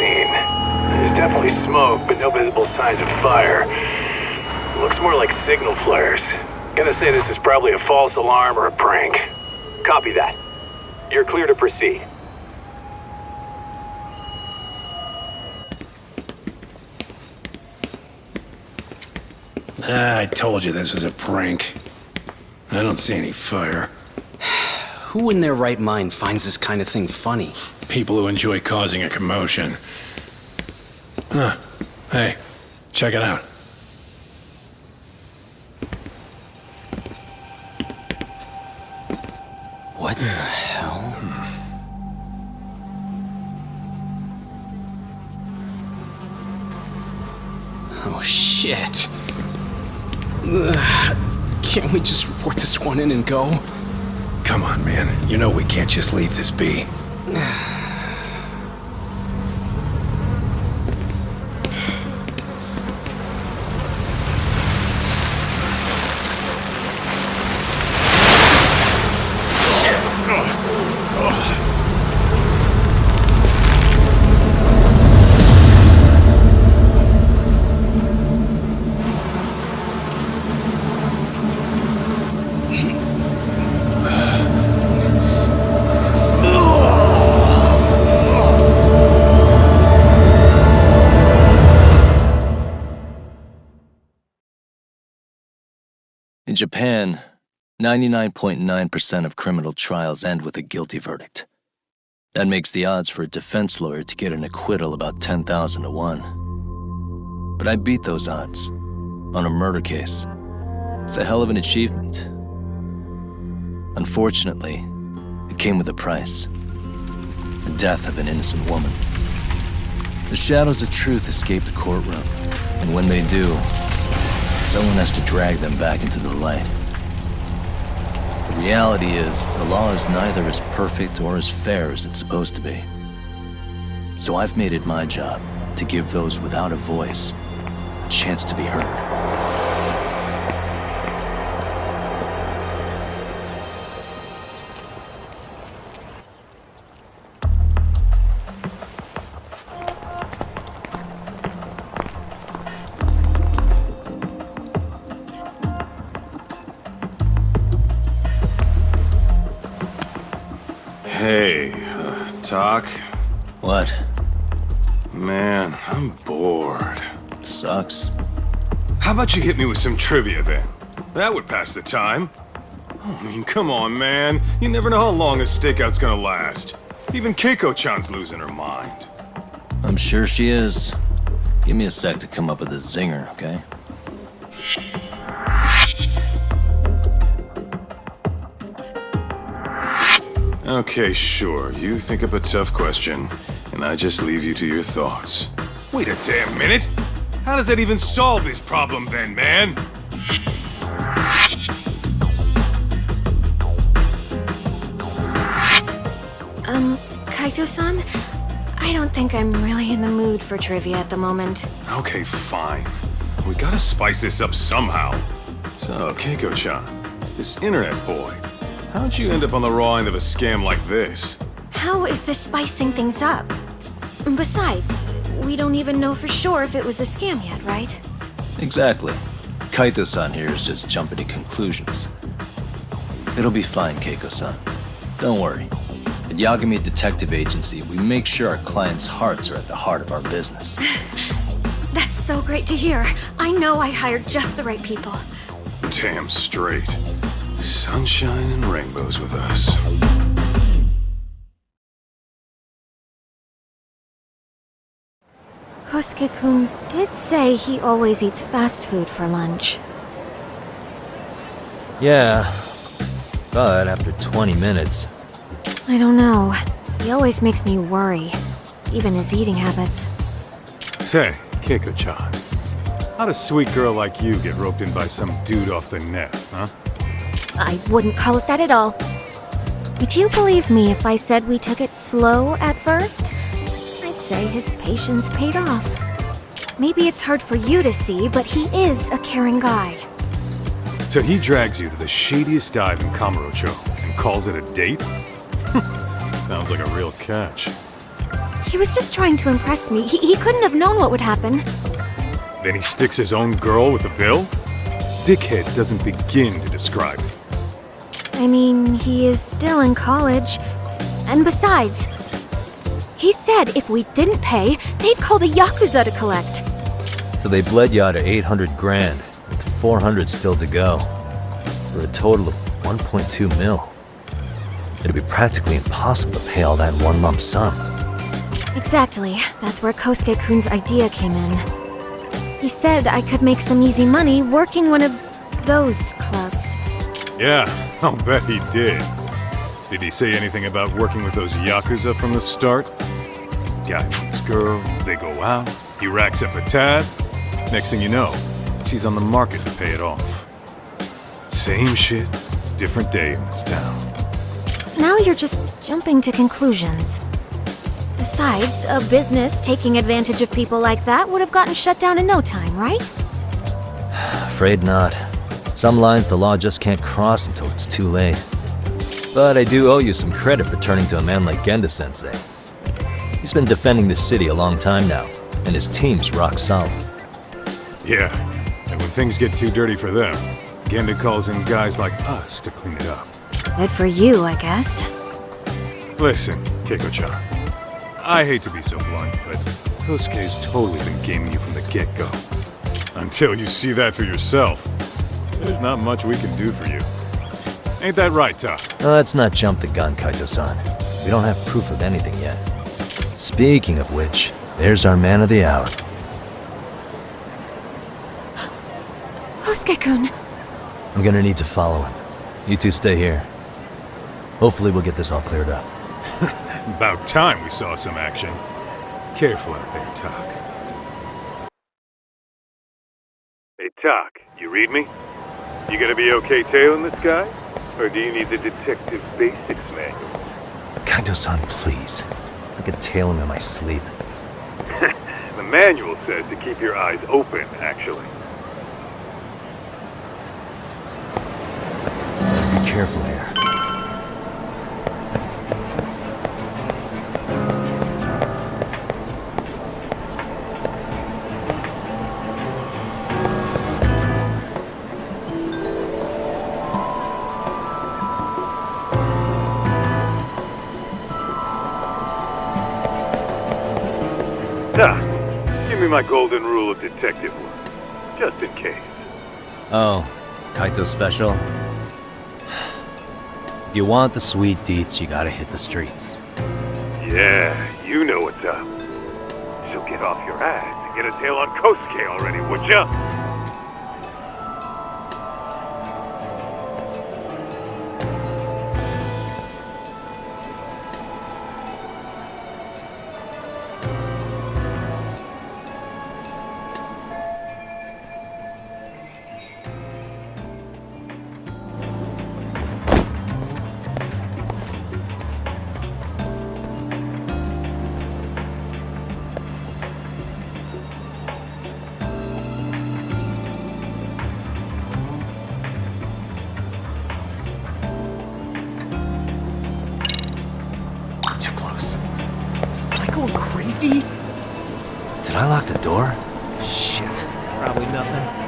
scene. There's definitely smoke, but no visible signs of fire. Looks more like signal flares. Gonna say this is probably a false alarm or a prank. Copy that. You're clear to proceed. I told you this was a prank. I don't see any fire. Who in their right mind finds this kind of thing funny? People who enjoy causing a commotion. Huh. Hey, check it out. What in the hell? Oh, shit. Ugh. Can't we just report this one in and go? Come on, man. You know we can't just leave this be. In Japan, 99.9% of criminal trials end with a guilty verdict. That makes the odds for a defense lawyer to get an acquittal about 10,000 to 1. But I beat those odds on a murder case. It's a hell of an achievement. Unfortunately, it came with a price. The death of an innocent woman. The shadows of truth escape the courtroom, and when they do, someone has to drag them back into the light. The reality is, the law is neither as perfect or as fair as it's supposed to be. So I've made it my job to give those without a voice a chance to be heard. Hey, Tak? What? Man, I'm bored. Sucks. How about you hit me with some trivia then? That would pass the time. Oh, I mean, come on, man. You never know how long a stakeout's gonna last. Even Keiko-chan's losing her mind. I'm sure she is. Give me a sec to come up with a zinger, okay? Okay, sure. You think up a tough question, and I just leave you to your thoughts. Wait a damn minute! How does that even solve this problem then, man? Kaito-san? I don't think I'm really in the mood for trivia at the moment. Okay, fine. We gotta spice this up somehow. So, Keiko-chan, this internet boy, how'd you end up on the raw end of a scam like this? How is this spicing things up? Besides, we don't even know for sure if it was a scam yet, right? Exactly. Kaito-san here is just jumping to conclusions. It'll be fine, Keiko-san. Don't worry. At Yagami Detective Agency, we make sure our clients' hearts are at the heart of our business. That's so great to hear. I know I hired just the right people. Damn straight. Sunshine and rainbows with us. Kosuke-kun did say he always eats fast food for lunch. Yeah, but after 20 minutes... I don't know. He always makes me worry. Even his eating habits. Say, Keiko-chan, how'd a sweet girl like you get roped in by some dude off the net, huh? I wouldn't call it that at all. Would you believe me if I said we took it slow at first? I'd say his patience paid off. Maybe it's hard for you to see, but he is a caring guy. So he drags you to the shadiest dive in Kamurocho and calls it a date? Sounds like a real catch. He was just trying to impress me. He couldn't have known what would happen. Then he sticks his own girl with a bill? Dickhead doesn't begin to describe it. I mean, he is still in college. And besides, he said if we didn't pay, they'd call the yakuza to collect. So they bled you out of 800 grand, with 400 still to go, for a total of 1.2 mil. It'd be practically impossible to pay all that in one lump sum. Exactly. That's where Kosuke-kun's idea came in. He said I could make some easy money working one of those clubs. Yeah, I'll bet he did. Did he say anything about working with those yakuza from the start? Guy meets girl, they go out, he racks up a tab. Next thing you know, she's on the market to pay it off. Same shit, different day in this town. Now you're just jumping to conclusions. Besides, a business taking advantage of people like that would have gotten shut down in no time, right? Afraid not. Some lines the law just can't cross until it's too late. But I do owe you some credit for turning to a man like Genda-sensei. He's been defending this city a long time now, and his team's rock solid. Yeah, and when things get too dirty for them, Genda calls in guys like us to clean it up. Good for you, I guess. Listen, Keiko-chan. I hate to be so blunt, but Kosuke's totally been gaming you from the get-go. Until you see that for yourself, there's not much we can do for you. Ain't that right, Tak? Let's not jump the gun, Kaito-san. We don't have proof of anything yet. Speaking of which, there's our man of the hour. Kosuke-kun. I'm gonna need to follow him. You two stay here. Hopefully we'll get this all cleared up. About time we saw some action. Careful out there, Tak. Hey, Tak, you read me? You gonna be okay tailing this guy? Or do you need the detective basics manual? Kaito-san, please. I could tail him in my sleep. The manual says to keep your eyes open, actually. Be careful here. Tak, give me my golden rule of detective work, just in case. Oh, Kaito special? If you want the sweet deets, you gotta hit the streets. Yeah, you know what's up. So get off your ass and get a tail on Kosuke already, would ya? Did I lock the door? Shit. Probably nothing.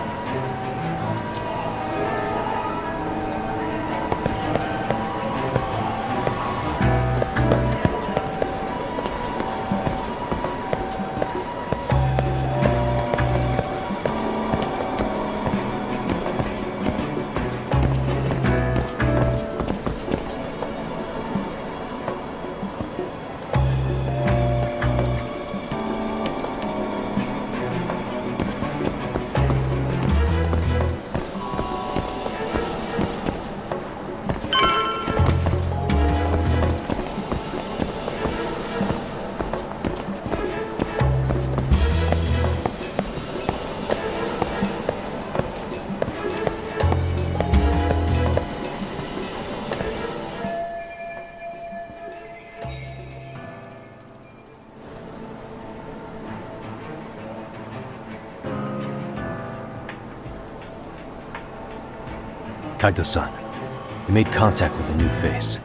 Kaito-san, we made contact with a new face.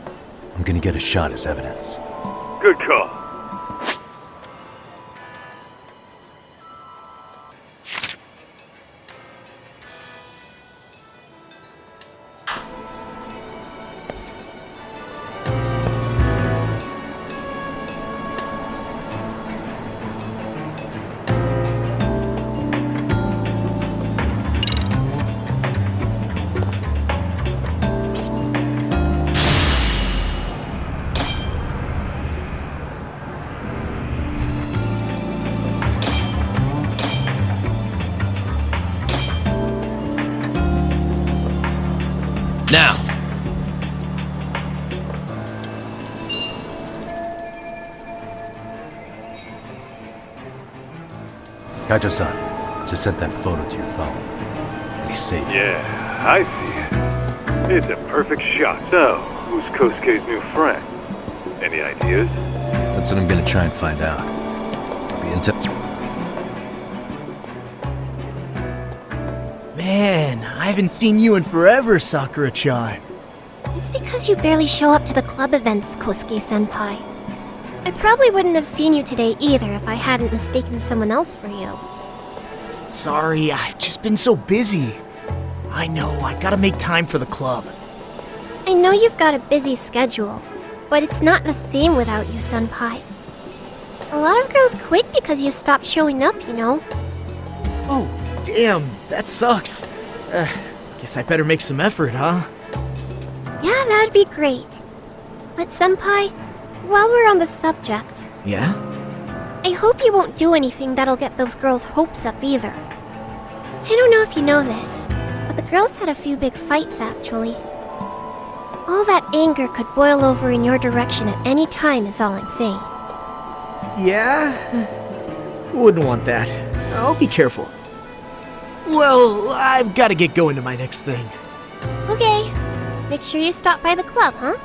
I'm gonna get a shot as evidence. Good call. Now! Kaito-san, just sent that photo to your phone. Be safe. Yeah, I see it. It's a perfect shot. So, who's Kosuke's new friend? Any ideas? That's what I'm gonna try and find out. Be in touch. Man, I haven't seen you in forever, Sakura-chan. It's because you barely show up to the club events, Kosuke-senpai. I probably wouldn't have seen you today either if I hadn't mistaken someone else for you. Sorry, I've just been so busy. I know, I gotta make time for the club. I know you've got a busy schedule, but it's not the same without you, senpai. A lot of girls quit because you stopped showing up, you know? Oh, damn, that sucks. Guess I better make some effort, huh? Yeah, that'd be great. But senpai, while we're on the subject, Yeah? I hope you won't do anything that'll get those girls' hopes up either. I don't know if you know this, but the girls had a few big fights actually. All that anger could boil over in your direction at any time is all I'm saying. Yeah? Wouldn't want that. I'll be careful. Well, I've gotta get going to my next thing. Okay, make sure you stop by the club, huh?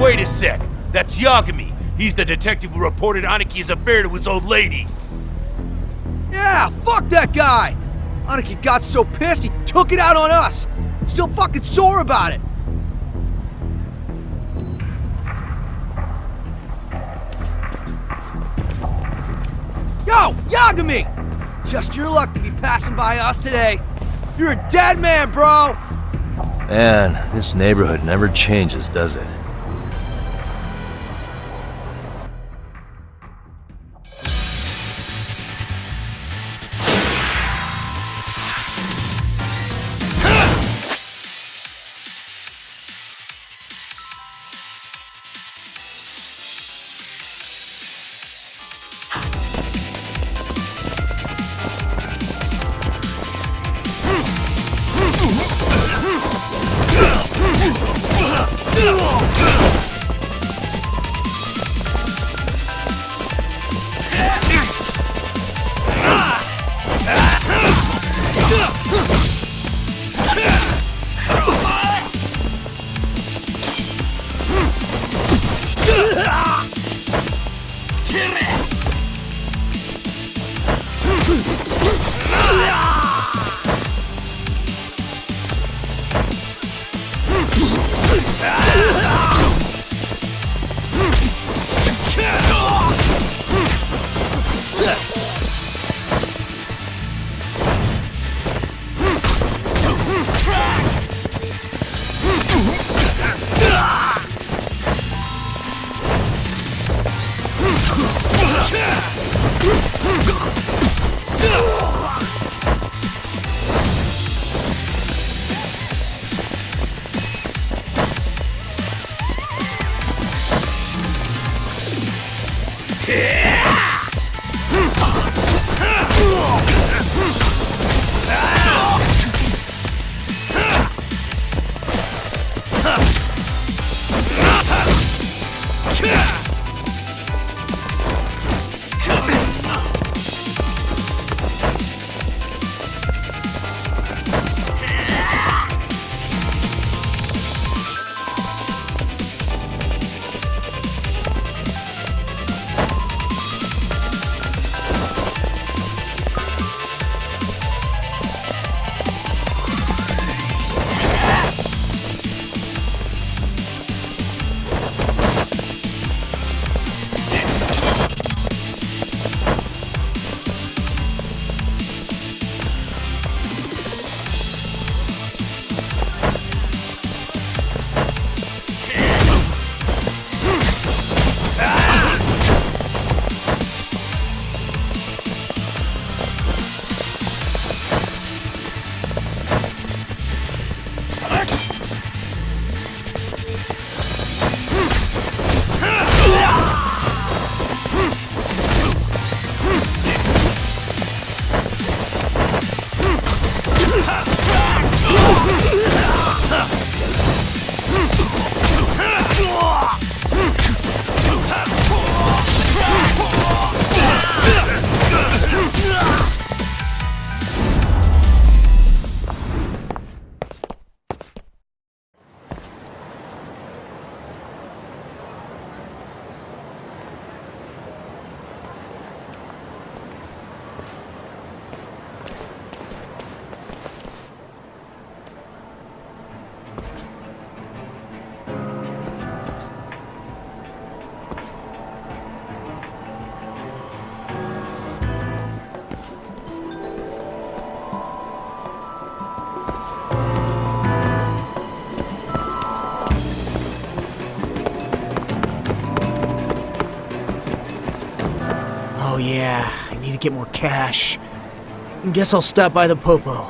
Wait a sec. That's Yagami. He's the detective who reported Aniki's affair to his old lady. Yeah, fuck that guy! Aniki got so pissed he took it out on us! Still fucking sore about it! Yo, Yagami! Just your luck to be passing by us today. You're a dead man, bro! Man, this neighborhood never changes, does it? Yeah, I need to get more cash. Guess I'll stop by the Popo.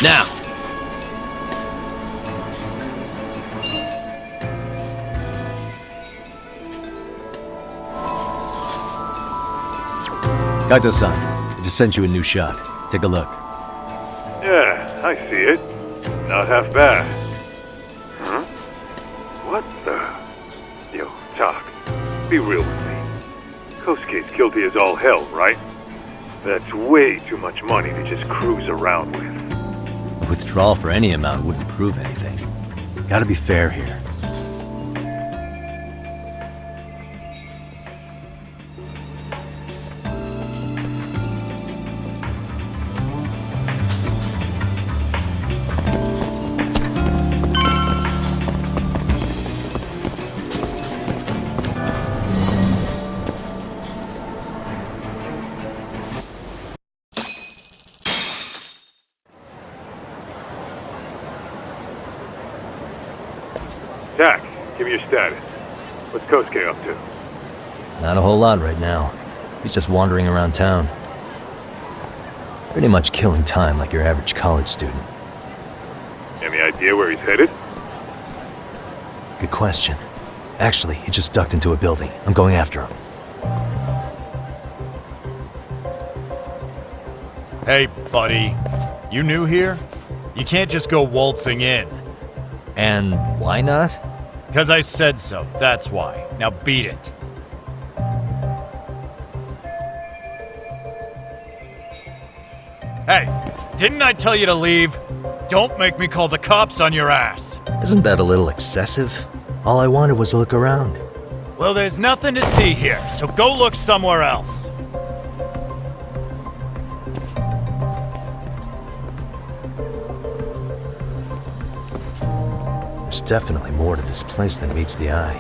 Now! Kaito-san, I just sent you a new shot. Take a look. Yeah, I see it. Not half bad. Huh? What the? Yo, Tak, be real with me. Kosuke's guilty as all hell, right? That's way too much money to just cruise around with. A withdrawal for any amount wouldn't prove anything. Gotta be fair here. Tak, give me your status. What's Kosuke up to? Not a whole lot right now. He's just wandering around town. Pretty much killing time like your average college student. Any idea where he's headed? Good question. Actually, he just ducked into a building. I'm going after him. Hey, buddy. You new here? You can't just go waltzing in. And why not? 'Cause I said so, that's why. Now beat it. Hey, didn't I tell you to leave? Don't make me call the cops on your ass. Isn't that a little excessive? All I wanted was to look around. Well, there's nothing to see here, so go look somewhere else. There's definitely more to this place than meets the eye.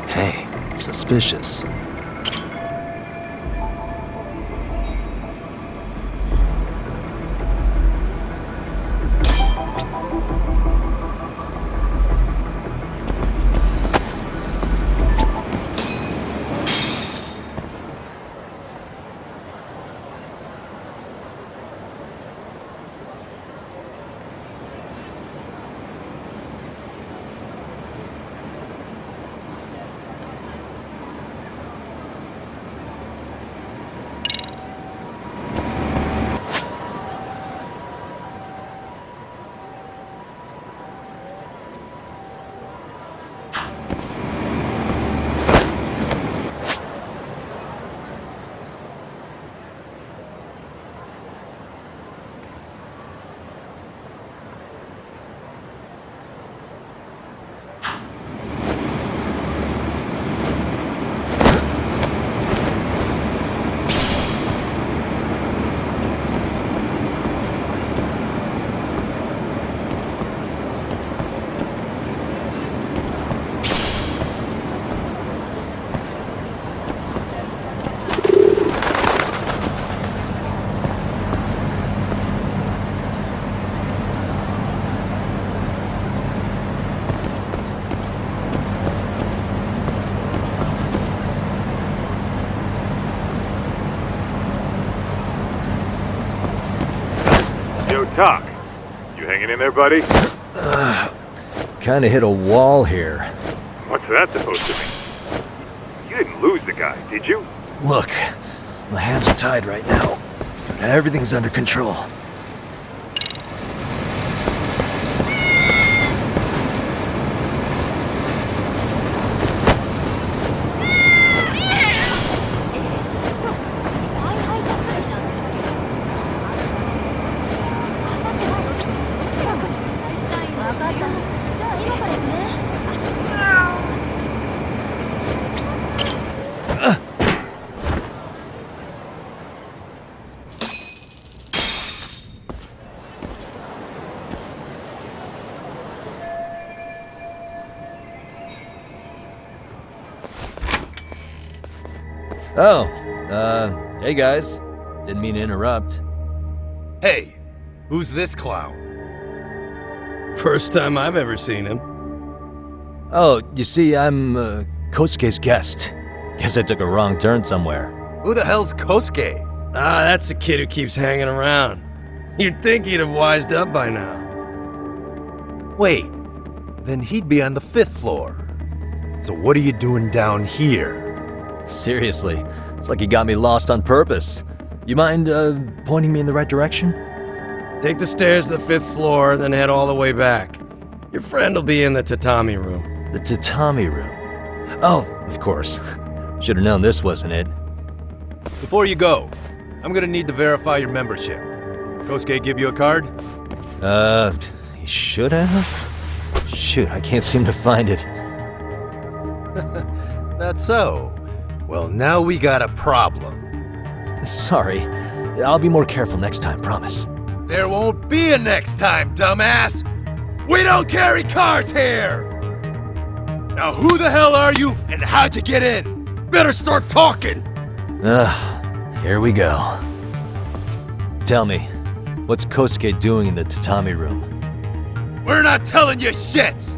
Hey, suspicious. Tak, you hanging in there, buddy? Kinda hit a wall here. What's that supposed to mean? You didn't lose the guy, did you? Look, my hands are tied right now. But everything's under control. Oh, hey guys. Didn't mean to interrupt. Hey, who's this clown? First time I've ever seen him. Oh, you see, I'm, Kosuke's guest. Guess I took a wrong turn somewhere. Who the hell's Kosuke? Ah, that's the kid who keeps hanging around. You'd think he'd have wised up by now. Wait, then he'd be on the 5th floor. So what are you doing down here? Seriously, it's like you got me lost on purpose. You mind, pointing me in the right direction? Take the stairs to the 5th floor, then head all the way back. Your friend will be in the tatami room. The tatami room? Oh, of course. Should've known this wasn't it. Before you go, I'm gonna need to verify your membership. Kosuke give you a card? He should have? Shoot, I can't seem to find it. That's so. Well, now we got a problem. Sorry. I'll be more careful next time, promise. There won't be a next time, dumbass! We don't carry cards here! Now who the hell are you, and how'd you get in? Better start talking! Here we go. Tell me, what's Kosuke doing in the tatami room? We're not telling you shit!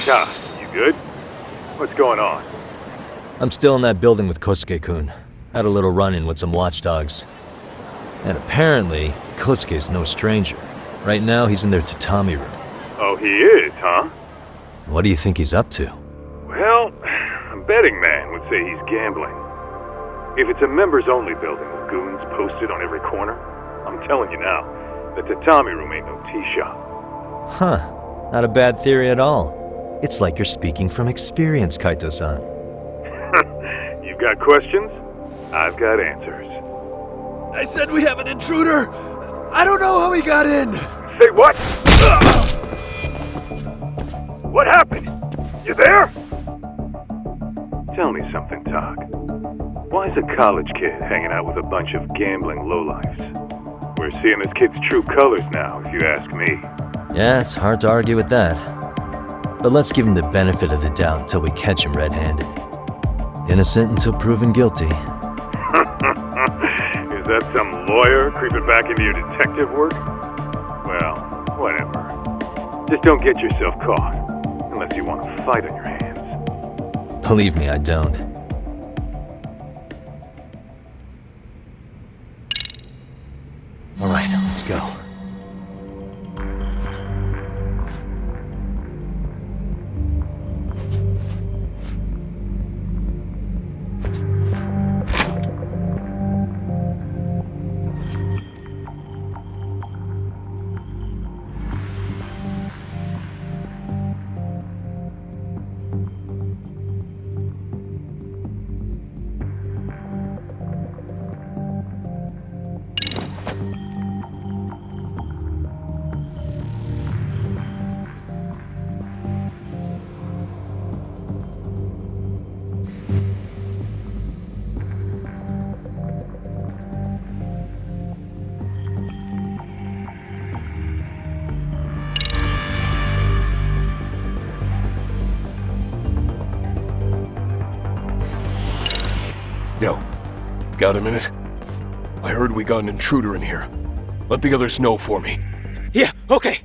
Ta, you good? What's going on? I'm still in that building with Kosuke-kun. Had a little run-in with some watchdogs. And apparently, Kosuke's no stranger. Right now, he's in their tatami room. Oh, he is, huh? What do you think he's up to? Well, a betting man would say he's gambling. If it's a members-only building with goons posted on every corner, I'm telling you now, the tatami room ain't no tea shop. Huh. Not a bad theory at all. It's like you're speaking from experience, Kaito-san. You've got questions? I've got answers. I said we have an intruder! I don't know how he got in! Say what? What happened? You there? Tell me something, Tak. Why is a college kid hanging out with a bunch of gambling lowlifes? We're seeing this kid's true colors now, if you ask me. Yeah, it's hard to argue with that. But let's give him the benefit of the doubt until we catch him red-handed. Innocent until proven guilty. Is that some lawyer creeping back into your detective work? Well, whatever. Just don't get yourself caught. Unless you want a fight on your hands. Believe me, I don't. Alright, let's go. Yo, got a minute? I heard we got an intruder in here. Let the others know for me. Yeah, okay.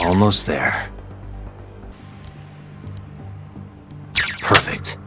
Almost there. Perfect.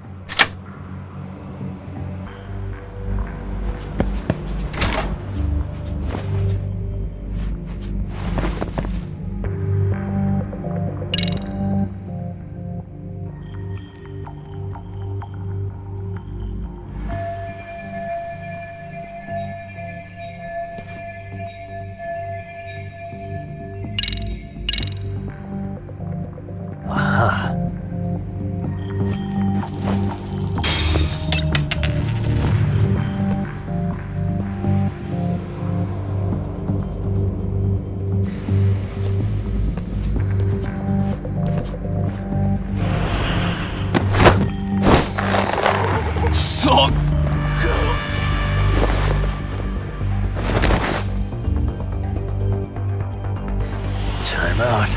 Time out.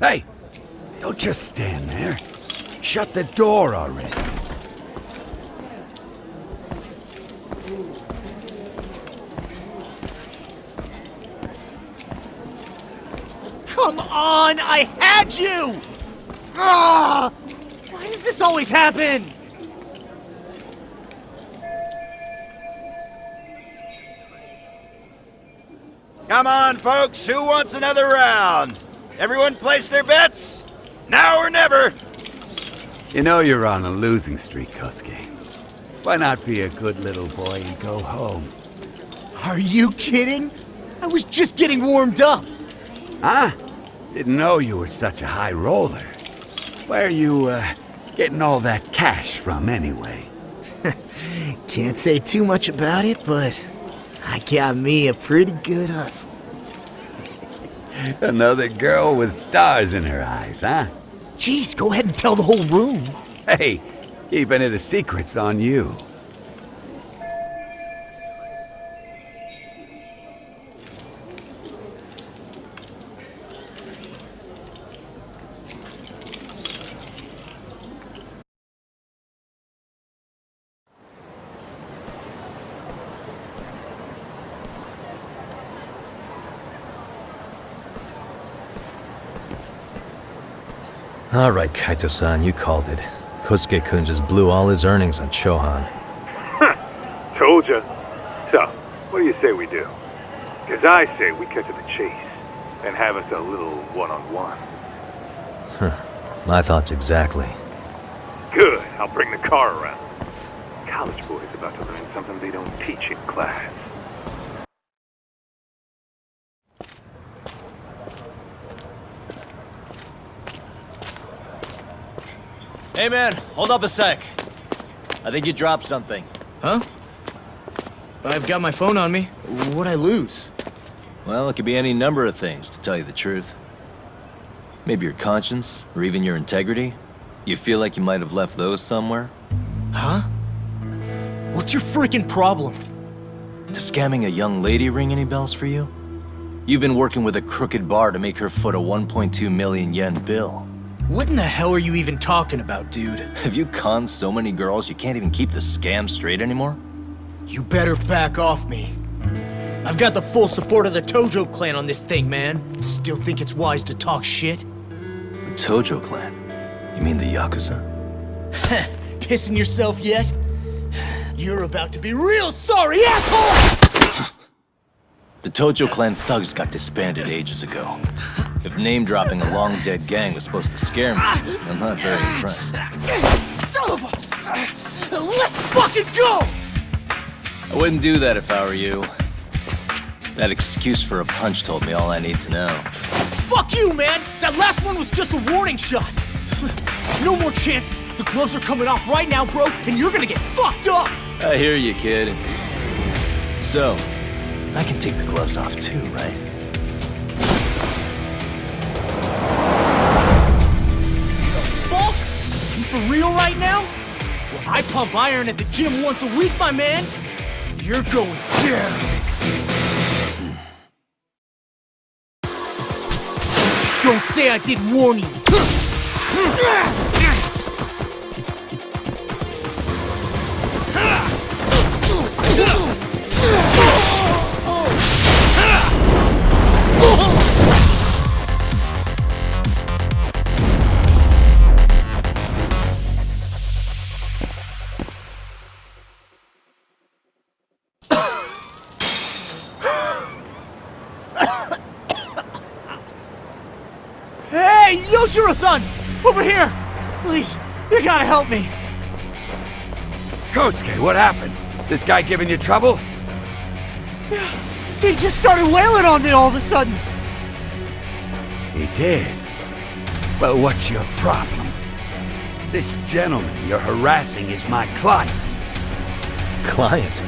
Hey! Don't just stand there. Shut the door already. Come on! I had you! Ah! Why does this always happen? Come on, folks. Who wants another round? Everyone place their bets? Now or never! You know you're on a losing streak, Kosuke. Why not be a good little boy and go home? Are you kidding? I was just getting warmed up. Huh? Didn't know you were such a high roller. Where are you, getting all that cash from, anyway? Can't say too much about it, but I got me a pretty good hustle. Another girl with stars in her eyes, huh? Jeez, go ahead and tell the whole room. Hey, keeping it a secret's on you. All right, Kaito-san, you called it. Kosuke-kun just blew all his earnings on Chohan. Told ya. So, what do you say we do? Because I say we cut to the chase and have us a little one-on-one. My thoughts exactly. Good. I'll bring the car around. College boys about to learn something they don't teach in class. Hey man, hold up a sec. I think you dropped something. Huh? I've got my phone on me. What'd I lose? Well, it could be any number of things, to tell you the truth. Maybe your conscience, or even your integrity. You feel like you might have left those somewhere? Huh? What's your freaking problem? Does scamming a young lady ring any bells for you? You've been working with a crooked bar to make her foot a 1.2 million yen bill. What in the hell are you even talking about, dude? Have you conned so many girls you can't even keep the scam straight anymore? You better back off me. I've got the full support of the Tojo clan on this thing, man. Still think it's wise to talk shit? The Tojo clan? You mean the yakuza? Pissing yourself yet? You're about to be real sorry, asshole! The Tojo clan thugs got disbanded ages ago. If name-dropping a long-dead gang was supposed to scare me, I'm not very impressed. Son of a... Let's fucking go! I wouldn't do that if I were you. That excuse for a punch told me all I need to know. Fuck you, man! That last one was just a warning shot! No more chances! The gloves are coming off right now, bro, and you're gonna get fucked up! I hear you, kid. So, I can take the gloves off too, right? pump iron at the gym once a week, my man. You're going down. Don't say I didn't warn you. Hey, Yoshiro-san! Over here! Please, you gotta help me. Kosuke, what happened? This guy giving you trouble? Yeah, he just started wailing on me all of a sudden. He did? Well, what's your problem? This gentleman you're harassing is my client. Client?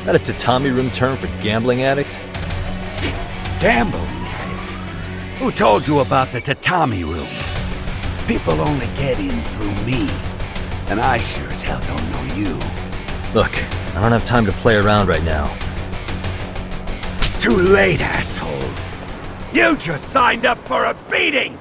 That a tatami room term for gambling addict? Gambling addict? Who told you about the tatami room? People only get in through me. And I sure as hell don't know you. Look, I don't have time to play around right now. Too late, asshole. You just signed up for a beating!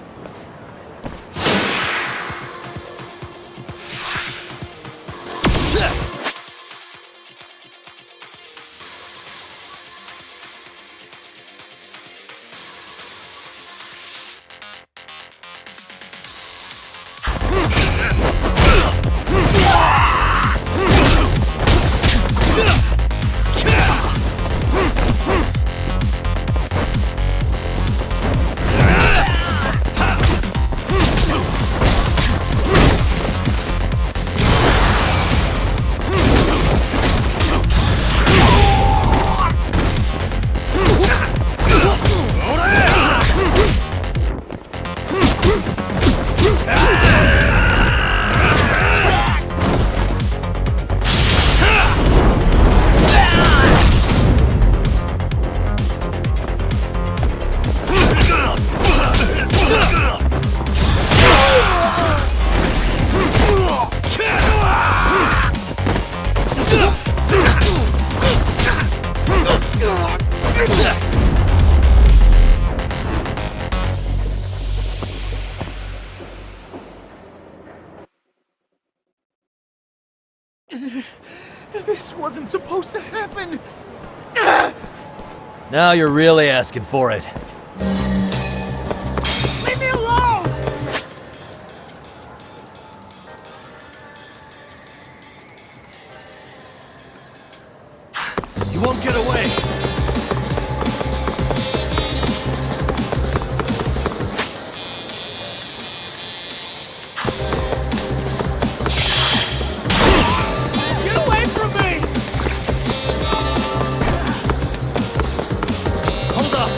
This wasn't supposed to happen. Now you're really asking for it. Leave me alone! You won't get away. Get away from me! Hold up.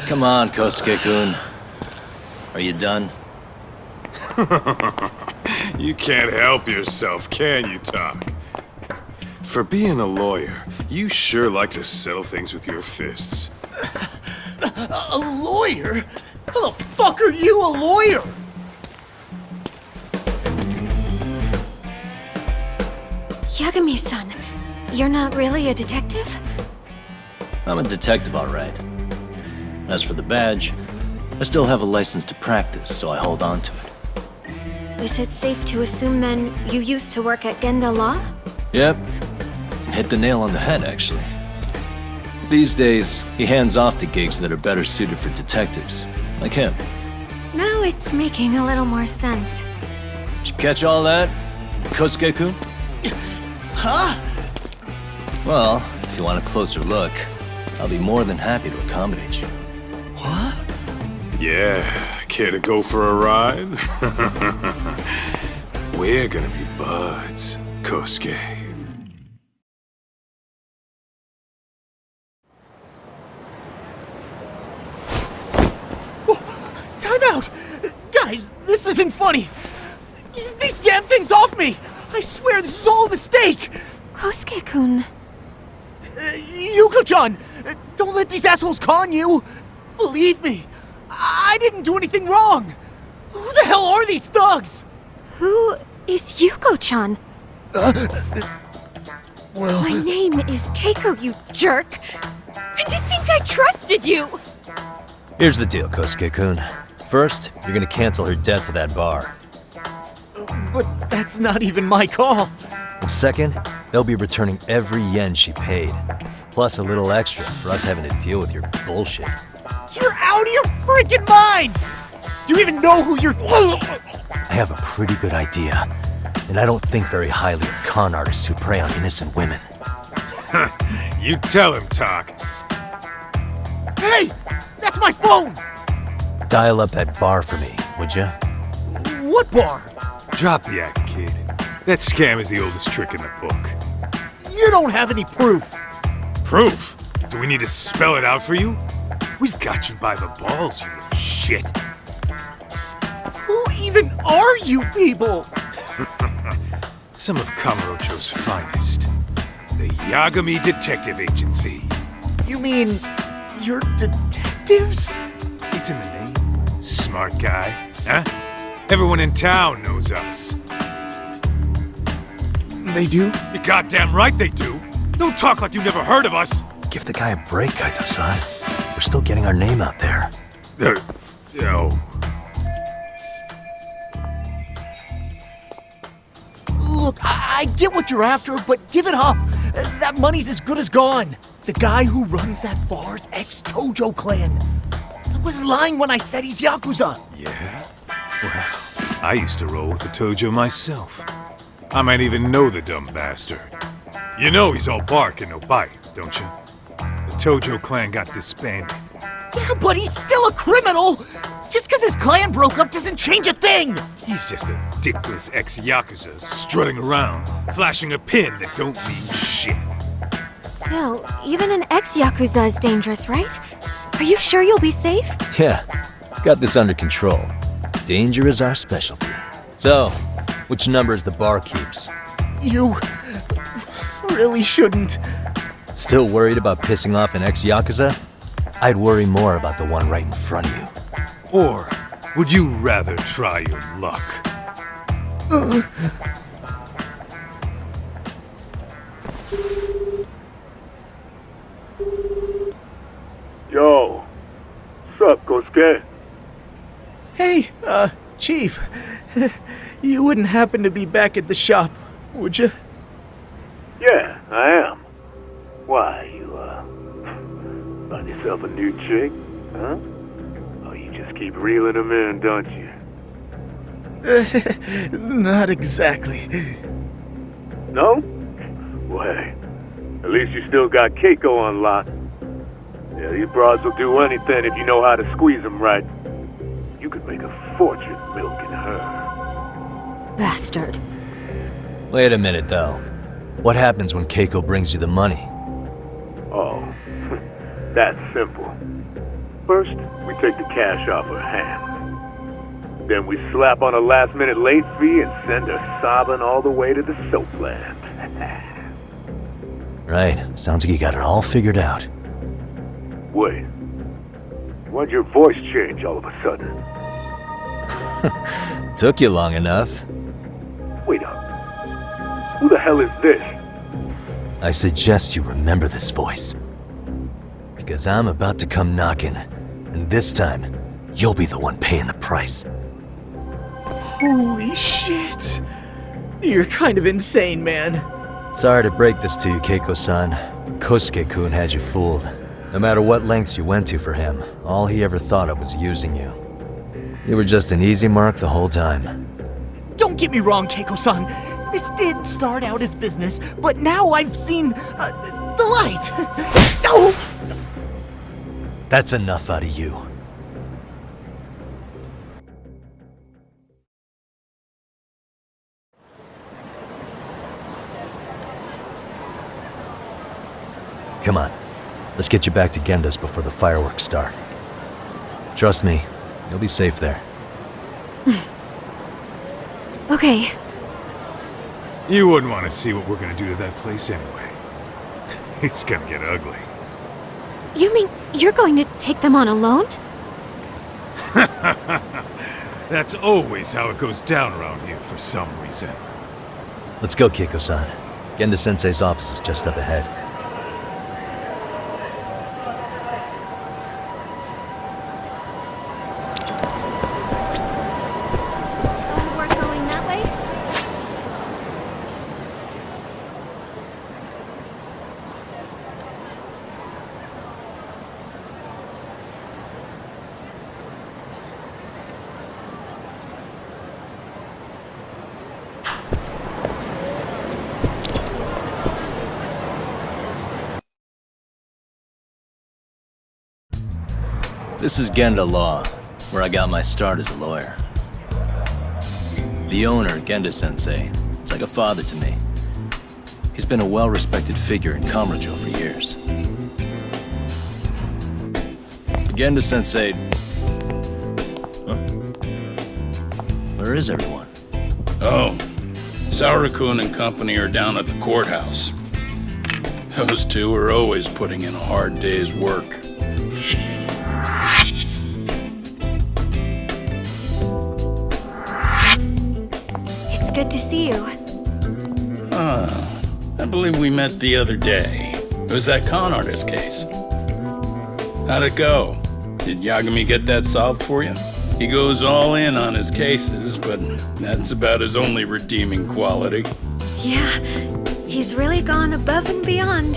Come on, Kosuke-kun. Are you done? You can't help yourself, can you, Tak? For being a lawyer, you sure like to settle things with your fists. A lawyer? How the fuck are you a lawyer? Yagami-san, you're not really a detective? I'm a detective, all right. As for the badge, I still have a license to practice, so I hold on to it. Is it safe to assume then you used to work at Genda Law? Yep. Hit the nail on the head, actually. These days, he hands off to gigs that are better suited for detectives, like him. Now it's making a little more sense. Did you catch all that, Kosuke-kun? Huh? Well, if you want a closer look, I'll be more than happy to accommodate you. What? Yeah, care to go for a ride? We're gonna be buds, Kosuke. Time out! Guys, this isn't funny! These damn things off me! I swear this is all a mistake! Kosuke-kun. Yuko-chan! Don't let these assholes con you! Believe me, I didn't do anything wrong! Who the hell are these thugs? Who is Yuko-chan? Well... My name is Keiko, you jerk! And to think I trusted you! Here's the deal, Kosuke-kun. First, you're gonna cancel her debt to that bar. But that's not even my call. And second, they'll be returning every yen she paid. Plus a little extra for us having to deal with your bullshit. You're out of your freaking mind! Do you even know who you're... I have a pretty good idea. And I don't think very highly of con artists who prey on innocent women. You tell him, Tak. Hey! That's my phone! Dial up that bar for me, would ya? What bar? Drop the act, kid. That scam is the oldest trick in the book. You don't have any proof. Proof? Do we need to spell it out for you? We've got you by the balls, you little shit. Who even are you people? Some of Kamurocho's finest. The Yagami Detective Agency. You mean... you're detectives? It's in the name. Smart guy, huh? Everyone in town knows us. They do? You're goddamn right they do. Don't talk like you never heard of us. Give the guy a break, Kaito-san. We're still getting our name out there. No. Look, I get what you're after, but give it up. That money's as good as gone. The guy who runs that bar's ex-Tojo clan. I wasn't lying when I said he's Yakuza. Yeah? Well, I used to roll with the Tojo myself. I might even know the dumb bastard. You know he's all bark and no bite, don't you? The Tojo clan got disbanded. Yeah, but he's still a criminal! Just because his clan broke up doesn't change a thing! He's just a dickless ex-Yakuza strutting around, flashing a pin that don't mean shit. Still, even an ex-Yakuza is dangerous, right? Are you sure you'll be safe? Yeah, got this under control. Danger is our specialty. So, which numbers the bar keeps? You... really shouldn't. Still worried about pissing off an ex-Yakuza? I'd worry more about the one right in front of you. Or would you rather try your luck? Yo, sup, Kosuke? Hey, Chief. You wouldn't happen to be back at the shop, would you? Yeah, I am. Why, you, find yourself a new chick, huh? Oh, you just keep reeling them in, don't you? Not exactly. No? Well, hey, at least you still got Keiko on lock. Yeah, these broads will do anything if you know how to squeeze them right. You could make a fortune milking her. Bastard. Wait a minute, though. What happens when Keiko brings you the money? Oh, that's simple. First, we take the cash off her hand. Then we slap on a last-minute late fee and send her sobbing all the way to the soapland. Right. Sounds like you got it all figured out. Wait. Why'd your voice change all of a sudden? Took you long enough. Wait up. Who the hell is this? I suggest you remember this voice. Because I'm about to come knocking, and this time, you'll be the one paying the price. Holy shit. You're kind of insane, man. Sorry to break this to you, Keiko-san, but Kosuke-kun had you fooled. No matter what lengths you went to for him, all he ever thought of was using you. You were just an easy mark the whole time. Don't get me wrong, Keiko-san. This did start out as business, but now I've seen the light. No! That's enough out of you. Come on, let's get you back to Genda's before the fireworks start. Trust me, you'll be safe there. Okay. You wouldn't want to see what we're gonna do to that place anyway. It's gonna get ugly. You mean you're going to take them on alone? That's always how it goes down around here for some reason. Let's go, Keiko-san. Genda-sensei's office is just up ahead. We're going that way? This is Genda Law, where I got my start as a lawyer. The owner, Genda-sensei, is like a father to me. He's been a well-respected figure in Kamurocho for years. Genda-sensei... Huh? Where is everyone? Oh, Saura-kun and company are down at the courthouse. Those two are always putting in a hard day's work. It's good to see you. I believe we met the other day. It was that con artist case. How'd it go? Did Yagami get that solved for you? He goes all in on his cases, but that's about his only redeeming quality. Yeah, he's really gone above and beyond.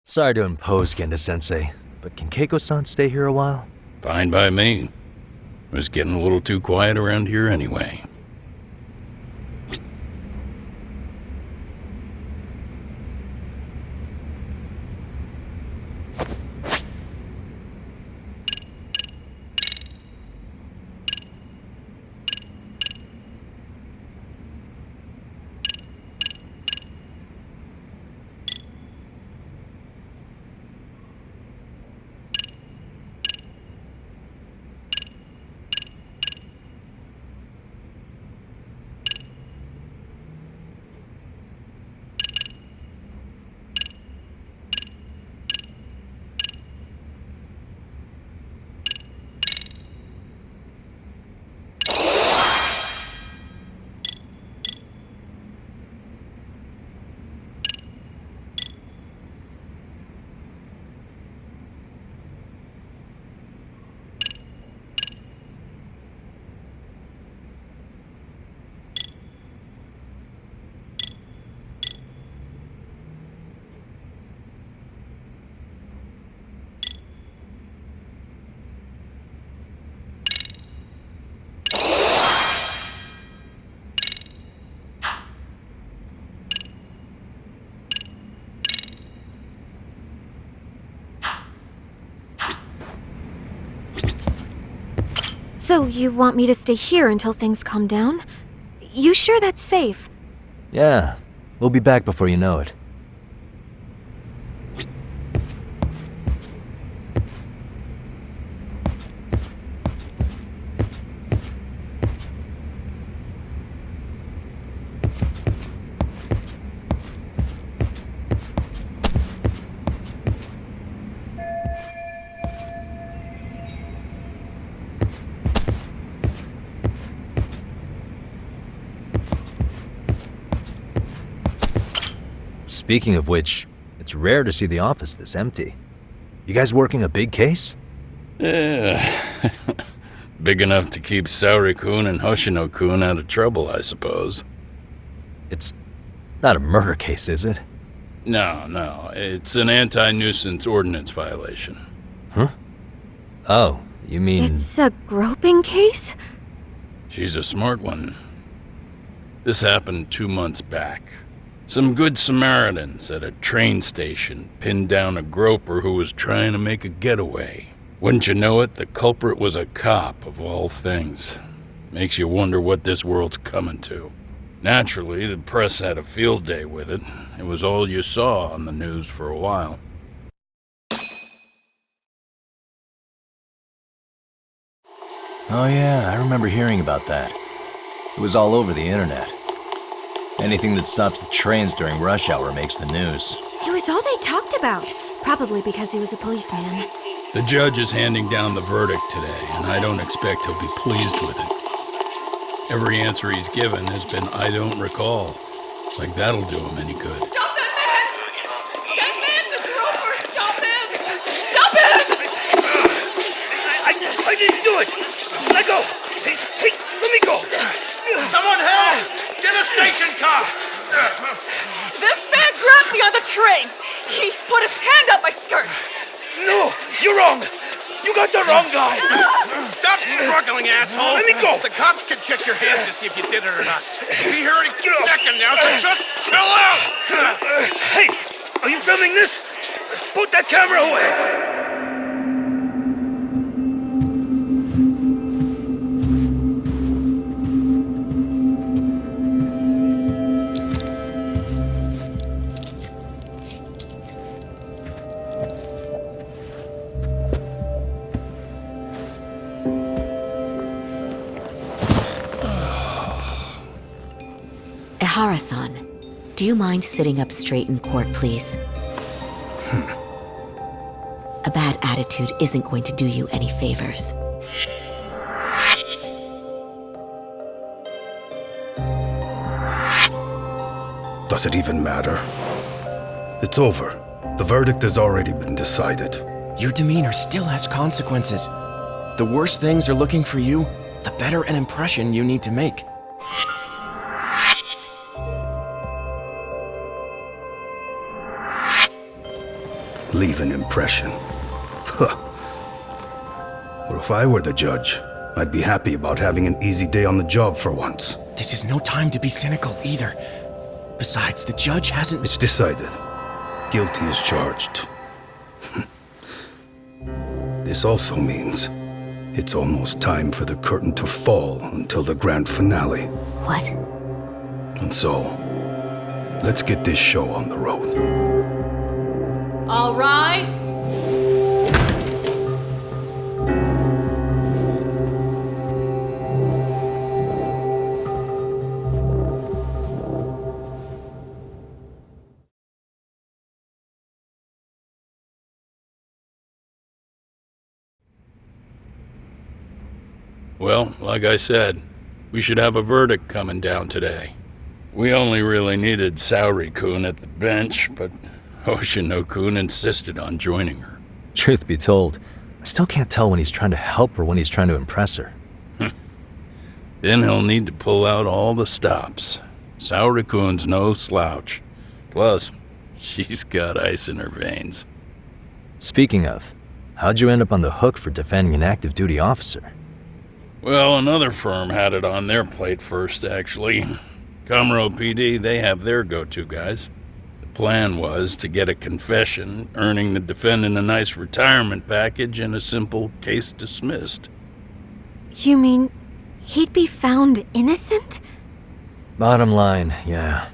Sorry to impose, Genda-sensei, but can Keiko-san stay here a while? Fine by me. It was getting a little too quiet around here anyway. So you want me to stay here until things calm down? You sure that's safe? Yeah, we'll be back before you know it. Speaking of which, it's rare to see the office this empty. You guys working a big case? Yeah. Big enough to keep Saori-kun and Hoshino-kun out of trouble, I suppose. It's not a murder case, is it? No. It's an anti-nuisance ordinance violation. Huh? Oh, you mean... It's a groping case? She's a smart one. This happened 2 months back. Some good Samaritans at a train station pinned down a groper who was trying to make a getaway. Wouldn't you know it, the culprit was a cop, of all things. Makes you wonder what this world's coming to. Naturally, the press had a field day with it. It was all you saw on the news for a while. Oh yeah, I remember hearing about that. It was all over the internet. Anything that stops the trains during rush hour makes the news. It was all they talked about. Probably because he was a policeman. The judge is handing down the verdict today, and I don't expect he'll be pleased with it. Every answer he's given has been, I don't recall. Like that'll do him any good. Stop that man! That man's a groper! Stop him! Stop him! I didn't do it! Let go! Hey, let me go! Someone help! Get a station car! This man grabbed me on the train! He put his hand up my skirt! No! You're wrong! You got the wrong guy! Stop struggling, asshole! Let me go! The cops can check your hands to see if you did it or not. We'll be here any second now, so just chill out! Hey! Are you filming this? Put that camera away! Ihara-san, do you mind sitting up straight in court, please? A bad attitude isn't going to do you any favors. Does it even matter? It's over. The verdict has already been decided. Your demeanor still has consequences. The worse things are looking for you, the better an impression you need to make. Leave an impression. Huh. Well, if I were the judge, I'd be happy about having an easy day on the job for once. This is no time to be cynical either. Besides, the judge hasn't... It's decided. Guilty is charged. This also means it's almost time for the curtain to fall until the grand finale. What? And so, let's get this show on the road. All rise. Well, like I said, we should have a verdict coming down today. We only really needed Saori-kun at the bench, but Hoshino-kun insisted on joining her. Truth be told, I still can't tell when he's trying to help or when he's trying to impress her. Then he'll need to pull out all the stops. Saori-kun's no slouch. Plus, she's got ice in her veins. Speaking of, how'd you end up on the hook for defending an active duty officer? Well, another firm had it on their plate first, actually. Kamurocho PD, they have their go-to guys. The plan was to get a confession, earning the defendant a nice retirement package and a simple case dismissed. You mean he'd be found innocent? Bottom line, yeah.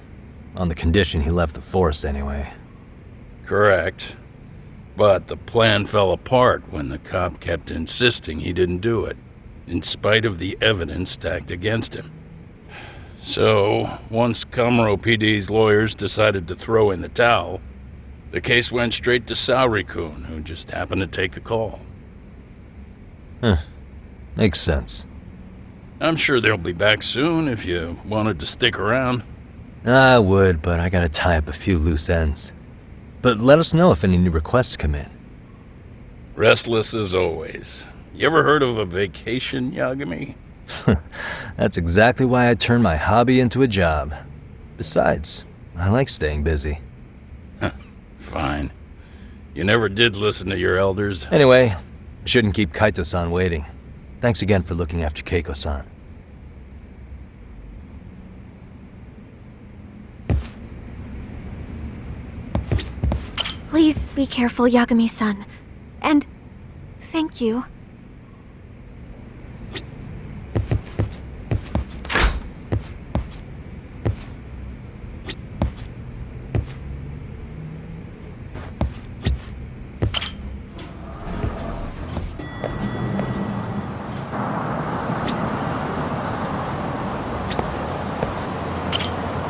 On the condition he left the force anyway. Correct. But the plan fell apart when the cop kept insisting he didn't do it, in spite of the evidence stacked against him. So, once Kamurocho PD's lawyers decided to throw in the towel, the case went straight to Saori-kun, who just happened to take the call. Huh. Makes sense. I'm sure they'll be back soon if you wanted to stick around. I would, but I gotta tie up a few loose ends. But let us know if any new requests come in. Restless as always. You ever heard of a vacation, Yagami? That's exactly why I turned my hobby into a job. Besides, I like staying busy. Fine. You never did listen to your elders. Anyway, I shouldn't keep Kaito-san waiting. Thanks again for looking after Keiko-san. Please be careful, Yagami-san. And thank you.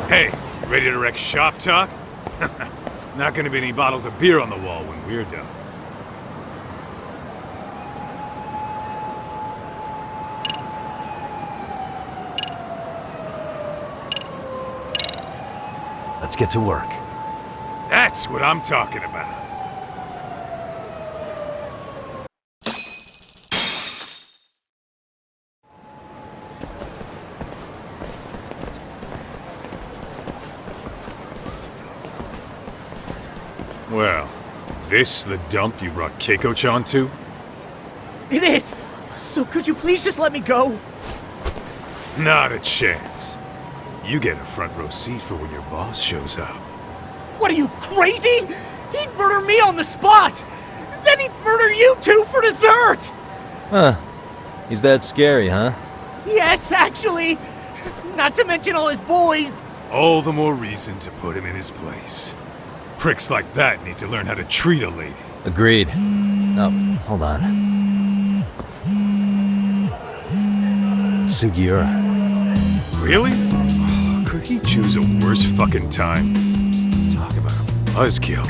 Hey, ready to wreck shop talk? Not gonna be any bottles of beer on the wall when we're done. Let's get to work. That's what I'm talking about. Well, this the dump you brought Keiko-chan to? It is! So could you please just let me go? Not a chance. You get a front row seat for when your boss shows up. What are you, crazy? He'd murder me on the spot! Then he'd murder you two for dessert! Huh. He's that scary, huh? Yes, actually! Not to mention all his boys! All the more reason to put him in his place. Pricks like that need to learn how to treat a lady. Agreed. Oh, hold on. Sugiura. Really? Could he choose a worse fucking time? Talk about a buzzkill.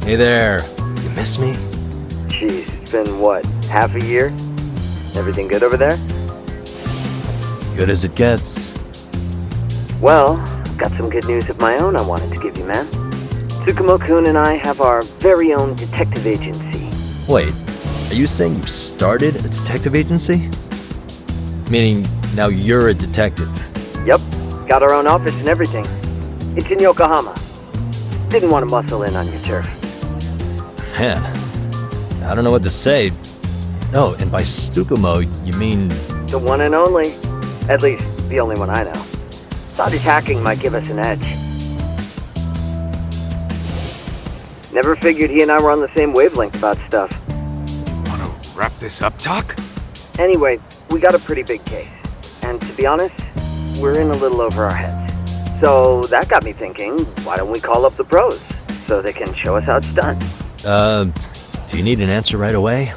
Hey there. You miss me? Jeez, it's been what, half a year? Everything good over there? Good as it gets. Well, got some good news of my own I wanted to give you, man. Tsukumo-kun and I have our very own detective agency. Wait, are you saying you started a detective agency? Meaning, now you're a detective? Yep, got our own office and everything. It's in Yokohama. Didn't want to muscle in on your turf. Man, I don't know what to say. Oh, and by Tsukumo, you mean... The one and only. At least, the only one I know. Thought his hacking might give us an edge. Never figured he and I were on the same wavelength about stuff. Wanna wrap this up, Doc? Anyway, we got a pretty big case. And to be honest, we're in a little over our heads. So that got me thinking, why don't we call up the pros? So they can show us how it's done. Do you need an answer right away?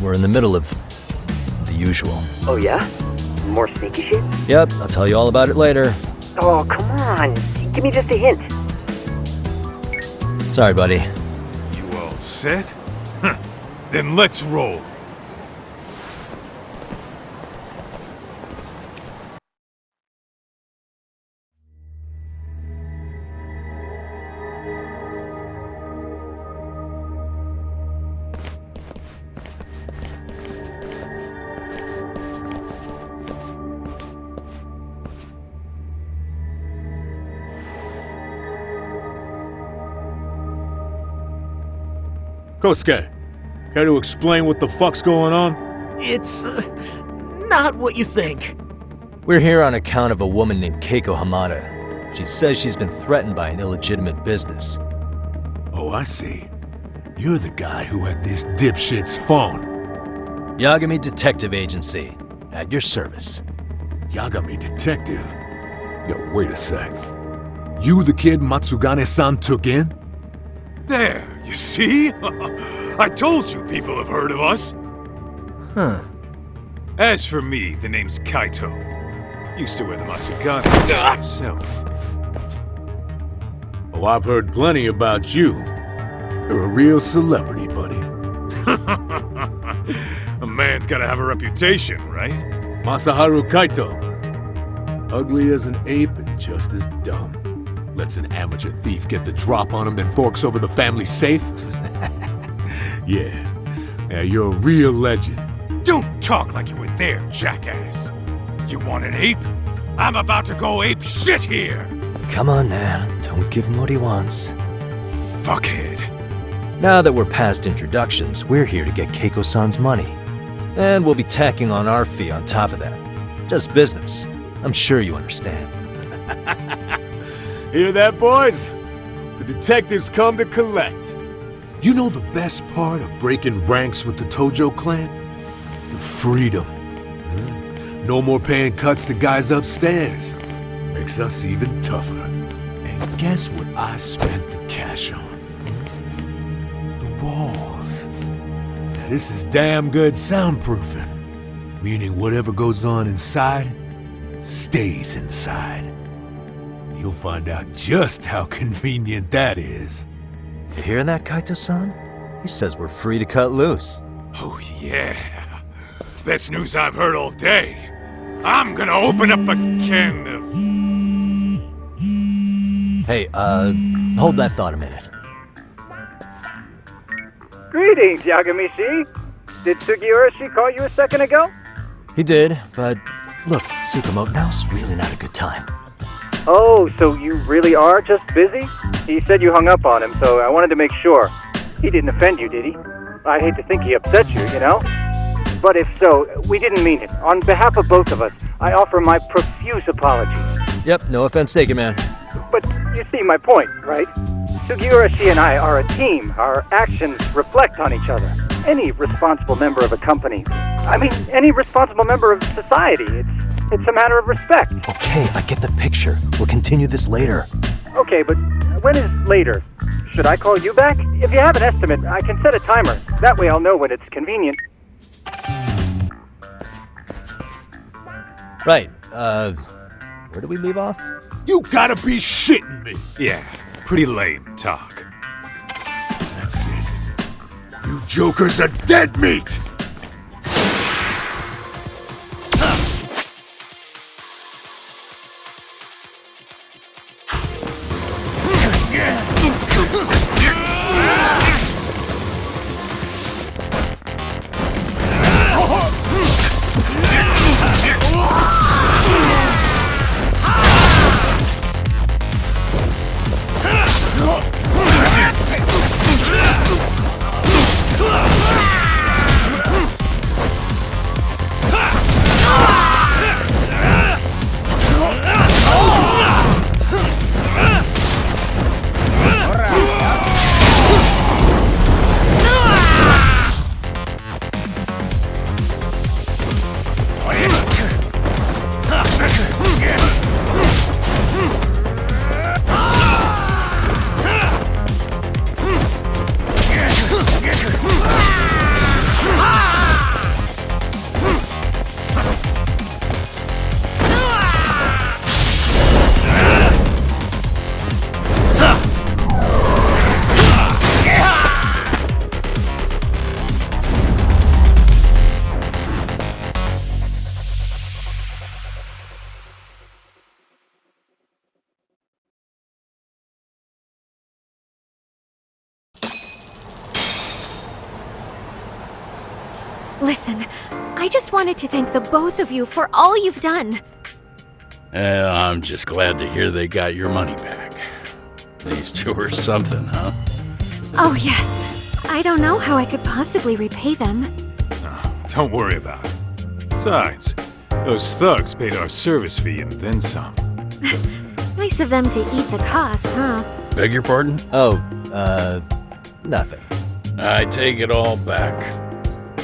We're in the middle of the usual. Oh yeah? More sneaky shit? Yep, I'll tell you all about it later. Oh, come on. Give me just a hint. Sorry, buddy. You all set? Then let's roll. Kosuke, care to explain what the fuck's going on? It's, not what you think. We're here on account of a woman named Keiko Hamada. She says she's been threatened by an illegitimate business. Oh, I see. You're the guy who had this dipshit's phone. Yagami Detective Agency. At your service. Yagami Detective? Yo, wait a sec. You the kid Matsugane-san took in? There, you see? I told you people have heard of us. Huh. As for me, the name's Kaito. Used to wear the Matsugane myself. Oh, I've heard plenty about you. You're a real celebrity, buddy. A man's gotta have a reputation, right? Masaharu Kaito. Ugly as an ape and Just as dumb. Lets an amateur thief get the drop on him, then forks over the family safe? Yeah, you're a real legend. Don't talk like you were there, jackass. You want an ape? I'm about to go ape shit here! Come on now, don't give him what he wants. Fuckhead. Now that we're past introductions, we're here to get Keiko-san's money. And we'll be tacking on our fee on top of that. Just business. I'm sure you understand. Hear that, boys? The detectives come to collect. You know the best part of breaking ranks with the Tojo clan? The freedom. No more paying cuts to guys upstairs. Makes us even tougher. And guess what I spent the cash on? The walls. Now this is damn good soundproofing. Meaning whatever goes on inside, stays inside. You'll find out just how convenient that is. You hear that, Kaito-san? He says we're free to cut loose. Oh yeah. Best news I've heard all day. I'm gonna open up a can of... Hey, hold that thought a minute. Greetings, Yagami-shi. Did Sugiura-shi call you a second ago? He did, but look, Tsukumo, now's really not a good time. Oh, so you really are just busy? He said you hung up on him, so I wanted to make sure. He didn't offend you, did he? I hate to think he upset you, you know? But if so, we didn't mean it. On behalf of both of us, I offer my profuse apologies. Yep, no offense taken, man. But you see my point, right? Sugiura-shi and I are a team. Our actions reflect on each other. Any responsible member of a company, any responsible member of society, it's a matter of respect. Okay, I get the picture. We'll continue this later. Okay, but when is later? Should I call you back? If you have an estimate, I can set a timer. That way I'll know when it's convenient. Right, where do we leave off? You gotta be shitting me! Yeah, pretty lame talk. That's it. You jokers are dead meat! Listen, I just wanted to thank the both of you for all you've done. I'm just glad to hear they got your money back. These two are something, huh? Oh, yes. I don't know how I could possibly repay them. Oh, don't worry about it. Besides, those thugs paid our service fee and then some. Nice of them to eat the cost, huh? Beg your pardon? Oh, nothing. I take it all back.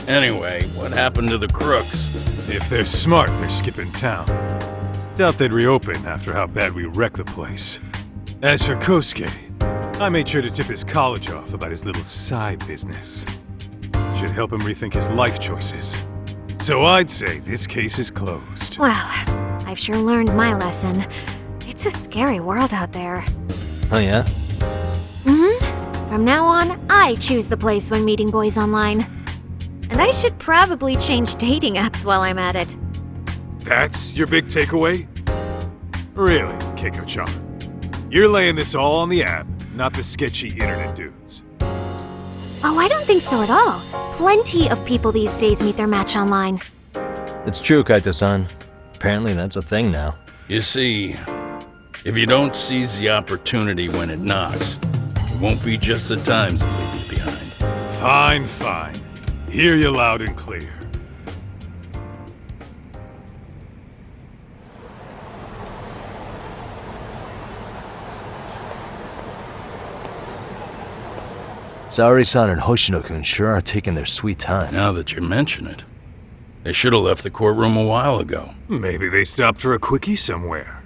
Anyway, what happened to the crooks? If they're smart, they're skipping town. Doubt they'd reopen after how bad we wrecked the place. As for Kosuke, I made sure to tip his college off about his little side business. Should help him rethink his life choices. So I'd say this case is closed. Well, I've sure learned my lesson. It's a scary world out there. Oh yeah? Mm-hmm. From now on, I choose the place when meeting boys online. And I should probably change dating apps while I'm at it. That's your big takeaway? Really, Keiko-chan. You're laying this all on the app, not the sketchy internet dudes. Oh, I don't think so at all. Plenty of people these days meet their match online. It's true, Kaito-san. Apparently that's a thing now. You see, if you don't seize the opportunity when it knocks, it won't be just the times that leave you behind. Fine, fine. Hear you loud and clear. Saori-san and Hoshino-kun sure are taking their sweet time. Now that you mention it, they should have left the courtroom a while ago. Maybe they stopped for a quickie somewhere.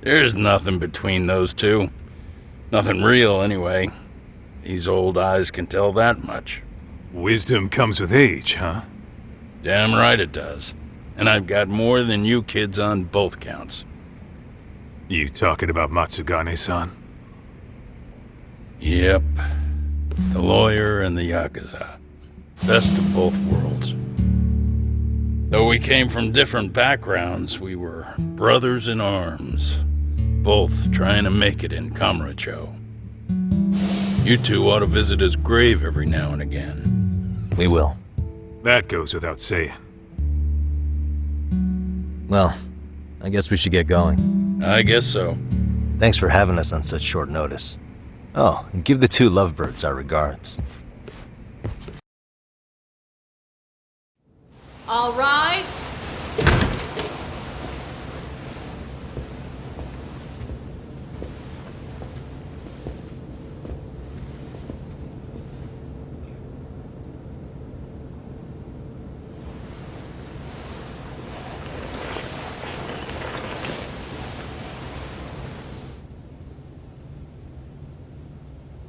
There's nothing between those two. Nothing real, anyway. These old eyes can tell that much. Wisdom comes with age, huh? Damn right it does. And I've got more than you kids on both counts. You talking about Matsugane-san? Yep. The lawyer and the yakuza. Best of both worlds. Though we came from different backgrounds, we were brothers in arms. Both trying to make it in Kamurocho. You two ought to visit his grave every now and again. We will. That goes without saying. Well, I guess we should get going. I guess so. Thanks for having us on such short notice. Oh, and give the two lovebirds our regards. All rise.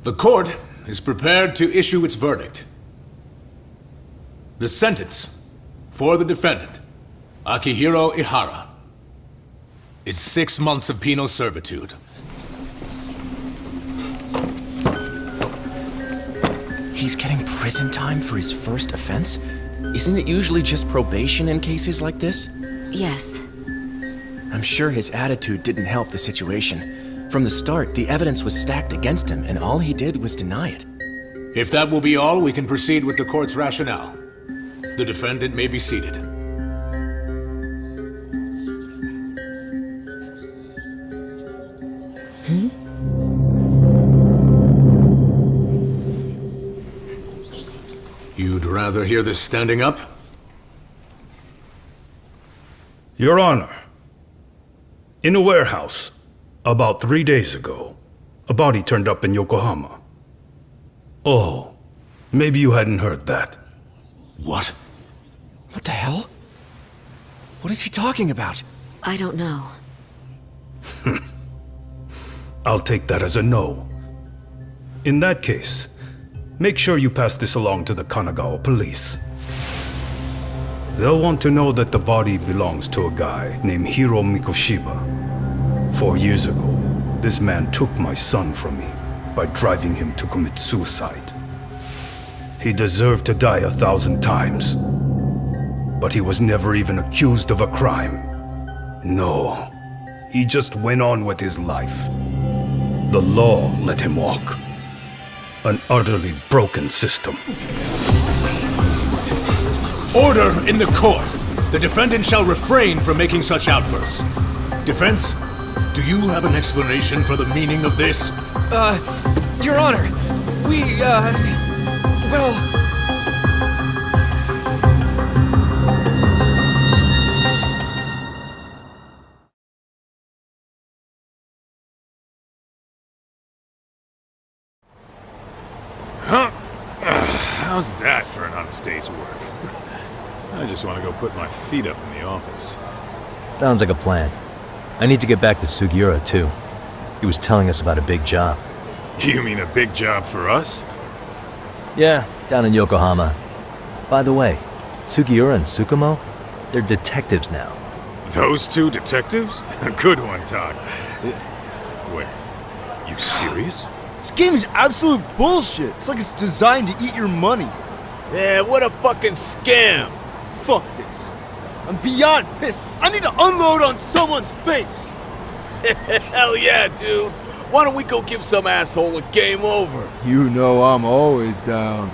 The court is prepared to issue its verdict. The sentence for the defendant, Akihiro Ihara, is 6 months of penal servitude. He's getting prison time for his first offense? Isn't it usually just probation in cases like this? Yes. I'm sure his attitude didn't help the situation. From the start, the evidence was stacked against him, and all he did was deny it. If that will be all, we can proceed with the court's rationale. The defendant may be seated. You'd rather hear this standing up? Your Honor, in a warehouse, about 3 days ago, a body turned up in Yokohama. Oh, maybe you hadn't heard that. What? What the hell? What is he talking about? I don't know. I'll take that as a no. In that case, make sure you pass this along to the Kanagawa police. They'll want to know that the body belongs to a guy named Hiro Mikoshiba. 4 years ago, this man took my son from me by driving him to commit suicide. He deserved to die 1,000 times, but he was never even accused of a crime. No, he just went on with his life. The law let him walk. An utterly broken system. Order in the court! The defendant shall refrain from making such outbursts. Defense, do you have an explanation for the meaning of this? Your Honor, well... Huh? How's that for an honest day's work? I just want to go put my feet up in the office. Sounds like a plan. I need to get back to Sugiura, too. He was telling us about a big job. You mean a big job for us? Yeah, down in Yokohama. By the way, Sugiura and Tsukumo, they're detectives now. Those two detectives? Good one, Todd. Wait, you serious? This game is absolute bullshit. It's like it's designed to eat your money. Yeah, what a fucking scam! Fuck this. I'm beyond pissed. I need to unload on someone's face. Hell yeah, dude. Why don't we go give some asshole a game over? You know I'm always down.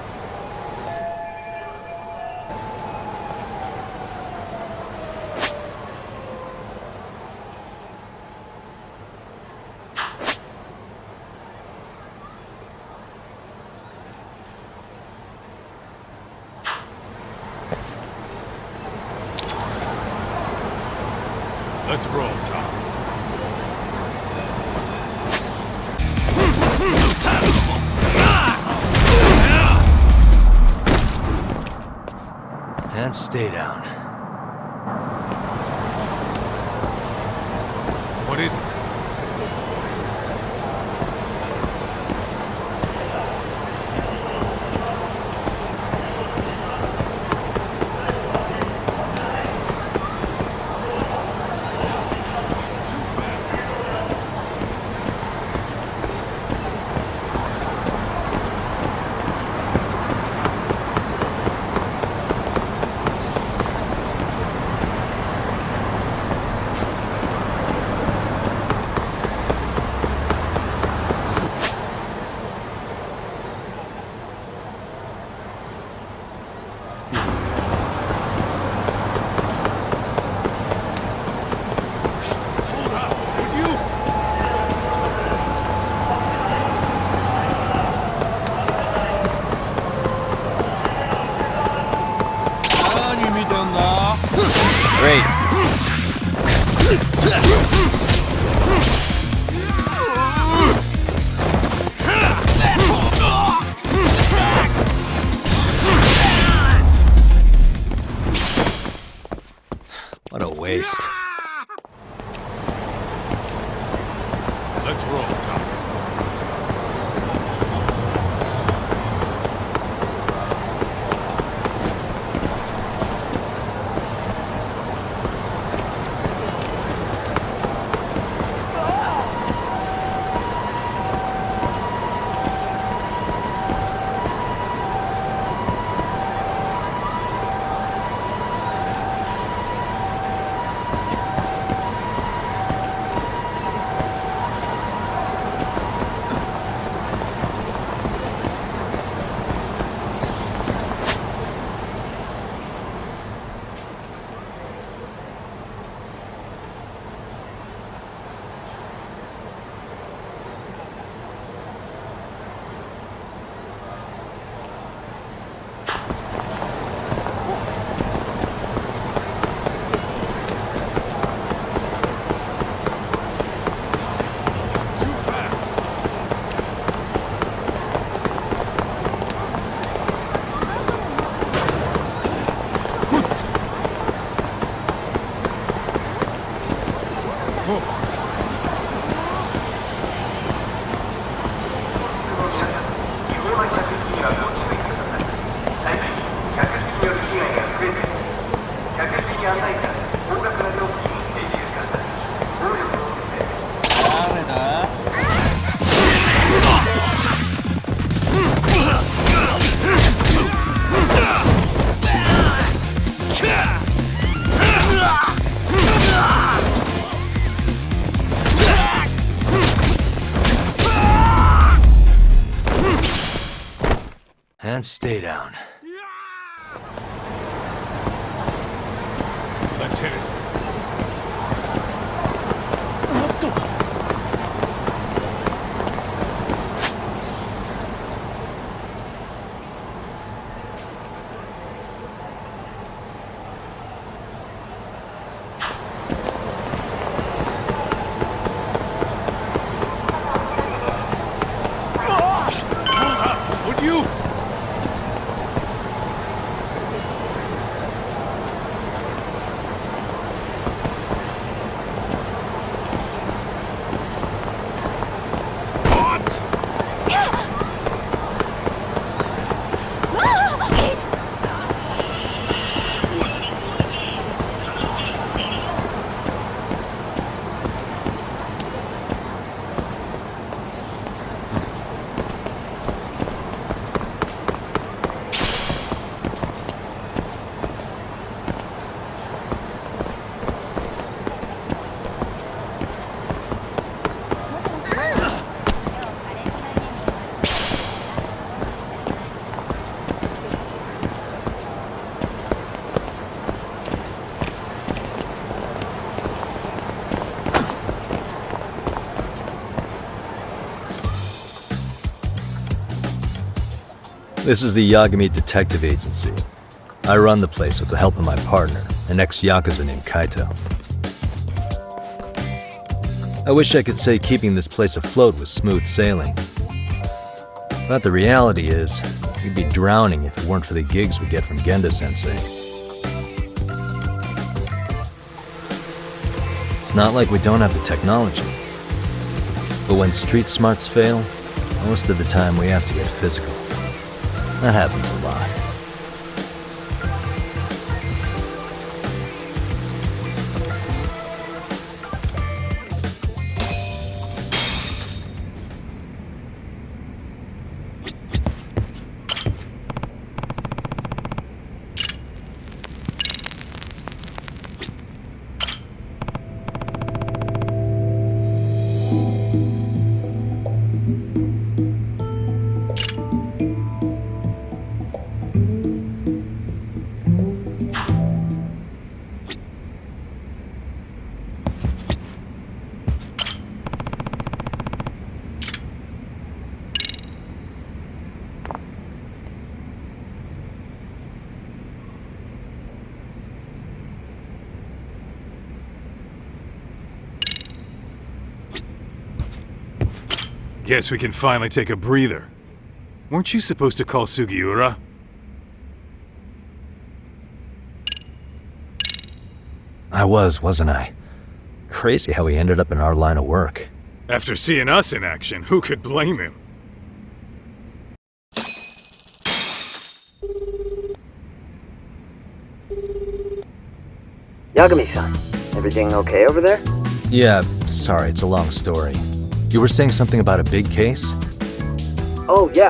Let's roll, Tom. And stay down. What is it? Great. What a waste. Let's roll, Tom. And stay down. Let's hit it. Would you? This is the Yagami Detective Agency. I run the place with the help of my partner, an ex-yakuza named Kaito. I wish I could say keeping this place afloat was smooth sailing. But the reality is, we'd be drowning if it weren't for the gigs we get from Genda-sensei. It's not like we don't have the technology. But when street smarts fail, most of the time we have to get physical. That happens a lot. Guess we can finally take a breather. Weren't you supposed to call Sugiura? I wasn't I? Crazy how he ended up in our line of work. After seeing us in action, who could blame him? Yagami-san, everything okay over there? Yeah, sorry, it's a long story. You were saying something about a big case? Oh, yeah.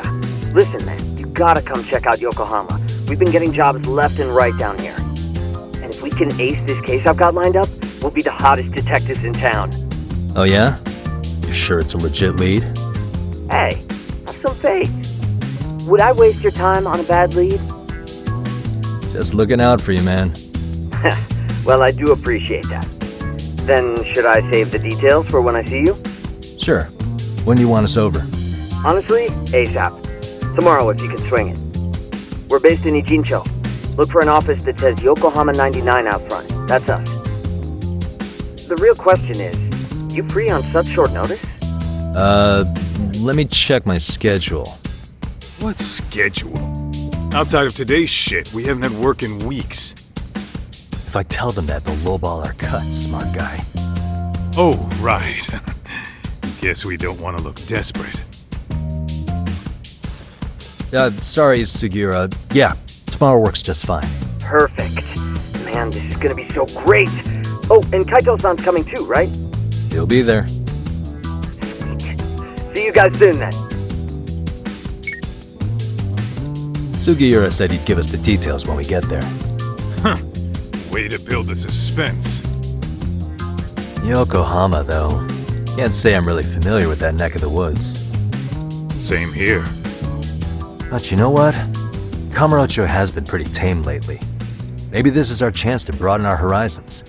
Listen, man, you gotta come check out Yokohama. We've been getting jobs left and right down here. And if we can ace this case I've got lined up, we'll be the hottest detectives in town. Oh yeah? You sure it's a legit lead? Hey, have some faith. Would I waste your time on a bad lead? Just looking out for you, man. Well, I do appreciate that. Then, should I save the details for when I see you? Sure. When do you want us over? Honestly, ASAP. Tomorrow if you can swing it. We're based in Ijincho. Look for an office that says Yokohama 99 out front. That's us. The real question is, you free on such short notice? Let me check my schedule. What schedule? Outside of today's shit, we haven't had work in weeks. If I tell them that, they'll lowball our cut, smart guy. Oh, right. Guess we don't want to look desperate. Sorry, Sugiura. Yeah, tomorrow works just fine. Perfect. Man, this is gonna be so great. Oh, and Kaito-san's coming too, right? He'll be there. Sweet. See you guys soon then. Sugiura said he'd give us the details when we get there. Huh. Way to build the suspense. Yokohama, though. Can't say I'm really familiar with that neck of the woods. Same here. But you know what? Kamurocho has been pretty tame lately. Maybe this is our chance to broaden our horizons.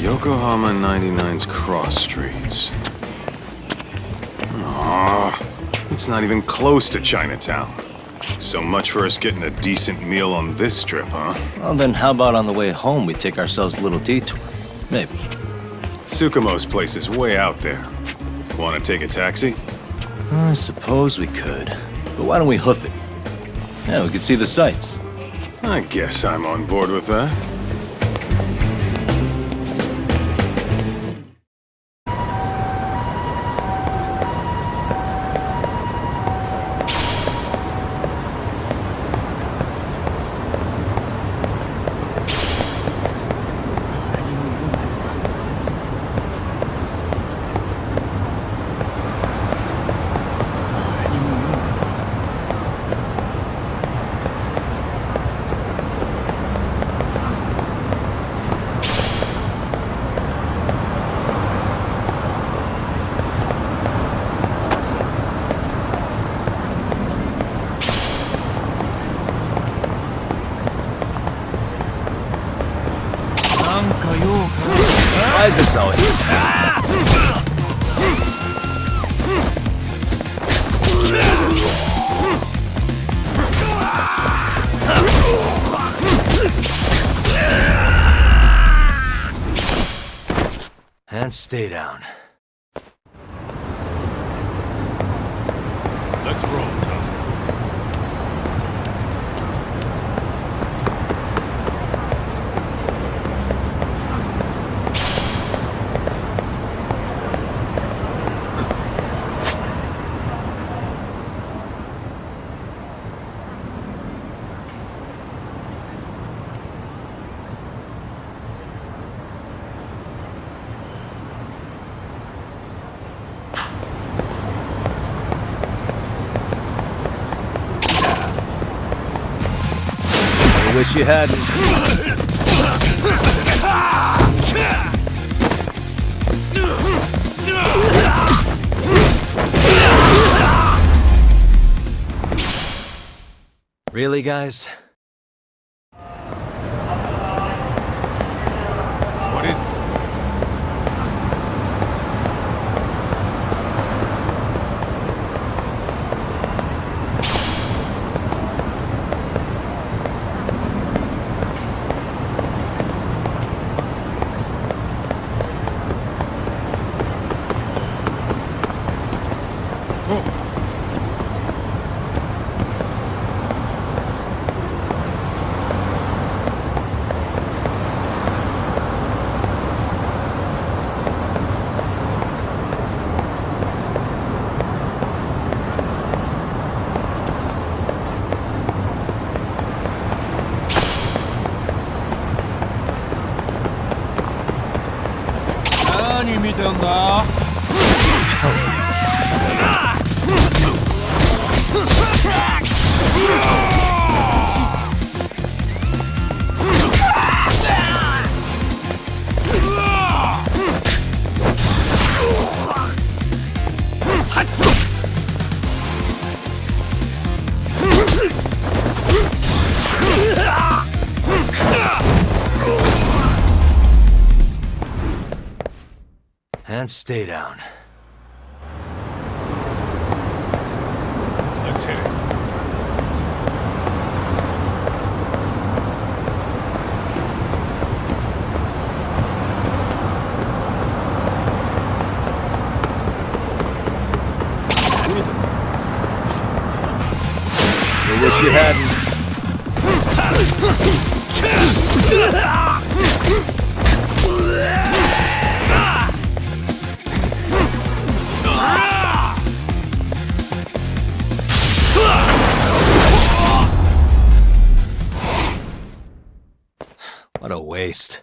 Yokohama 99's cross streets. Aw, it's not even close to Chinatown. So much for us getting a decent meal on this trip, huh? Well, then how about on the way home we take ourselves a little detour? Maybe. Tsukumo's place is way out there. Want to take a taxi? I suppose we could. But why don't we hoof it? Yeah, we could see the sights. I guess I'm on board with that. Why is this so? And stay down. Let's roll, Tom. I wish you hadn't. Really, guys? What is it? And stay down. Let's hit it. I wish you hadn't. What a waste.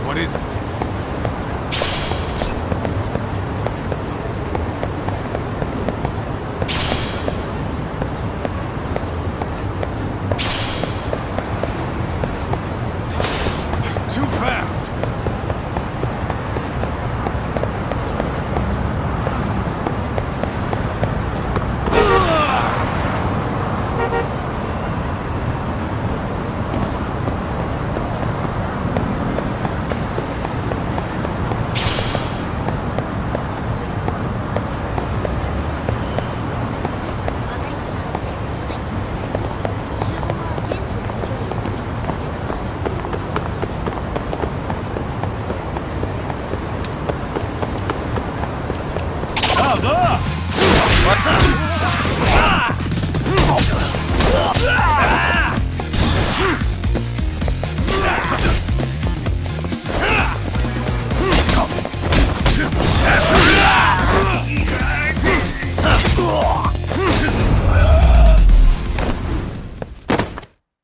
What is it? Too fast!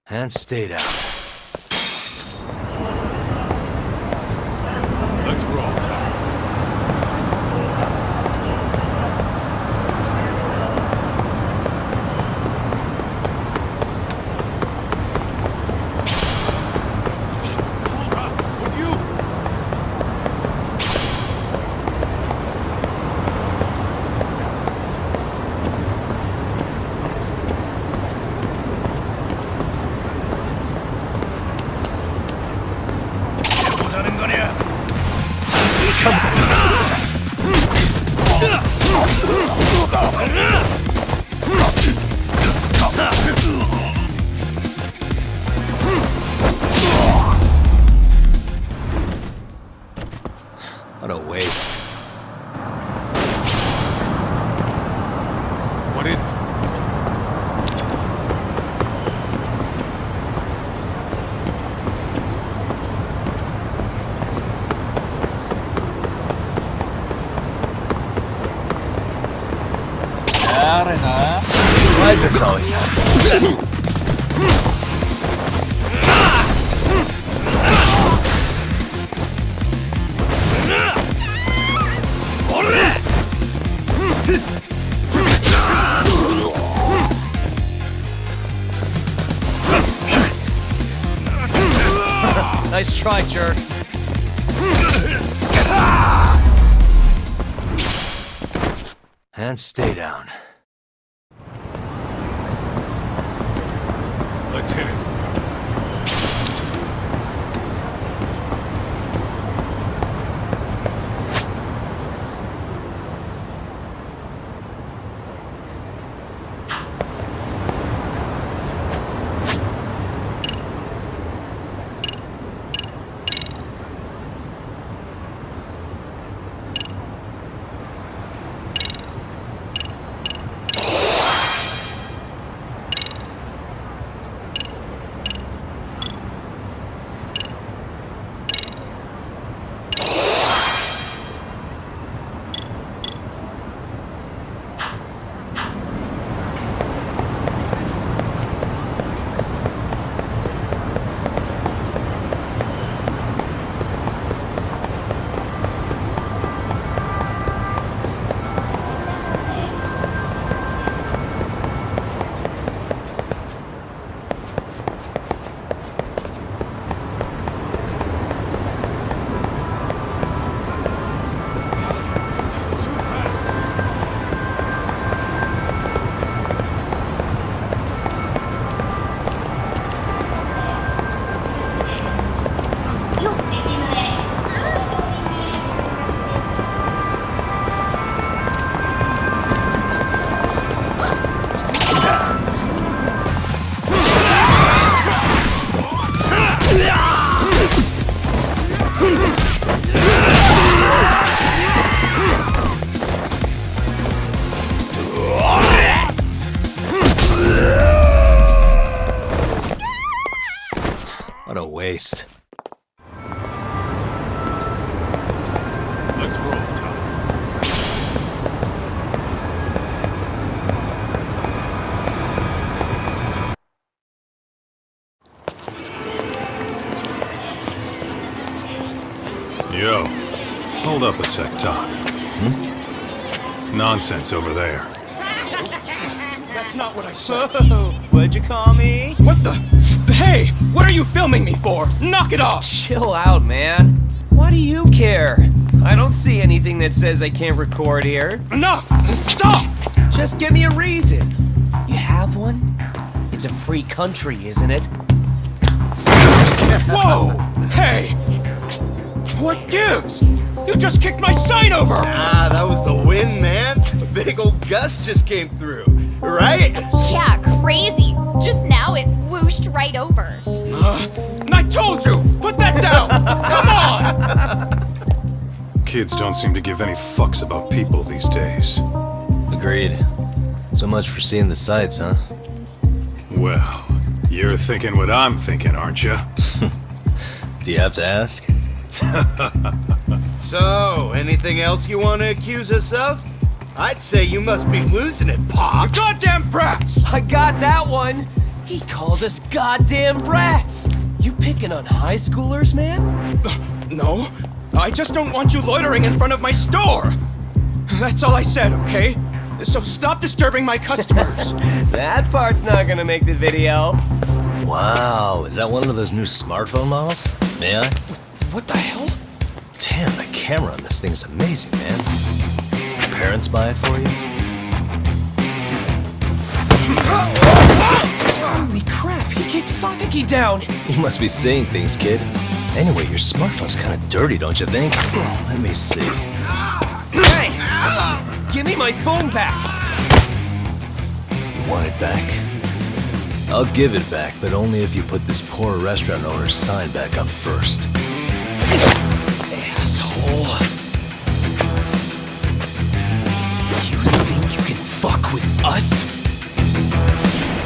And stay down. Let's roll, Tom. What a waste. What is it? Why is this always happening? Nice try, jerk. And stay down. Let's hit it. What a waste. Let's roll, Tom. Yo, hold up a sec, Doc. Nonsense over there. That's not what I said. What'd you call me? What the? Hey, what are you filming me for? Knock it off! Chill out, man. Why do you care? I don't see anything that says I can't record here. Enough! Stop! Just give me a reason. You have one? It's a free country, isn't it? Whoa! Hey! What gives? You just kicked my sign over! Ah, that was the wind, man. A big old gust just came through, right? Yeah, crazy. Just now it whooshed right over. I told you! Put that down! Come on! Kids don't seem to give any fucks about people these days. Agreed. So much for seeing the sights, huh? Well, you're thinking what I'm thinking, aren't you? Do you have to ask? So, anything else you want to accuse us of? I'd say you must be losing it, Pops. You goddamn brats! I got that one! He called us goddamn brats! You picking on high schoolers, man? No, I just don't want you loitering in front of my store. That's all I said, okay? So stop disturbing my customers. That part's not gonna make the video. Wow, is that one of those new smartphone models? May I? What the hell? Damn, the camera on this thing is amazing, man. Your parents buy it for you? Holy crap, he kicked Sakaki down! You must be seeing things, kid. Anyway, your smartphone's kind of dirty, don't you think? Let me see. Hey! Give me my phone back! You want it back? I'll give it back, but only if you put this poor restaurant owner's sign back up first. Asshole. You think you can fuck with us?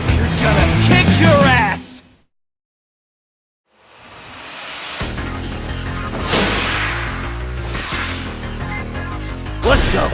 We're gonna kick your ass! Let's go!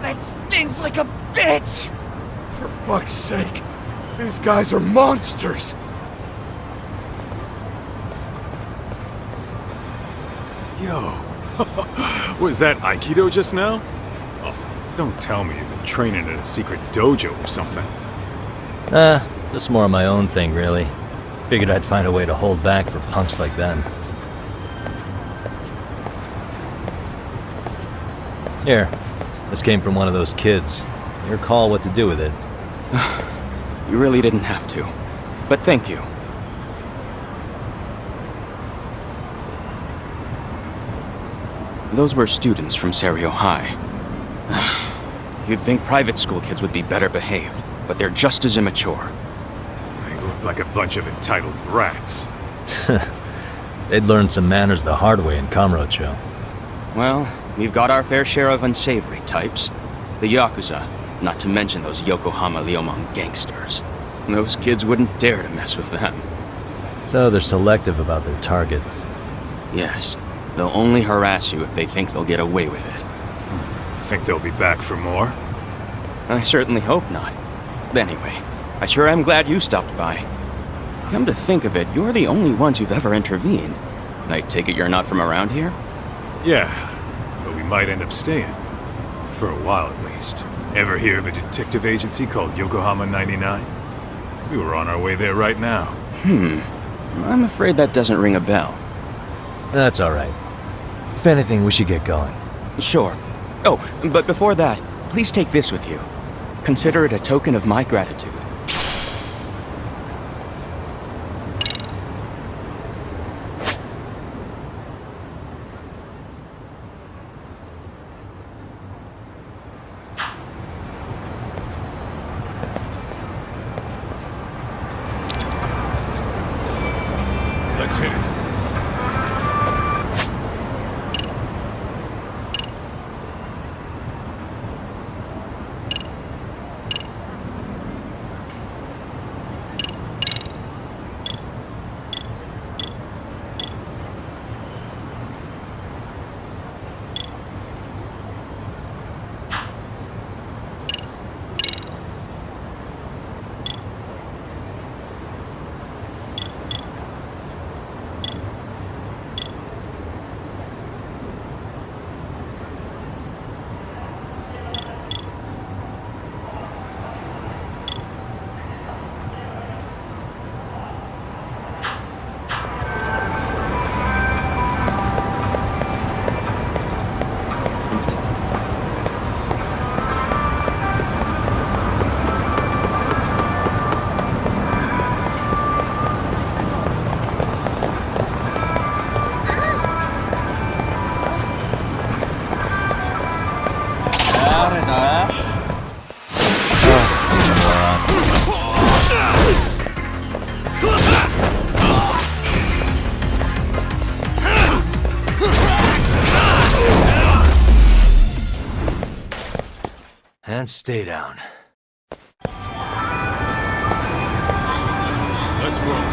That stings like a bitch! For fuck's sake, these guys are monsters! Yo, was that Aikido just now? Oh, don't tell me you've been training at a secret dojo or something. Just more of my own thing, really. Figured I'd find a way to hold back for punks like them. Here, this came from one of those kids. Your call what to do with it. You really didn't have to. But thank you. Those were students from Serio High. You'd think private school kids would be better behaved, but they're just as immature. They look like a bunch of entitled brats. They'd learned some manners the hard way in Kamurocho. Well, we've got our fair share of unsavory types. The yakuza, not to mention those Yokohama Liomon gangsters. Those kids wouldn't dare to mess with them. So they're selective about their targets. Yes. They'll only harass you if they think they'll get away with it. Think they'll be back for more? I certainly hope not. Anyway, I sure am glad you stopped by. Come to think of it, you're the only ones who've ever intervened. I take it you're not from around here? Yeah, but we might end up staying. For a while at least. Ever hear of a detective agency called Yokohama 99? We were on our way there right now. I'm afraid that doesn't ring a bell. That's alright. If anything, we should get going. Sure. Oh, but before that, please take this with you. Consider it a token of my gratitude. Let's hit it. And stay down. Let's roll.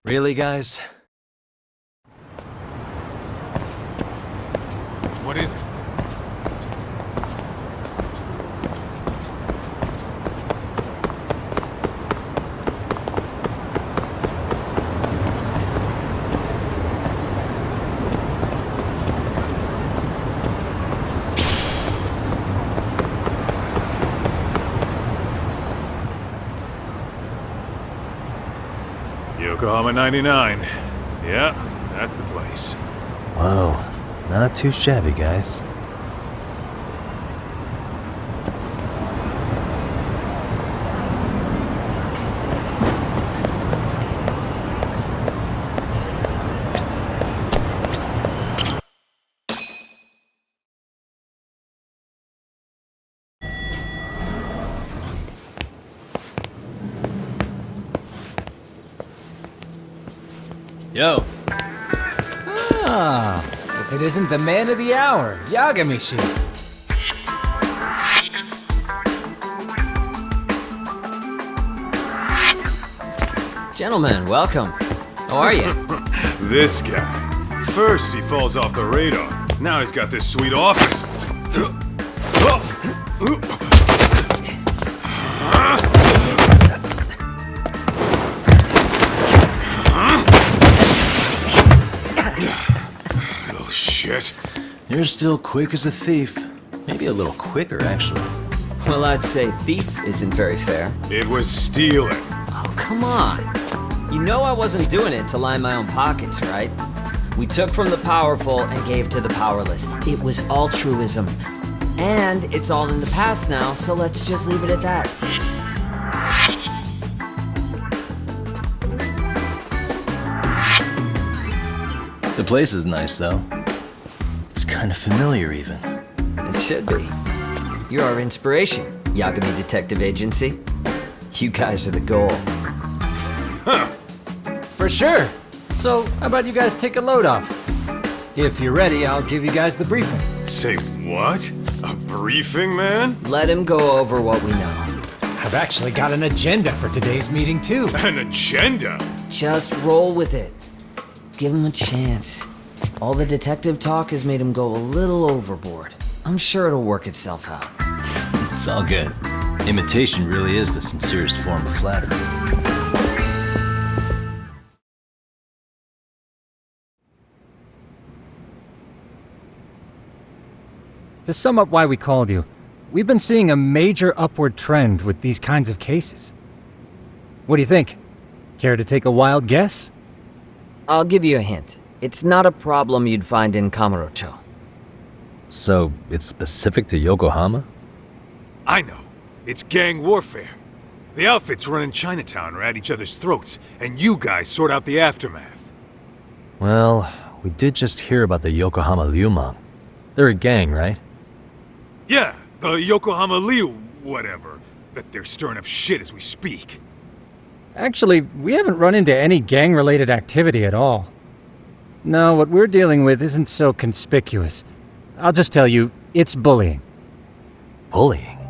Really, guys? What is it? Yokohama 99. Yeah, that's the place. Whoa, not too shabby, guys. Yo. Ah, if it isn't the man of the hour, Yagami-shi. Gentlemen, welcome. How are you? This guy. First he falls off the radar. Now he's got this sweet office. Little shit. You're still quick as a thief. Maybe a little quicker, actually. Well, I'd say thief isn't very fair. It was stealing. Oh, come on. You know I wasn't doing it to line my own pockets, right? We took from the powerful and gave to the powerless. It was altruism. And it's all in the past now, so let's just leave it at that. The place is nice, though. It's kind of familiar, even. It should be. You're our inspiration, Yagami Detective Agency. You guys are the goal. For sure. So, how about you guys take a load off? If you're ready, I'll give you guys the briefing. Say what? A briefing, man? Let him go over what we know. I've actually got an agenda for today's meeting, too. An agenda? Just roll with it. Give him a chance. All the detective talk has made him go a little overboard. I'm sure it'll work itself out. It's all good. Imitation really is the sincerest form of flattery. To sum up why we called you, we've been seeing a major upward trend with these kinds of cases. What do you think? Care to take a wild guess? I'll give you a hint. It's not a problem you'd find in Kamurocho. So, it's specific to Yokohama? I know. It's gang warfare. The outfits running Chinatown are at each other's throats, and you guys sort out the aftermath. Well, we did just hear about the Yokohama Liumang. They're a gang, right? Yeah, the Yokohama Liu, whatever. Bet they're stirring up shit as we speak. Actually, we haven't run into any gang-related activity at all. No, what we're dealing with isn't so conspicuous. I'll just tell you, it's bullying. Bullying?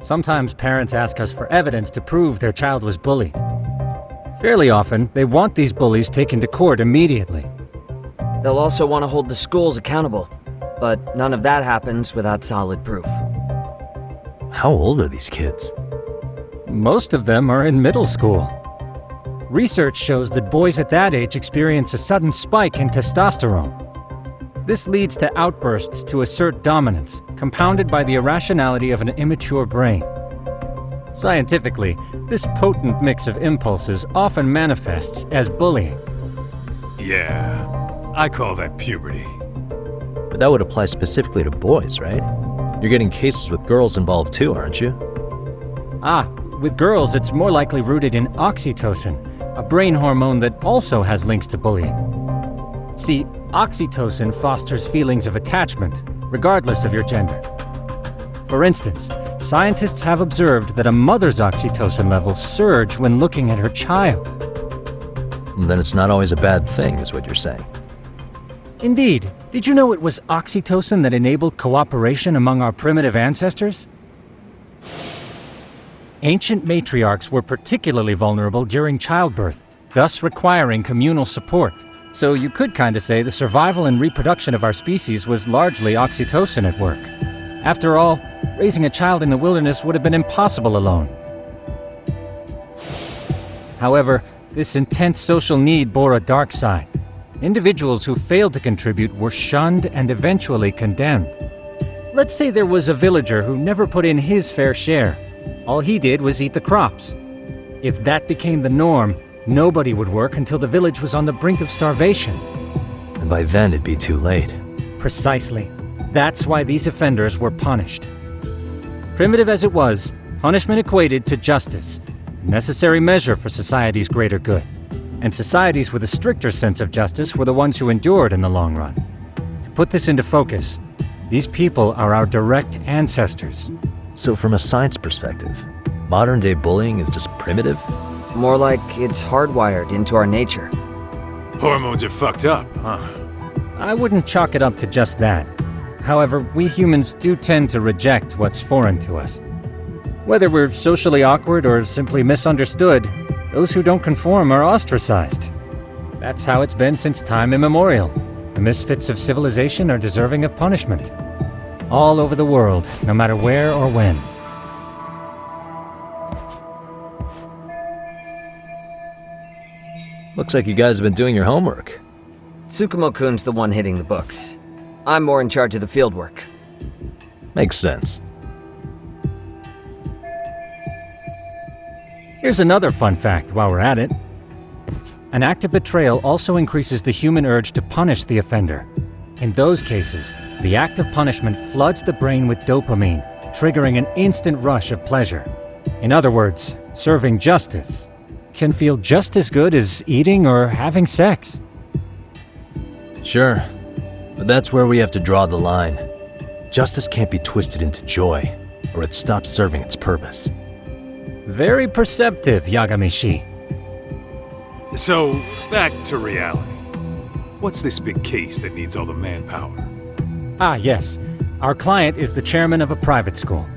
Sometimes parents ask us for evidence to prove their child was bullied. Fairly often, they want these bullies taken to court immediately. They'll also want to hold the schools accountable, but none of that happens without solid proof. How old are these kids? Most of them are in middle school. Research shows that boys at that age experience a sudden spike in testosterone. This leads to outbursts to assert dominance, compounded by the irrationality of an immature brain. Scientifically, this potent mix of impulses often manifests as bullying. Yeah, I call that puberty. But that would apply specifically to boys, right? You're getting cases with girls involved too, aren't you? Ah, with girls it's more likely rooted in oxytocin, a brain hormone that also has links to bullying. See, oxytocin fosters feelings of attachment, regardless of your gender. For instance, scientists have observed that a mother's oxytocin levels surge when looking at her child. Then it's not always a bad thing, is what you're saying. Indeed. Did you know it was oxytocin that enabled cooperation among our primitive ancestors? Ancient matriarchs were particularly vulnerable during childbirth, thus requiring communal support. So you could kinda say the survival and reproduction of our species was largely oxytocin at work. After all, raising a child in the wilderness would have been impossible alone. However, this intense social need bore a dark side. Individuals who failed to contribute were shunned and eventually condemned. Let's say there was a villager who never put in his fair share. All he did was eat the crops. If that became the norm, Nobody would work until the village was on the brink of starvation. And by then it'd be too late. Precisely. That's why these offenders were punished. Primitive as it was, punishment equated to justice, a necessary measure for society's greater good. And societies with a stricter sense of justice were the ones who endured in the long run. To put this into focus, these people are our direct ancestors. So from a science perspective, modern-day bullying is just primitive? More like it's hardwired into our nature. Hormones are fucked up, huh? I wouldn't chalk it up to just that. However, we humans do tend to reject what's foreign to us. Whether we're socially awkward or simply misunderstood, those who don't conform are ostracized. That's how it's been since time immemorial. The misfits of civilization are deserving of punishment. All over the world, no matter where or when. Looks like you guys have been doing your homework. Tsukumo-kun's the one hitting the books. I'm more in charge of the fieldwork. Makes sense. Here's another fun fact while we're at it. An act of betrayal also increases the human urge to punish the offender. In those cases, the act of punishment floods the brain with dopamine, triggering an instant rush of pleasure. In other words, serving justice can feel just as good as eating or having sex. Sure, but that's where we have to draw the line. Justice can't be twisted into joy, or it stops serving its purpose. Very perceptive, Yagami-shi. So, back to reality. What's this big case that needs all the manpower? Ah, yes. Our client is the chairman of a private school.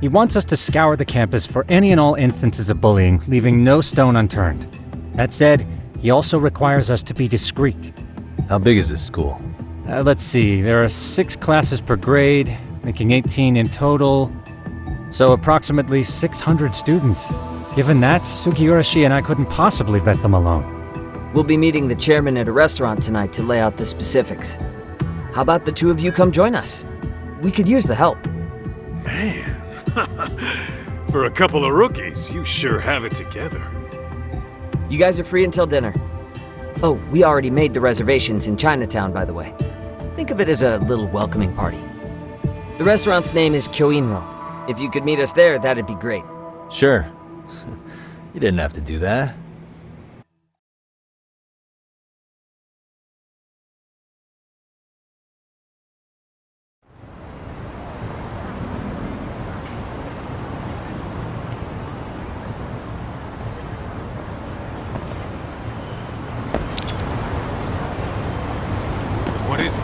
He wants us to scour the campus for any and all instances of bullying, leaving no stone unturned. That said, he also requires us to be discreet. How big is this school? Let's see, there are 6 classes per grade, making 18 in total. So approximately 600 students. Given that, Sugiurashi and I couldn't possibly vet them alone. We'll be meeting the chairman at a restaurant tonight to lay out the specifics. How about the two of you come join us? We could use the help. Man, for a couple of rookies, you sure have it together. You guys are free until dinner. Oh, we already made the reservations in Chinatown, by the way. Think of it as a little welcoming party. The restaurant's name is Kyoinro. If you could meet us there, that'd be great. Sure. You didn't have to do that. What is it?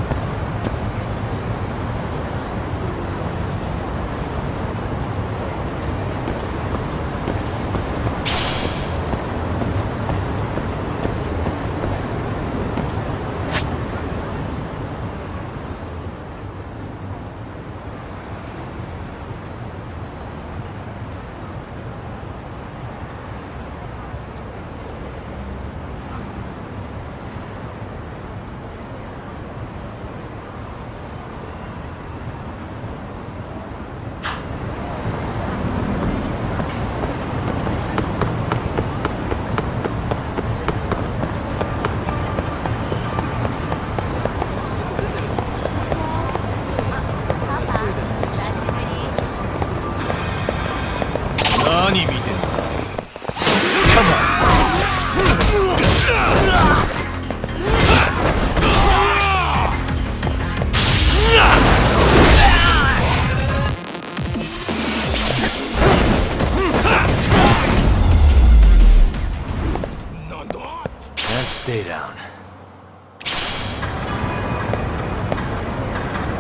Stay down.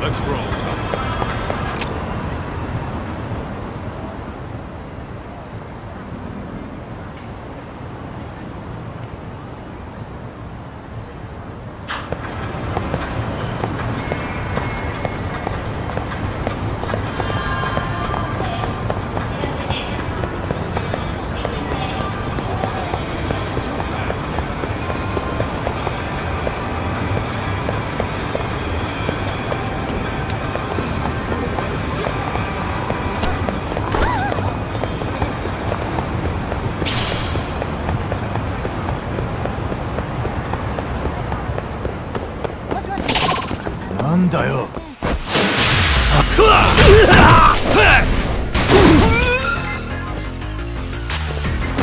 Let's roll, Tom. なんだよ。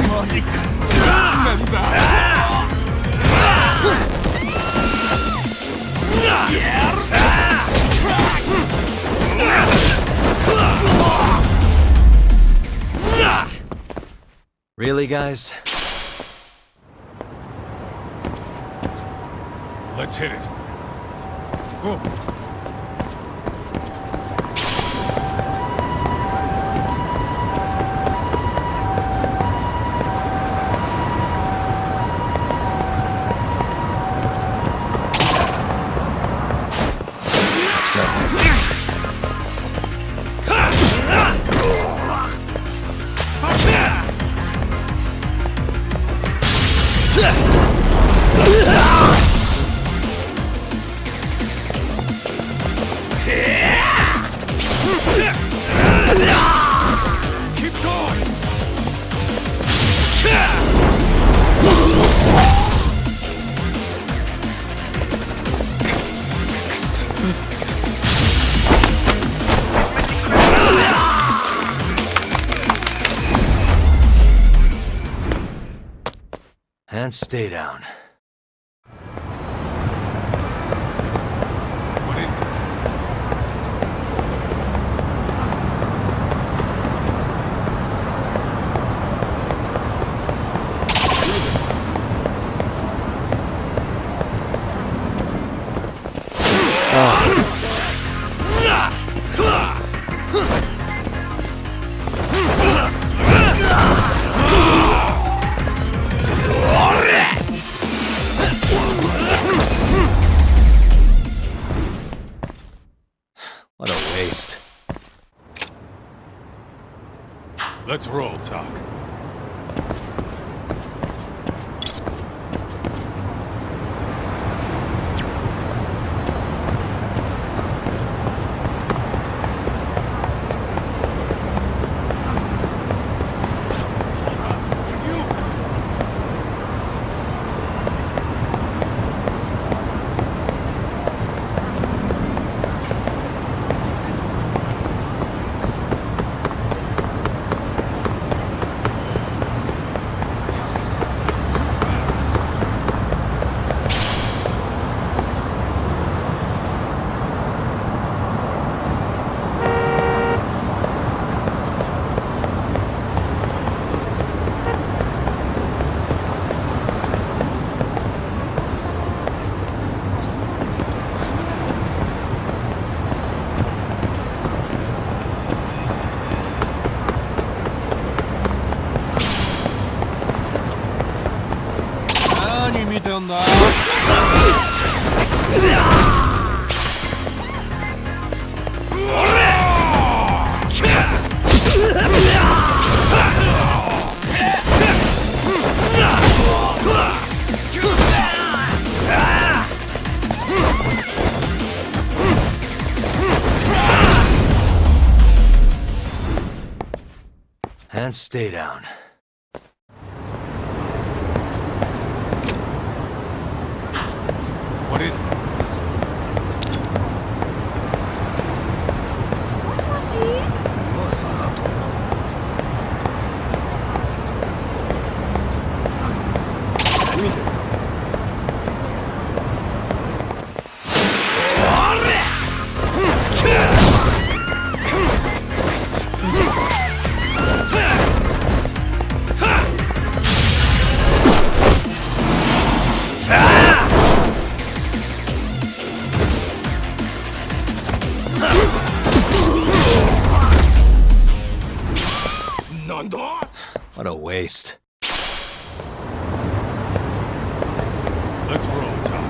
マジか。なんだ。Really, guys? Let's hit it. Oh. And stay down. What is it? What a waste. Let's roll, Talk. And stay down. What is it? What a waste. Let's roll, Talk.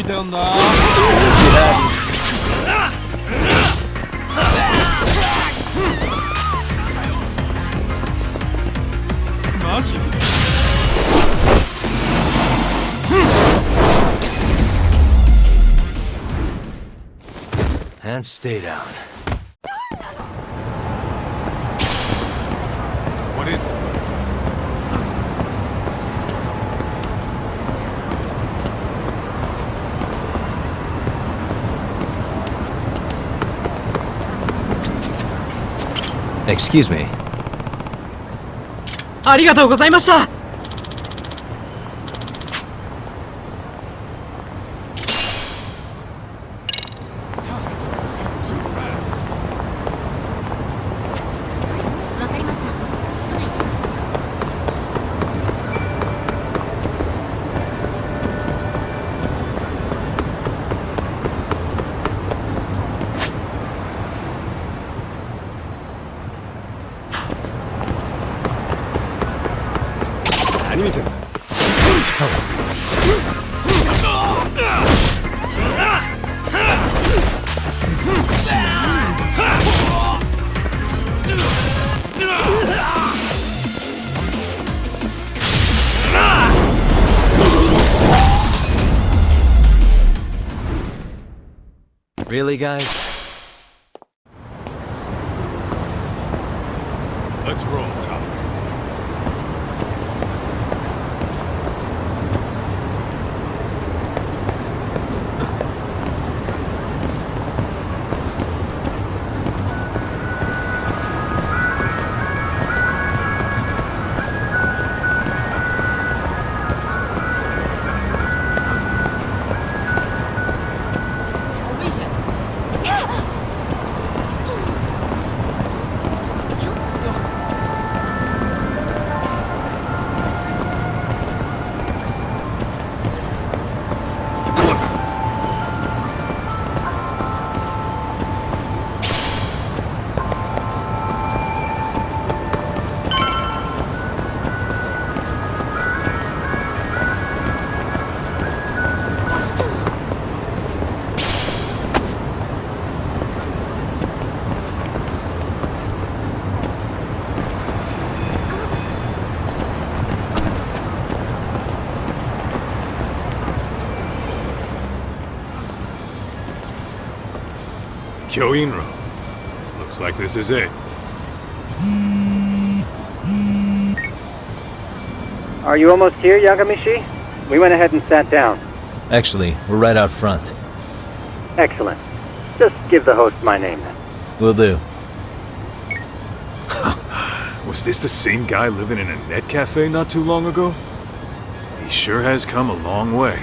いてるんだ。マジ？ And stay down. What is it? Excuse me. ありがとうございました。 何見てんだ。 Really, guys? Let's roll, Talk. Kyoinro. Looks like this is it. Are you almost here, Yagami-shi? We went ahead and sat down. Actually, we're right out front. Excellent. Just give the host my name then. Will do. Was this the same guy living in a net cafe not too long ago? He sure has come a long way.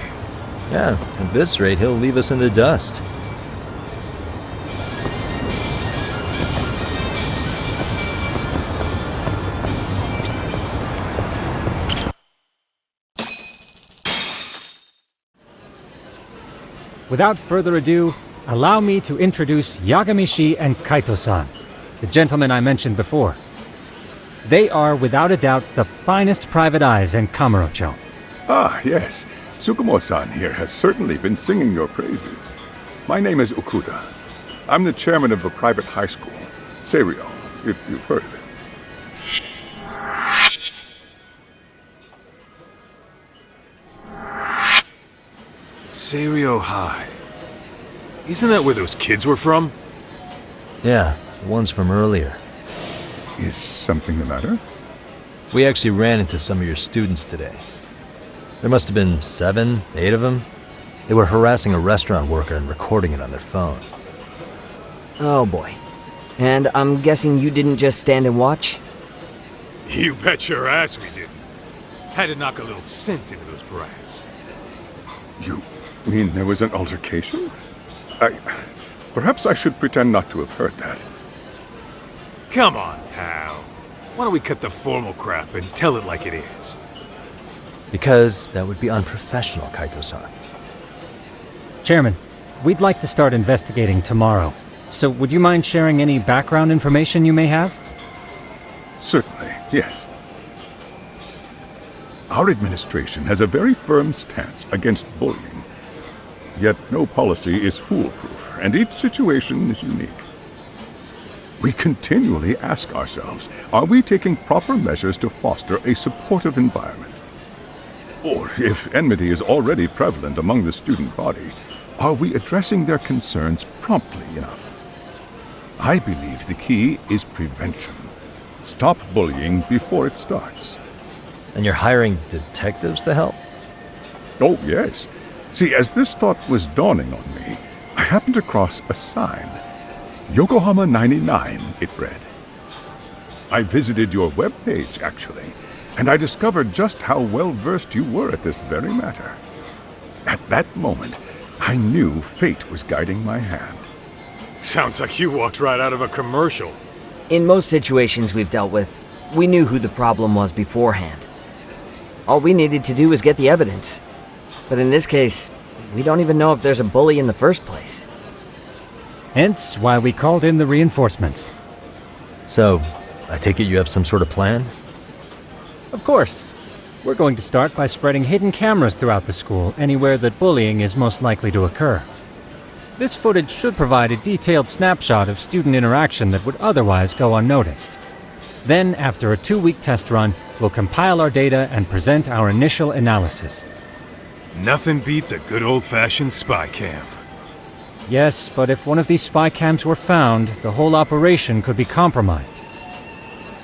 Yeah, at this rate, he'll leave us in the dust. Without further ado, allow me to introduce Yagami-shi and Kaito-san, the gentlemen I mentioned before. They are, without a doubt, the finest private eyes in Kamurocho. Ah, yes. Tsukumo-san here has certainly been singing your praises. My name is Okuda. I'm the chairman of a private high school, Seirio, if you've heard of it. Seirio High. Isn't that where those kids were from? Yeah, the ones from earlier. Is something the matter? We actually ran into some of your students today. There must have been 7, 8 of them. They were harassing a restaurant worker and recording it on their phone. Oh boy. And I'm guessing you didn't just stand and watch? You bet your ass we didn't. Had to knock a little sense into those brats. You mean there was an altercation? Perhaps I should pretend not to have heard that. Come on, pal. Why don't we cut the formal crap and tell it like it is? Because that would be unprofessional, Kaito-san. Chairman, we'd like to start investigating tomorrow. So would you mind sharing any background information you may have? Certainly, yes. Our administration has a very firm stance against bullying. Yet no policy is foolproof, and each situation is unique. We continually ask ourselves, are we taking proper measures to foster a supportive environment? Or, if enmity is already prevalent among the student body, are we addressing their concerns promptly enough? I believe the key is prevention. Stop bullying before it starts. And you're hiring detectives to help? Oh, yes. See, as this thought was dawning on me, I happened across a sign. Yokohama 99, it read. I visited your webpage, actually, and I discovered just how well-versed you were at this very matter. At that moment, I knew fate was guiding my hand. Sounds like you walked right out of a commercial. In most situations we've dealt with, we knew who the problem was beforehand. All we needed to do was get the evidence. But in this case, we don't even know if there's a bully in the first place. Hence why we called in the reinforcements. So, I take it you have some sort of plan? Of course. We're going to start by spreading hidden cameras throughout the school, anywhere that bullying is most likely to occur. This footage should provide a detailed snapshot of student interaction that would otherwise go unnoticed. Then, after a 2-week test run, we'll compile our data and present our initial analysis. Nothing beats a good old-fashioned spy cam. Yes, but if one of these spy cams were found, the whole operation could be compromised.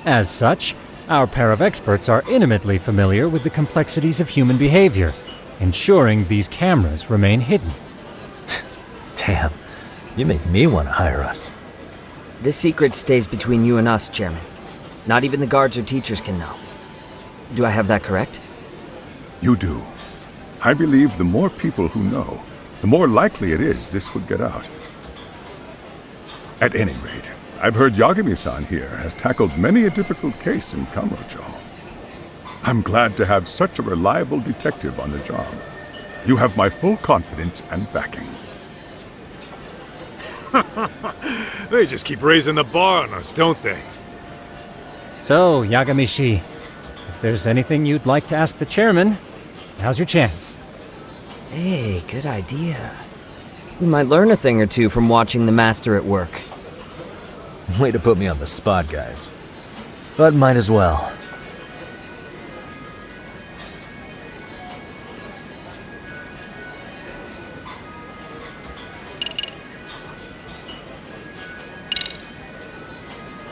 As such, our pair of experts are intimately familiar with the complexities of human behavior, ensuring these cameras remain hidden. Damn, you make me want to hire us. This secret stays between you and us, Chairman. Not even the guards or teachers can know. Do I have that correct? You do. I believe the more people who know, the more likely it is this would get out. At any rate, I've heard Yagami-san here has tackled many a difficult case in Kamurocho. I'm glad to have such a reliable detective on the job. You have my full confidence and backing. They just keep raising the bar on us, don't they? So, Yagami-shi, if there's anything you'd like to ask the chairman, now's your chance. Hey, good idea. We might learn a thing or two from watching the master at work. Way to put me on the spot, guys. But might as well.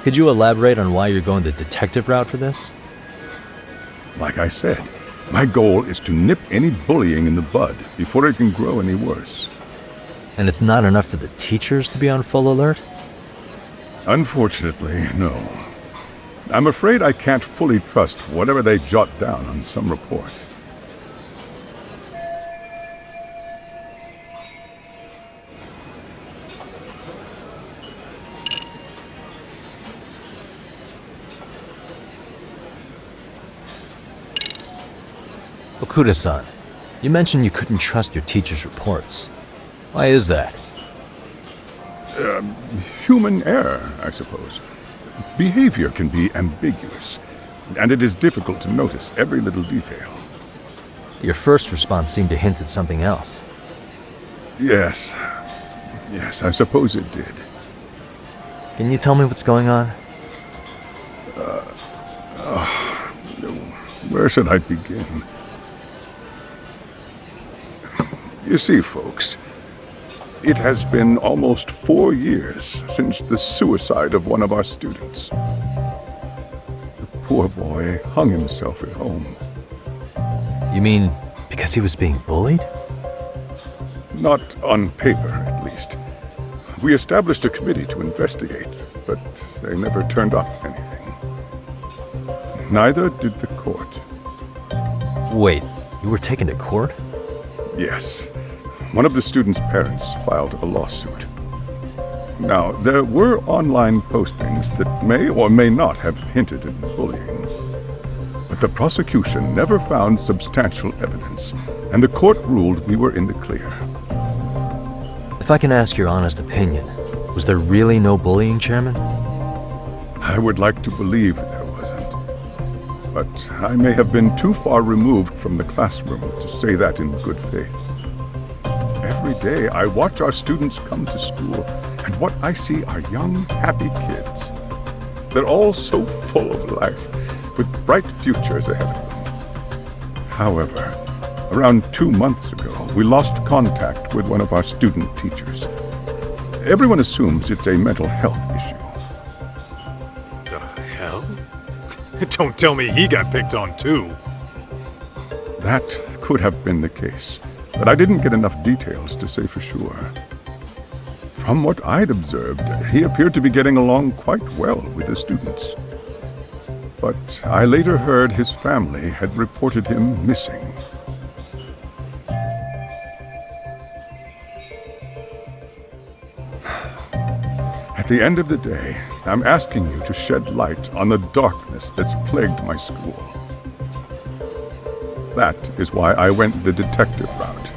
Could you elaborate on why you're going the detective route for this? Like I said, my goal is to nip any bullying in the bud before it can grow any worse. And it's not enough for the teachers to be on full alert? Unfortunately, no. I'm afraid I can't fully trust whatever they jot down on some report. Okuda-san, you mentioned you couldn't trust your teacher's reports. Why is that? Human error, I suppose. Behavior can be ambiguous, and it is difficult to notice every little detail. Your first response seemed to hint at something else. Yes. Yes, I suppose it did. Can you tell me what's going on? Where should I begin? You see, folks, it has been almost 4 years since the suicide of one of our students. The poor boy hung himself at home. You mean because he was being bullied? Not on paper, at least. We established a committee to investigate, but they never turned up anything. Neither did the court. Wait, you were taken to court? Yes. One of the students' parents filed a lawsuit. Now, there were online postings that may or may not have hinted at bullying. But the prosecution never found substantial evidence, and the court ruled we were in the clear. If I can ask your honest opinion, was there really no bullying, Chairman? I would like to believe there wasn't. But I may have been too far removed from the classroom to say that in good faith. every day I watch our students come to school, and what I see are young, happy kids. They're all so full of life, with bright futures ahead of them. However, around 2 months ago, we lost contact with one of our student teachers. Everyone assumes it's a mental health issue. The hell? Don't tell me he got picked on too. That could have been the case, but I didn't get enough details to say for sure. From what I'd observed, he appeared to be getting along quite well with the students. But I later heard his family had reported him missing. At the end of the day, I'm asking you to shed light on the darkness that's plagued my school. That is why I went the detective route.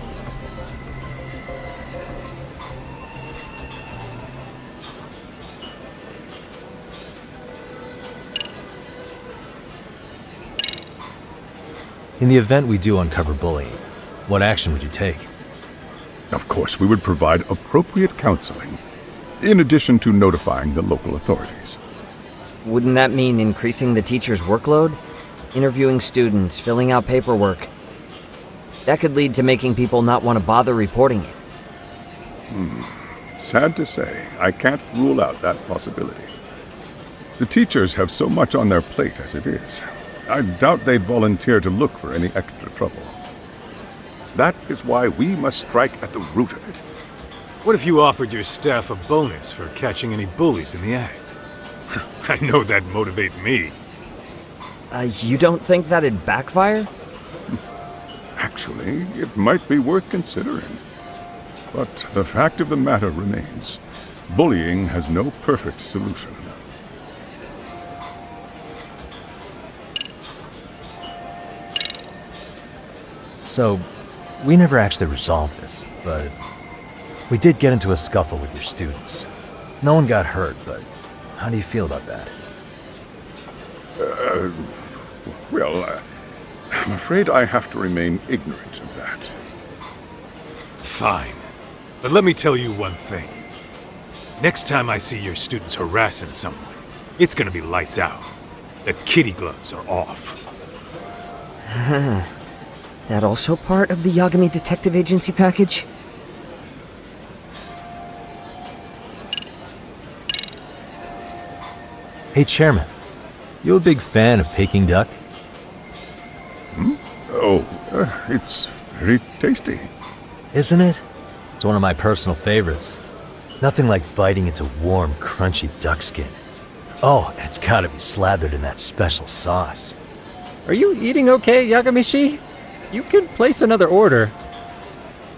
In the event we do uncover bullying, what action would you take? Of course, we would provide appropriate counseling, in addition to notifying the local authorities. Wouldn't that mean increasing the teacher's workload? Interviewing students, filling out paperwork. That could lead to making people not want to bother reporting it. Sad to say, I can't rule out that possibility. The teachers have so much on their plate as it is. I doubt they'd volunteer to look for any extra trouble. That is why we must strike at the root of it. What if you offered your staff a bonus for catching any bullies in the act? I know that'd motivate me. You don't think that'd backfire? Actually, it might be worth considering. But the fact of the matter remains, bullying has no perfect solution. So, we never actually resolved this, but we did get into a scuffle with your students. No one got hurt, but how do you feel about that? I'm afraid I have to remain ignorant of that. Fine. But let me tell you one thing. Next time I see your students harassing someone, it's gonna be lights out. The kitty gloves are off. That also part of the Yagami Detective Agency package? Hey, Chairman. You a big fan of Peking duck? It's very tasty. Isn't it? It's one of my personal favorites. Nothing like biting into warm, crunchy duck skin. Oh, and it's gotta be slathered in that special sauce. Are you eating okay, Yagami-shi? You could place another order.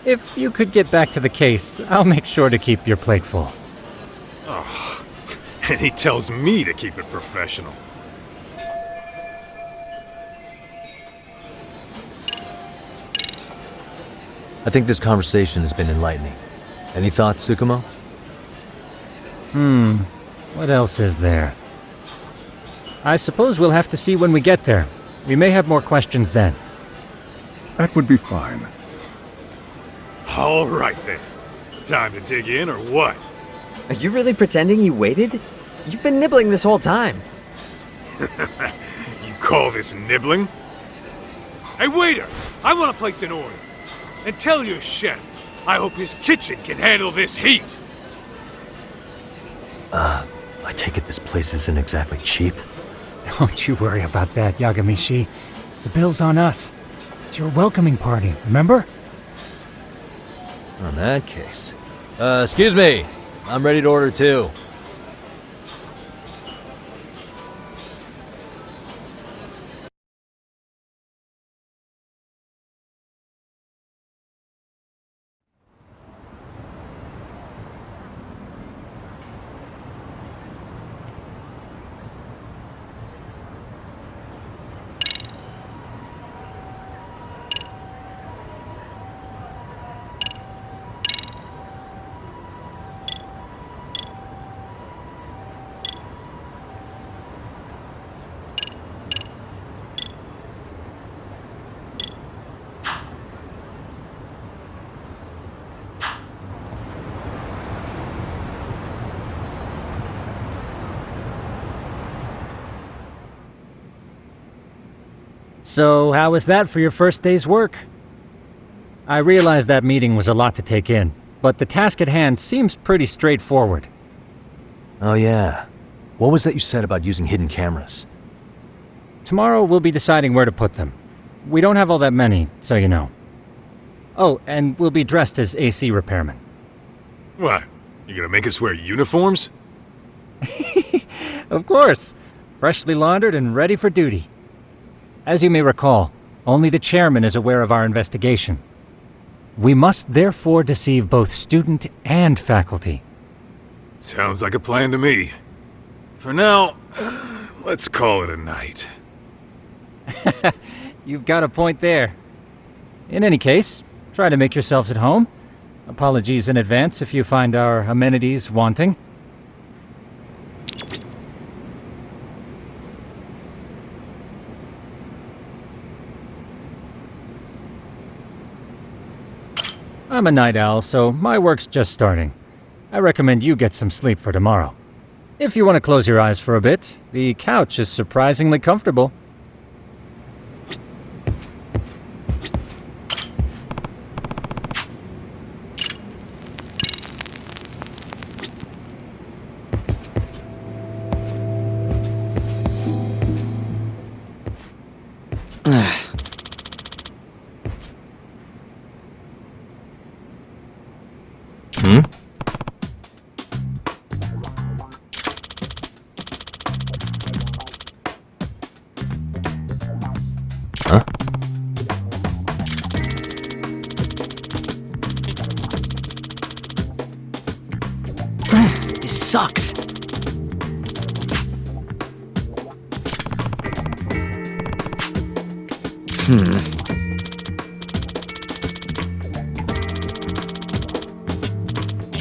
If you could get back to the case, I'll make sure to keep your plate full. Oh, and he tells me to keep it professional. I think this conversation has been enlightening. Any thoughts, Tsukumo? What else is there? I suppose we'll have to see when we get there. We may have more questions then. That would be fine. All right then. Time to dig in or what? Are you really pretending you waited? You've been nibbling this whole time. You call this nibbling? Hey waiter, I want to place an order. And tell your chef, I hope his kitchen can handle this heat. I take it this place isn't exactly cheap? Don't you worry about that, Yagami-shi. The bill's on us. It's your welcoming party, remember? In that case. Excuse me. I'm ready to order too. So, how was that for your first day's work? I realize that meeting was a lot to take in, but the task at hand seems pretty straightforward. Oh yeah. What was that you said about using hidden cameras? Tomorrow we'll be deciding where to put them. We don't have all that many, so you know. Oh, and we'll be dressed as AC repairmen. What? You gonna make us wear uniforms? Of course! Freshly laundered and ready for duty. As you may recall, only the chairman is aware of our investigation. We must therefore deceive both student and faculty. Sounds like a plan to me. For now, let's call it a night. You've got a point there. In any case, try to make yourselves at home. Apologies in advance if you find our amenities wanting. I'm a night owl, so my work's just starting. I recommend you get some sleep for tomorrow. If you want to close your eyes for a bit, the couch is surprisingly comfortable. Hmm? Huh? This sucks.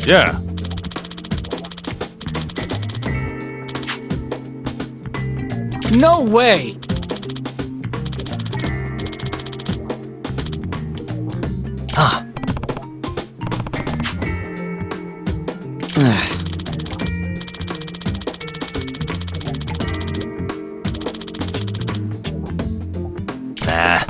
Yeah. No way! Ah. Nah.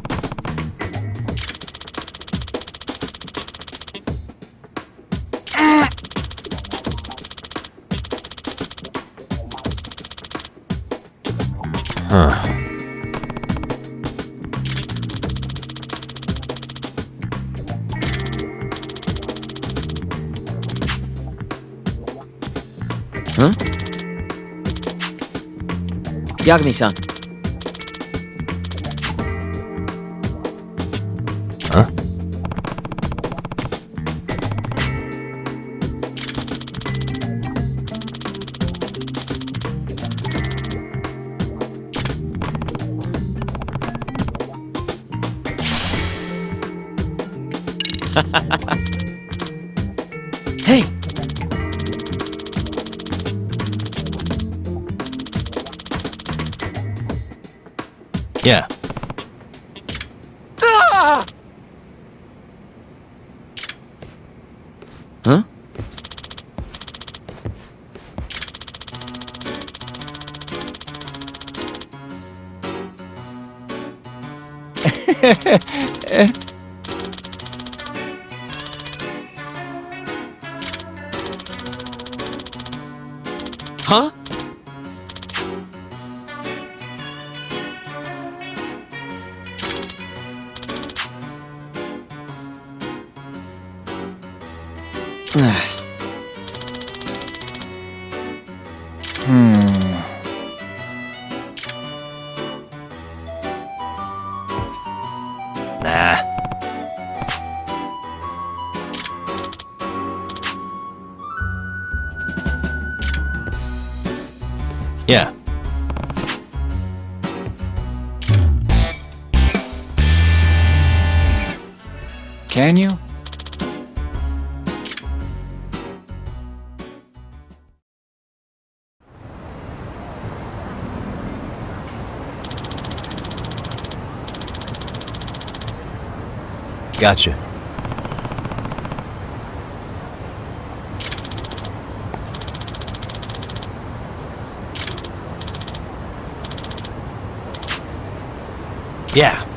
Huh. Huh? Yagami-san. Huh? Hey! Yeah. Ah! Huh? Huh? Nah. Yeah. Can you? Gotcha. Yeah.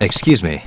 Excuse me.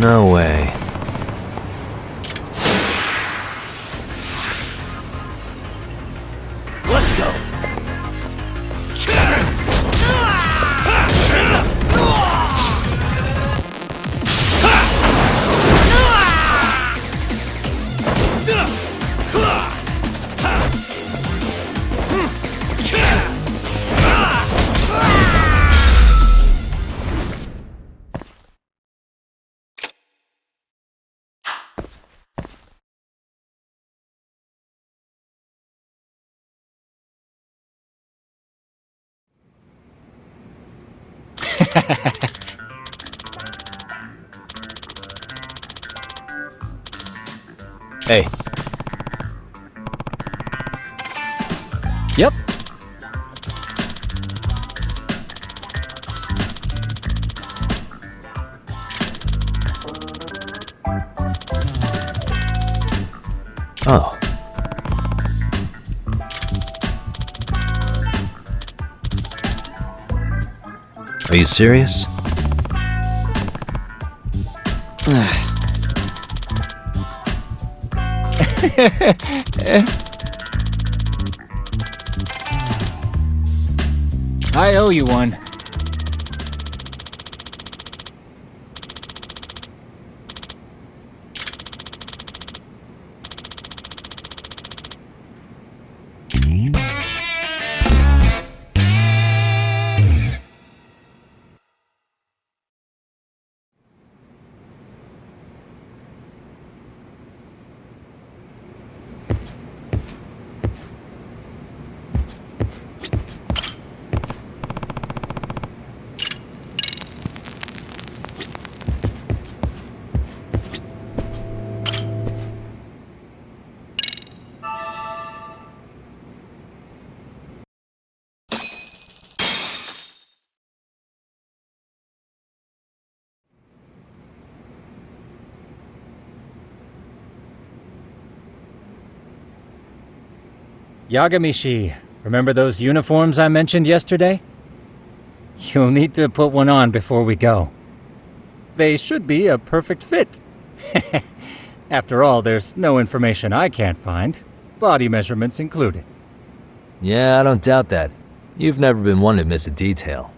No way. Let's go. Hey. Yep. Oh. Are you serious? I owe you one. Yagami-shi, remember those uniforms I mentioned yesterday? You'll need to put one on before we go. They should be a perfect fit. After all, there's no information I can't find, body measurements included. Yeah, I don't doubt that. You've never been one to miss a detail.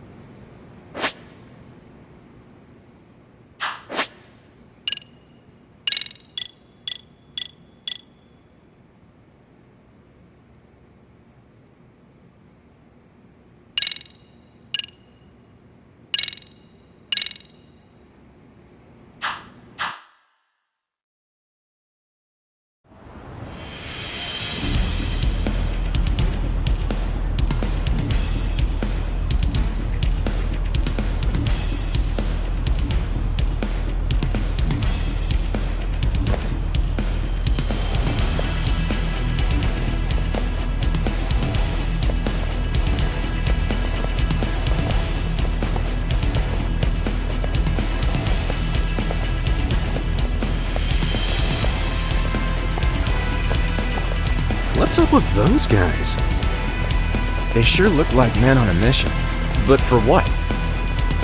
What's up with those guys? They sure look like men on a mission. But for what?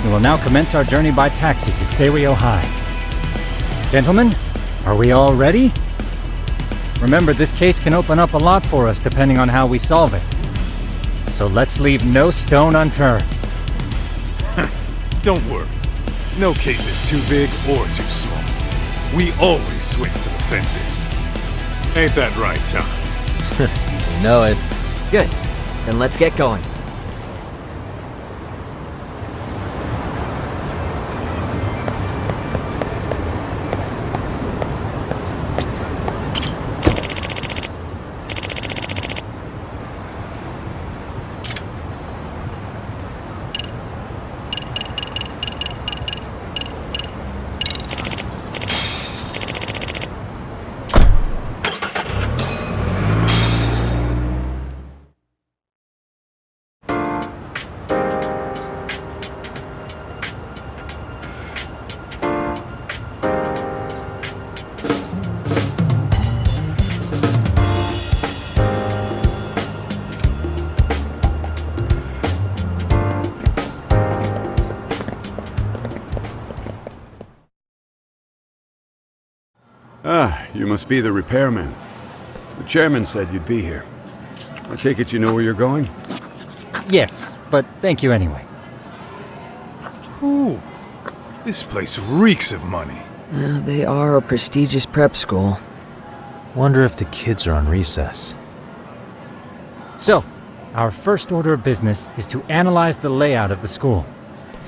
We will now commence our journey by taxi to Seiryo High. Gentlemen, are we all ready? Remember, this case can open up a lot for us depending on how we solve it. So let's leave no stone unturned. Don't worry. No case is too big or too small. We always swing for the fences. Ain't that right, Tom? You know it. Good. Then let's get going. Ah, you must be the repairman. The chairman said you'd be here. I take it you know where you're going? Yes, but thank you anyway. Ooh, this place reeks of money. They are a prestigious prep school. Wonder if the kids are on recess. So, our first order of business is to analyze the layout of the school.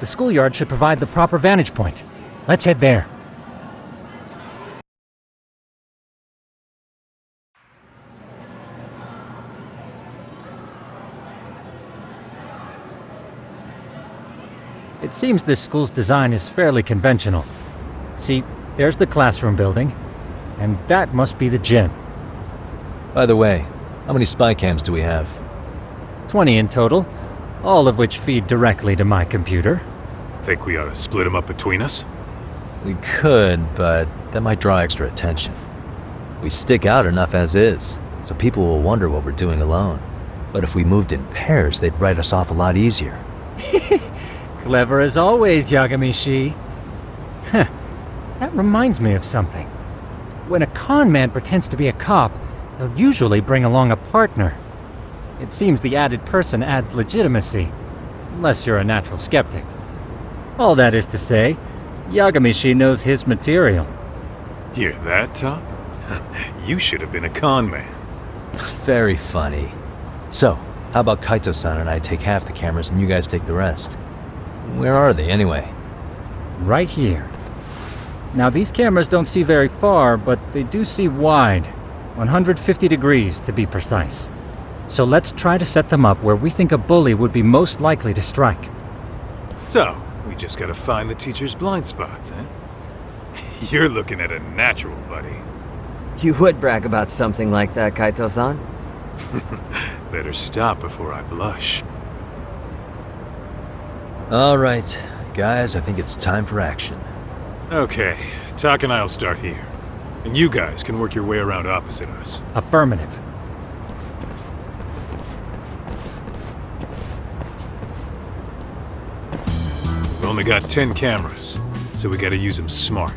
The schoolyard should provide the proper vantage point. Let's head there. It seems this school's design is fairly conventional. See, there's the classroom building, and that must be the gym. By the way, how many spy cams do we have? 20 in total, all of which feed directly to my computer. Think we ought to split them up between us? We could, but that might draw extra attention. We stick out enough as is, so people will wonder what we're doing alone. But if we moved in pairs, they'd write us off a lot easier. Clever as always, Yagami-shi. Huh. That reminds me of something. When a con man pretends to be a cop, they'll usually bring along a partner. It seems the added person adds legitimacy, unless you're a natural skeptic. All that is to say, Yagami-shi knows his material. Hear that, Tom? You should have been a con man. Very funny. So, how about Kaito-san and I take half the cameras and you guys take the rest? Where are they, anyway? Right here. Now, these cameras don't see very far, but they do see wide. 150 degrees, to be precise. So let's try to set them up where we think a bully would be most likely to strike. So, we just gotta find the teacher's blind spots, eh? You're looking at a natural, buddy. You would brag about something like that, Kaito-san. Better stop before I blush. All right, guys, I think it's time for action. Okay, Tak and I'll start here. And you guys can work your way around opposite us. Affirmative. only got 10 cameras, so we gotta use them smart.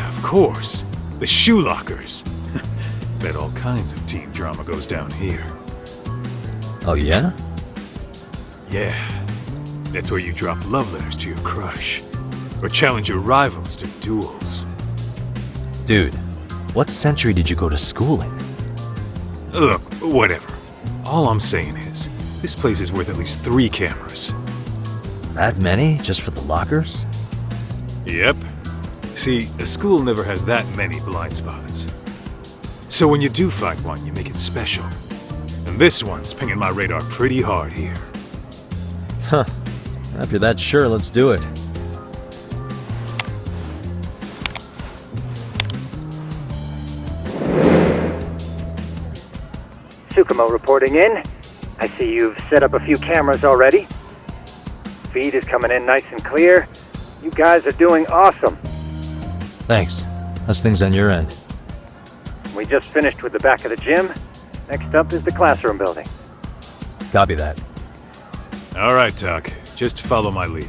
Of course, the shoe lockers. Bet all kinds of teen drama goes down here. Oh yeah? Yeah. That's where you drop love letters to your crush. Or challenge your rivals to duels. Dude, what century did you go to school in? Look, whatever. All I'm saying is, this place is worth at least 3 cameras. That many? Just for the lockers? Yep. See, a school never has that many blind spots. So when you do find one, you make it special. And this one's pinging my radar pretty hard here. Huh. After that, sure, let's do it. Tsukumo reporting in. I see you've set up a few cameras already. Feed is coming in nice and clear. You guys are doing awesome. Thanks. How's things on your end? We just finished with the back of the gym. Next up is the classroom building. Copy that. All right, Tuck. Just follow my lead.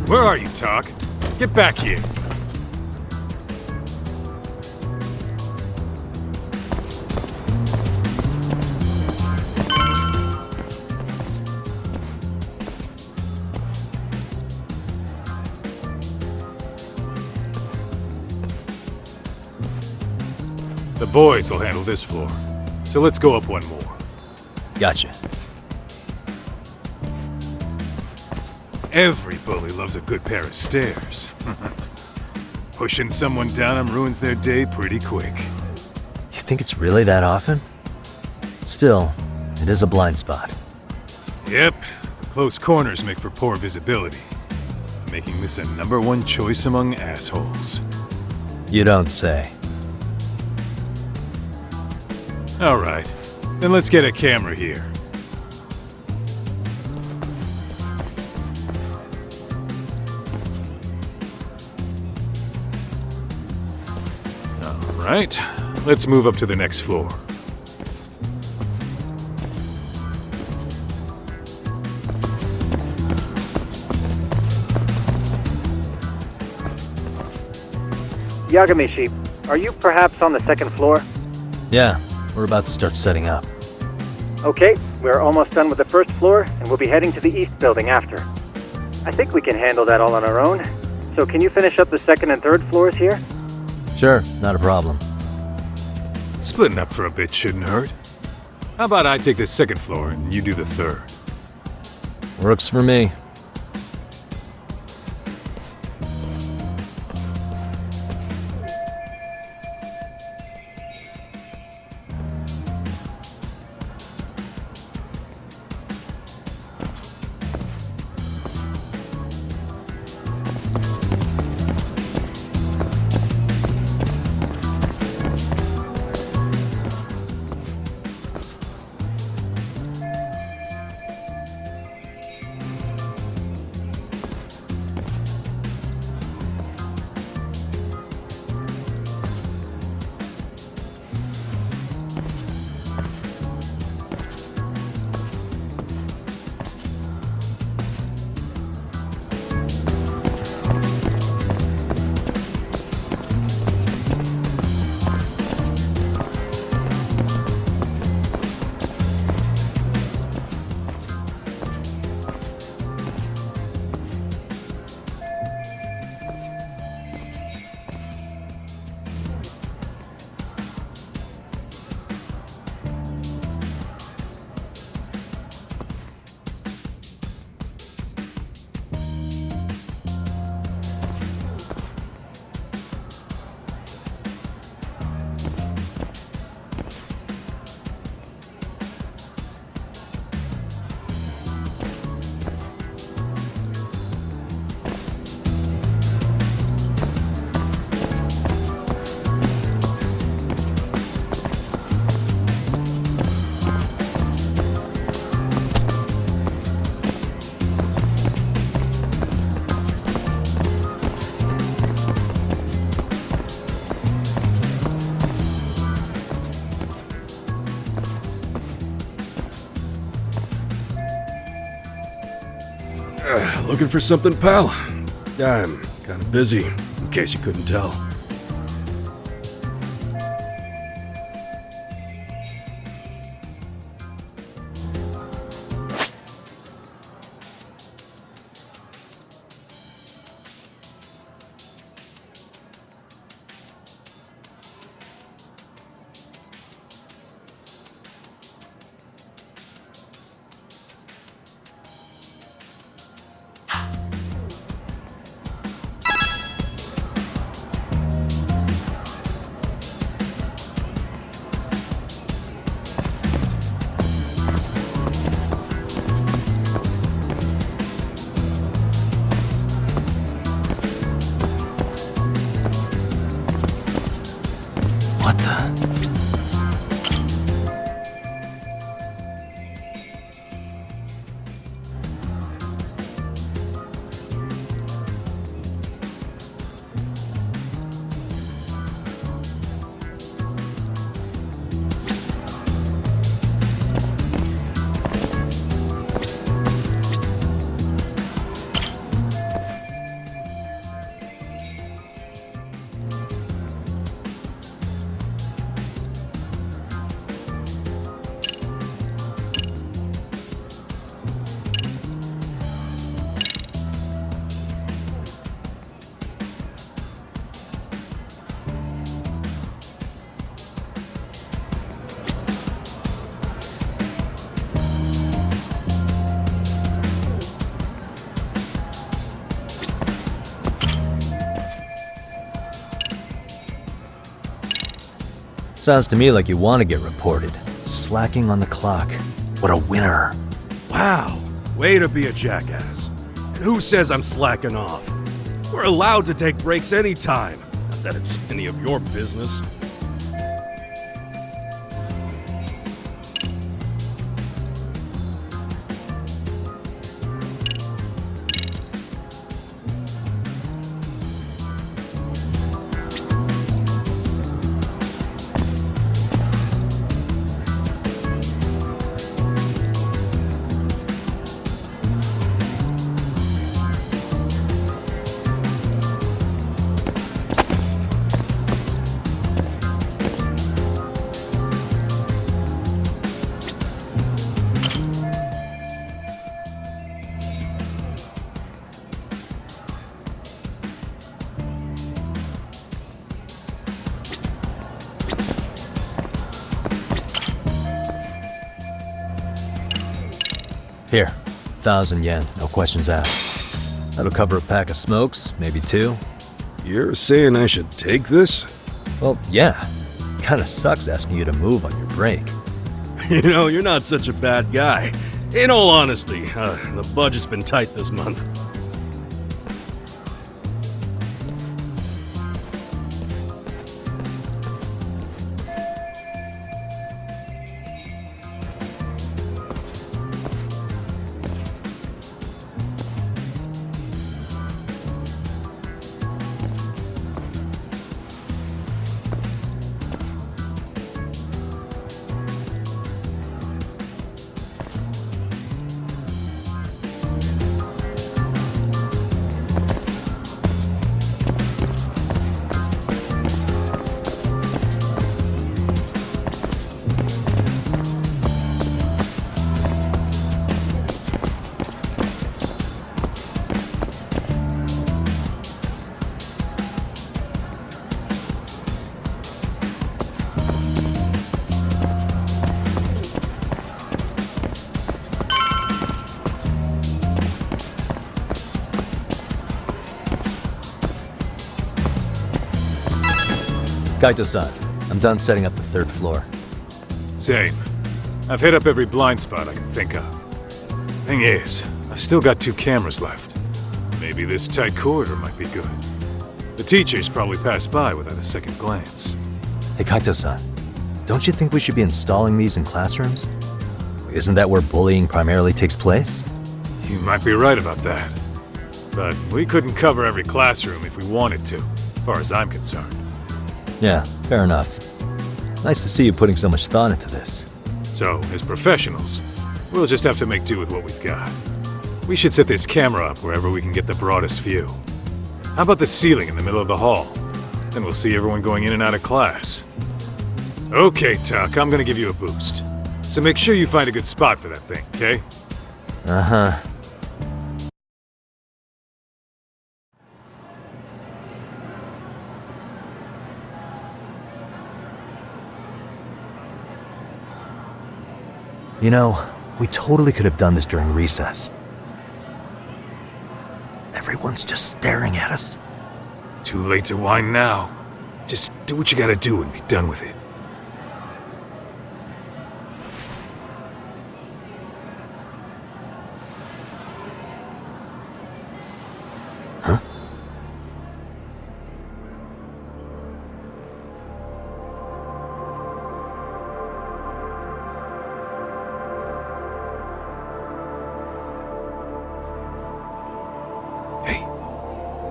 Where are you, Talk? Get back here. The boys will handle this floor, so let's go up one more. Gotcha. Every bully loves a good pair of stairs. Pushing someone down them ruins their day pretty quick. You think it's really that often? Still, it is a blind spot. Yep, the close corners make for poor visibility, making this a #1 choice among assholes. You don't say. All right, then let's get a camera here. All right, let's move up to the next floor. Yagami Sheep, are you perhaps on the second floor? Yeah, we're about to start setting up. Okay, we're almost done with the first floor, and we'll be heading to the east building after. I think we can handle that all on our own. So can you finish up the second and third floors here? Sure, not a problem. Splitting up for a bit shouldn't hurt. How about I take the second floor and you do the third? Works for me. Looking for something, pal? Yeah, I'm kinda busy, in case you couldn't tell. What the? Sounds to me like you want to get reported. Slacking on the clock. What a winner. Wow, way to be a jackass. And who says I'm slacking off? We're allowed to take breaks anytime. Not that it's any of your business. Here, 1,000 yen, no questions asked. That'll cover a pack of smokes, maybe 2. You're saying I should take this? Well, yeah. Kinda sucks asking you to move on your break. You know, you're not such a bad guy. In all honesty, the budget's been tight this month. Kaito-san, I'm done setting up the 3rd floor. Same. I've hit up every blind spot I can think of. Thing is, I've still got 2 cameras left. Maybe this tight corridor might be good. The teachers probably passed by without a second glance. Hey Kaito-san, don't you think we should be installing these in classrooms? Isn't that where bullying primarily takes place? You might be right about that. But we couldn't cover every classroom if we wanted to, as far as I'm concerned. Yeah, fair enough. Nice to see you putting so much thought into this. So, as professionals, we'll just have to make do with what we've got. We should set this camera up wherever we can get the broadest view. How about the ceiling in the middle of the hall? Then we'll see everyone going in and out of class. Okay, Tuck, I'm gonna give you a boost. So make sure you find a good spot for that thing, okay? Uh-huh. You know, we totally could have done this during recess. Everyone's just staring at us. Too late to whine now. Just do what you gotta do and be done with it. Huh?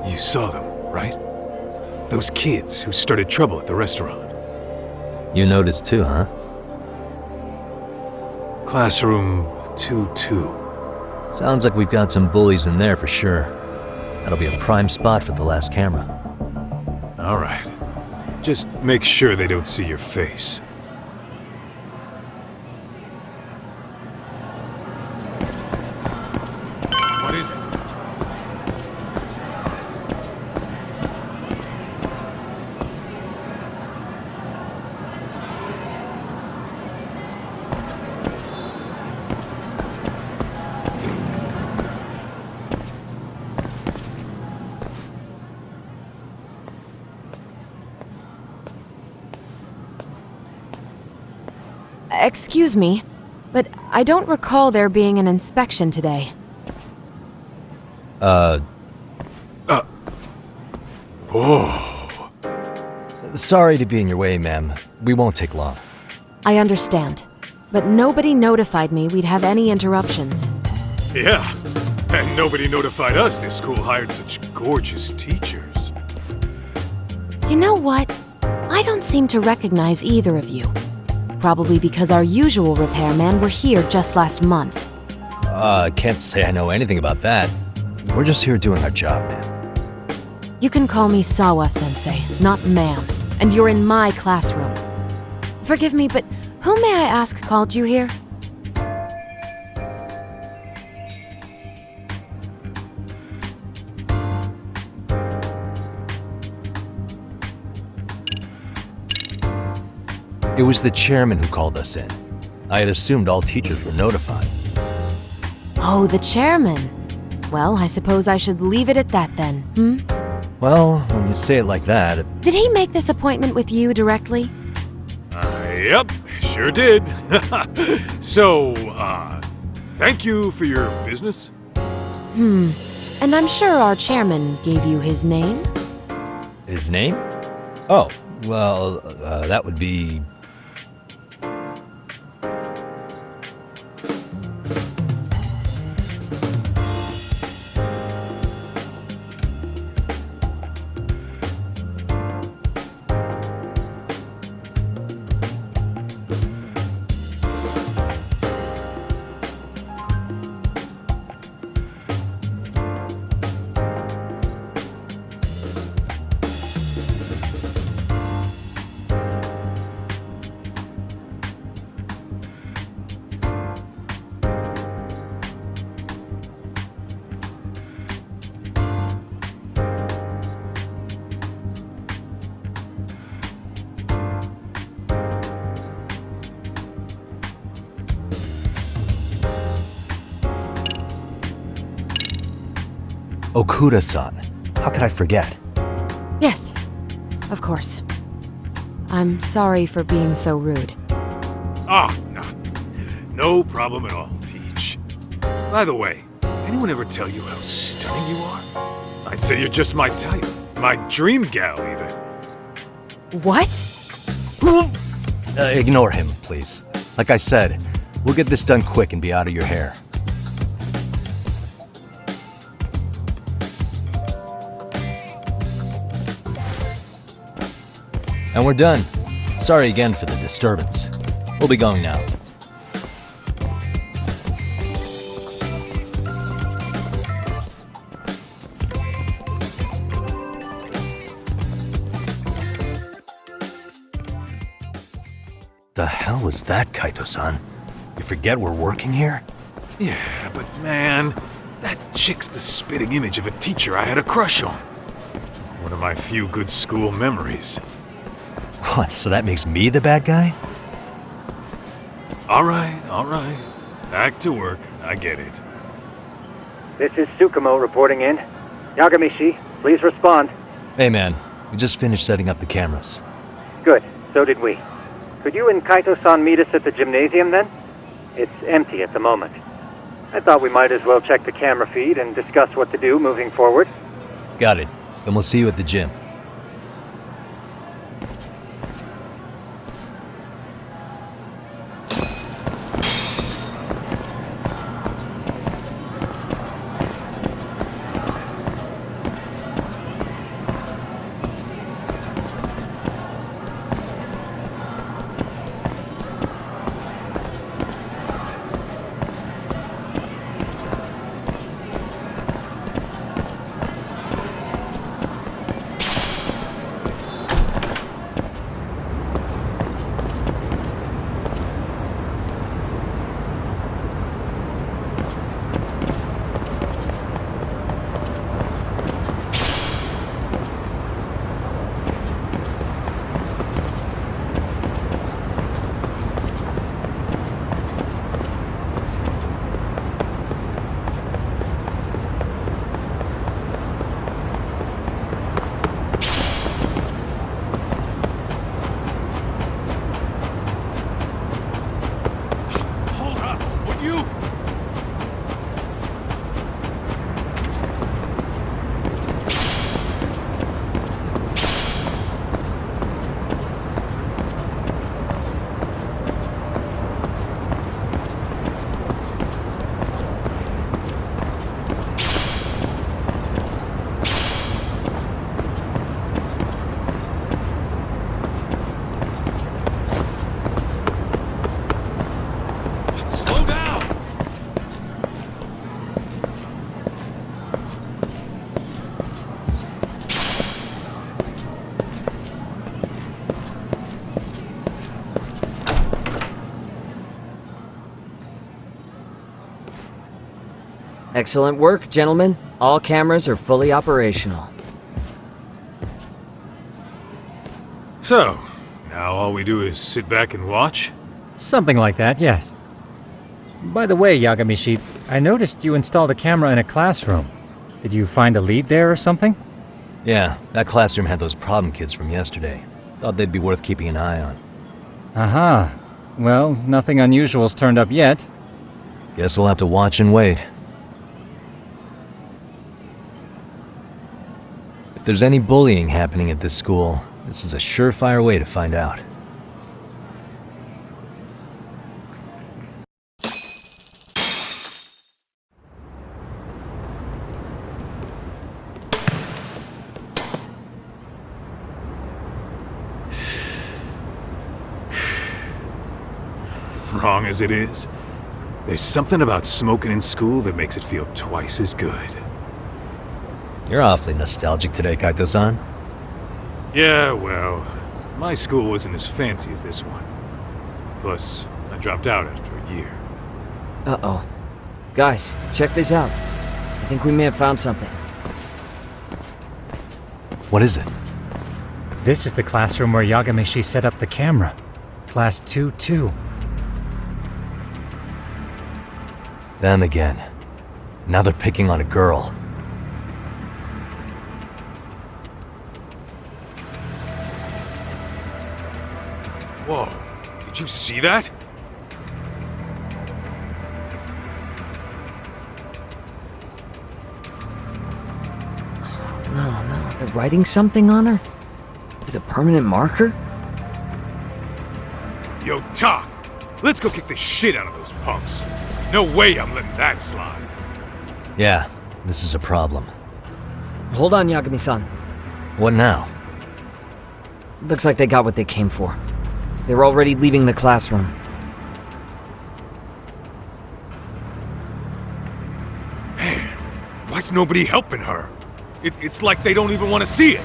You saw them, right? Those kids who started trouble at the restaurant. You noticed too, huh? Classroom 2-2. Sounds like we've got some bullies in there for sure. That'll be a prime spot for the last camera. Alright. Just make sure they don't see your face. What is it? Excuse me, but I don't recall there being an inspection today. Whoa. Sorry to be in your way, ma'am. We won't take long. I understand, but nobody notified me we'd have any interruptions. Yeah, and nobody notified us this school hired such gorgeous teachers. You know what? I don't seem to recognize either of you. Probably because our usual repairmen were here just last month. Can't say I know anything about that. We're just here doing our job, ma'am. You can call me Sawa-sensei, not ma'am, and you're in my classroom. Forgive me, but who may I ask called you here? It was the chairman who called us in. I had assumed all teachers were notified. Oh, the chairman. Well, I suppose I should leave it at that then, hmm? Well, when you say it like that... Did he make this appointment with you directly? Yep, sure did. So, thank you for your business. And I'm sure our chairman gave you his name? His name? Oh, well, that would be... Okuda-san. How could I forget? Yes, of course. I'm sorry for being so rude. No problem at all, Teach. By the way, anyone ever tell you how stunning you are? I'd say you're just my type. My dream gal, even. What? Ignore him, please. Like I said, we'll get this done quick and be out of your hair. And we're done. Sorry again for the disturbance. We'll be going now. The hell was that, Kaito-san? You forget we're working here? Yeah, but man, that chick's the spitting image of a teacher I had a crush on. One of my few good school memories. What, so that makes me the bad guy? All right. Back to work. I get it. This is Tsukumo reporting in. Yagami-shi, please respond. Hey man, we just finished setting up the cameras. Good, so did we. Could you and Kaito-san meet us at the gymnasium then? It's empty at the moment. I thought we might as well check the camera feed and discuss what to do moving forward. Got it. Then we'll see you at the gym. Excellent work, gentlemen. All cameras are fully operational. So, now all we do is sit back and watch? Something like that, yes. By the way, Yagami-shi, I noticed you installed a camera in a classroom. Did you find a lead there or something? Yeah, that classroom had those problem kids from yesterday. Thought they'd be worth keeping an eye on. Aha. Well, nothing unusual's turned up yet. Guess we'll have to watch and wait. If there's any bullying happening at this school, this is a surefire way to find out. Wrong as it is, there's something about smoking in school that makes it feel twice as good. You're awfully nostalgic today, Kaito-san. Yeah, well, my school wasn't as fancy as this one. Plus, I dropped out after a year. Uh-oh. Guys, check this out. I think we may have found something. What is it? This is the classroom where Yagami-shi set up the camera. Class 2-2. Them again. Now they're picking on a girl. Whoa, did you see that? No, they're writing something on her? With a permanent marker? Yo, Tak! Let's go kick the shit out of those punks. No way I'm letting that slide. Yeah, this is a problem. Hold on, Yagami-san. What now? Looks like they got what they came for. They're already leaving the classroom. Man, why's nobody helping her? It's like they don't even want to see it.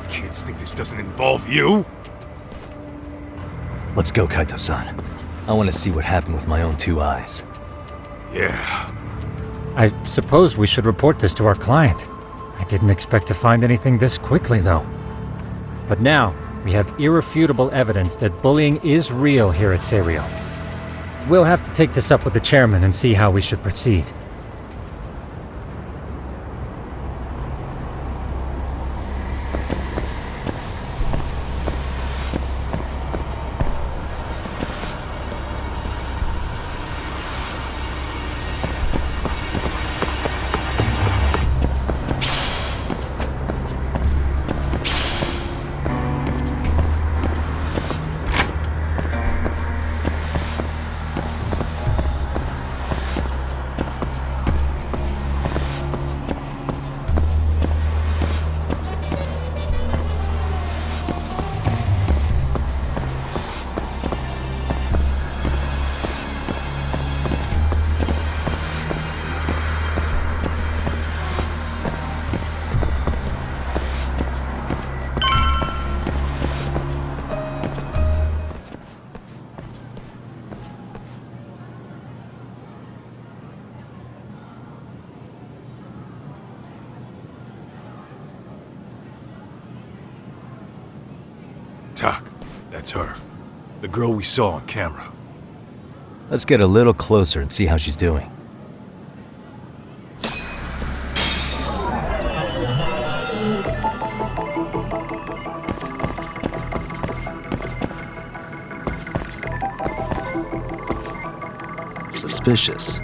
Kids think this doesn't involve you? Let's go, Kaito-san. I want to see what happened with my own 2 eyes. Yeah. I suppose we should report this to our client. I didn't expect to find anything this quickly, though. But now, we have irrefutable evidence that bullying is real here at Serio. We'll have to take this up with the chairman and see how we should proceed. Tak, that's her. The girl we saw on camera. Let's get a little closer and see how she's doing. Suspicious.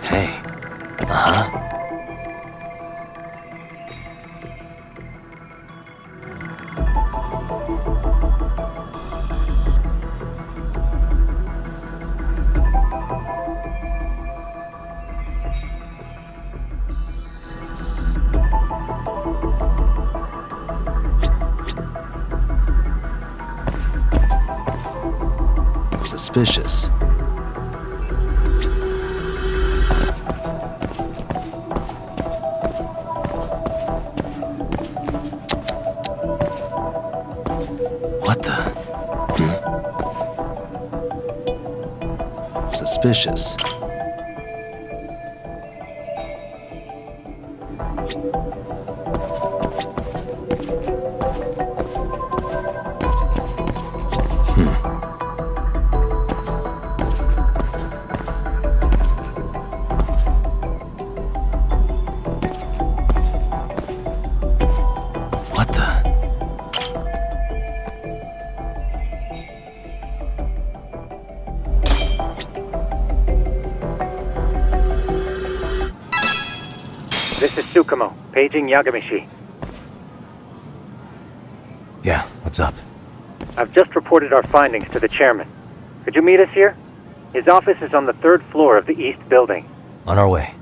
Hey. Uh-huh. Suspicious. What the? Suspicious. What the? This is Tsukumo, paging Yagami-shi. Yeah, what's up? I've just reported our findings to the chairman. Could you meet us here? His office is on the 3rd floor of the east building. On our way.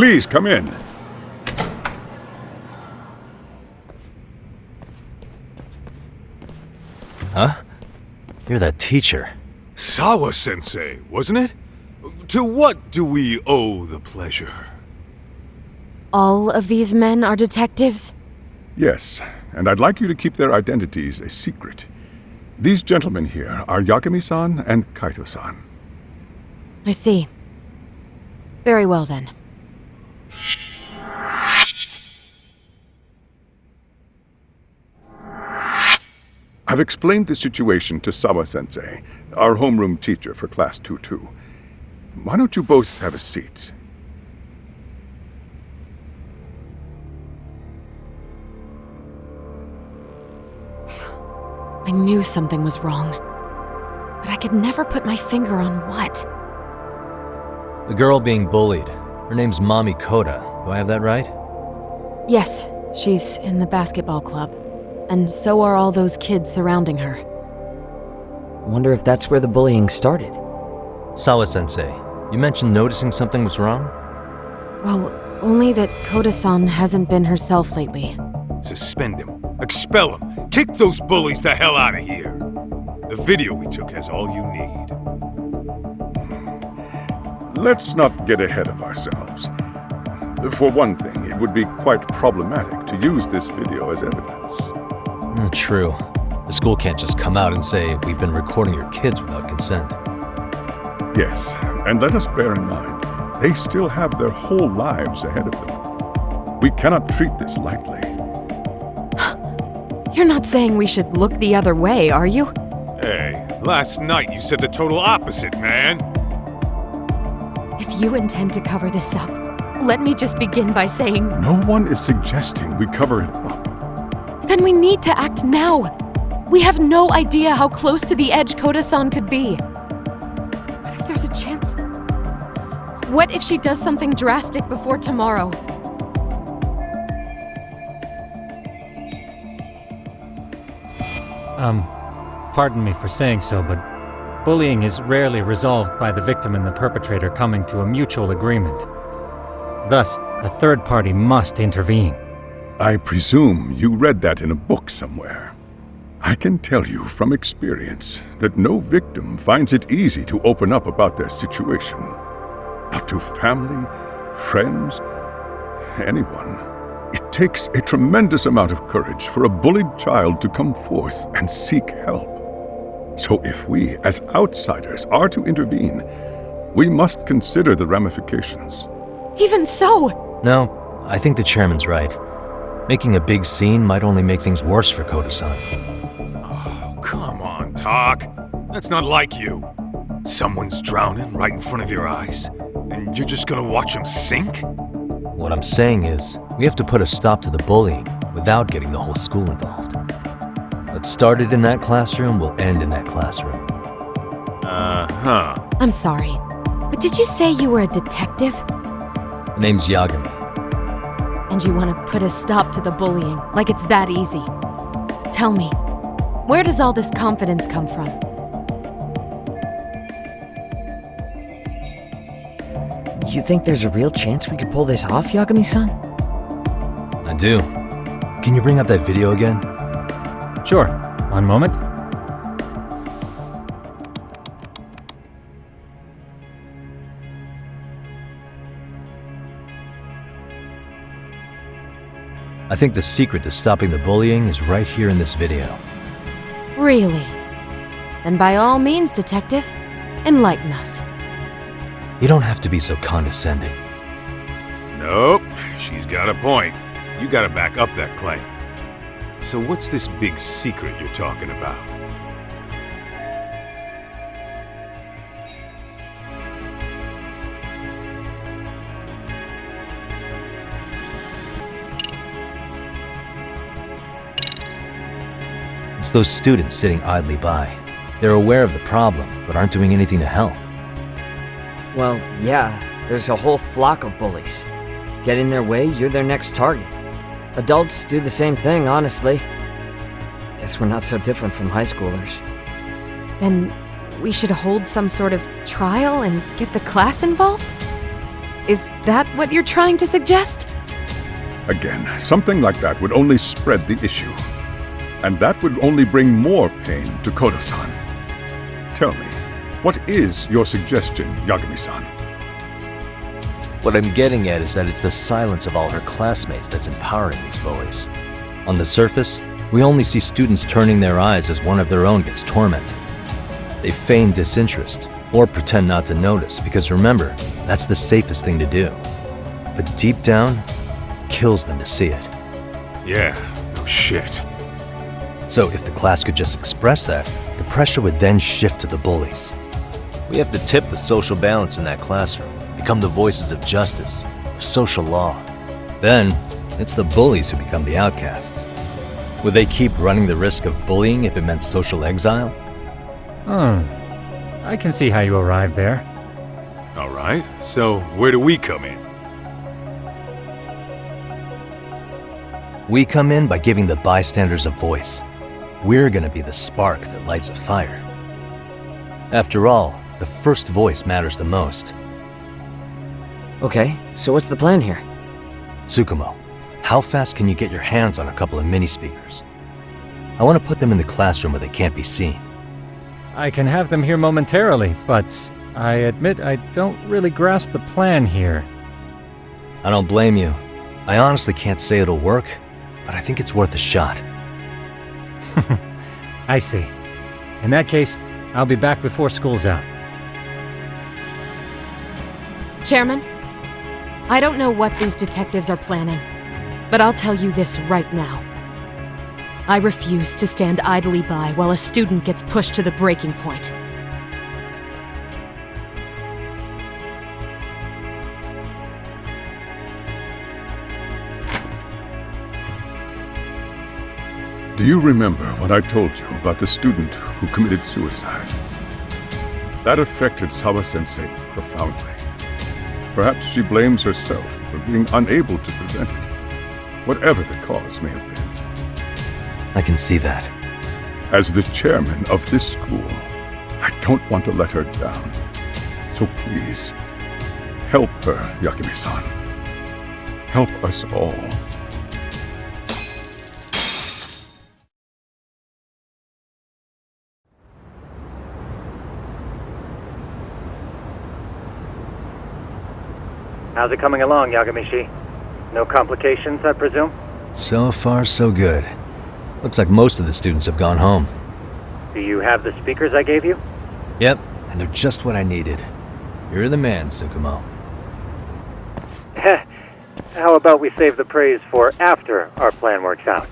Please come in. Huh? You're that teacher. Sawa-sensei, wasn't it? To what do we owe the pleasure? All of these men are detectives? Yes, and I'd like you to keep their identities a secret. These gentlemen here are Yagami-san and Kaito-san. I see. Very well then. I've explained the situation to Sawa-sensei, our homeroom teacher for Class 2-2. Why don't you both have a seat? I knew something was wrong, but I could never put my finger on what. The girl being bullied. Her name's Mami Koda. Do I have that right? Yes, she's in the basketball club. And so are all those kids surrounding her. Wonder if that's where the bullying started. Sawa-sensei, you mentioned noticing something was wrong? Well, only that Koda-san hasn't been herself lately. Suspend him. Expel him. Kick those bullies the hell out of here. The video we took has all you need. Let's not get ahead of ourselves. For one thing, it would be quite problematic to use this video as evidence. True. The school can't just come out and say, we've been recording your kids without consent. Yes, and let us bear in mind, they still have their whole lives ahead of them. We cannot treat this lightly. You're not saying we should look the other way, are you? Hey, last night you said the total opposite, man. If you intend to cover this up, let me just begin by saying... No one is suggesting we cover it up. Then we need to act now. We have no idea how close to the edge Koda-san could be. What if there's a chance? What if she does something drastic before tomorrow? Pardon me for saying so, but bullying is rarely resolved by the victim and the perpetrator coming to a mutual agreement. Thus, a third party must intervene. I presume you read that in a book somewhere. I can tell you from experience that no victim finds it easy to open up about their situation. Not to family, friends, anyone. It takes a tremendous amount of courage for a bullied child to come forth and seek help. So if we, as outsiders, are to intervene, we must consider the ramifications. Even so! No, I think the chairman's right. Making a big scene might only make things worse for Koda-san. Oh, come on, Tak. That's not like you. Someone's drowning right in front of your eyes, and you're just gonna watch him sink? What I'm saying is, we have to put a stop to the bullying without getting the whole school involved. What started in that classroom will end in that classroom. Uh-huh. I'm sorry, but did you say you were a detective? The name's Yagami. And you want to put a stop to the bullying, like it's that easy. Tell me, where does all this confidence come from? You think there's a real chance we could pull this off, Yagami-san? I do. Can you bring up that video again? Sure. One moment. I think the secret to stopping the bullying is right here in this video. Really? Then by all means, detective, enlighten us. You don't have to be so condescending. Nope, she's got a point. You gotta back up that claim. So what's this big secret you're talking about? It's those students sitting idly by. They're aware of the problem, but aren't doing anything to help. Well, yeah, there's a whole flock of bullies. Get in their way, you're their next target. Adults do the same thing, honestly. Guess we're not so different from high schoolers. Then we should hold some sort of trial and get the class involved? Is that what you're trying to suggest? Again, something like that would only spread the issue. And that would only bring more pain to Kodo-san. Tell me, what is your suggestion, Yagami-san? What I'm getting at is that it's the silence of all her classmates that's empowering these bullies. On the surface, we only see students turning their eyes as one of their own gets tormented. They feign disinterest, or pretend not to notice, because remember, that's the safest thing to do. But deep down, it kills them to see it. Yeah, no shit. So if the class could just express that, the pressure would then shift to the bullies. We have to tip the social balance in that classroom, become the voices of justice, of social law. Then, it's the bullies who become the outcasts. Would they keep running the risk of bullying if it meant social exile? I can see how you arrived there. All right, so where do we come in? We come in by giving the bystanders a voice. We're gonna be the spark that lights a fire. After all, the first voice matters the most. Okay, so what's the plan here? Tsukumo, how fast can you get your hands on a couple of mini speakers? I want to put them in the classroom where they can't be seen. I can have them here momentarily, but I admit I don't really grasp the plan here. I don't blame you. I honestly can't say it'll work, but I think it's worth a shot. I see. In that case, I'll be back before school's out. Chairman, I don't know what these detectives are planning, but I'll tell you this right now. I refuse to stand idly by while a student gets pushed to the breaking point. Do you remember what I told you about the student who committed suicide? That affected Sawa-sensei profoundly. Perhaps she blames herself for being unable to prevent it, whatever the cause may have been. I can see that. As the chairman of this school, I don't want to let her down. So please, help her, Yagami-san. Help us all. How's it coming along, Yagami-shi? No complications, I presume? So far, so good. Looks like most of the students have gone home. Do you have the speakers I gave you? Yep, and they're just what I needed. You're the man, Tsukumo. How about we save the praise for after our plan works out?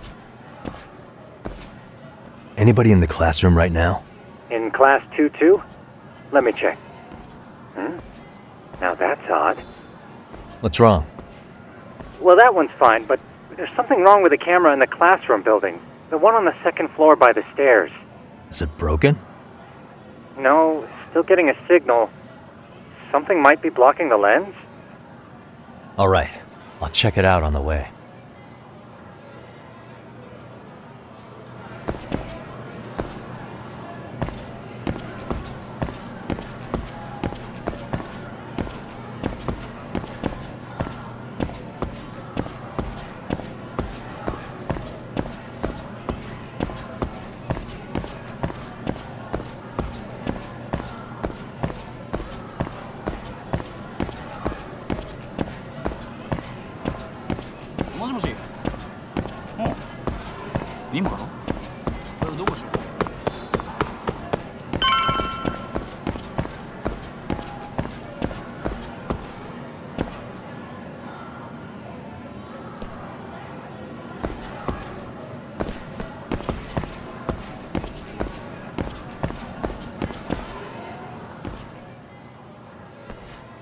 Anybody in the classroom right now? In class 2-2? Let me check. Now that's odd. What's wrong? Well, that one's fine, but there's something wrong with the camera in the classroom building. The one on the second floor by the stairs. Is it broken? No, still getting a signal. Something might be blocking the lens? All right, I'll check it out on the way.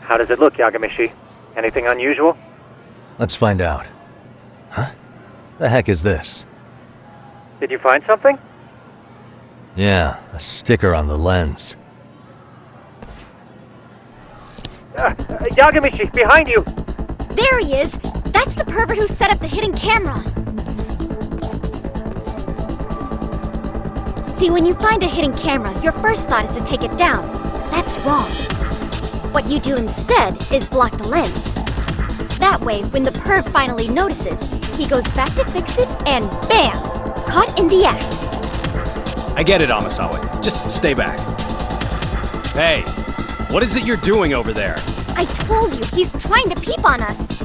How does it look, Yagami-shi? Anything unusual? Let's find out. Huh? The heck is this? Did you find something? Yeah, a sticker on the lens. Yagami-shi, behind you! There he is! That's the pervert who set up the hidden camera! See, when you find a hidden camera, your first thought is to take it down. That's wrong. What you do instead is block the lens. That way, when the perv finally notices, he goes back to fix it and BAM! Caught in the act. I get it, Amasawa. Just stay back. Hey, what is it you're doing over there? I told you, he's trying to peep on us.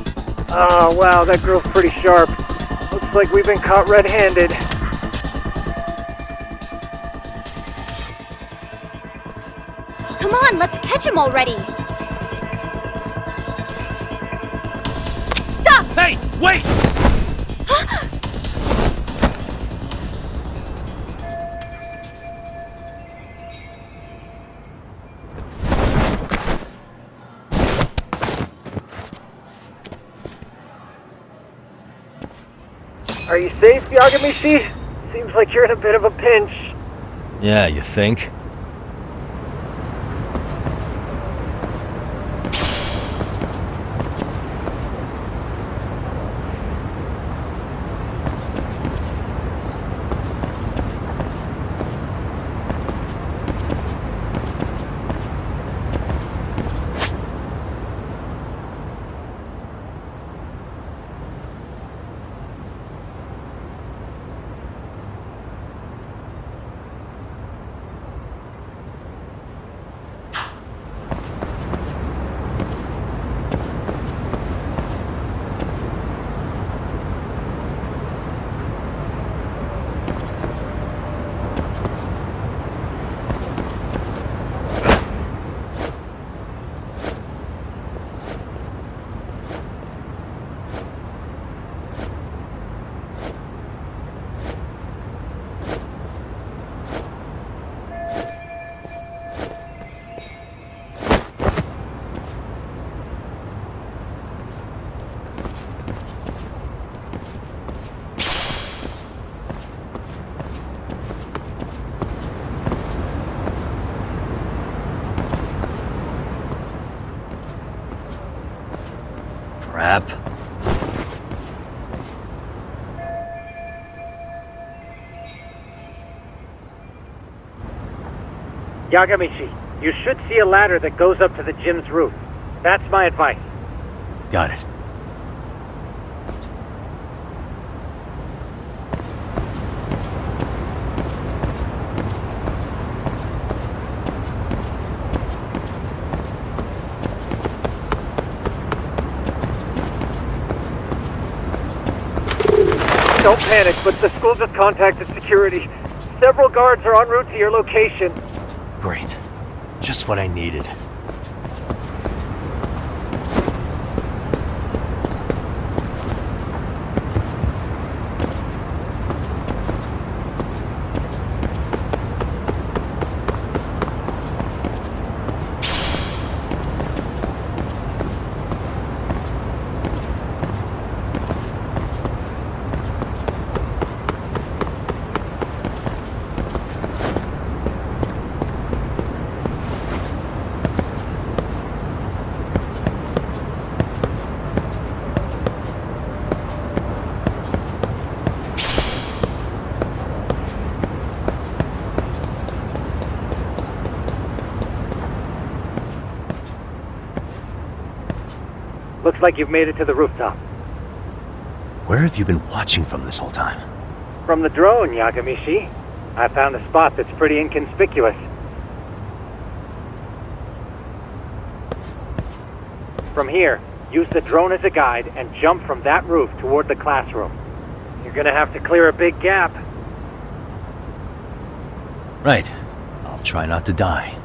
Oh, wow, that girl's pretty sharp. Looks like we've been caught red-handed. Come on, let's catch him already. Stop! Hey, wait! Are you safe, Yagami-shi? Seems like you're in a bit of a pinch. Yeah, you think? Crap. Yagami-shi, you should see a ladder that goes up to the gym's roof. That's my advice. Got it. Don't panic, but the school just contacted security. Several guards are en route to your location. Great. Just what I needed. Looks like you've made it to the rooftop. Where have you been watching from this whole time? From the drone, Yagami-shi. I found a spot that's pretty inconspicuous. From here, use the drone as a guide and jump from that roof toward the classroom. You're gonna have to clear a big gap. Right. I'll try not to die.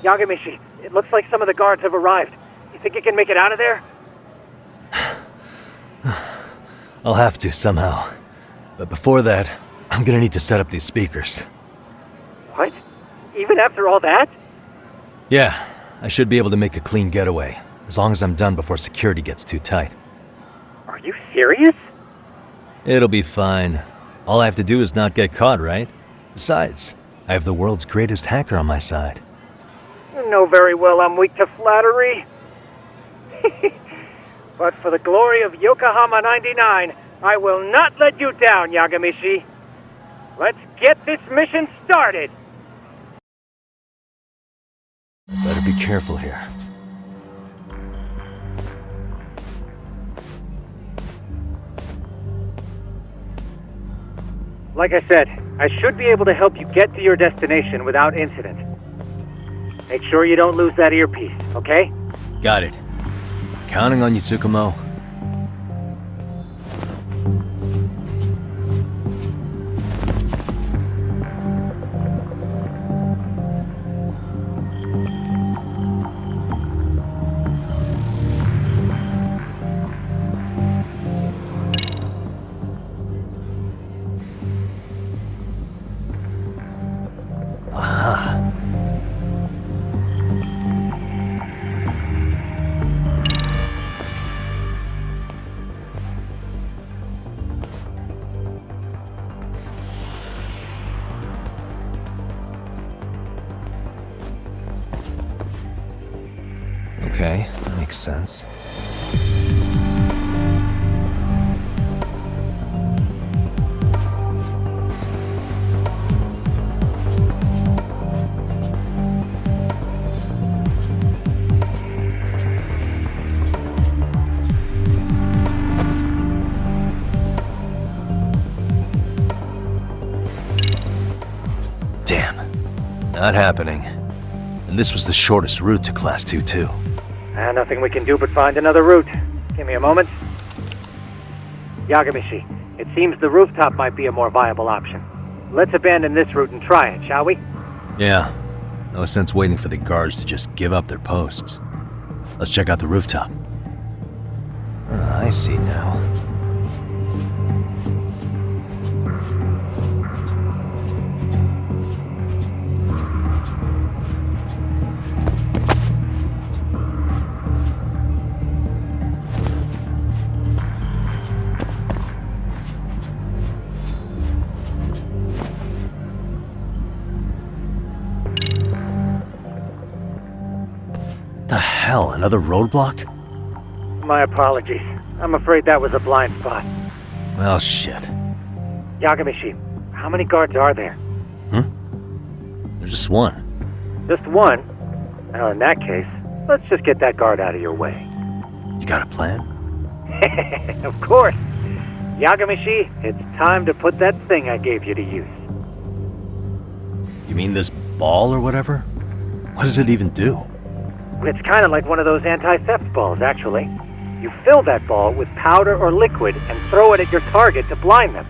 Yagami-shi, it looks like some of the guards have arrived. You think you can make it out of there? I'll have to, somehow. But before that, I'm gonna need to set up these speakers. What? Even after all that? Yeah, I should be able to make a clean getaway, as long as I'm done before security gets too tight. Are you serious? It'll be fine. All I have to do is not get caught, right? Besides, I have the world's greatest hacker on my side. You know very well I'm weak to flattery. But for the glory of Yokohama 99, I will not let you down, Yagami-shi. Let's get this mission started! Better be careful here. Like I said, I should be able to help you get to your destination without incident. Make sure you don't lose that earpiece, okay? Got it. Counting on you, Tsukumo. Okay, that makes sense. Damn. Not happening. And this was the shortest route to Class 2, too. Nothing we can do but find another route. Give me a moment. Yagami-shi, it seems the rooftop might be a more viable option. Let's abandon this route and try it, shall we? Yeah. No sense waiting for the guards to just give up their posts. Let's check out the rooftop. I see now. Hell, another roadblock? My apologies. I'm afraid that was a blind spot. Well, shit. Yagami-shi, how many guards are there? There's just one. Just one? Well, in that case, let's just get that guard out of your way. You got a plan? Of course. Yagami-shi, it's time to put that thing I gave you to use. You mean this ball or whatever? What does it even do? It's kind of like one of those anti-theft balls, actually. You fill that ball with powder or liquid and throw it at your target to blind them.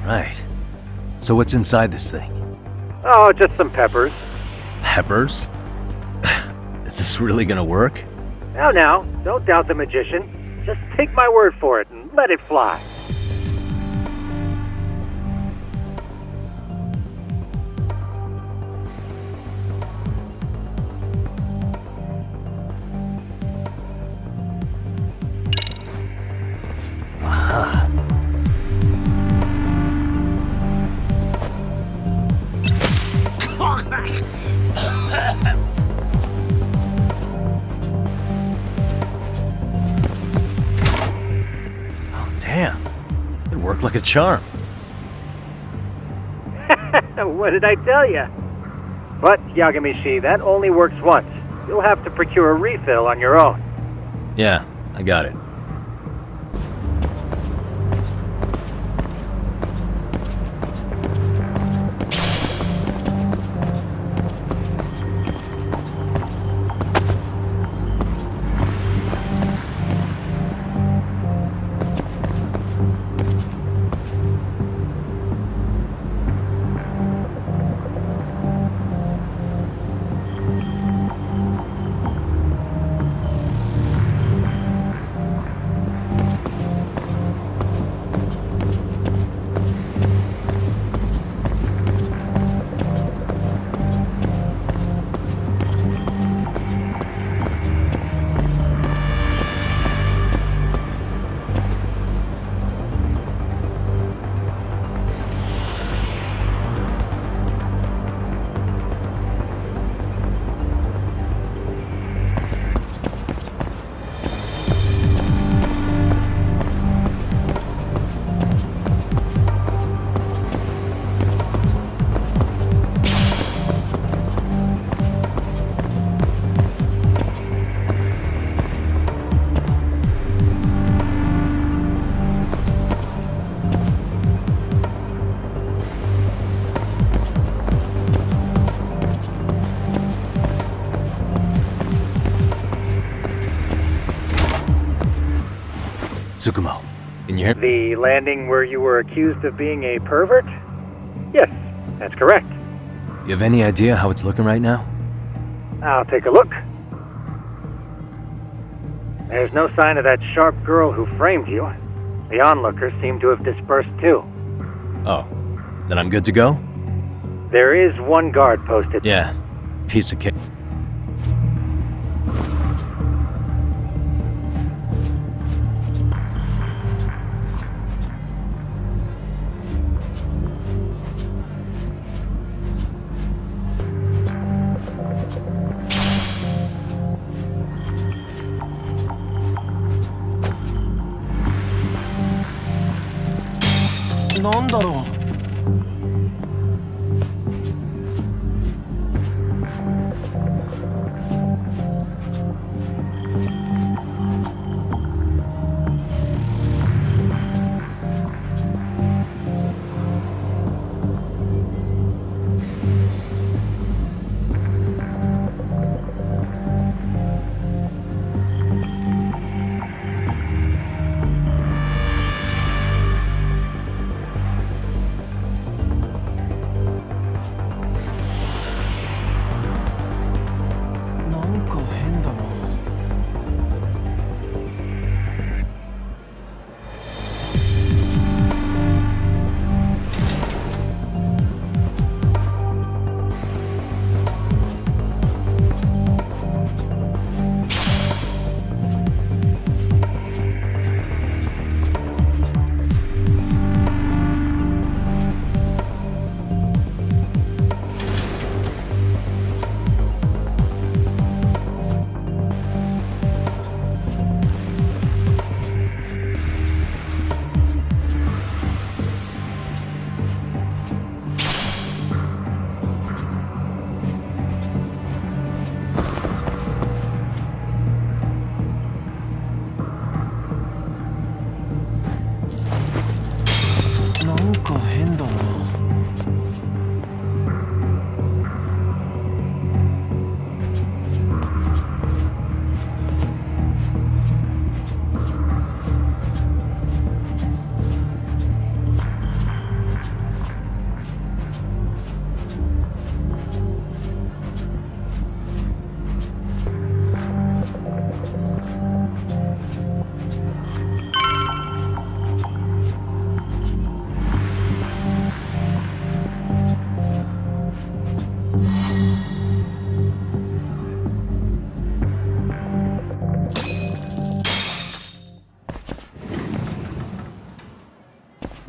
Right. So what's inside this thing? Oh, just some peppers. Peppers? Is this really gonna work? Now, don't doubt the magician. Just take my word for it and let it fly. Oh, damn. It worked like a charm. What did I tell you? But, Yagami-shi, that only works once. You'll have to procure a refill on your own. Yeah, I got it. Tsukumo, can you hear? The landing where you were accused of being a pervert? Yes, that's correct. You have any idea how it's looking right now? I'll take a look. There's no sign of that sharp girl who framed you. The onlookers seem to have dispersed too. Oh, then I'm good to go? There is one guard posted. Yeah, piece of cake.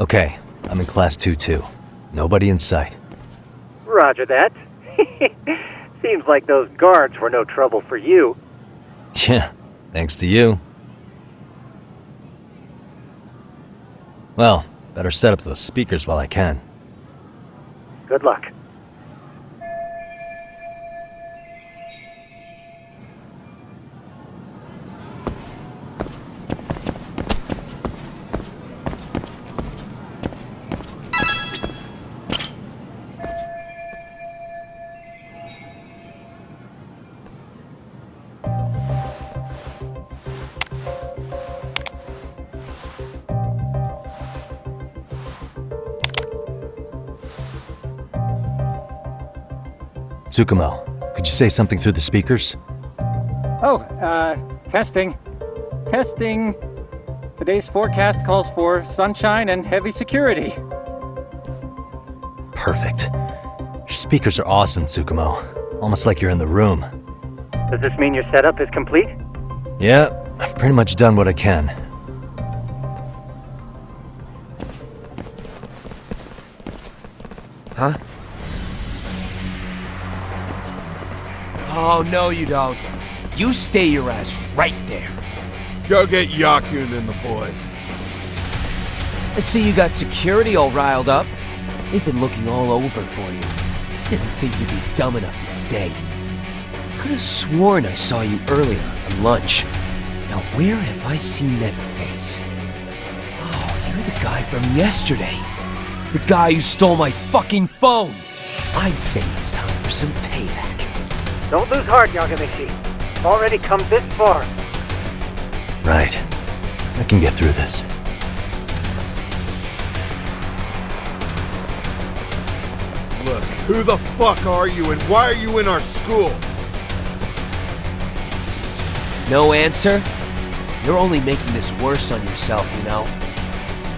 Okay, I'm in class 2-2. Nobody in sight. Roger that. Seems like those guards were no trouble for you. Yeah, thanks to you. Well, better set up those speakers while I can. Good luck. Tsukumo, could you say something through the speakers? Oh, testing. Testing. Today's forecast calls for sunshine and heavy security. Perfect. Your speakers are awesome, Tsukumo. Almost like you're in the room. Does this mean your setup is complete? Yeah, I've pretty much done what I can. Huh? Oh, no you don't. You stay your ass right there. Go get Yakun and the boys. I see you got security all riled up. They've been looking all over for you. Didn't think you'd be dumb enough to stay. Could have sworn I saw you earlier on lunch. Now where have I seen that face? Oh, you're the guy from yesterday. The guy who stole my fucking phone. I'd say it's time for some payback. Don't lose heart, Yagamishi. Already come this far. Right. I can get through this. Look, who the fuck are you and why are you in our school? No answer? You're only making this worse on yourself, you know?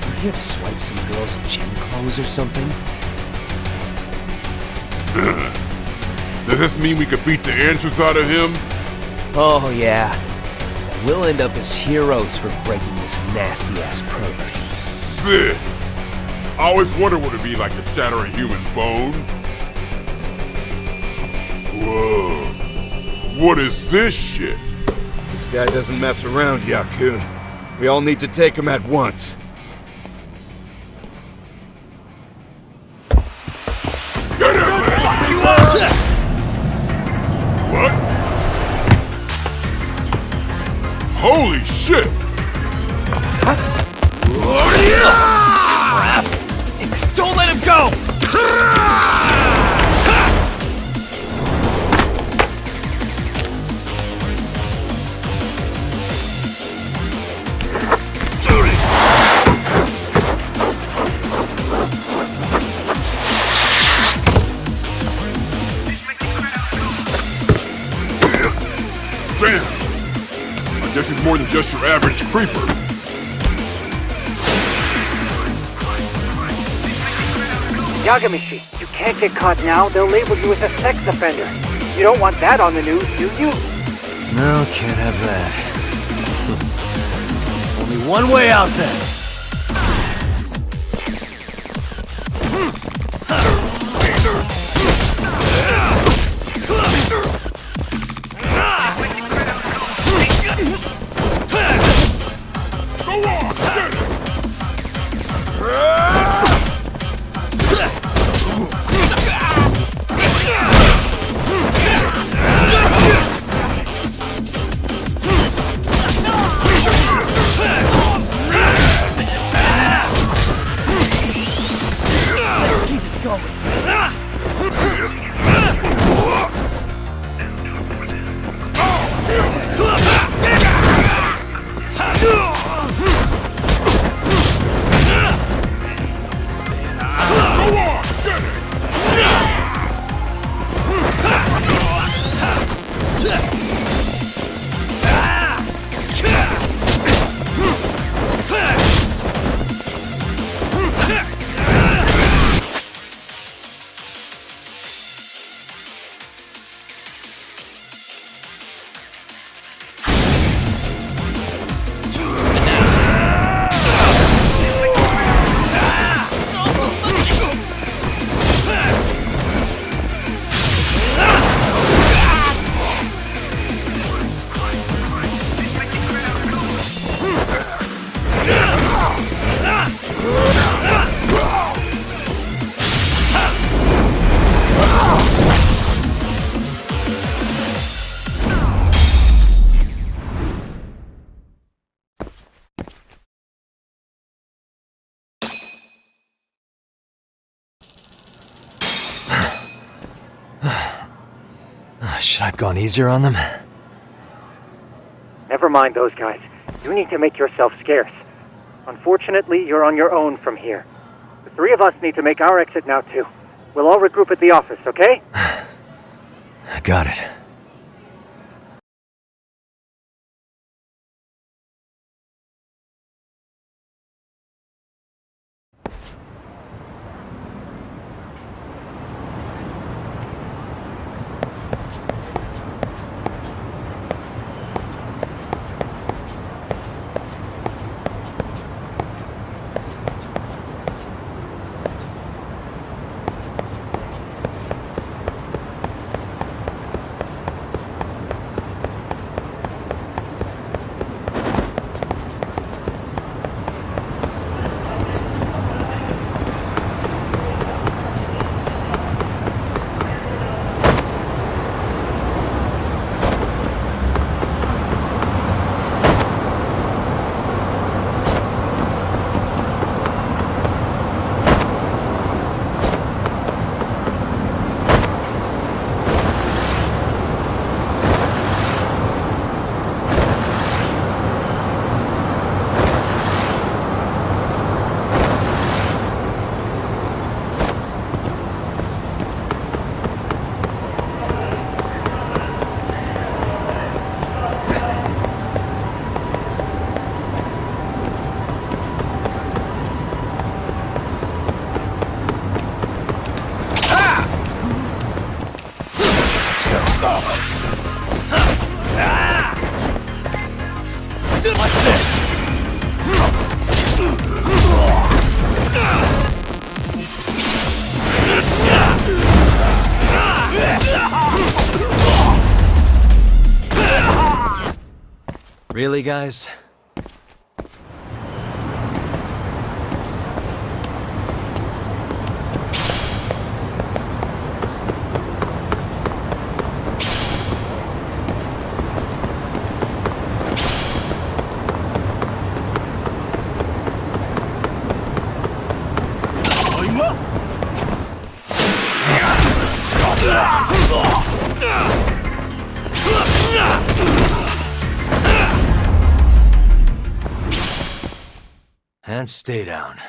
You're here to swipe some girl's gym clothes or something? Does this mean we could beat the answers out of him? Oh, yeah. We'll end up as heroes for breaking this nasty-ass pervert. Sick! I always wondered what it'd be like to shatter a human bone. Whoa. What is this shit? This guy doesn't mess around, Yakun. We all need to take him at once. What? Holy shit! Crap! Don't let him go! Damn! I guess he's more than just your average creeper. Yagami, you can't get caught now. They'll label you as a sex offender. You don't want that on the news, do you? No, can't have that. Only one way out then. Should I have gone easier on them? Never mind those guys. You need to make yourself scarce. Unfortunately, you're on your own from here. The three of us need to make our exit now, too. We'll all regroup at the office, okay? Got it. Really, guys? And stay down.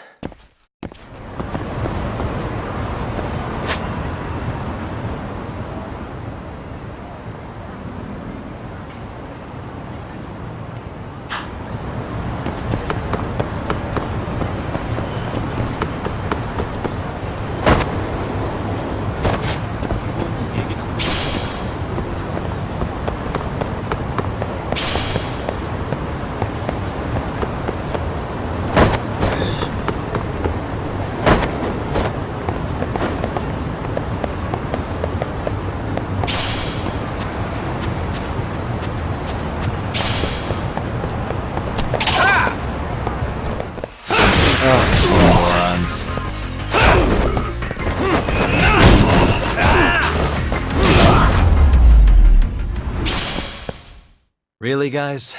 Really, guys?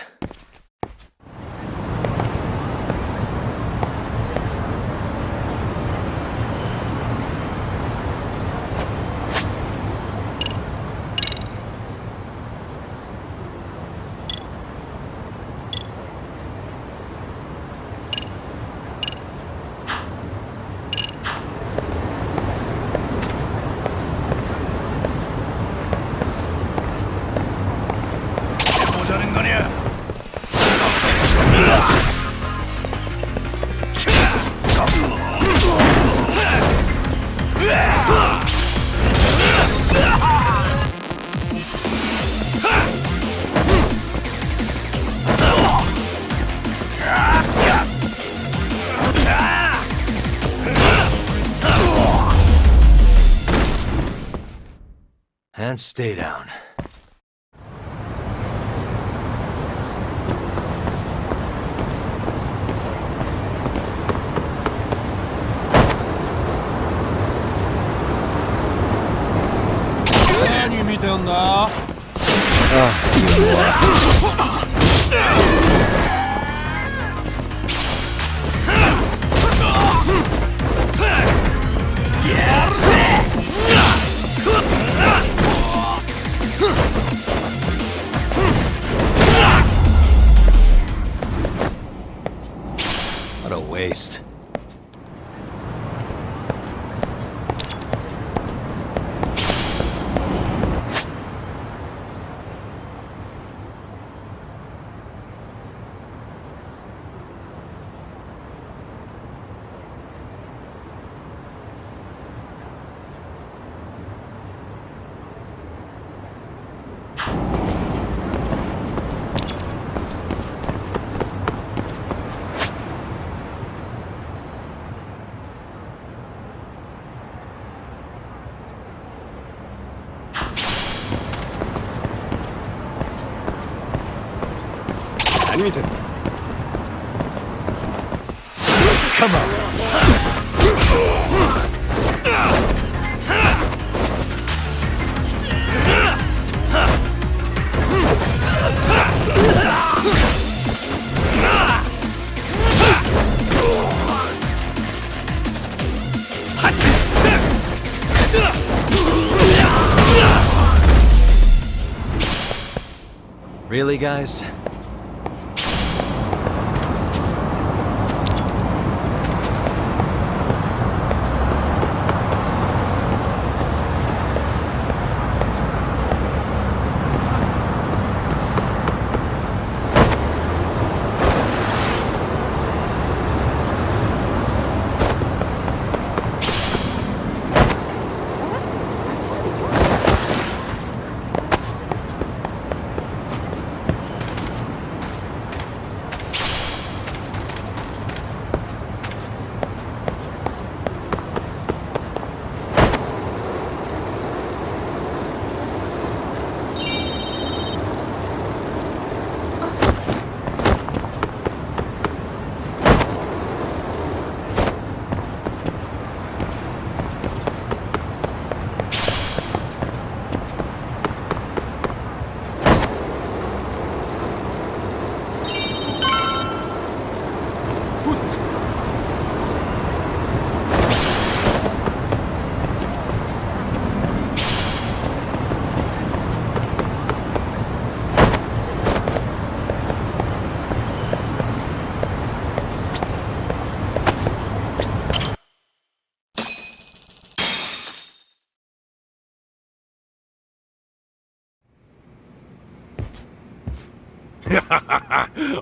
And stay down. What a waste. Come on. Really, guys?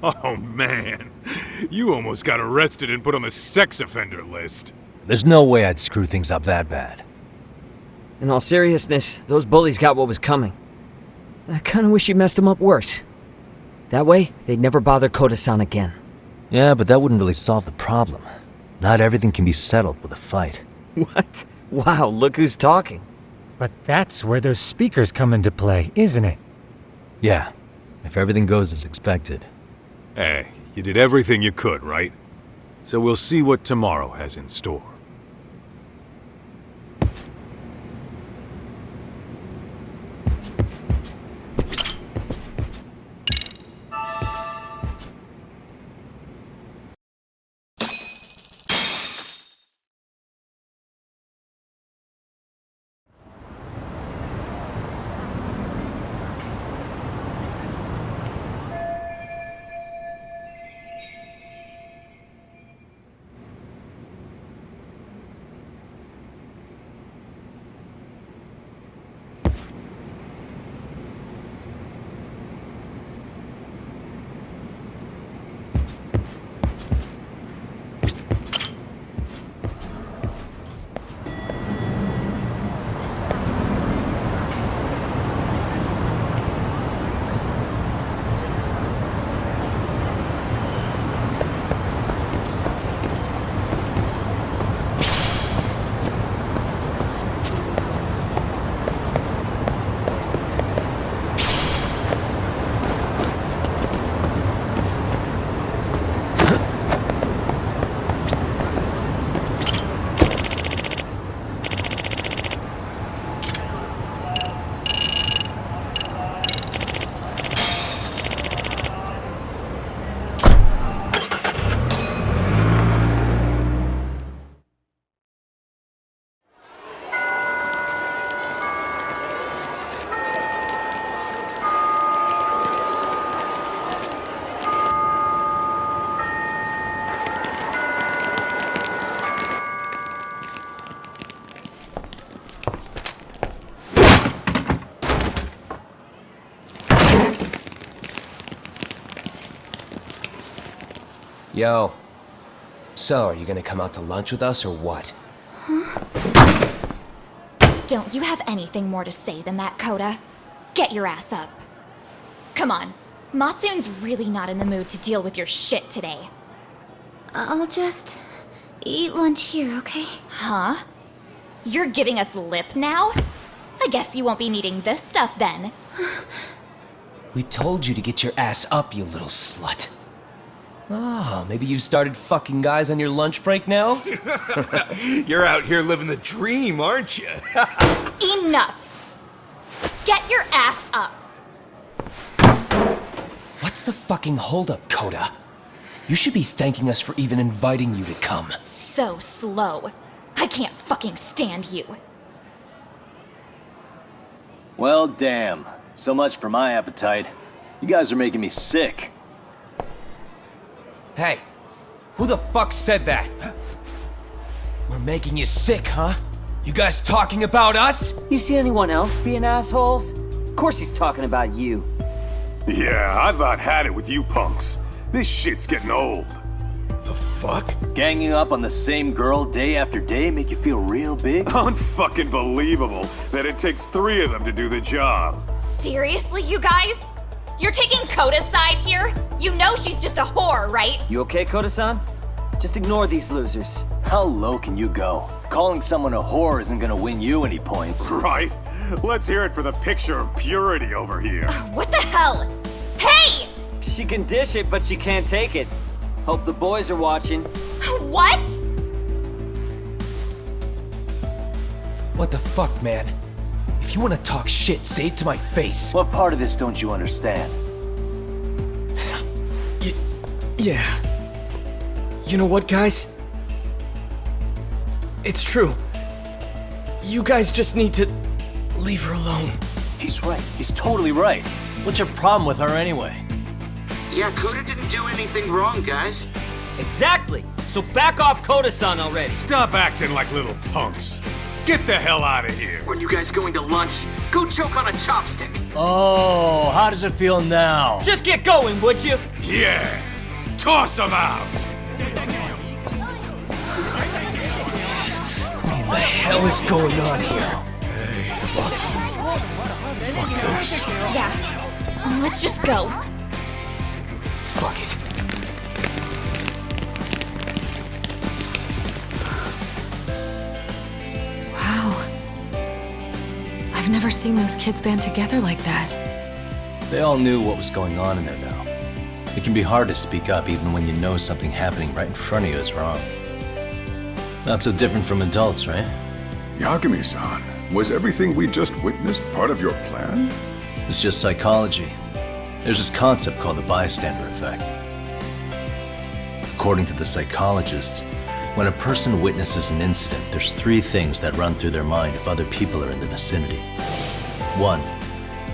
Oh man, you almost got arrested and put on the sex offender list. There's no way I'd screw things up that bad. In all seriousness, those bullies got what was coming. I kinda wish you messed them up worse. That way, they'd never bother Koda-san again. Yeah, but that wouldn't really solve the problem. Not everything can be settled with a fight. What? Wow, look who's talking. But that's where those speakers come into play, isn't it? Yeah, if everything goes as expected. Hey, you did everything you could, right? So we'll see what tomorrow has in store. Yo. So, are you gonna come out to lunch with us or what? Don't you have anything more to say than that, Koda? Get your ass up. Come on. Matsun's really not in the mood to deal with your shit today. I'll just eat lunch here, okay? Huh? You're giving us lip now? I guess you won't be needing this stuff then. We told you to get your ass up, you little slut. Oh, maybe you started fucking guys on your lunch break now? You're out here living the dream, aren't you? Enough! Get your ass up! What's the fucking holdup, Koda? You should be thanking us for even inviting you to come. So slow. I can't fucking stand you. Well, damn. So much for my appetite. You guys are making me sick. Hey, who the fuck said that? We're making you sick, huh? You guys talking about us? You see anyone else being assholes? Of course he's talking about you. Yeah, I've about had it with you punks. This shit's getting old. The fuck? Ganging up on the same girl day after day make you feel real big? Unfucking believable that it takes 3 of them to do the job. Seriously, you guys? You're taking Koda's side here? You know she's just a whore, right? You okay, Koda-san? Just ignore these losers. How low can you go? Calling someone a whore isn't gonna win you any points. Right? Let's hear it for the picture of purity over here. What the hell? Hey! She can dish it, but she can't take it. Hope the boys are watching. What? What the fuck, man? If you want to talk shit, say it to my face. What part of this don't you understand? Yeah. You know what, guys? It's true. You guys just need to leave her alone. He's right. He's totally right. What's your problem with her anyway? Yeah, Koda didn't do anything wrong, guys. Exactly. So back off Koda-san already. Stop acting like little punks. Get the hell out of here! When you guys going to lunch, go choke on a chopstick. Oh, how does it feel now? Just get going, would you? Yeah! Toss him out! What in the hell is going on here? Hey, Watson. Fuck this. Yeah. Let's just go. Fuck it. Wow. I've never seen those kids band together like that. They all knew what was going on in there now. It can be hard to speak up even when you know something happening right in front of you is wrong. Not so different from adults, right? Yagami-san, was everything we just witnessed part of your plan? It's just psychology. There's this concept called the bystander effect. According to the psychologists, when a person witnesses an incident, there's 3 things that run through their mind if other people are in the vicinity. 1.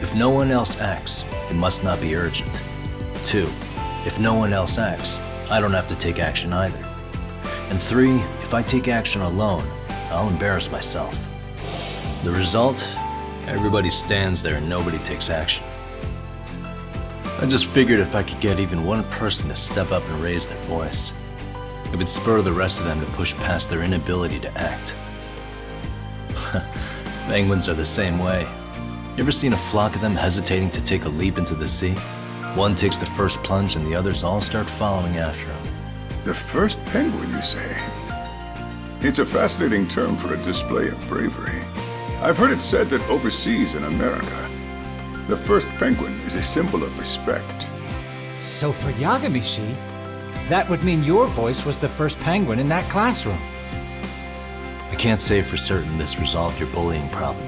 If no one else acts, it must not be urgent. 2. If no one else acts, I don't have to take action either. And 3, if I take action alone, I'll embarrass myself. The result? Everybody stands there and nobody takes action. I just figured if I could get even one person to step up and raise their voice, it would spur the rest of them to push past their inability to act. Penguins are the same way. You ever seen a flock of them hesitating to take a leap into the sea? One takes the first plunge and the others all start following after him. The first penguin, you say? It's a fascinating term for a display of bravery. I've heard it said that overseas in America, the first penguin is a symbol of respect. So for Yagami-shi, that would mean your voice was the first penguin in that classroom. I can't say for certain this resolved your bullying problem.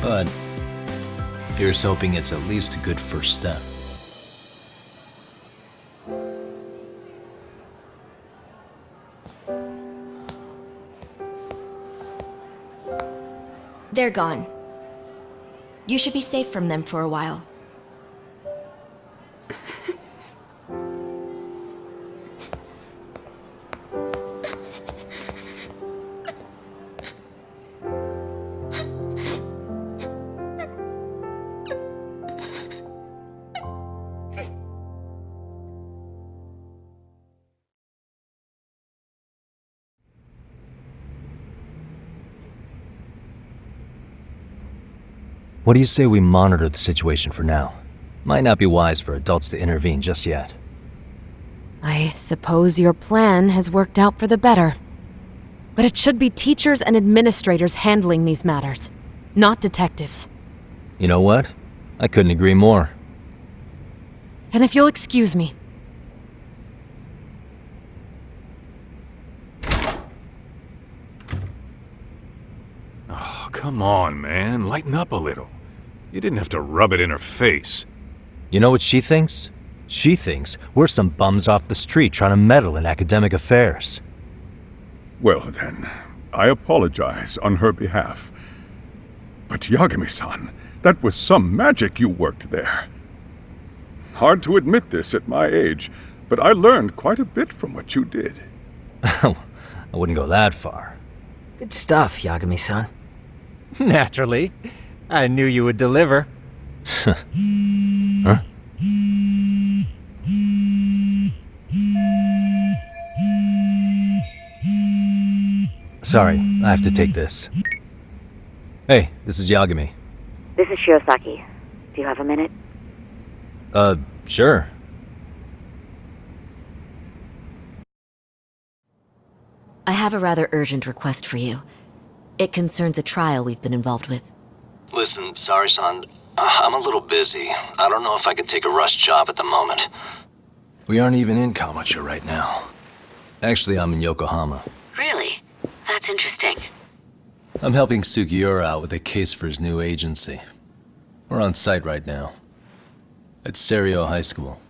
But here's hoping it's at least a good first step. They're gone. You should be safe from them for a while. What do you say we monitor the situation for now? Might not be wise for adults to intervene just yet. I suppose your plan has worked out for the better. But it should be teachers and administrators handling these matters, not detectives. You know what? I couldn't agree more. Then if you'll excuse me. Oh, come on, man. Lighten up a little. You didn't have to rub it in her face. You know what she thinks? She thinks we're some bums off the street trying to meddle in academic affairs. Well then, I apologize on her behalf. But Yagami-san, that was some magic you worked there. Hard to admit this at my age, but I learned quite a bit from what you did. I wouldn't go that far. Good stuff, Yagami-san. Naturally. I knew you would deliver. Huh? Sorry, I have to take this. Hey, this is Yagami. This is Shirosaki. Do you have a minute? Sure. I have a rather urgent request for you. It concerns a trial we've been involved with. Listen, sorry-san, I'm a little busy. I don't know if I could take a rush job at the moment. We aren't even in Kamurocho right now. Actually, I'm in Yokohama. Really? That's interesting. I'm helping Sugiura out with a case for his new agency. We're on site right now. At Serio High School.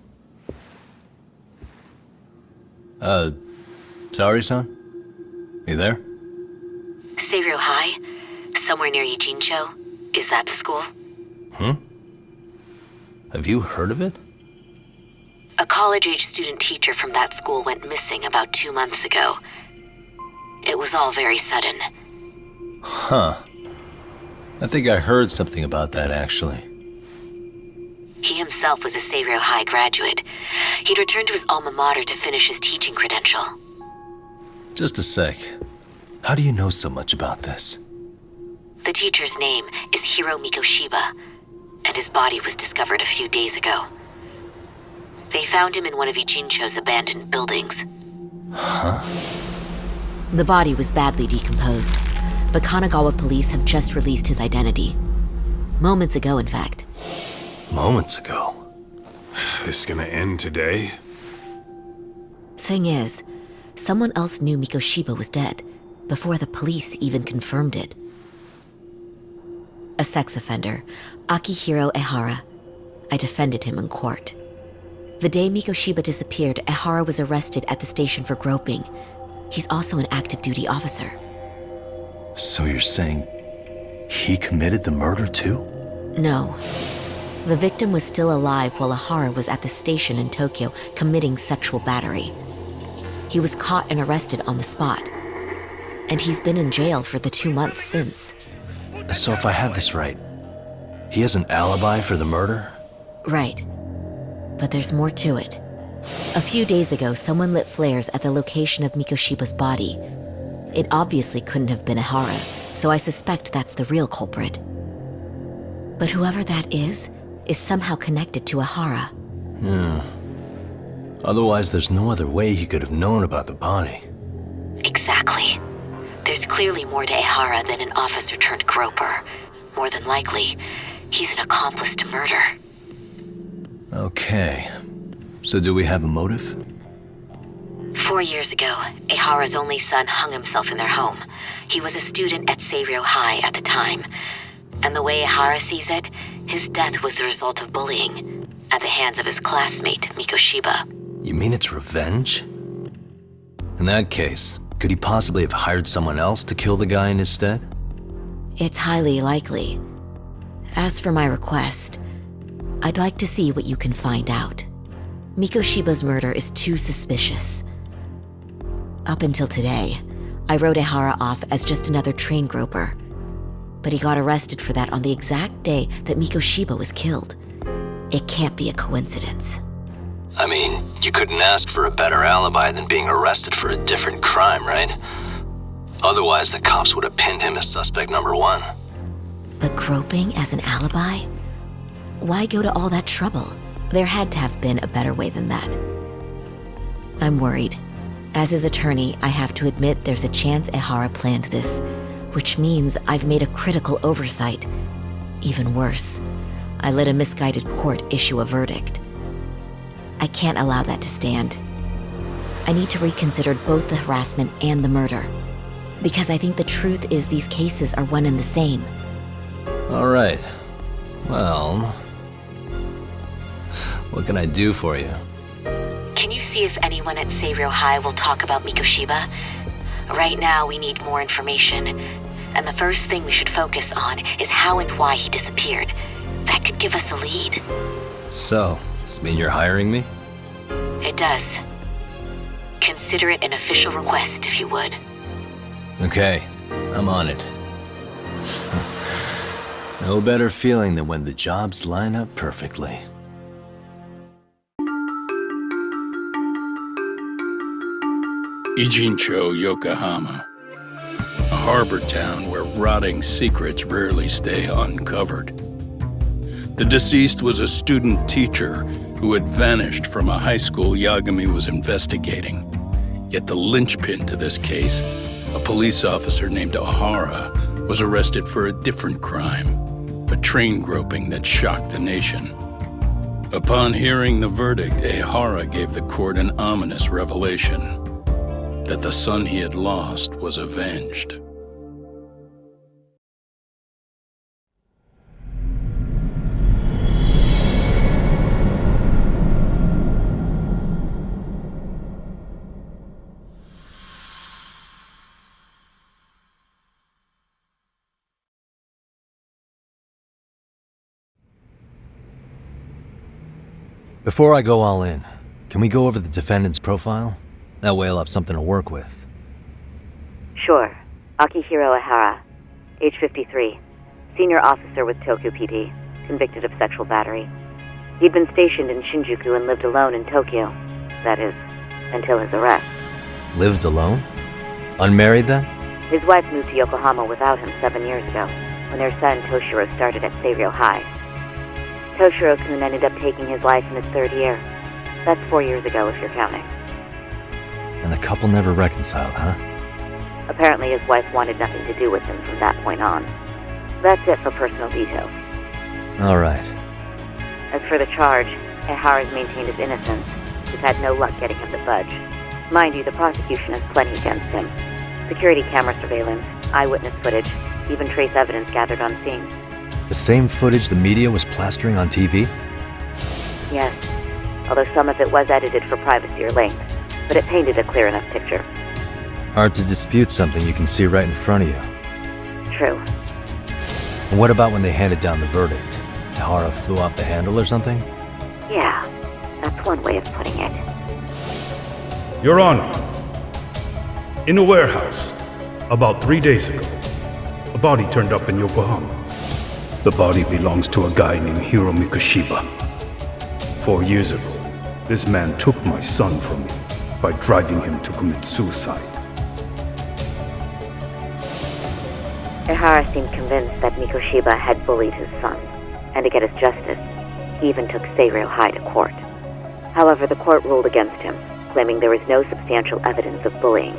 Sorry-san? You there? Serio High? Somewhere near Ijincho? Is that the school? Have you heard of it? A college-age student teacher from that school went missing about 2 months ago. It was all very sudden. Huh. I think I heard something about that, actually. He himself was a Seiryo High graduate. He'd returned to his alma mater to finish his teaching credential. Just a sec. How do you know so much about this? The teacher's name is Hiro Mikoshiba, and his body was discovered a few days ago. They found him in one of Ijincho's abandoned buildings. Huh? The body was badly decomposed, but Kanagawa police have just released his identity. Moments ago, in fact. Moments ago? This gonna end today? Thing is, someone else knew Mikoshiba was dead, before the police even confirmed it. A sex offender, Akihiro Ehara. I defended him in court. The day Mikoshiba disappeared, Ehara was arrested at the station for groping. He's also an active duty officer. So you're saying he committed the murder too? No. The victim was still alive while Ehara was at the station in Tokyo committing sexual battery. He was caught and arrested on the spot. And he's been in jail for the 2 months since. So if I have this right, he has an alibi for the murder? Right. But there's more to it. A few days ago, someone lit flares at the location of Mikoshiba's body. It obviously couldn't have been Ehara, so I suspect that's the real culprit. But whoever that is somehow connected to Ehara. Otherwise, there's no other way he could have known about the body. Exactly. There's clearly more to Ehara than an officer turned groper. More than likely, he's an accomplice to murder. Okay. So do we have a motive? 4 years ago, Ehara's only son hung himself in their home. He was a student at Seiryo High at the time. And the way Ehara sees it, his death was the result of bullying at the hands of his classmate, Mikoshiba. You mean it's revenge? In that case, could he possibly have hired someone else to kill the guy in his stead? It's highly likely. As for my request, I'd like to see what you can find out. Mikoshiba's murder is too suspicious. Up until today, I wrote Ehara off as just another train groper. But he got arrested for that on the exact day that Mikoshiba was killed. It can't be a coincidence. I mean, you couldn't ask for a better alibi than being arrested for a different crime, right? Otherwise, the cops would have pinned him as suspect number 1. But groping as an alibi? Why go to all that trouble? There had to have been a better way than that. I'm worried. As his attorney, I have to admit there's a chance Ehara planned this, which means I've made a critical oversight. Even worse, I let a misguided court issue a verdict. I can't allow that to stand. I need to reconsider both the harassment and the murder, because I think the truth is these cases are one and the same. All right. Well, what can I do for you? Can you see if anyone at Seiryo High will talk about Mikoshiba? Right now, we need more information. And the first thing we should focus on is how and why he disappeared. That could give us a lead. So, does this mean you're hiring me? It does. Consider it an official request, if you would. Okay, I'm on it. No better feeling than when the jobs line up perfectly. Ijincho, Yokohama. A harbor town where rotting secrets rarely stay uncovered. The deceased was a student teacher who had vanished from a high school Yagami was investigating. Yet the linchpin to this case, a police officer named Ehara, was arrested for a different crime, a train groping that shocked the nation. Upon hearing the verdict, Ehara gave the court an ominous revelation: that the son he had lost was avenged. Before I go all in, can we go over the defendant's profile? That way I'll have something to work with. Sure. Akihiro Ehara. age 53, senior officer with Tokyo PD, convicted of sexual battery. He'd been stationed in Shinjuku and lived alone in Tokyo. That is, until his arrest. Lived alone? Unmarried then? His wife moved to Yokohama without him 7 years ago, when their son Toshiro started at Seiryō High. Toshiro-kun ended up taking his life in his 3rd year. That's 4 years ago, if you're counting. And the couple never reconciled, huh? Apparently his wife wanted nothing to do with him from that point on. That's it for personal details. All right. As for the charge, Ehara's maintained his innocence. He's had no luck getting him to budge. Mind you, the prosecution has plenty against him. Security camera surveillance, eyewitness footage, even trace evidence gathered on scene. The same footage the media was plastering on TV? Yes, although some of it was edited for privacy or length, but it painted a clear enough picture. Hard to dispute something you can see right in front of you. True. And what about when they handed down the verdict? Ehara flew off the handle or something? Yeah, that's one way of putting it. Your Honor, in a warehouse, about 3 days ago, a body turned up in Yokohama. The body belongs to a guy named Hiro Mikoshiba. 4 years ago, this man took my son from me by driving him to commit suicide. Ehara seemed convinced that Mikoshiba had bullied his son, and to get his justice, he even took Seiryō High to court. However, the court ruled against him, claiming there was no substantial evidence of bullying.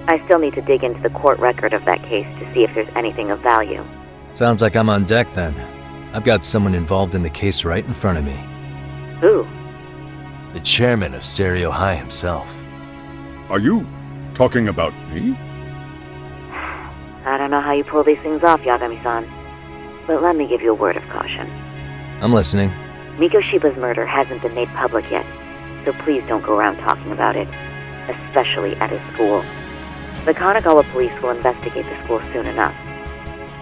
I still need to dig into the court record of that case to see if there's anything of value. Sounds like I'm on deck then. I've got someone involved in the case right in front of me. Who? The chairman of Seiryō High himself. Are you talking about me? I don't know how you pull these things off, Yagami-san, but let me give you a word of caution. I'm listening. Mikoshiba's murder hasn't been made public yet, so please don't go around talking about it, especially at his school. The Kanagawa police will investigate the school soon enough,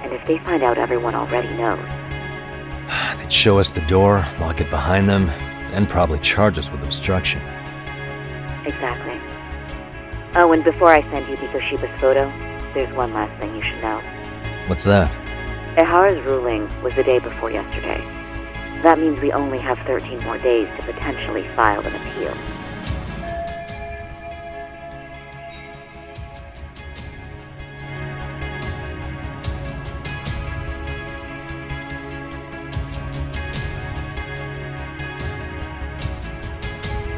and if they find out everyone already knows... They'd show us the door, lock it behind them, and probably charge us with obstruction. Exactly. Oh, and before I send you Mikoshiba's photo, there's one last thing you should know. What's that? Ehara's ruling was the day before yesterday. That means we only have 13 more days to potentially file an appeal.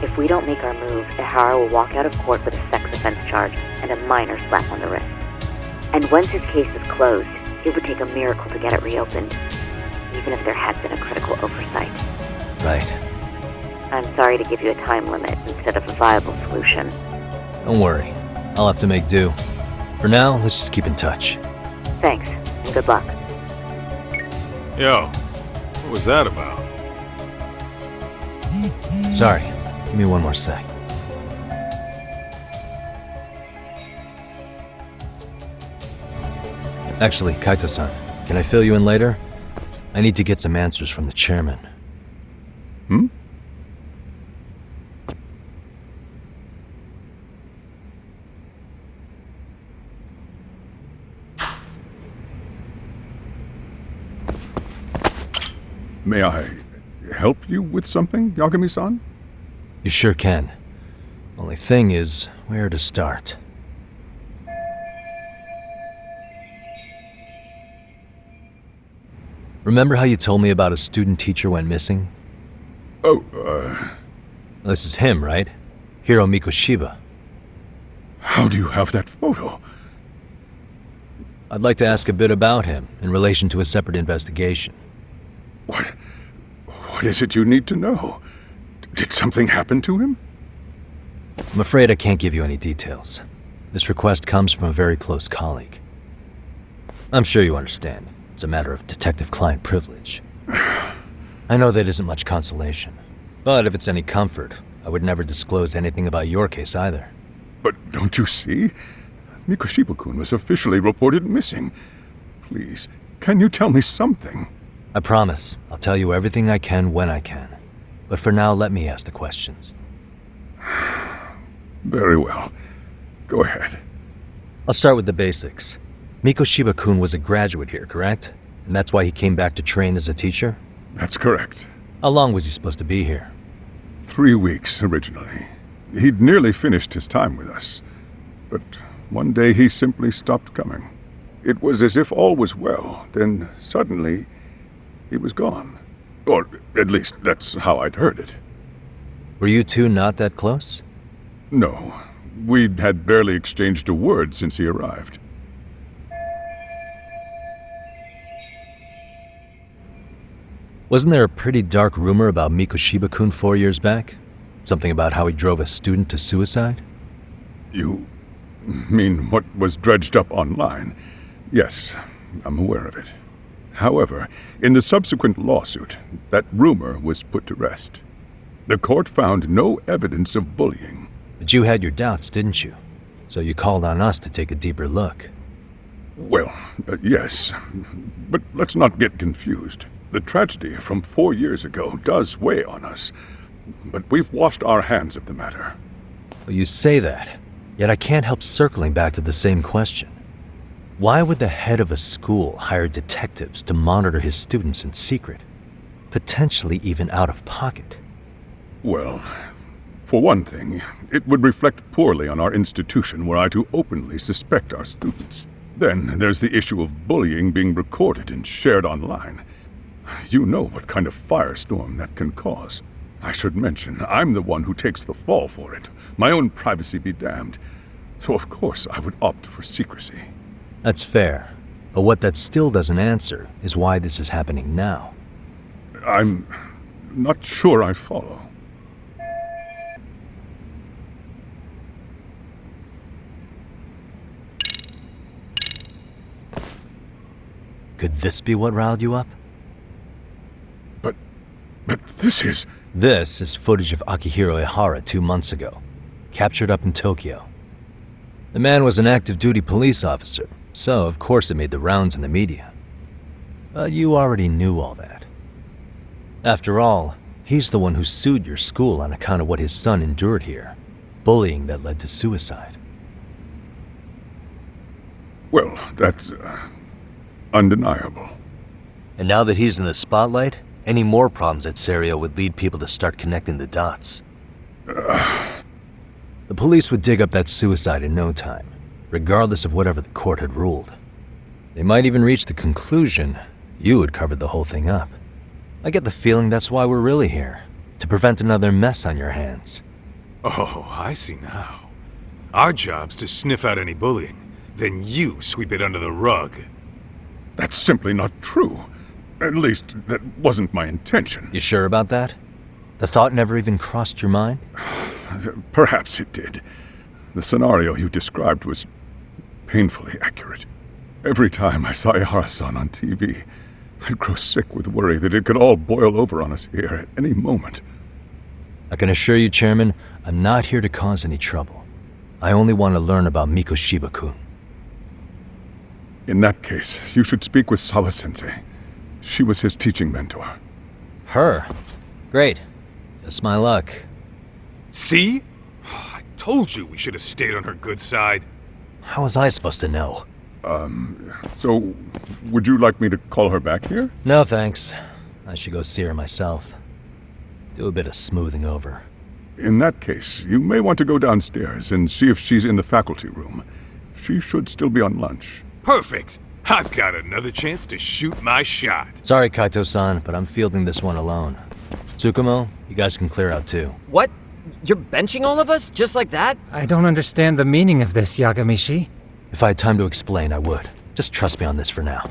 If we don't make our move, Ehara will walk out of court with a sex offense charge and a minor slap on the wrist. And once his case is closed, it would take a miracle to get it reopened, even if there had been a critical oversight. Right. I'm sorry to give you a time limit instead of a viable solution. Don't worry. I'll have to make do. For now, let's just keep in touch. Thanks, and good luck. Yo, what was that about? Sorry. Give me one more sec. Actually, Kaito-san, can I fill you in later? I need to get some answers from the chairman. Hmm? May I help you with something, Yagami-san? You sure can. Only thing is, where to start? Remember how you told me about a student teacher went missing? Oh, This is him, right? Hiro Mikoshiba. How do you have that photo? I'd like to ask a bit about him in relation to a separate investigation. What is it you need to know? Did something happen to him? I'm afraid I can't give you any details. This request comes from a very close colleague. I'm sure you understand. It's a matter of detective-client privilege. I know that isn't much consolation. But if it's any comfort, I would never disclose anything about your case either. But don't you see? Mikoshiba-kun was officially reported missing. Please, can you tell me something? I promise, I'll tell you everything I can when I can. But for now, let me ask the questions. Very well. Go ahead. I'll start with the basics. Mikoshiba-kun was a graduate here, correct? And that's why he came back to train as a teacher? That's correct. How long was he supposed to be here? 3 weeks, originally. He'd nearly finished his time with us. But one day he simply stopped coming. It was as if all was well, then suddenly he was gone. Or at least that's how I'd heard it. Were you two not that close? No. We'd had barely exchanged a word since he arrived. Wasn't there a pretty dark rumor about Mikoshiba-kun 4 years back? Something about how he drove a student to suicide? You mean what was dredged up online? Yes, I'm aware of it. However, in the subsequent lawsuit, that rumor was put to rest. The court found no evidence of bullying. But you had your doubts, didn't you? So you called on us to take a deeper look. Well, yes. But let's not get confused. The tragedy from 4 years ago does weigh on us. But we've washed our hands of the matter. Well, you say that, yet I can't help circling back to the same question. Why would the head of a school hire detectives to monitor his students in secret? Potentially even out of pocket. Well, for one thing, it would reflect poorly on our institution were I to openly suspect our students. Then there's the issue of bullying being recorded and shared online. You know what kind of firestorm that can cause. I should mention, I'm the one who takes the fall for it. My own privacy be damned. So of course I would opt for secrecy. That's fair. But what that still doesn't answer is why this is happening now. I'm not sure I follow. Could this be what riled you up? But this is... This is footage of Akihiro Ihara 2 months ago, captured up in Tokyo. The man was an active duty police officer, so of course it made the rounds in the media. But you already knew all that. After all, he's the one who sued your school on account of what his son endured here, bullying that led to suicide. Well, that's undeniable. And now that he's in the spotlight, any more problems at Serio would lead people to start connecting the dots. The police would dig up that suicide in no time, regardless of whatever the court had ruled. They might even reach the conclusion you had covered the whole thing up. I get the feeling that's why we're really here, to prevent another mess on your hands. Oh, I see now. Our job's to sniff out any bullying, then you sweep it under the rug. That's simply not true. At least, that wasn't my intention. You sure about that? The thought never even crossed your mind? Perhaps it did. The scenario you described was painfully accurate. Every time I saw Ihara-san on TV, I'd grow sick with worry that it could all boil over on us here at any moment. I can assure you, Chairman, I'm not here to cause any trouble. I only want to learn about Mikoshiba-kun. In that case, you should speak with Sawa-sensei. She was his teaching mentor. Her? Great. Just my luck. See? I told you we should have stayed on her good side. How was I supposed to know? So, would you like me to call her back here? No, thanks. I should go see her myself. Do a bit of smoothing over. In that case, you may want to go downstairs and see if she's in the faculty room. She should still be on lunch. Perfect! I've got another chance to shoot my shot. Sorry, Kaito-san, but I'm fielding this one alone. Tsukumo, you guys can clear out too. What? You're benching all of us? Just like that? I don't understand the meaning of this, Yagami-shi. If I had time to explain, I would. Just trust me on this for now.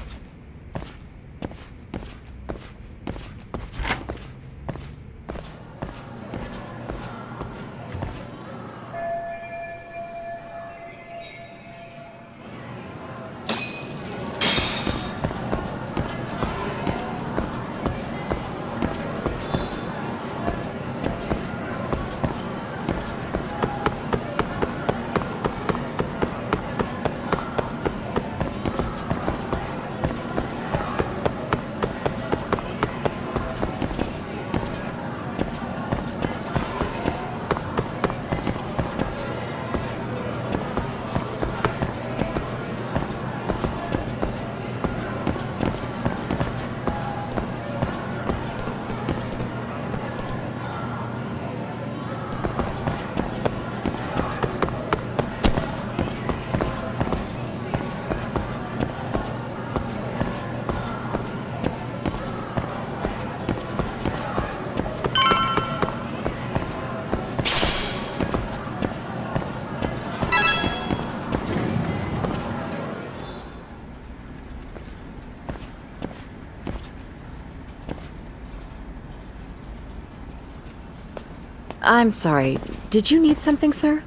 I'm sorry. Did you need something, sir?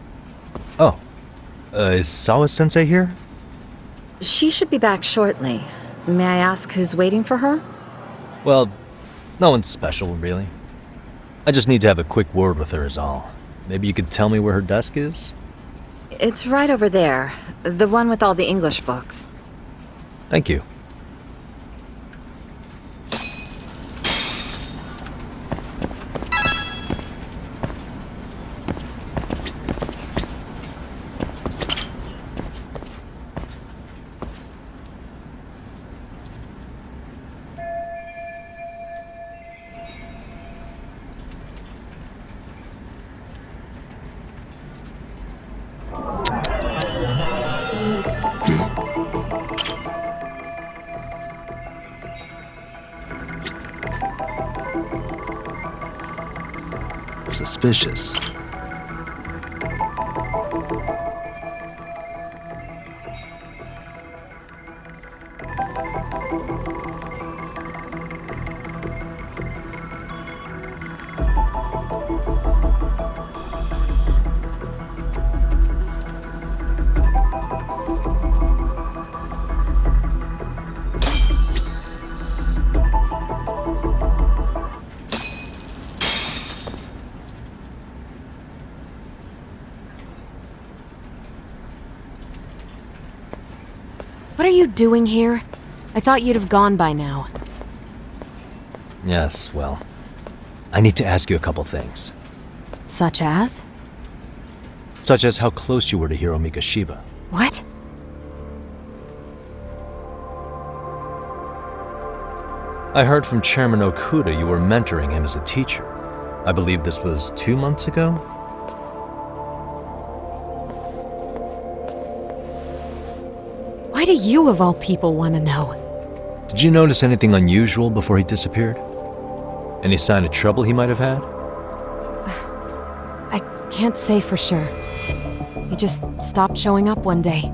Oh. Is Sawa-sensei here? She should be back shortly. May I ask who's waiting for her? Well, no one's special, really. I just need to have a quick word with her is all. Maybe you could tell me where her desk is? It's right over there. The one with all the English books. Thank you. Suspicious. What are you doing here? I thought you'd have gone by now. Yes, well, I need to ask you a couple things. Such as? Such as how close you were to Hiro Mikoshiba. What? I heard from Chairman Okuda you were mentoring him as a teacher. I believe this was 2 months ago? Why do you, of all people, want to know? Did you notice anything unusual before he disappeared? Any sign of trouble he might have had? I can't say for sure. He just stopped showing up one day.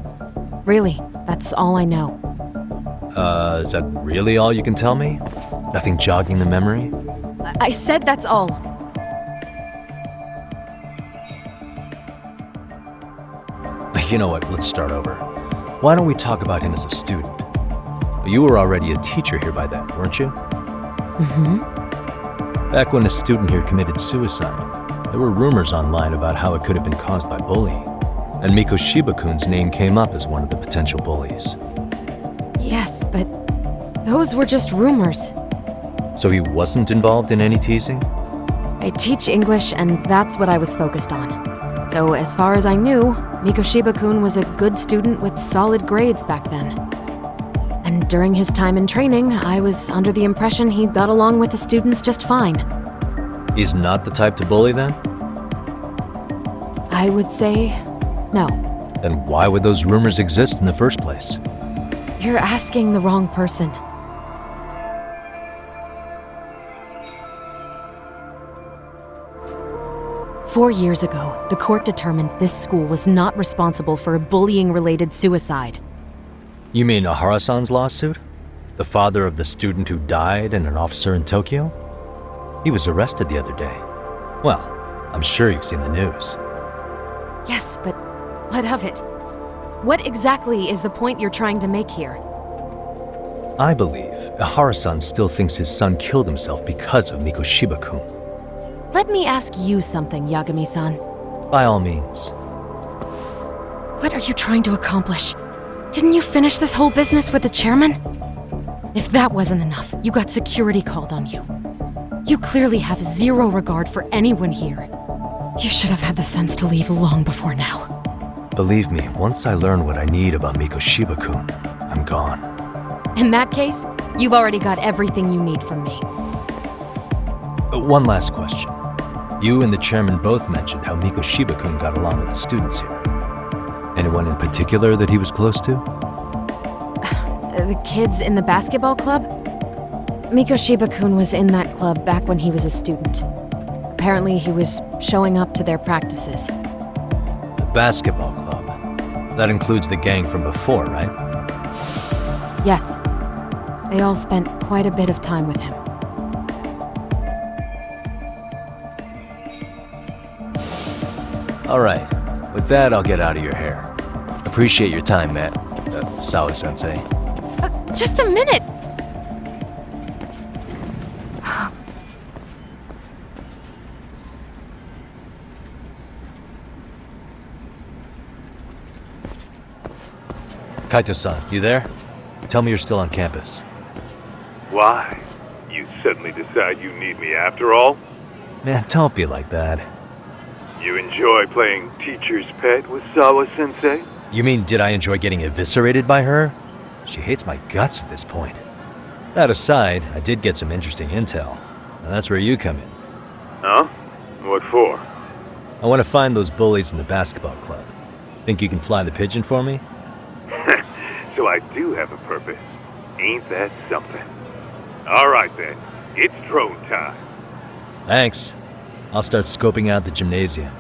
Really, that's all I know. Is that really all you can tell me? Nothing jogging the memory? I said that's all. You know what, let's start over. Why don't we talk about him as a student? You were already a teacher here by then, weren't you? Mm-hmm. Back when a student here committed suicide, there were rumors online about how it could have been caused by bullying. And Mikoshiba-kun's name came up as one of the potential bullies. Yes, but those were just rumors. So he wasn't involved in any teasing? I teach English, and that's what I was focused on. So as far as I knew, Mikoshiba-kun was a good student with solid grades back then. And during his time in training, I was under the impression he got along with the students just fine. He's not the type to bully then? I would say no. Then why would those rumors exist in the first place? You're asking the wrong person. Four years ago, the court determined this school was not responsible for a bullying-related suicide. You mean Ahara-san's lawsuit? The father of the student who died and an officer in Tokyo? He was arrested the other day. Well, I'm sure you've seen the news. Yes, but what of it? What exactly is the point you're trying to make here? I believe Ahara-san still thinks his son killed himself because of Mikoshiba-kun. Let me ask you something, Yagami-san. By all means. What are you trying to accomplish? Didn't you finish this whole business with the chairman? If that wasn't enough, you got security called on you. You clearly have zero regard for anyone here. You should have had the sense to leave long before now. Believe me, once I learn what I need about Mikoshiba-kun, I'm gone. In that case, you've already got everything you need from me. One last question. You and the chairman both mentioned how Mikoshiba-kun got along with the students here. Anyone in particular that he was close to? The kids in the basketball club? Mikoshiba-kun was in that club back when he was a student. Apparently he was showing up to their practices. The basketball club? That includes the gang from before, right? Yes. They all spent quite a bit of time with him. Alright, with that, I'll get out of your hair. Appreciate your time, Matt. Sawa-sensei. Just a minute! Kaito-san, you there? Tell me you're still on campus. Why? You suddenly decide you need me after all? Man, don't be like that. You enjoy playing teacher's pet with Sawa-sensei? You mean, did I enjoy getting eviscerated by her? She hates my guts at this point. That aside, I did get some interesting intel. And that's where you come in. Huh? What for? I want to find those bullies in the basketball club. Think you can fly the pigeon for me? So I do have a purpose. Ain't that something? Alright then, it's drone time. Thanks. I'll start scoping out the gymnasium.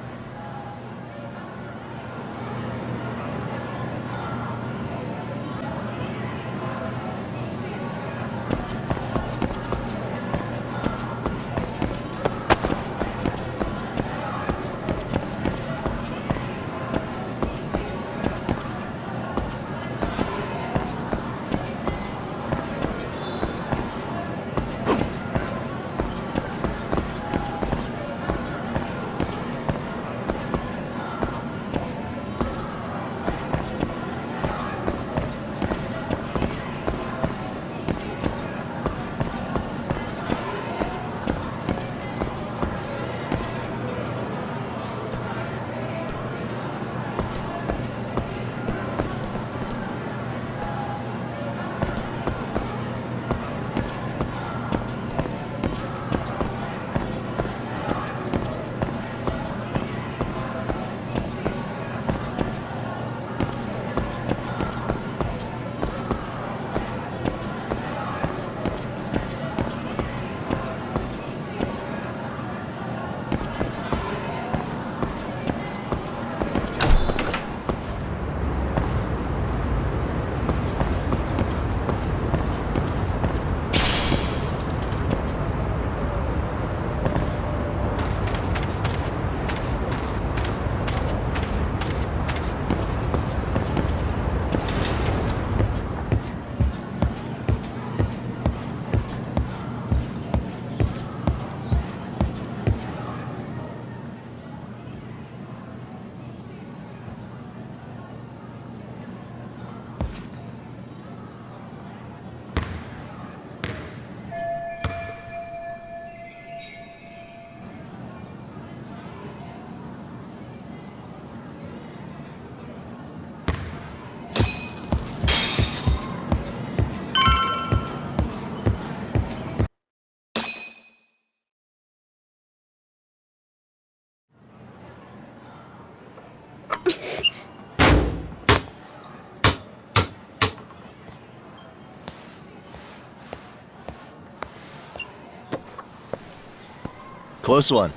Close one.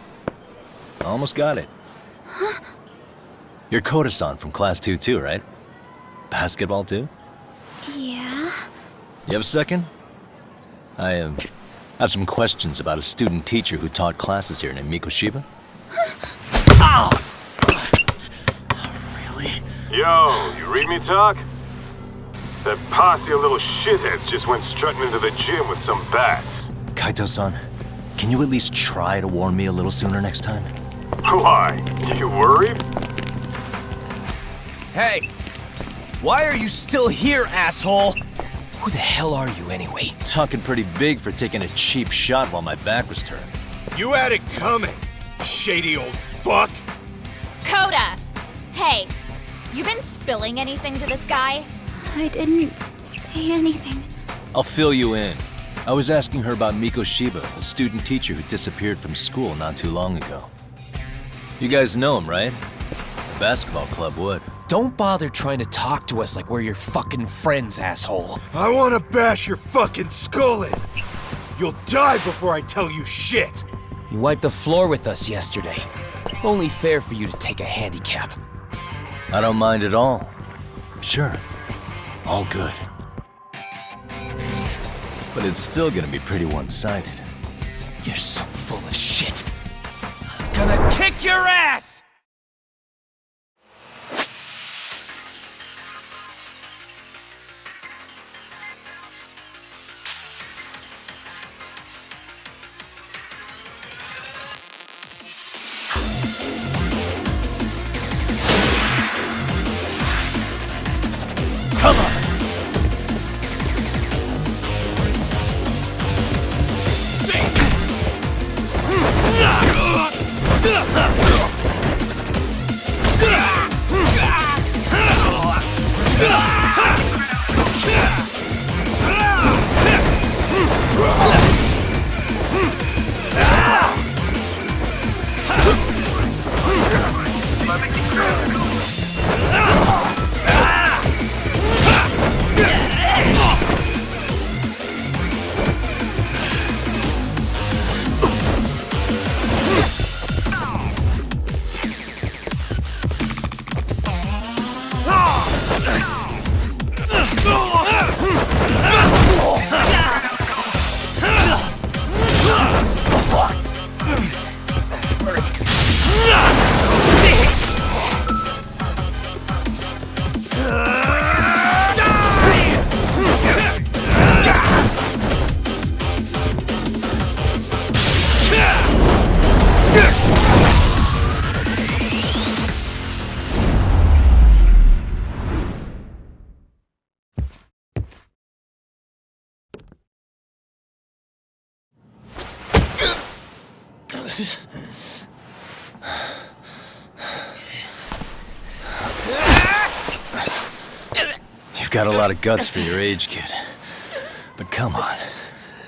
Almost got it. Huh? You're Koda-san from Class 2 too, right? Basketball too? Yeah? You have a second? I have some questions about a student teacher who taught classes here named Mikoshiba. Ow! Really? Yo, you read me talk? That posse of little shitheads just went strutting into the gym with some bats. Kaito-san, can you at least try to warn me a little sooner next time? Why? You worried? Hey! Why are you still here, asshole? Who the hell are you anyway? Talking pretty big for taking a cheap shot while my back was turned. You had it coming, shady old fuck! Coda! Hey, you been spilling anything to this guy? I didn't say anything. I'll fill you in. I was asking her about Mikoshiba, a student teacher who disappeared from school not too long ago. You guys know him, right? The basketball club would. Don't bother trying to talk to us like we're your fucking friends, asshole. I wanna bash your fucking skull in! You'll die before I tell you shit! You wiped the floor with us yesterday. Only fair for you to take a handicap. I don't mind at all. Sure. All good. But it's still gonna be pretty one-sided. You're so full of shit. I'm gonna kick your ass! You've got a lot of guts for your age, kid. But come on.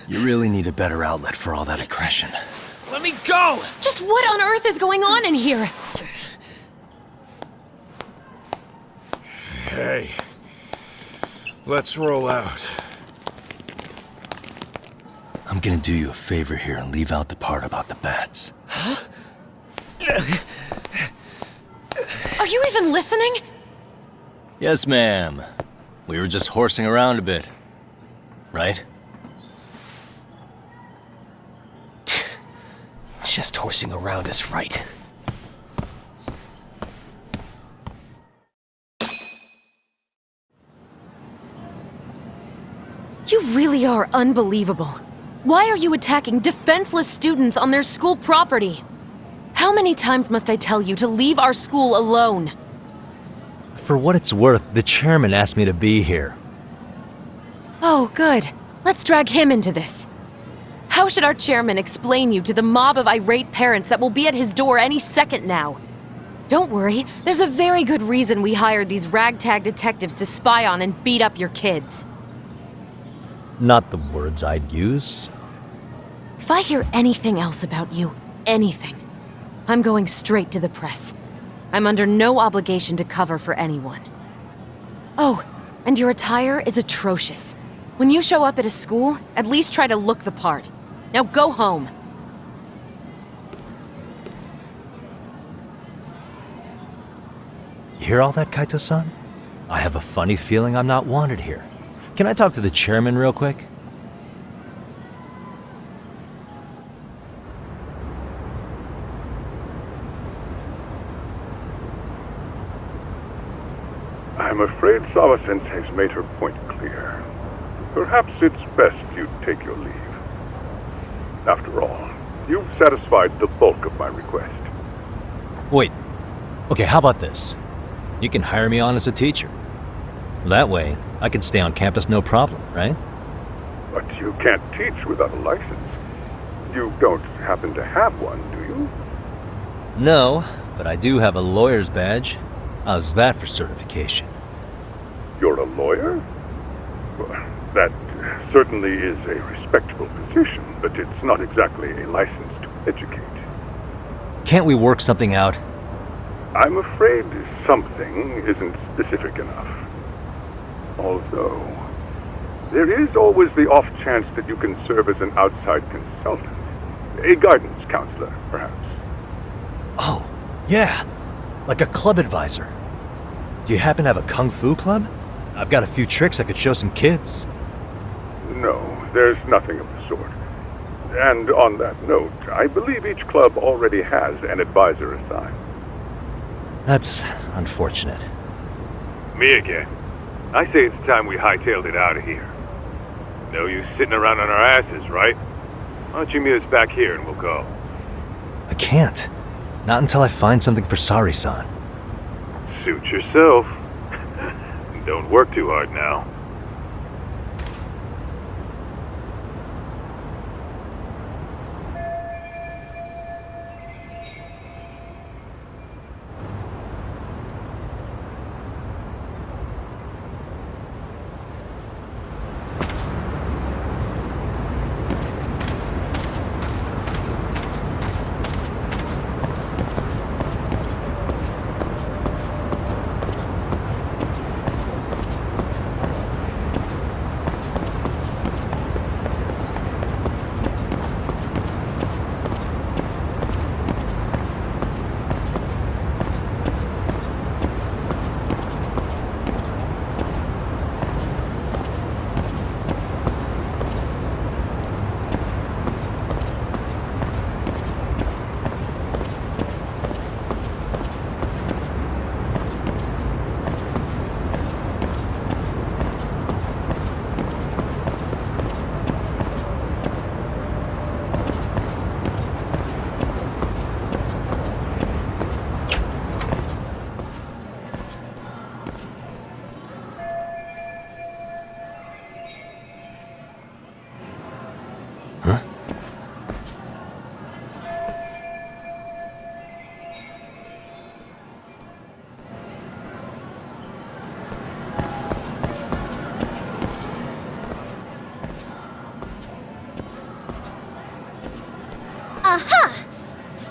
You really need a better outlet for all that aggression. Let me go! Just what on earth is going on in here? Hey. Let's roll out. I'm gonna do you a favor here and leave out the part about the bats. Huh? Are you even listening? Yes, ma'am. We were just horsing around a bit. Right? Just horsing around is right. You really are unbelievable. Why are you attacking defenseless students on their school property? How many times must I tell you to leave our school alone? For what it's worth, the chairman asked me to be here. Oh, good. Let's drag him into this. How should our chairman explain you to the mob of irate parents that will be at his door any second now? Don't worry, there's a very good reason we hired these ragtag detectives to spy on and beat up your kids. Not the words I'd use. If I hear anything else about you, anything, I'm going straight to the press. I'm under no obligation to cover for anyone. Oh, and your attire is atrocious. When you show up at a school, at least try to look the part. Now go home. You hear all that, Kaito-san? I have a funny feeling I'm not wanted here. Can I talk to the chairman real quick? I'm afraid Sawa-sensei's made her point clear. Perhaps it's best you take your leave. After all, you've satisfied the bulk of my request. Wait. Okay, how about this? You can hire me on as a teacher. That way, I can stay on campus no problem, right? But you can't teach without a license. You don't happen to have one, do you? No, but I do have a lawyer's badge. How's that for certification? You're a lawyer? Well, that certainly is a respectable position, but it's not exactly a license to educate. Can't we work something out? I'm afraid something isn't specific enough. Although, there is always the off chance that you can serve as an outside consultant. A guidance counselor, perhaps. Oh, yeah. Like a club advisor. Do you happen to have a kung fu club? I've got a few tricks I could show some kids. No, there's nothing of the sort. And on that note, I believe each club already has an advisor assigned. That's unfortunate. Me again. I say it's time we hightailed it out of here. No use sitting around on our asses, right? Why don't you meet us back here and we'll go? I can't. Not until I find something for Sari-san. Suit yourself. Don't work too hard now.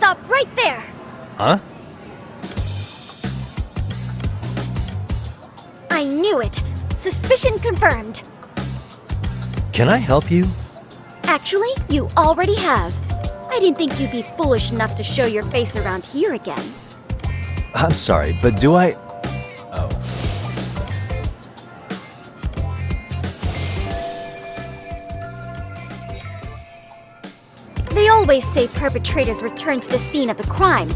Stop right there! Huh? I knew it! Suspicion confirmed. Can I help you? Actually, you already have. I didn't think you'd be foolish enough to show your face around here again. I'm sorry, but do I... Oh. They always say perpetrators return to the scene of the crime,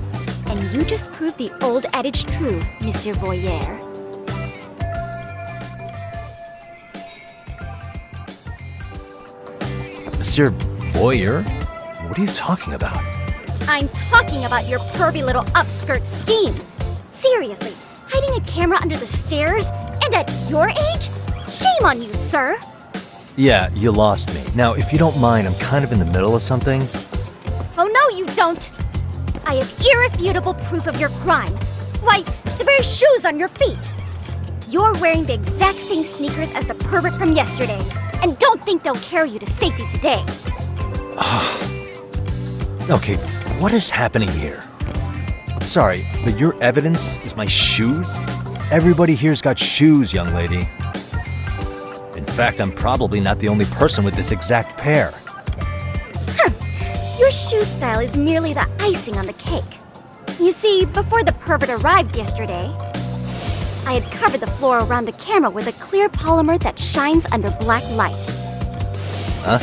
and you just proved the old adage true, Monsieur Voyeur. Monsieur Voyeur? What are you talking about? I'm talking about your pervy little upskirt scheme. Seriously, hiding a camera under the stairs? And at your age? Shame on you, sir! Yeah, you lost me. Now, if you don't mind, I'm kind of in the middle of something. Oh no, you don't! I have irrefutable proof of your crime. Why, the very shoes on your feet! You're wearing the exact same sneakers as the pervert from yesterday, and don't think they'll carry you to safety today. Okay, what is happening here? Sorry, but your evidence is my shoes? Everybody here's got shoes, young lady. In fact, I'm probably not the only person with this exact pair. Your shoe style is merely the icing on the cake. You see, before the pervert arrived yesterday, I had covered the floor around the camera with a clear polymer that shines under black light. Huh?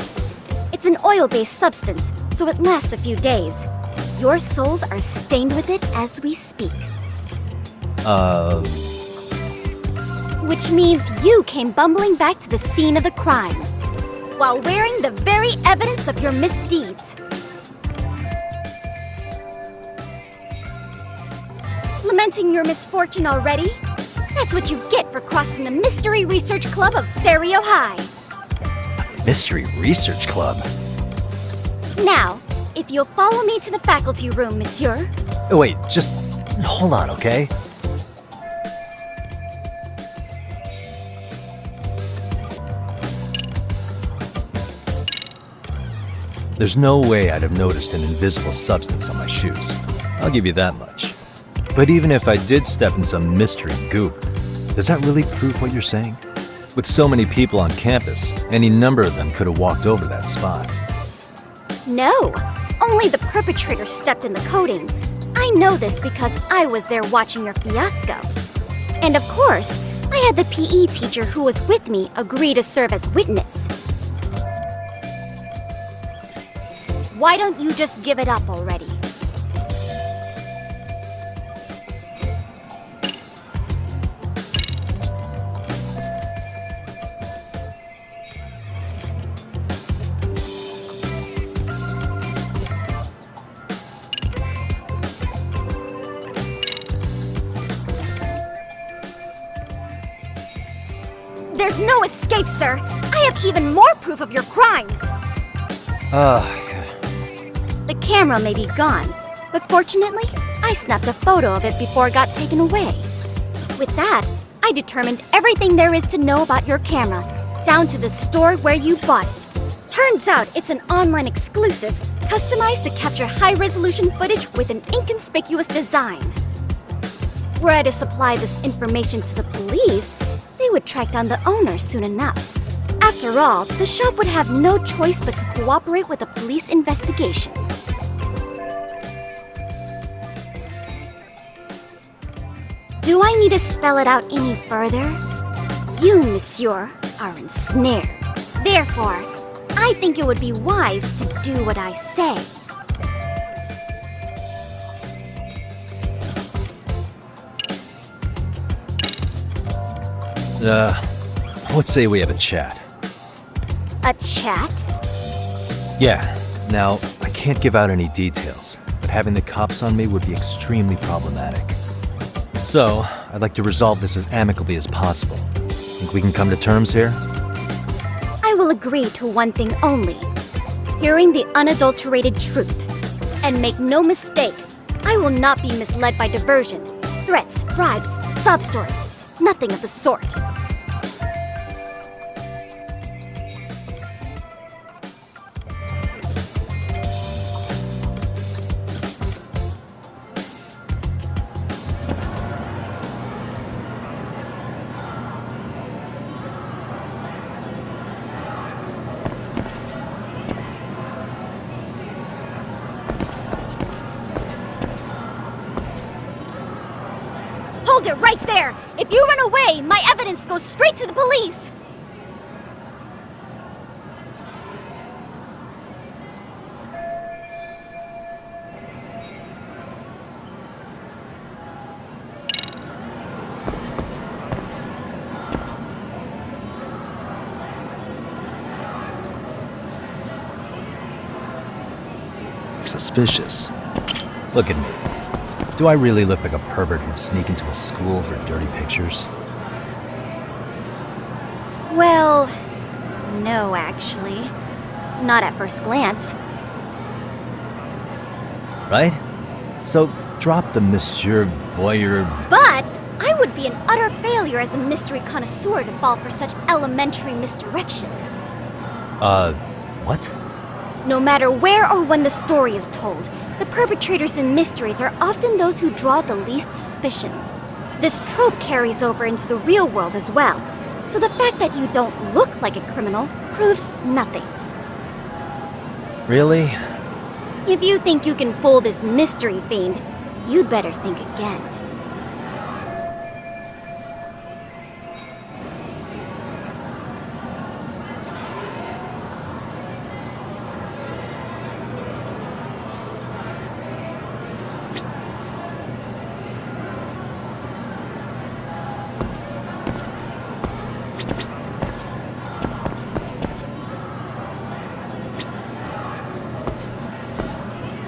It's an oil-based substance, so it lasts a few days. Your soles are stained with it as we speak. Which means you came bumbling back to the scene of the crime, while wearing the very evidence of your misdeeds. Lamenting your misfortune already? That's what you get for crossing the Mystery Research Club of Serio High. Mystery Research Club? Now, if you'll follow me to the faculty room, monsieur. Oh, wait, just hold on, okay? There's no way I'd have noticed an invisible substance on my shoes. I'll give you that much. But even if I did step in some mystery goop, does that really prove what you're saying? With so many people on campus, any number of them could have walked over that spot. No, only the perpetrator stepped in the coating. I know this because I was there watching your fiasco. And of course, I had the PE teacher who was with me agree to serve as witness. Why don't you just give it up already? There's no escape, sir! I have even more proof of your crimes! The camera may be gone, but fortunately, I snapped a photo of it before it got taken away. With that, I determined everything there is to know about your camera, down to the store where you bought it. Turns out it's an online exclusive, customized to capture high-resolution footage with an inconspicuous design. Were I to supply this information to the police, they would track down the owner soon enough. After all, the shop would have no choice but to cooperate with the police investigation. Do I need to spell it out any further? You, monsieur, are ensnared. Therefore, I think it would be wise to do what I say. Let's say we have a chat. A chat? Yeah. Now, I can't give out any details, but having the cops on me would be extremely problematic. So, I'd like to resolve this as amicably as possible. Think we can come to terms here? I will agree to one thing only. Hearing the unadulterated truth. And make no mistake, I will not be misled by diversion, threats, bribes, sob stories. Nothing of the sort. Hold it right there! If you run away, my evidence goes straight to the police! Suspicious. Look at me. Do I really look like a pervert who'd sneak into a school for dirty pictures? Well, no, actually. Not at first glance. Right? So drop the Monsieur Voyeur. But I would be an utter failure as a mystery connoisseur to fall for such elementary misdirection. What? No matter where or when the story is told, the perpetrators in mysteries are often those who draw the least suspicion. This trope carries over into the real world as well, so the fact that you don't look like a criminal proves nothing. Really? If you think you can fool this mystery fiend, you'd better think again.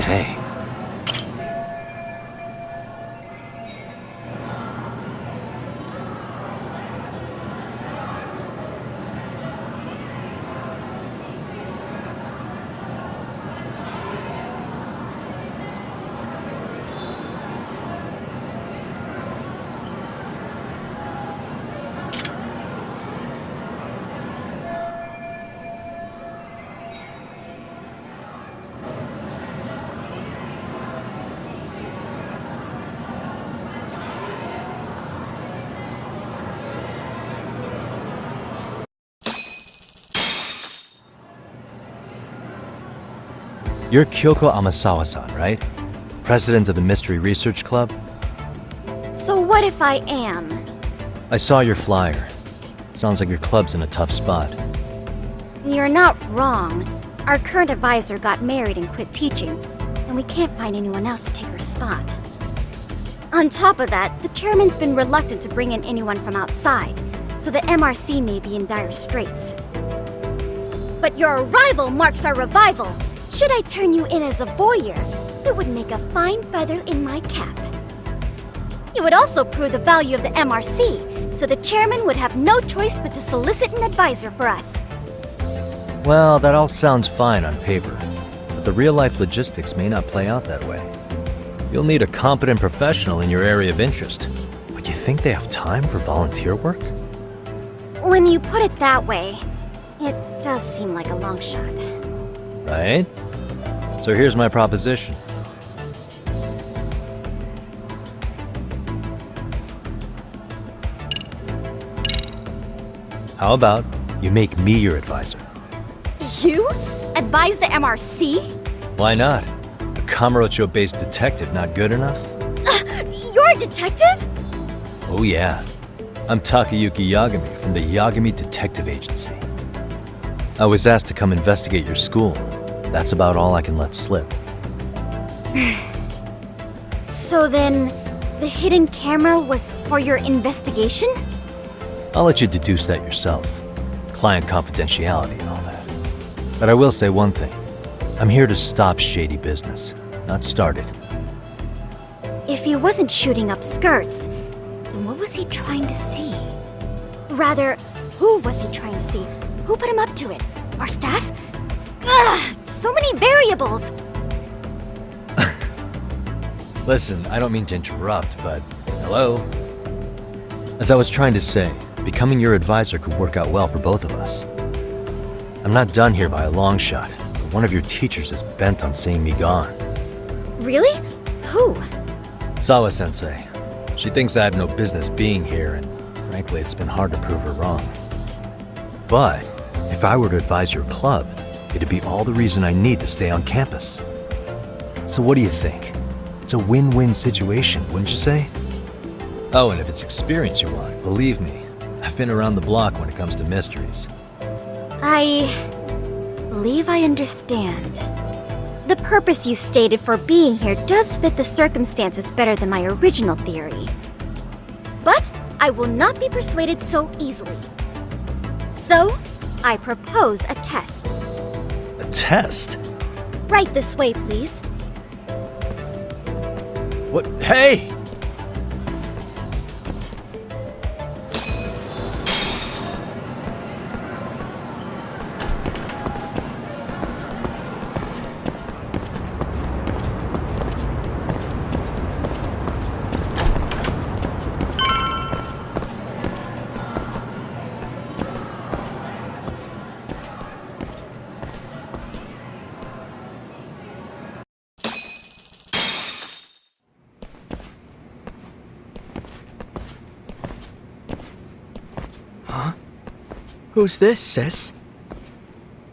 Hey. You're Kyoko Amasawa-san, right? President of the Mystery Research Club? So what if I am? I saw your flyer. Sounds like your club's in a tough spot. You're not wrong. Our current advisor got married and quit teaching, and we can't find anyone else to take her spot. On top of that, the chairman's been reluctant to bring in anyone from outside, so the MRC may be in dire straits. But your arrival marks our revival! Should I turn you in as a voyeur, it would make a fine feather in my cap. It would also prove the value of the MRC, so the chairman would have no choice but to solicit an advisor for us. Well, that all sounds fine on paper, but the real-life logistics may not play out that way. You'll need a competent professional in your area of interest, but you think they have time for volunteer work? When you put it that way, it does seem like a long shot. Right? So here's my proposition. How about you make me your advisor? You? Advise the MRC? Why not? A Kamurocho-based detective not good enough? You're a detective? Oh yeah. I'm Takayuki Yagami from the Yagami Detective Agency. I was asked to come investigate your school. That's about all I can let slip. So then, the hidden camera was for your investigation? I'll let you deduce that yourself. Client confidentiality and all that. But I will say one thing. I'm here to stop shady business, not start it. If he wasn't shooting up skirts, then what was he trying to see? Rather, who was he trying to see? Who put him up to it? Our staff? Ugh! So many variables! Listen, I don't mean to interrupt, but hello? As I was trying to say, becoming your advisor could work out well for both of us. I'm not done here by a long shot, but one of your teachers is bent on seeing me gone. Really? Who? Sawa-sensei. She thinks I have no business being here, and frankly, it's been hard to prove her wrong. But if I were to advise your club, it'd be all the reason I need to stay on campus. So what do you think? It's a win-win situation, wouldn't you say? Oh, and if it's experience you want, believe me, I've been around the block when it comes to mysteries. I believe I understand. The purpose you stated for being here does fit the circumstances better than my original theory. But I will not be persuaded so easily. So, I propose a test. A test? Right this way, please. What? Hey! Who's this, sis?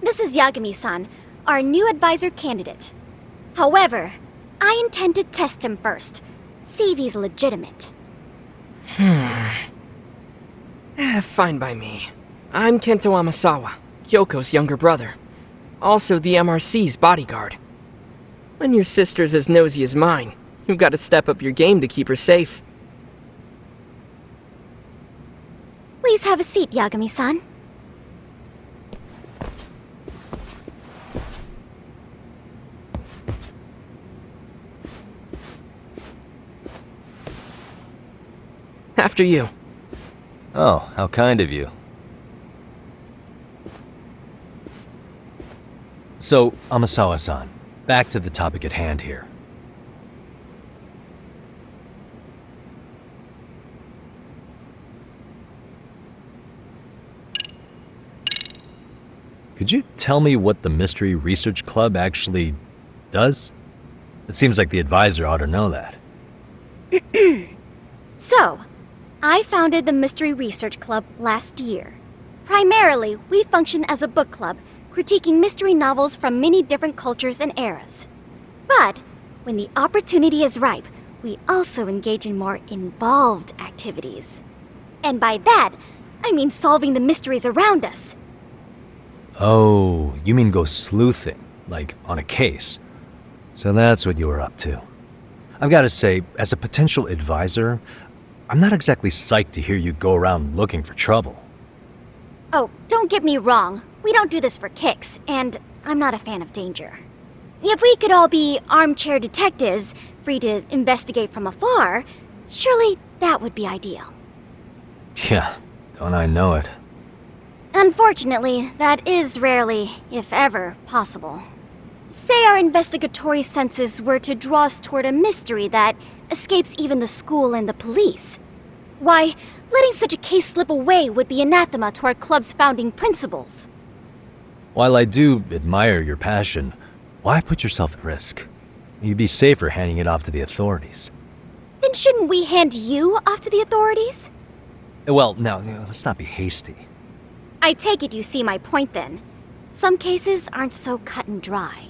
This is Yagami-san, our new advisor candidate. However, I intend to test him first. See if he's legitimate. Fine by me. I'm Kento Amasawa, Kyoko's younger brother. Also the MRC's bodyguard. When your sister's as nosy as mine, you've got to step up your game to keep her safe. Please have a seat, Yagami-san. After you. Oh, how kind of you. So, Amasawa-san, back to the topic at hand here. Could you tell me what the Mystery Research Club actually does? It seems like the advisor ought to know that. So, I founded the Mystery Research Club last year. Primarily, we function as a book club, critiquing mystery novels from many different cultures and eras. But, when the opportunity is ripe, we also engage in more involved activities. And by that, I mean solving the mysteries around us. Oh, you mean go sleuthing, like on a case. So that's what you were up to. I've got to say, as a potential advisor, I'm not exactly psyched to hear you go around looking for trouble. Oh, don't get me wrong. We don't do this for kicks, and I'm not a fan of danger. If we could all be armchair detectives, free to investigate from afar, surely that would be ideal. Yeah, don't I know it. Unfortunately, that is rarely, if ever, possible. Say our investigatory senses were to draw us toward a mystery that escapes even the school and the police. Why, letting such a case slip away would be anathema to our club's founding principles. While I do admire your passion, why put yourself at risk? You'd be safer handing it off to the authorities. Then shouldn't we hand you off to the authorities? Well, now, let's not be hasty. I take it you see my point then. Some cases aren't so cut and dry.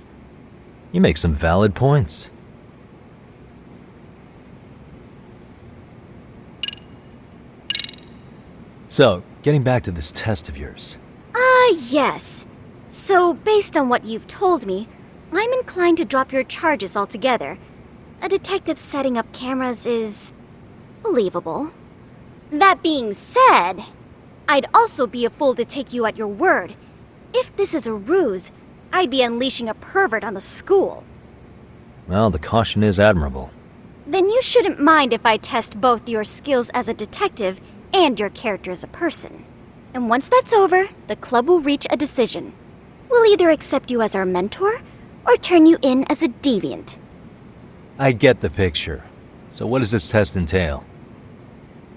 You make some valid points. So, getting back to this test of yours. Yes. So, based on what you've told me, I'm inclined to drop your charges altogether. A detective setting up cameras is believable. That being said, I'd also be a fool to take you at your word. If this is a ruse, I'd be unleashing a pervert on the school. Well, the caution is admirable. Then you shouldn't mind if I test both your skills as a detective and your character as a person. And once that's over, the club will reach a decision. We'll either accept you as our mentor, or turn you in as a deviant. I get the picture. So what does this test entail?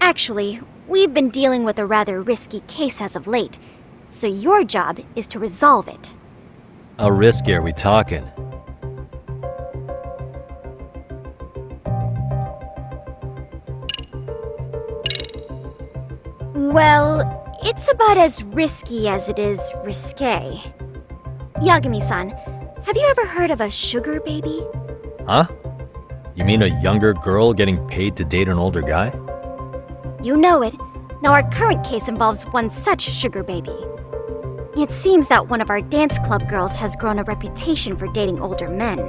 Actually, we've been dealing with a rather risky case as of late, so your job is to resolve it. How risky are we talking? Well, it's about as risky as it is risque. Yagami-san, have you ever heard of a sugar baby? Huh? You mean a younger girl getting paid to date an older guy? You know it. Now our current case involves one such sugar baby. It seems that one of our dance club girls has grown a reputation for dating older men.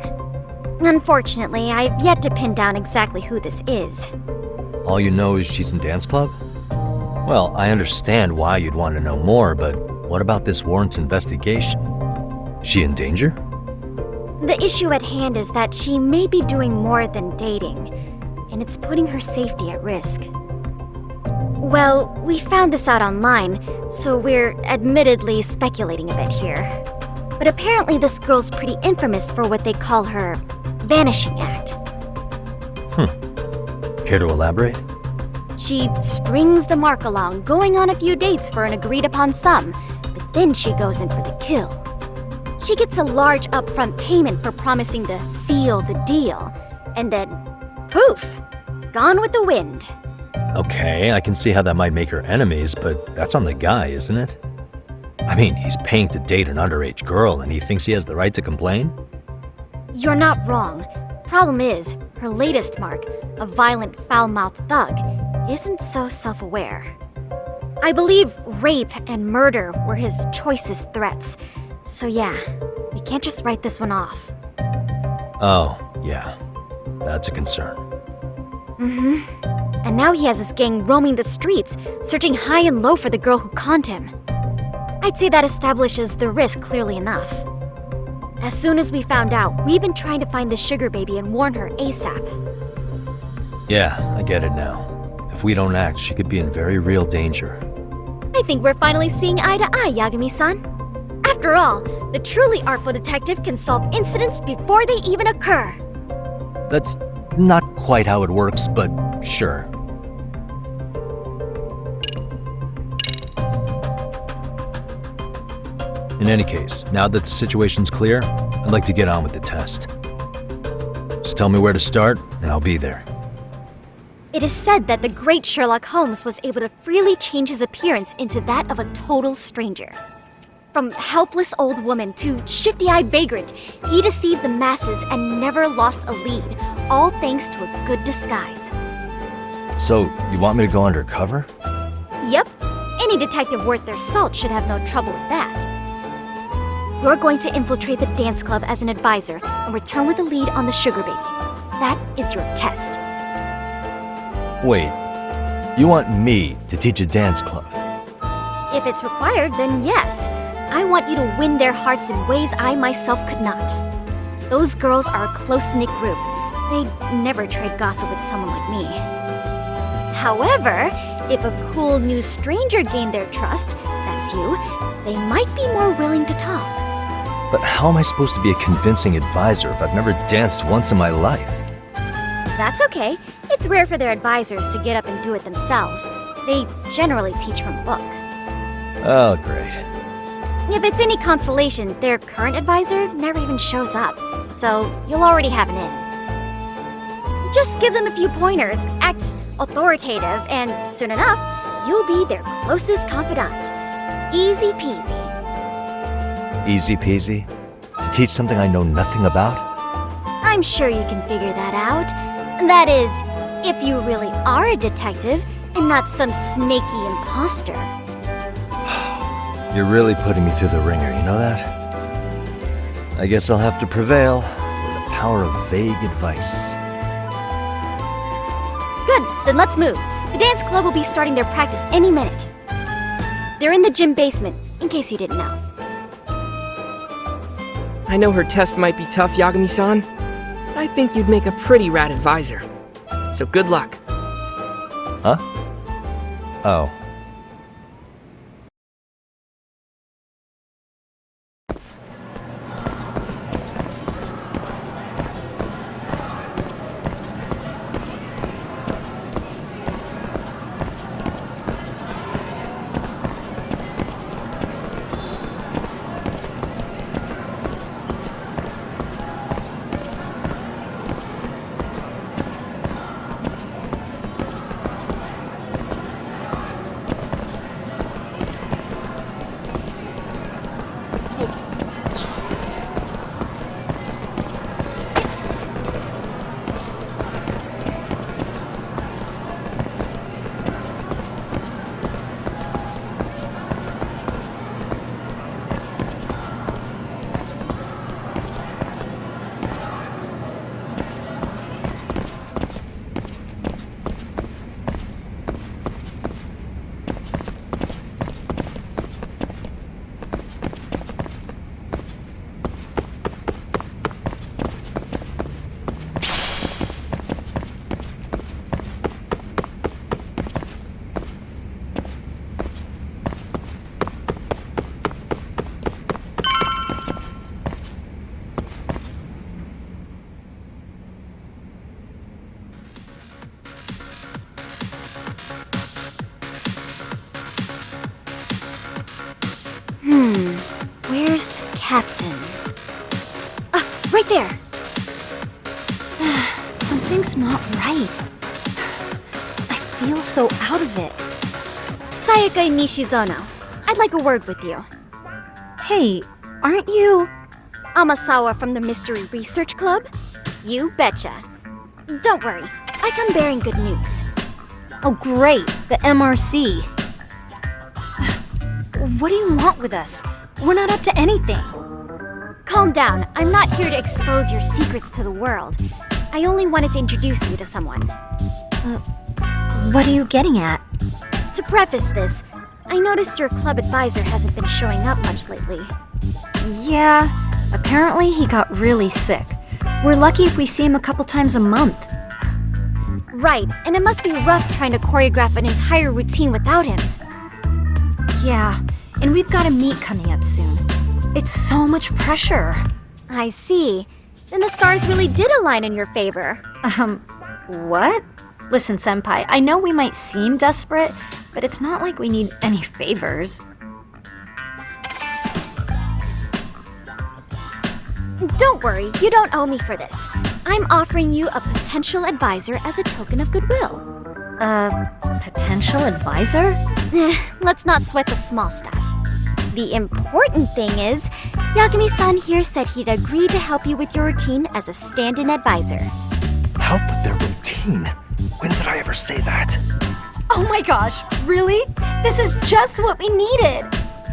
Unfortunately, I've yet to pin down exactly who this is. All you know is she's in dance club? Well, I understand why you'd want to know more, but what about this warrants investigation? She in danger? The issue at hand is that she may be doing more than dating, and it's putting her safety at risk. Well, we found this out online, so we're admittedly speculating a bit here. But apparently this girl's pretty infamous for what they call her vanishing act. Care to elaborate? She strings the mark along, going on a few dates for an agreed-upon sum, but then she goes in for the kill. She gets a large upfront payment for promising to seal the deal, and then, poof, gone with the wind. Okay, I can see how that might make her enemies, but that's on the guy, isn't it? I mean, he's paying to date an underage girl, and he thinks he has the right to complain? You're not wrong. Problem is, her latest mark, a violent, foul-mouthed thug, isn't so self-aware. I believe rape and murder were his choicest threats. So yeah, we can't just write this one off. Oh, yeah. That's a concern. And now he has his gang roaming the streets, searching high and low for the girl who conned him. I'd say that establishes the risk clearly enough. As soon as we found out, we've been trying to find the sugar baby and warn her ASAP. Yeah, I get it now. If we don't act, she could be in very real danger. I think we're finally seeing eye to eye, Yagami-san. After all, the truly artful detective can solve incidents before they even occur. That's not quite how it works, but sure. In any case, now that the situation's clear, I'd like to get on with the test. Just tell me where to start, and I'll be there. It is said that the great Sherlock Holmes was able to freely change his appearance into that of a total stranger. From helpless old woman to shifty-eyed vagrant, he deceived the masses and never lost a lead, all thanks to a good disguise. So, you want me to go undercover? Yep, any detective worth their salt should have no trouble with that. You're going to infiltrate the dance club as an advisor and return with a lead on the sugar baby. That is your test. Wait, you want me to teach a dance club? If it's required, then yes. I want you to win their hearts in ways I myself could not. Those girls are a close-knit group. They'd never trade gossip with someone like me. However, if a cool new stranger gained their trust, that's you, they might be more willing to talk. But how am I supposed to be a convincing advisor if I've never danced once in my life? That's okay. It's rare for their advisors to get up and do it themselves. They generally teach from a book. Oh, great. If it's any consolation, their current advisor never even shows up, so you'll already have an in. Just give them a few pointers, act authoritative, and soon enough, you'll be their closest confidant. Easy peasy. Easy peasy? To teach something I know nothing about? I'm sure you can figure that out. That is, if you really are a detective and not some snaky imposter. You're really putting me through the ringer, you know that? I guess I'll have to prevail with the power of vague advice. Good, then let's move. The dance club will be starting their practice any minute. They're in the gym basement, in case you didn't know. I know her test might be tough, Yagami-san, but I think you'd make a pretty rad advisor. So good luck. Huh? Oh. There. Something's not right. I feel so out of it. Sayaka Nishizono, I'd like a word with you. Hey, aren't you... Amasawa from the Mystery Research Club? You betcha. Don't worry, I come bearing good news. Oh great, the MRC. What do you want with us? We're not up to anything. Calm down, I'm not here to expose your secrets to the world. I only wanted to introduce you to someone. What are you getting at? To preface this, I noticed your club advisor hasn't been showing up much lately. Yeah, apparently he got really sick. We're lucky if we see him a couple times a month. Right, and it must be rough trying to choreograph an entire routine without him. Yeah, and we've got a meet coming up soon. It's so much pressure. I see. Then the stars really did align in your favor. What? Listen, Senpai, I know we might seem desperate, but it's not like we need any favors. Don't worry, you don't owe me for this. I'm offering you a potential advisor as a token of goodwill. Potential advisor? Let's not sweat the small stuff. The important thing is, Yagami-san here said he'd agreed to help you with your routine as a stand-in advisor. Help with their routine? When did I ever say that? Oh my gosh, really? This is just what we needed!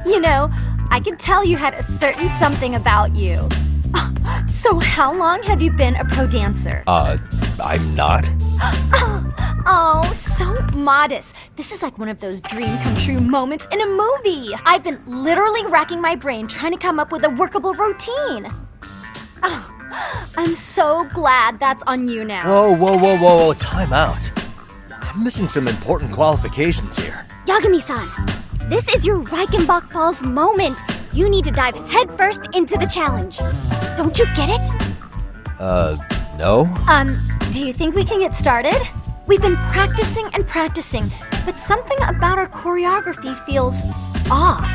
You know, I could tell you had a certain something about you. So how long have you been a pro dancer? I'm not. Oh, so modest. This is like one of those dream come true moments in a movie. I've been literally racking my brain trying to come up with a workable routine. Oh, I'm so glad that's on you now. Whoa, time out. I'm missing some important qualifications here. Yagami-san, this is your Reichenbach Falls moment. You need to dive headfirst into the challenge. Don't you get it? No? Do you think we can get started? We've been practicing and practicing, but something about our choreography feels off.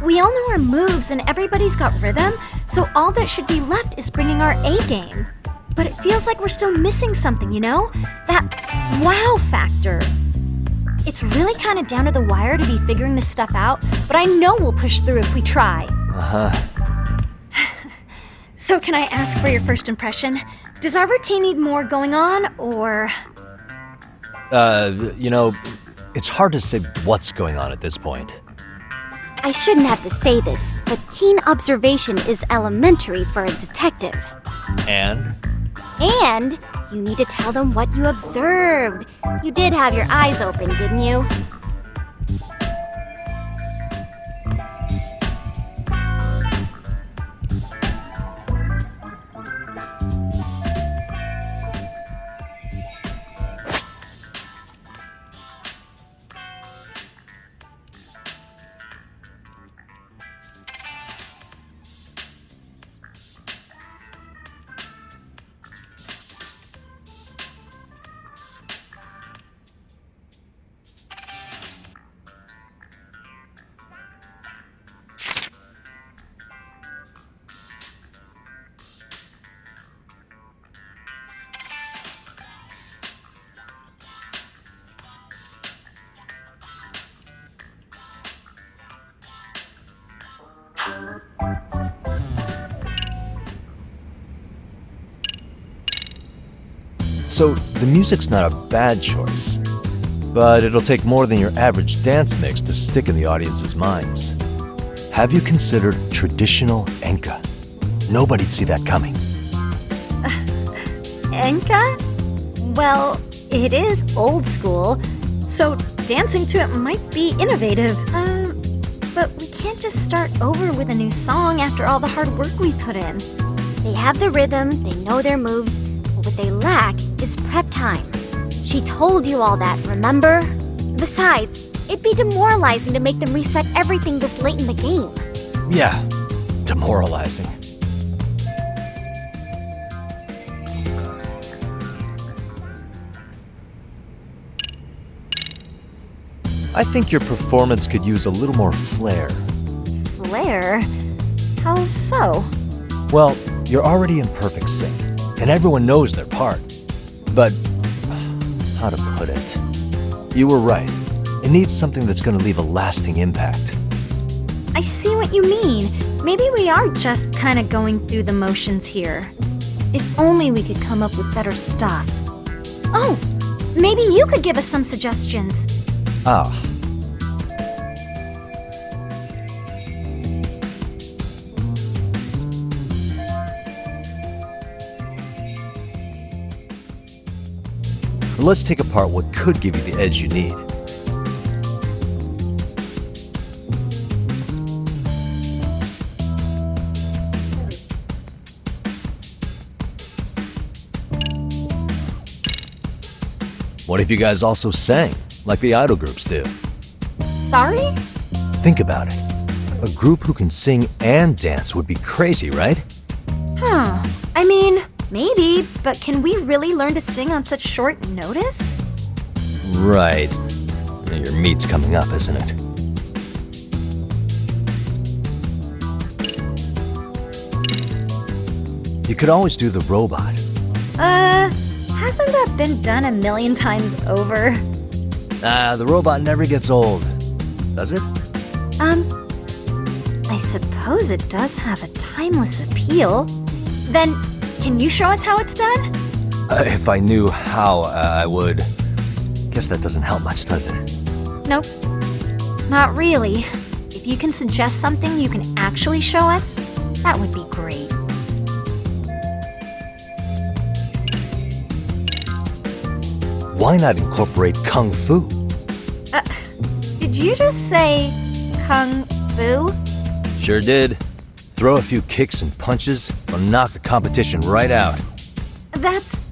We all know our moves and everybody's got rhythm, so all that should be left is bringing our A game. But it feels like we're still missing something, you know? That wow factor. It's really kind of down to the wire to be figuring this stuff out, but I know we'll push through if we try. So can I ask for your first impression? Does our routine need more going on, or...? You know, it's hard to say what's going on at this point. I shouldn't have to say this, but keen observation is elementary for a detective. And You need to tell them what you observed. You did have your eyes open, didn't you? So, the music's not a bad choice, but it'll take more than your average dance mix to stick in the audience's minds. Have you considered traditional enka? Nobody'd see that coming. Enka? Well, it is old school, so dancing to it might be innovative. But we can't just start over with a new song after all the hard work we put in. They have the rhythm, they know their moves, but what they lack is prep time. She told you all that, remember? Besides, it'd be demoralizing to make them reset everything this late in the game. Yeah, demoralizing. I think your performance could use a little more flair. Flair? How so? Well, You're already in perfect sync, and everyone knows their part. But, how to put it? You were right. It needs something that's gonna leave a lasting impact. I see what you mean. Maybe we are just kind of going through the motions here. If only we could come up with better stuff. Oh, maybe you could give us some suggestions. Ah. Let's take apart what could give you the edge you need. What if you guys also sang, like the idol groups do? Sorry? Think about it. A group who can sing and dance would be crazy, right? Huh. I mean, maybe, but can we really learn to sing on such short notice? Right. Your meet's coming up, isn't it? You could always do the robot. Hasn't that been done a million times over? The robot never gets old, does it? I suppose it does have a timeless appeal. Then, can you show us how it's done? If I knew how, I would. Guess that doesn't help much, does it? Nope. Not really. If you can suggest something you can actually show us, that would be great. Why not incorporate Kung Fu? Did you just say Kung Fu? Sure did. Throw a few kicks and punches, or knock the competition right out. That's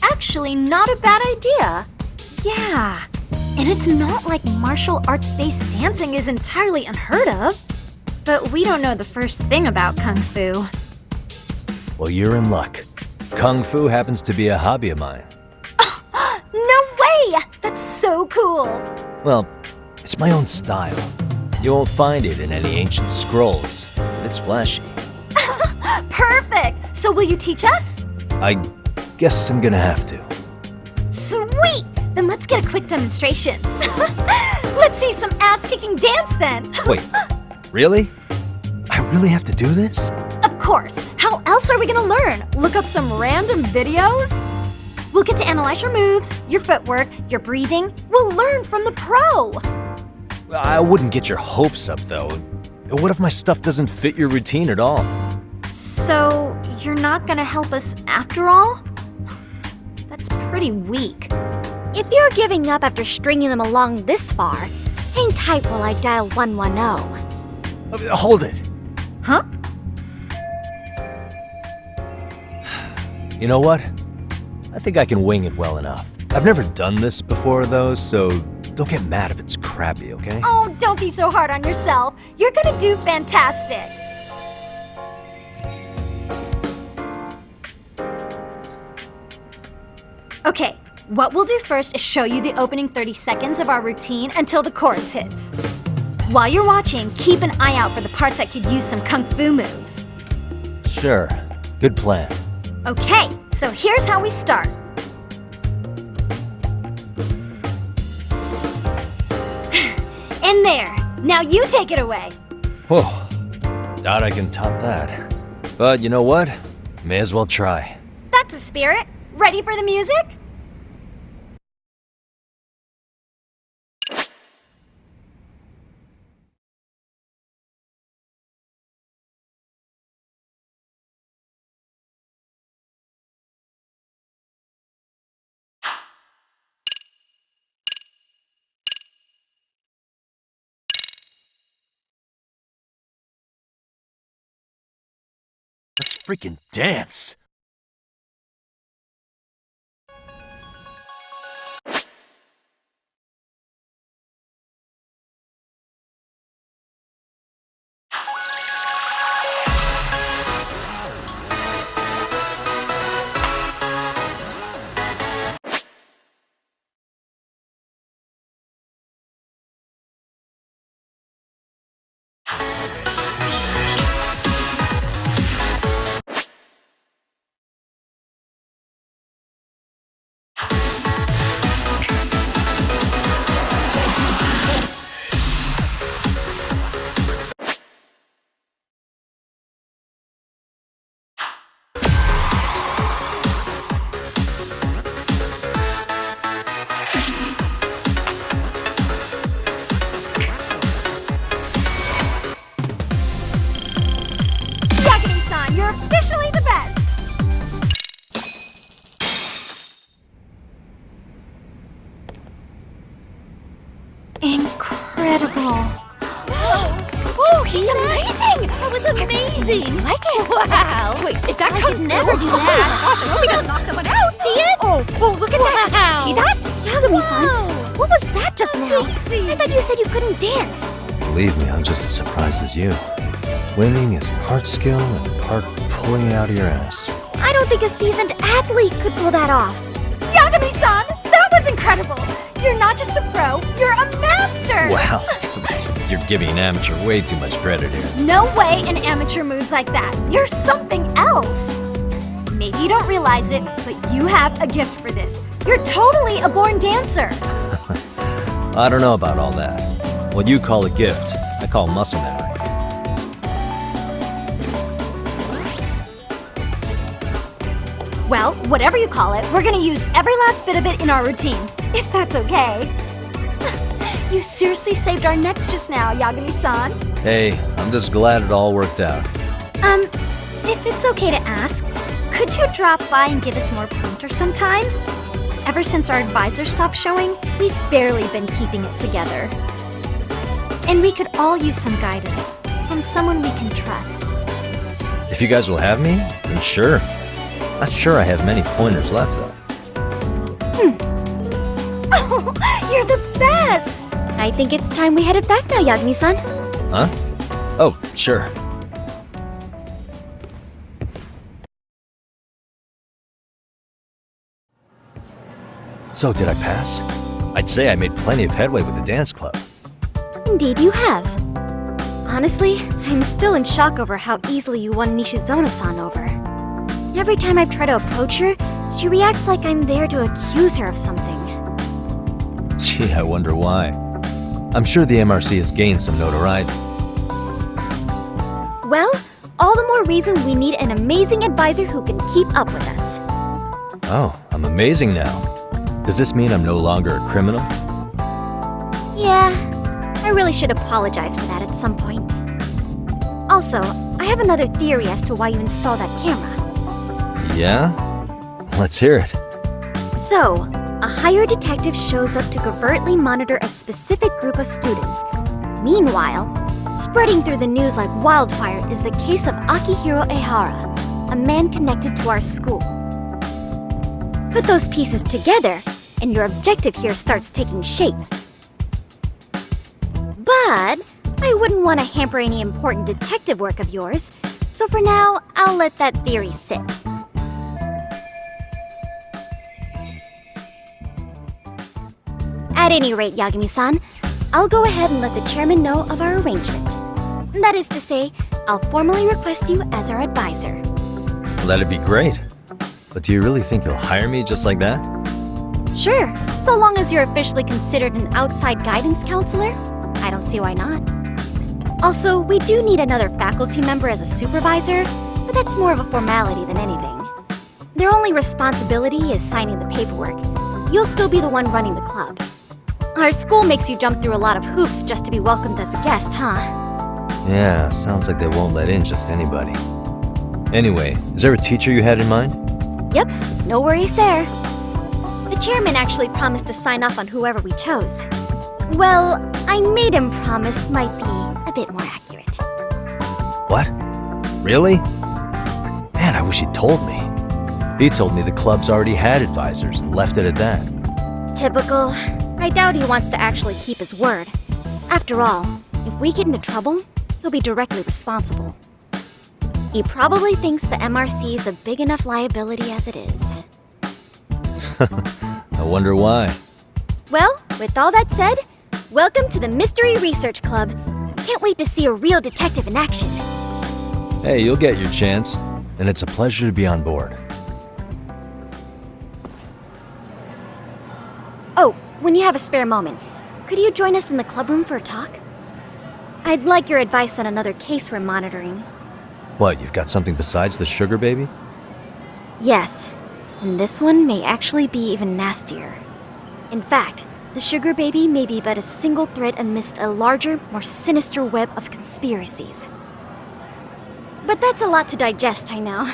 actually not a bad idea. Yeah. And it's not like martial arts-based dancing is entirely unheard of. But we don't know the first thing about Kung Fu. Well, you're in luck. Kung Fu happens to be a hobby of mine. No way! That's so cool! Well, it's my own style. You won't find it in any ancient scrolls, but it's flashy. Perfect! So will you teach us? I guess I'm gonna have to. Sweet! Then let's get a quick demonstration. Let's see some ass-kicking dance then. Wait, really? I really have to do this? Of course. How else are we gonna learn? Look up some random videos? We'll get to analyze your moves, your footwork, your breathing. We'll learn from the pro. I wouldn't get your hopes up, though. What if my stuff doesn't fit your routine at all? So, you're not gonna help us after all? That's pretty weak. If you're giving up after stringing them along this far, hang tight while I dial 110. Hold it. Huh? You know what? I think I can wing it well enough. I've never done this before, though, so don't get mad if it's crappy, okay? Oh, don't be so hard on yourself. You're gonna do fantastic. Okay, what we'll do first is show you the opening 30 seconds of our routine until the chorus hits. While you're watching, keep an eye out for the parts that could use some kung fu moves. Sure. Good plan. Okay, so here's how we start. In there. Now you take it away. Whew. Doubt I can top that. But you know what? May as well try. That's a spirit. Ready for the music? Let's freaking dance! amazing! Like it? Wow! Wait, is that I could never do that. Oh my gosh, I hope he doesn't knock someone out! See it? Oh, look at that! Did you see that? Yagami-san, what was that just now? I thought you said you couldn't dance. Believe me, I'm just as surprised as you. Winning is part skill and part pulling it out of your ass. I don't think a seasoned athlete could pull that off. Yagami-san, that was incredible! You're not just a pro, you're a master! Wow, you're giving an amateur way too much credit here. No way an amateur moves like that. You're something else. Maybe you don't realize it, but you have a gift for this. You're totally a born dancer. I don't know about all that. What you call a gift, I call muscle memory. Well, whatever you call it, we're gonna use every last bit of it in our routine, if that's okay. You seriously saved our necks just now, Yagami-san. Hey, I'm just glad it all worked out. If it's okay to ask, could you drop by and give us more pointers sometime? Ever since our advisor stopped showing, we've barely been keeping it together. And we could all use some guidance from someone we can trust. If you guys will have me, then sure. Not sure I have many pointers left, though. Oh, you're the best! I think it's time we headed back now, Yagami-san. Huh? Oh, sure. So, did I pass? I'd say I made plenty of headway with the dance club. Indeed you have. Honestly, I'm still in shock over how easily you won Nishizono-san over. Every time I've tried to approach her, she reacts like I'm there to accuse her of something. Gee, I wonder why. I'm sure the MRC has gained some notoriety. Well, all the more reason we need an amazing advisor who can keep up with us. Oh, I'm amazing now. Does this mean I'm no longer a criminal? Yeah, I really should apologize for that at some point. Also, I have another theory as to why you installed that camera. Yeah? Let's hear it. So, a hired detective shows up to covertly monitor a specific group of students. Meanwhile, spreading through the news like wildfire is the case of Akihiro Ehara, a man connected to our school. Put those pieces together, and your objective here starts taking shape. But I wouldn't want to hamper any important detective work of yours, so for now, I'll let that theory sit. At any rate, Yagami-san, I'll go ahead and let the chairman know of our arrangement. That is to say, I'll formally request you as our advisor. Well, that'd be great. But do you really think you'll hire me just like that? Sure, so long as you're officially considered an outside guidance counselor, I don't see why not. Also, we do need another faculty member as a supervisor, but that's more of a formality than anything. Their only responsibility is signing the paperwork. You'll still be the one running the club. Our school makes you jump through a lot of hoops just to be welcomed as a guest, huh? Yeah, sounds like they won't let in just anybody. Anyway, is there a teacher you had in mind? Yep, no worries there. The chairman actually promised to sign off on whoever we chose. Well, I made him promise might be a bit more accurate. What? Really? Man, I wish he'd told me. He told me the club's already had advisors and left it at that. Typical. I doubt he wants to actually keep his word. After all, if we get into trouble, he'll be directly responsible. He probably thinks the MRC is a big enough liability as it is. I wonder why. Well, with all that said, welcome to the Mystery Research Club. Can't wait to see a real detective in action. Hey, you'll get your chance, and it's a pleasure to be on board. Oh, when you have a spare moment, could you join us in the clubroom for a talk? I'd like your advice on another case we're monitoring. What, you've got something besides the sugar baby? Yes, and this one may actually be even nastier. In fact, the sugar baby may be but a single thread amidst a larger, more sinister web of conspiracies. But that's a lot to digest, I know.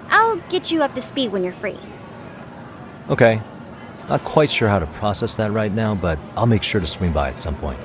I'll get you up to speed when you're free. Okay. Not quite sure how to process that right now, but I'll make sure to swing by at some point.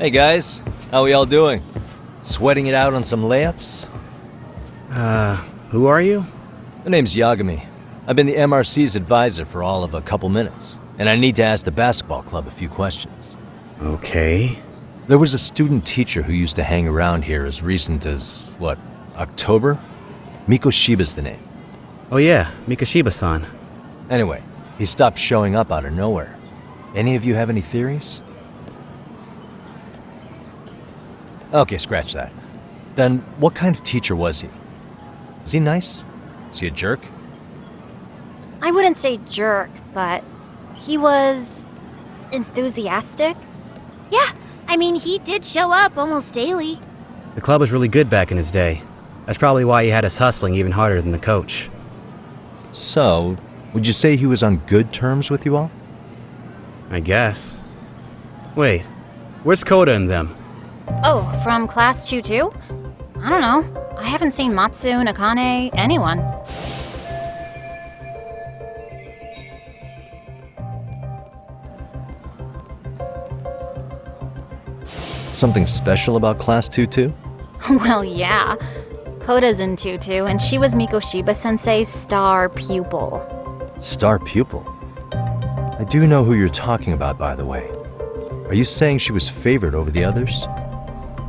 Hey guys, how we all doing? Sweating it out on some layups? Who are you? My name's Yagami. I've been the MRC's advisor for all of a couple minutes, and I need to ask the basketball club a few questions. Okay. There was a student teacher who used to hang around here as recent as, what, October? Mikoshiba's the name. Oh yeah, Mikoshiba-san. Anyway, he stopped showing up out of nowhere. Any of you have any theories? Okay, scratch that. Then, what kind of teacher was he? Was he nice? Was he a jerk? I wouldn't say jerk, but he was enthusiastic. Yeah, I mean, he did show up almost daily. The club was really good back in his day. That's probably why he had us hustling even harder than the coach. So, would you say he was on good terms with you all? I guess. Wait, where's Koda and them? Oh, from class 2-2? I don't know. I haven't seen Matsu, Nakane, anyone. Something special about Class 2-2? Well, yeah. Koda's in 2-2, and she was Mikoshiba-sensei's star pupil. Star pupil? I do know who you're talking about, by the way. Are you saying she was favored over the others?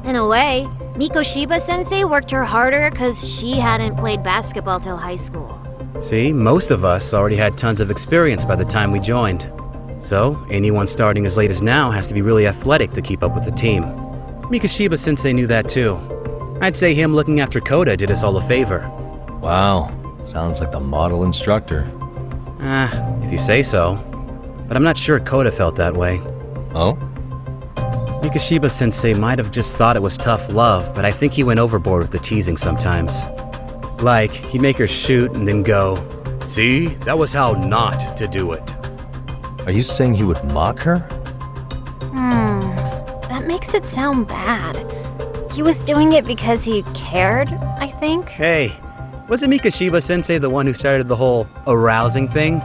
In a way, Mikoshiba-sensei worked her harder because she hadn't played basketball till high school. See, most of us already had tons of experience by the time we joined. So, anyone starting as late as now has to be really athletic to keep up with the team. Mikoshiba-sensei knew that too. I'd say him looking after Koda did us all a favor. Wow, sounds like the model instructor. If you say so. But I'm not sure Koda felt that way. Oh? Mikoshiba-sensei might have just thought it was tough love, but I think he went overboard with the teasing sometimes. Like, he'd make her shoot and then go, "See, that was how not to do it." Are you saying he would mock her? That makes it sound bad. He was doing it because he cared, I think. Hey, wasn't Mikoshiba-sensei the one who started the whole arousing thing?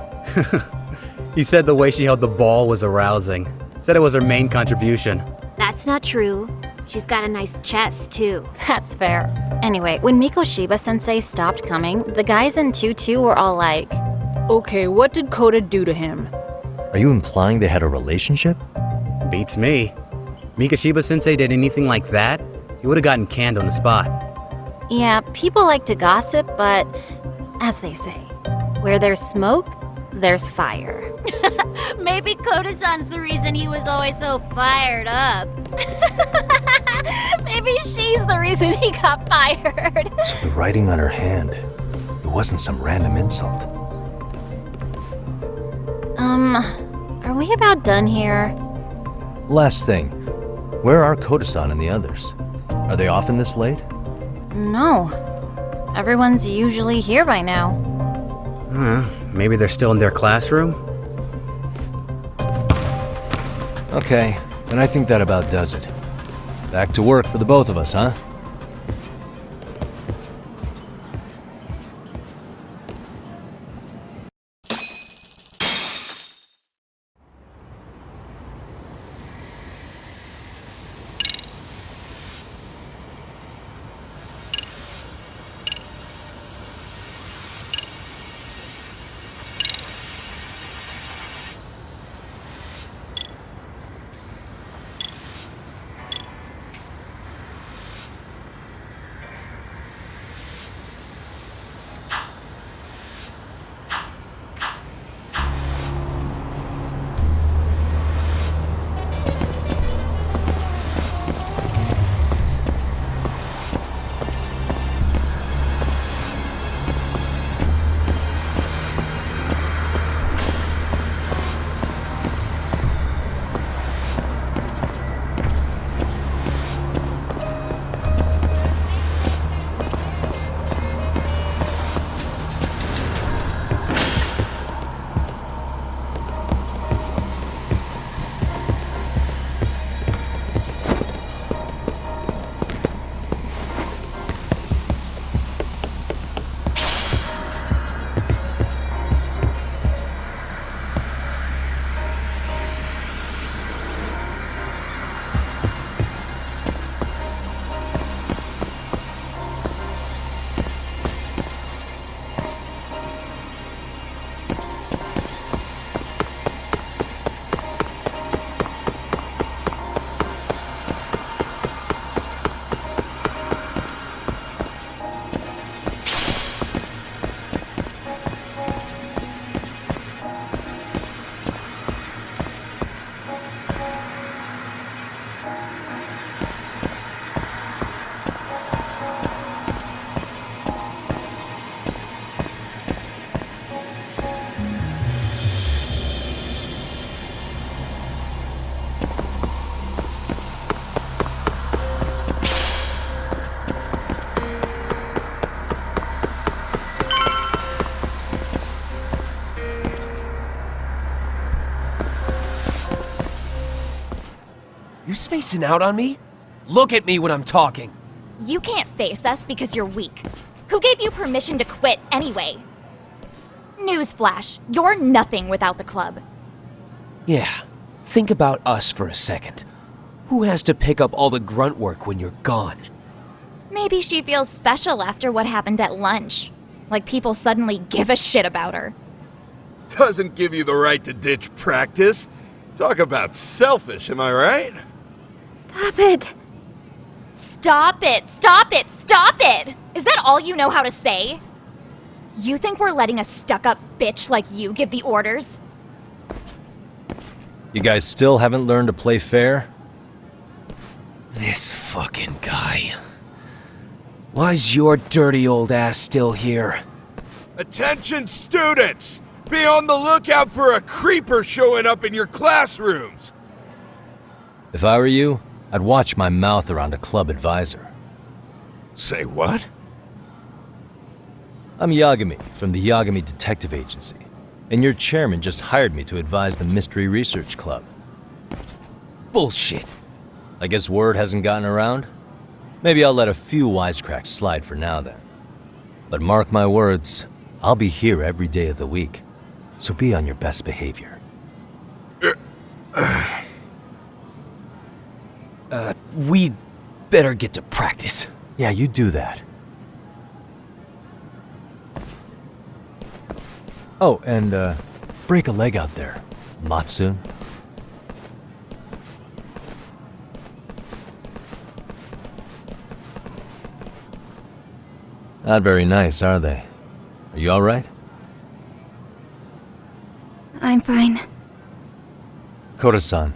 He said the way she held the ball was arousing. Said it was her main contribution. That's not true. She's got a nice chest, too. That's fair. Anyway, when Mikoshiba-sensei stopped coming, the guys in 2-2 were all like, "Okay, what did Koda do to him?" Are you implying they had a relationship? Beats me. Mikoshiba-sensei did anything like that, he would have gotten canned on the spot. yeah, people like to gossip, but as they say, where there's smoke, there's fire. Maybe Koda-san's the reason he was always so fired up. Maybe she's the reason he got fired. So the writing on her hand, it wasn't some random insult. Are we about done here? Last thing, where are Koda-san and the others? Are they often this late? No. Everyone's usually here by now. Maybe they're still in their classroom? Okay, then I think that about does it. Back to work for the both of us, huh? You spacing out on me? Look at me when I'm talking. You can't face us because you're weak. Who gave you permission to quit anyway? Newsflash, you're nothing without the club. Yeah, think about us for a second. Who has to pick up all the grunt work when you're gone? Maybe she feels special after what happened at lunch. Like people suddenly give a shit about her. Doesn't give you the right to ditch practice. Talk about selfish, am I right? Stop it! Stop it! Stop it! Stop it! Is that all you know how to say? You think we're letting a stuck-up bitch like you give the orders? You guys still haven't learned to play fair? This fucking guy. Why's your dirty old ass still here? Attention students! Be on the lookout for a creeper showing up in your classrooms! If I were you, I'd watch my mouth around a club advisor. Say what? I'm Yagami from the Yagami Detective Agency, and your chairman just hired me to advise the Mystery Research Club. Bullshit. I guess word hasn't gotten around? Maybe I'll let a few wisecracks slide for now then. But mark my words, I'll be here every day of the week, so be on your best behavior. We better get to practice. Yeah, you do that. Oh, and break a leg out there, Matsu. Not very nice, are they? Are you all right? I'm fine. Koda-san,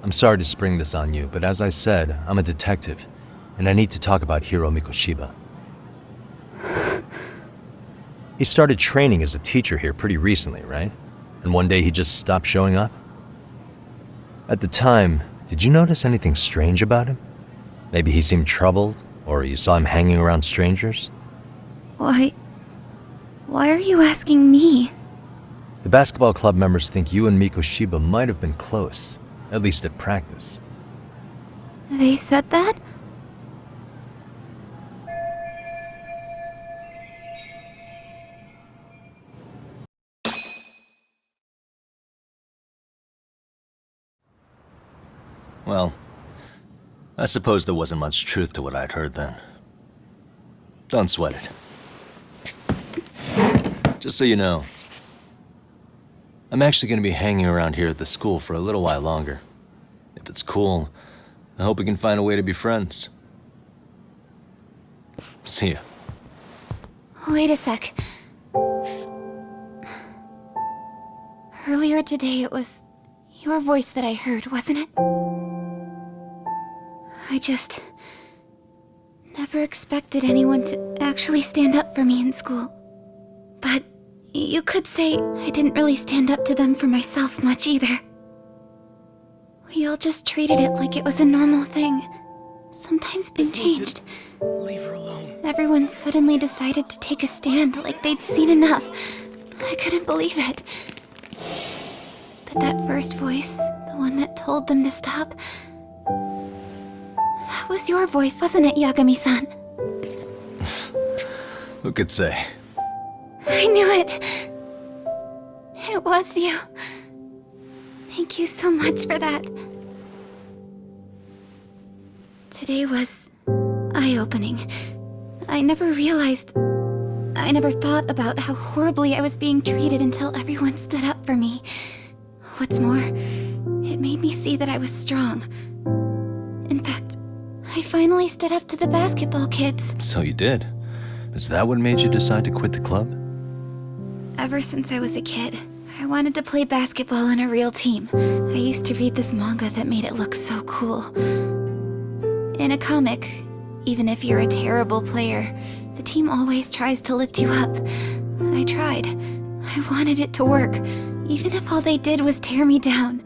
I'm sorry to spring this on you, but as I said, I'm a detective, and I need to talk about Hiro Mikoshiba. He started training as a teacher here pretty recently, right? And one day he just stopped showing up? At the time, did you notice anything strange about him? Maybe he seemed troubled, or you saw him hanging around strangers? Why are you asking me? The basketball club members think you and Mikoshiba might have been close, at least at practice. They said that? Well, I suppose there wasn't much truth to what I'd heard then. Don't sweat it. Just so you know, I'm actually going to be hanging around here at the school for a little while longer. If it's cool, I hope we can find a way to be friends. See ya. Wait a sec. Earlier today, it was your voice that I heard, wasn't it? I just never expected anyone to actually stand up for me in school. But you could say I didn't really stand up to them for myself much either. We all just treated it like it was a normal thing. Sometimes been changed. Leave her alone. Everyone suddenly decided to take a stand like they'd seen enough. I couldn't believe it. But that first voice, the one that told them to stop, that was your voice, wasn't it, Yagami-san? Who could say? I knew it. It was you. Thank you so much for that. Today was eye-opening. I never thought about how horribly I was being treated until everyone stood up for me. What's more, it made me see that I was strong. In fact, I finally stood up to the basketball kids. So you did. Is that what made you decide to quit the club? Ever since I was a kid, I wanted to play basketball on a real team. I used to read this manga that made it look so cool. In a comic, even if you're a terrible player, the team always tries to lift you up. I tried. I wanted it to work, even if all they did was tear me down.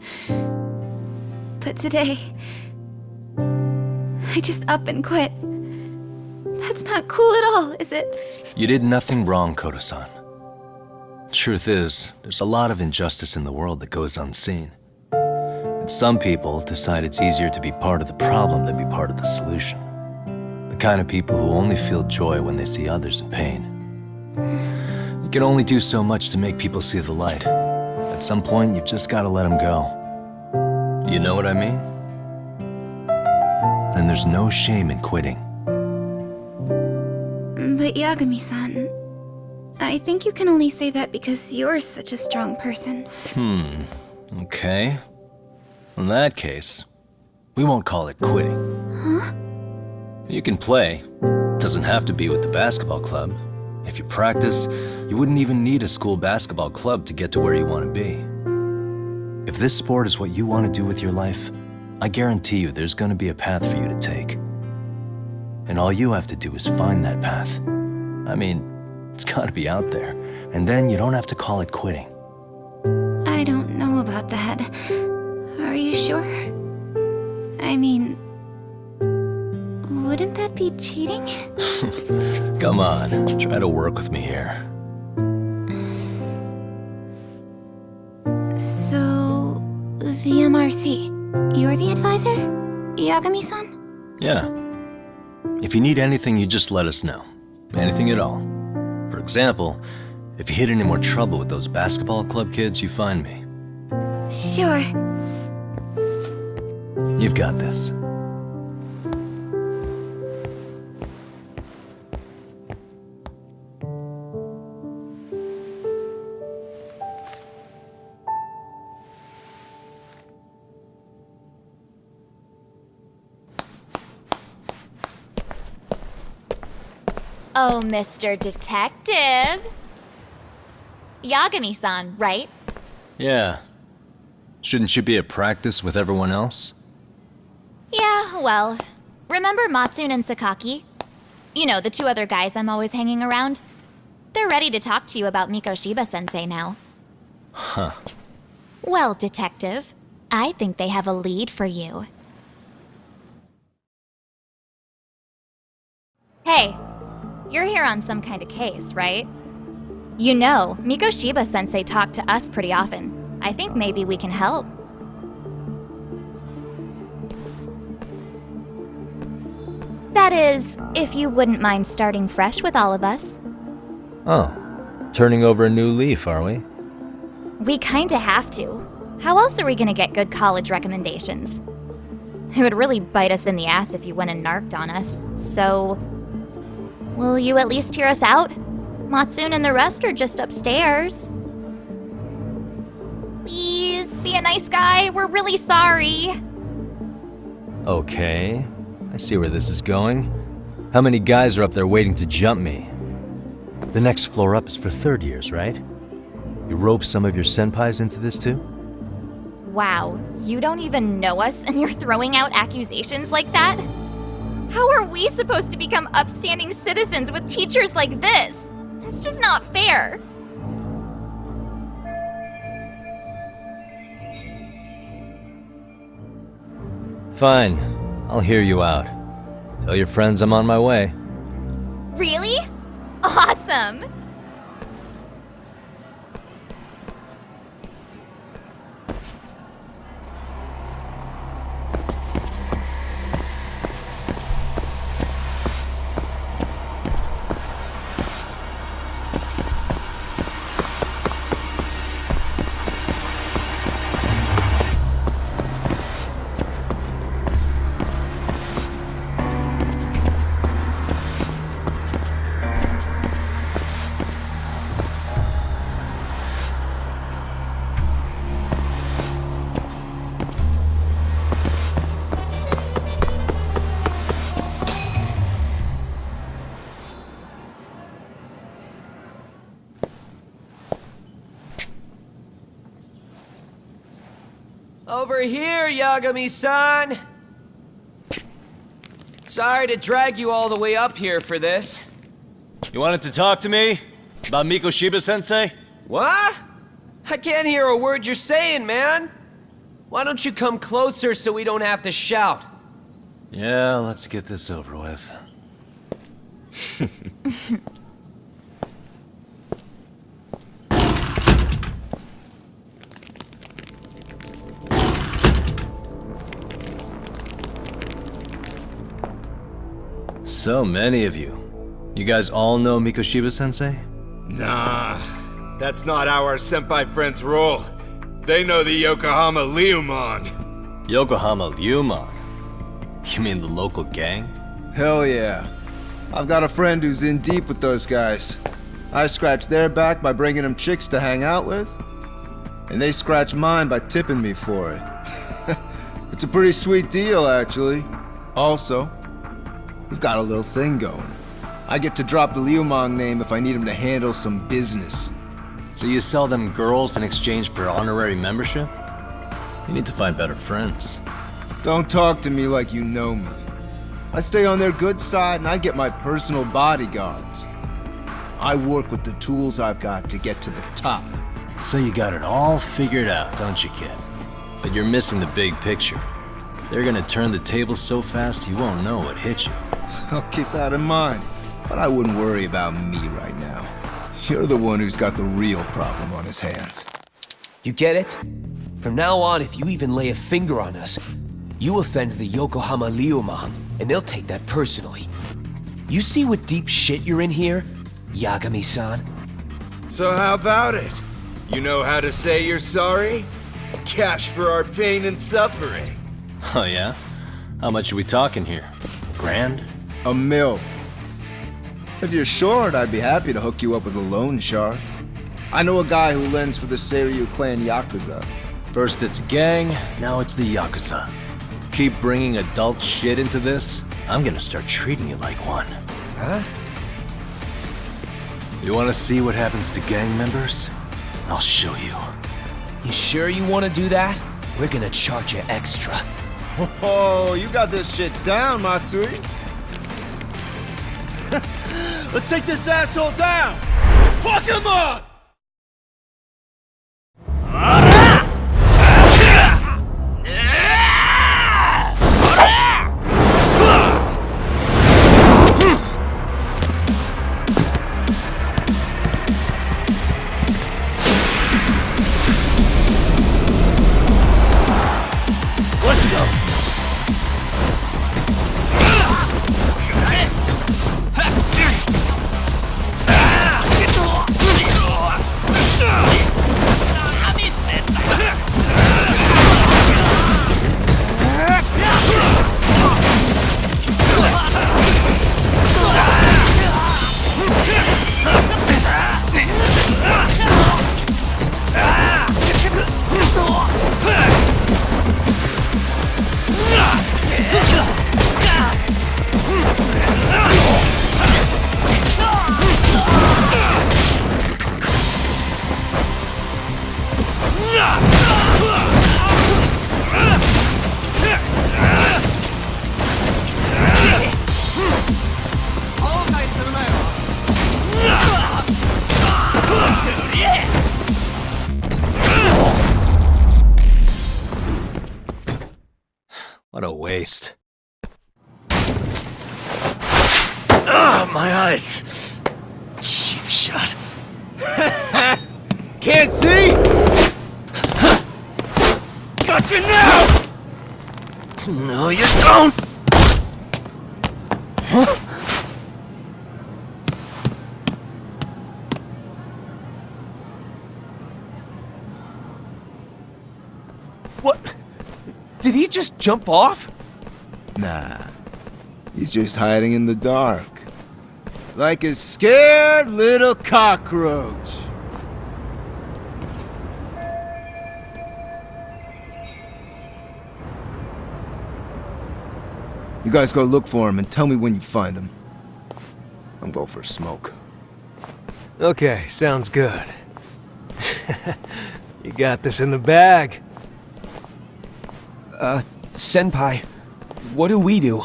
But today, I just up and quit. That's not cool at all, is it? You did nothing wrong, Koda-san. Truth is, there's a lot of injustice in the world that goes unseen. But some people decide it's easier to be part of the problem than be part of the solution. The kind of people who only feel joy when they see others in pain. You can only do so much to make people see the light. At some point, you've just got to let them go. You know what I mean? Then there's no shame in quitting. But Yagami-san, I think you can only say that because you're such a strong person. Okay. In that case, we won't call it quitting. Huh? You can play. Doesn't have to be with the basketball club. If you practice, you wouldn't even need a school basketball club to get to where you want to be. If this sport is what you want to do with your life, I guarantee you there's going to be a path for you to take. And all you have to do is find that path. I mean, it's got to be out there. And then you don't have to call it quitting. I don't know about that. Are you sure? I mean, wouldn't that be cheating? Come on, try to work with me here. So, the MRC, you're the advisor? Yagami-san? Yeah. If you need anything, you just let us know. Anything at all. For example, if you hit any more trouble with those basketball club kids, you find me. Sure. You've got this. Oh, Mr. Detective. Yagami-san, right? Yeah. Shouldn't you be at practice with everyone else? Yeah, well, remember Matsune and Sakaki? You know, the two other guys I'm always hanging around? They're ready to talk to you about Mikoshiba-sensei now. Huh. Well, Detective, I think they have a lead for you. Hey, you're here on some kind of case, right? You know, Mikoshiba-sensei talked to us pretty often. I think maybe we can help. That is, if you wouldn't mind starting fresh with all of us. Oh, turning over a new leaf, are we? We kinda have to. How else are we gonna get good college recommendations? It would really bite us in the ass if you went and narked on us, so... Will you at least hear us out? Matsune and the rest are just upstairs. Please, be a nice guy. We're really sorry. Okay, I see where this is going. How many guys are up there waiting to jump me? The next floor up is for third years, right? You rope some of your senpais into this too? Wow, you don't even know us and you're throwing out accusations like that? How are we supposed to become upstanding citizens with teachers like this? It's just not fair. Fine, I'll hear you out. Tell your friends I'm on my way. Really? Awesome! Over here, Yagami-san! Sorry to drag you all the way up here for this. You wanted to talk to me? About Mikoshiba-sensei? What? I can't hear a word you're saying, man! Why don't you come closer so we don't have to shout? Yeah, let's get this over with. So many of you. You guys all know Mikoshiba-sensei? Nah, that's not how our senpai friends roll. They know the Yokohama Ryumon. Yokohama Ryumon? You mean the local gang? Hell yeah. I've got a friend who's in deep with those guys. I scratch their back by bringing them chicks to hang out with, and they scratch mine by tipping me for it. It's a pretty sweet deal, actually. Also, we've got a little thing going. I get to drop the Ryumon name if I need him to handle some business. So you sell them girls in exchange for honorary membership? You need to find better friends. Don't talk to me like you know me. I stay on their good side and I get my personal bodyguards. I work with the tools I've got to get to the top. So you got it all figured out, don't you, kid? But you're missing the big picture. They're gonna turn the tables so fast you won't know what hit you. I'll keep that in mind, but I wouldn't worry about me right now. You're the one who's got the real problem on his hands. You get it? From now on, if you even lay a finger on us, you offend the Yokohama Ryumon, and they'll take that personally. You see what deep shit you're in here, Yagami-san? So how about it? You know how to say you're sorry? Cash for our pain and suffering. Oh yeah? How much are we talking here? Grand? $1 million. If you're short, I'd be happy to hook you up with a loan shark. I know a guy who lends for the Seiryu clan Yakuza. First it's gang, now it's the Yakuza. Keep bringing adult shit into this, I'm gonna start treating you like one. Huh? You wanna see what happens to gang members? I'll show you. You sure you want to do that? We're gonna charge you extra. Oh, you got this shit down, Matsui. Let's take this asshole down! Fuck him up! Let's go! What a waste. Ah, my eyes! Cheap shot. Can't see? Got you now! No, you don't! Huh? What? Did he just jump off? Nah. He's just hiding in the dark. Like a scared little cockroach. You guys go look for him and tell me when you find him. I'm going for a smoke. Okay, sounds good. You got this in the bag. Senpai, what do we do?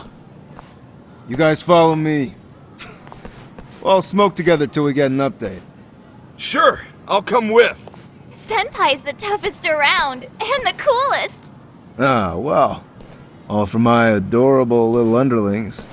You guys follow me. We'll all smoke together till we get an update. Sure, I'll come with. Senpai's the toughest around, and the coolest. Ah, well. All for my adorable little underlings.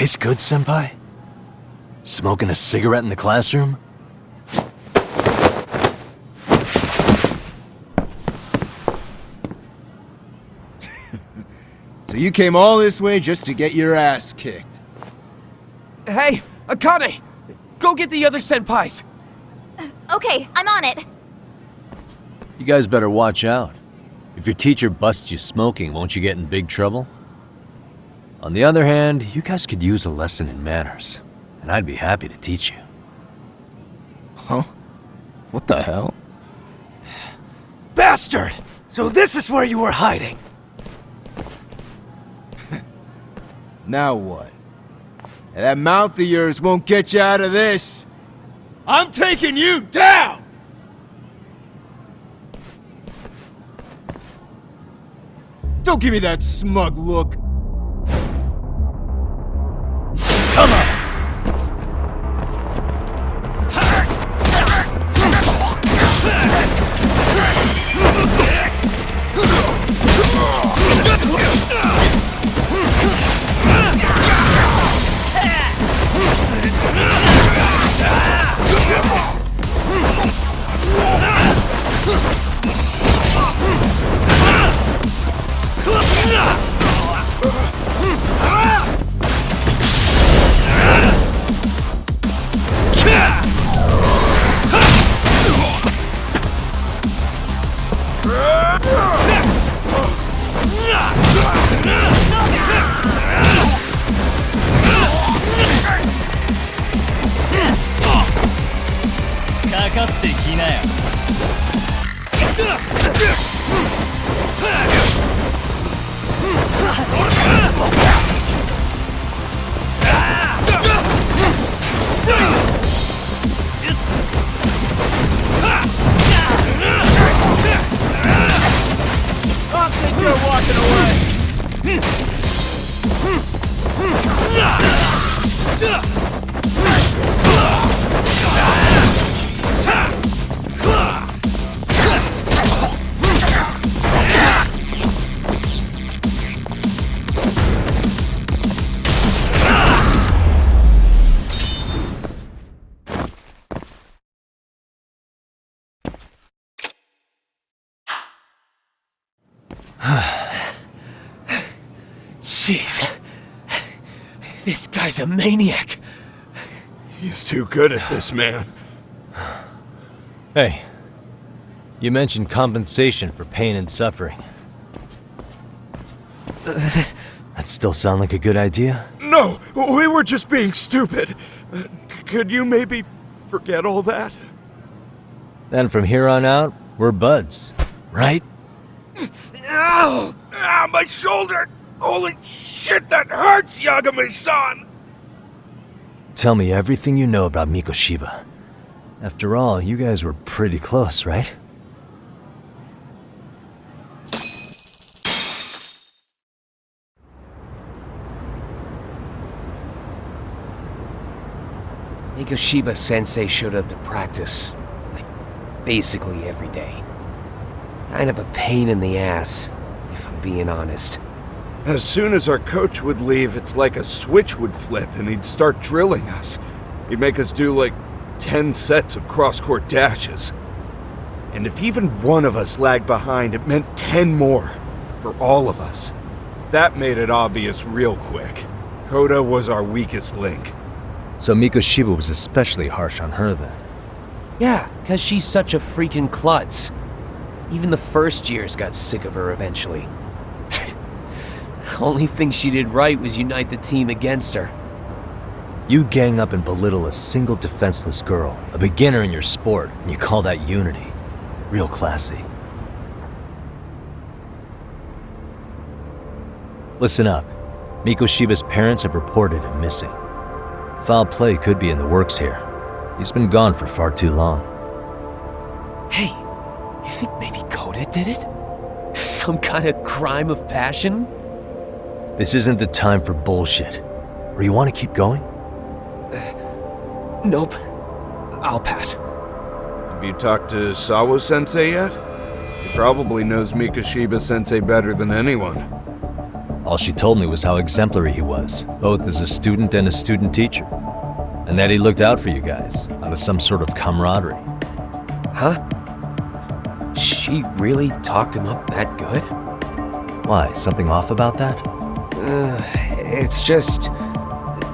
Tastes good, Senpai? Smoking a cigarette in the classroom? So you came all this way just to get your ass kicked? Hey, Akane! Go get the other senpais! Okay, I'm on it. You guys better watch out. If your teacher busts you smoking, won't you get in big trouble? On the other hand, you guys could use a lesson in manners, and I'd be happy to teach you. Huh? What the hell? Bastard! So this is where you were hiding! Now what? That mouth of yours won't get you out of this! I'm taking you down! Don't give me that smug look! Come on! I think you're walking away! Jeez. This guy's a maniac. He's too good at this, man. Hey, you mentioned compensation for pain and suffering. That still sound like a good idea? No, we were just being stupid. Could you maybe forget all that? Then from here on out, we're buds, right? Ow! Ah, my shoulder! Holy shit, that hurts, Yagami-san! Tell me everything you know about Mikoshiba. After all, you guys were pretty close, right? Mikoshiba sensei showed up to practice, like, basically every day. Kind of a pain in the ass, if I'm being honest. As soon as our coach would leave, it's like a switch would flip and he'd start drilling us. He'd make us do like 10 sets of cross-court dashes. And if even one of us lagged behind, it meant 10 more for all of us. That made it obvious real quick. Koda was our weakest link. So Mikoshiba was especially harsh on her then? Yeah, because she's such a freaking klutz. Even the first years got sick of her eventually. Only thing she did right was unite the team against her. You gang up and belittle a single defenseless girl, a beginner in your sport, and you call that unity. Real classy. Listen up. Mikoshiba's parents have reported him missing. Foul play could be in the works here. He's been gone for far too long. Hey, you think maybe Koda did it? Some kind of crime of passion? This isn't the time for bullshit. Or you want to keep going? Nope. I'll pass. Have you talked to Sawa-sensei yet? He probably knows Mikoshiba-sensei better than anyone. All she told me was how exemplary he was, both as a student and a student teacher. And that he looked out for you guys, out of some sort of camaraderie. Huh? She really talked him up that good? Why, something off about that? It's just...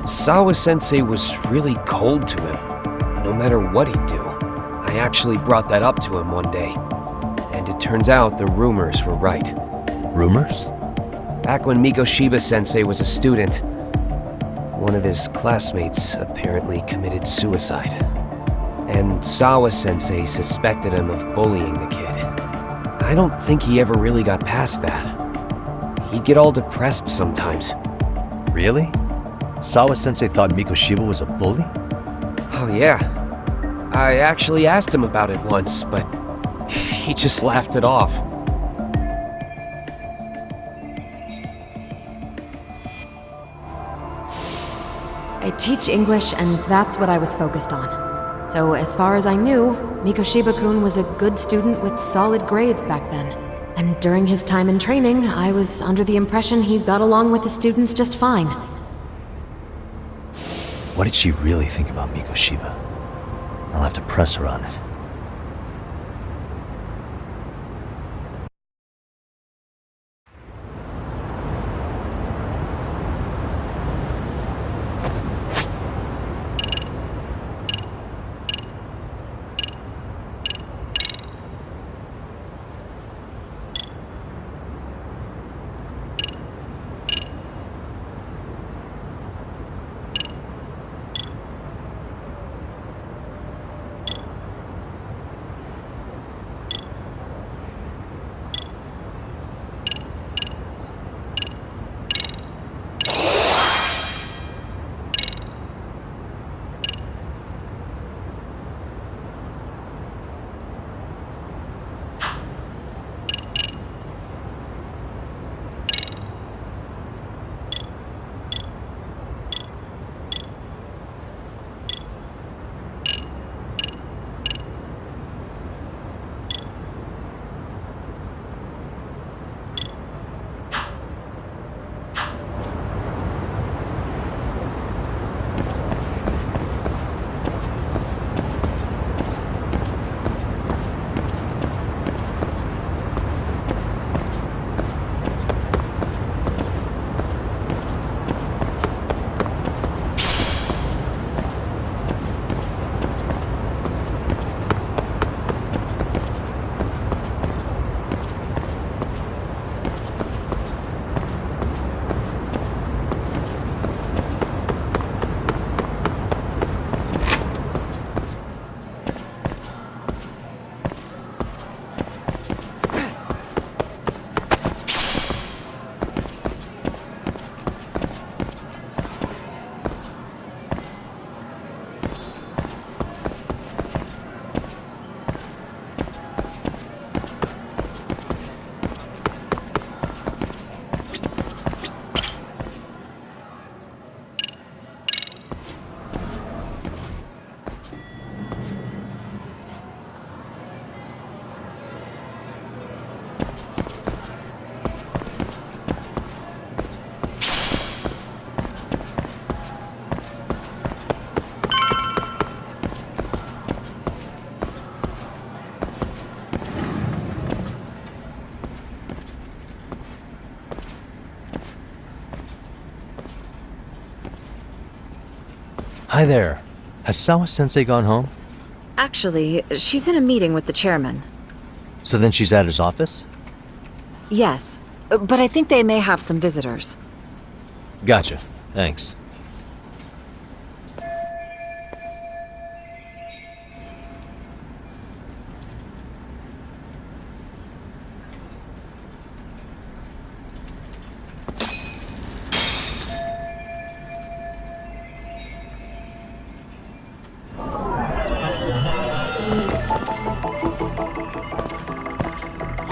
Sawa-sensei was really cold to him, no matter what he'd do. I actually brought that up to him one day. And it turns out the rumors were right. Rumors? Back when Mikoshiba-sensei was a student, one of his classmates apparently committed suicide. And Sawa-sensei suspected him of bullying the kid. I don't think he ever really got past that. He'd get all depressed sometimes. Really? Sawa-sensei thought Mikoshiba was a bully? Oh yeah. I actually asked him about it once, but he just laughed it off. I teach English, and that's what I was focused on. So as far as I knew, Mikoshiba-kun was a good student with solid grades back then. And during his time in training, I was under the impression he got along with the students just fine. What did she really think about Mikoshiba? I'll have to press her on it. Hi there. Has Sawa-sensei gone home? Actually, she's in a meeting with the chairman. So then she's at his office? Yes, but I think they may have some visitors. Gotcha. Thanks.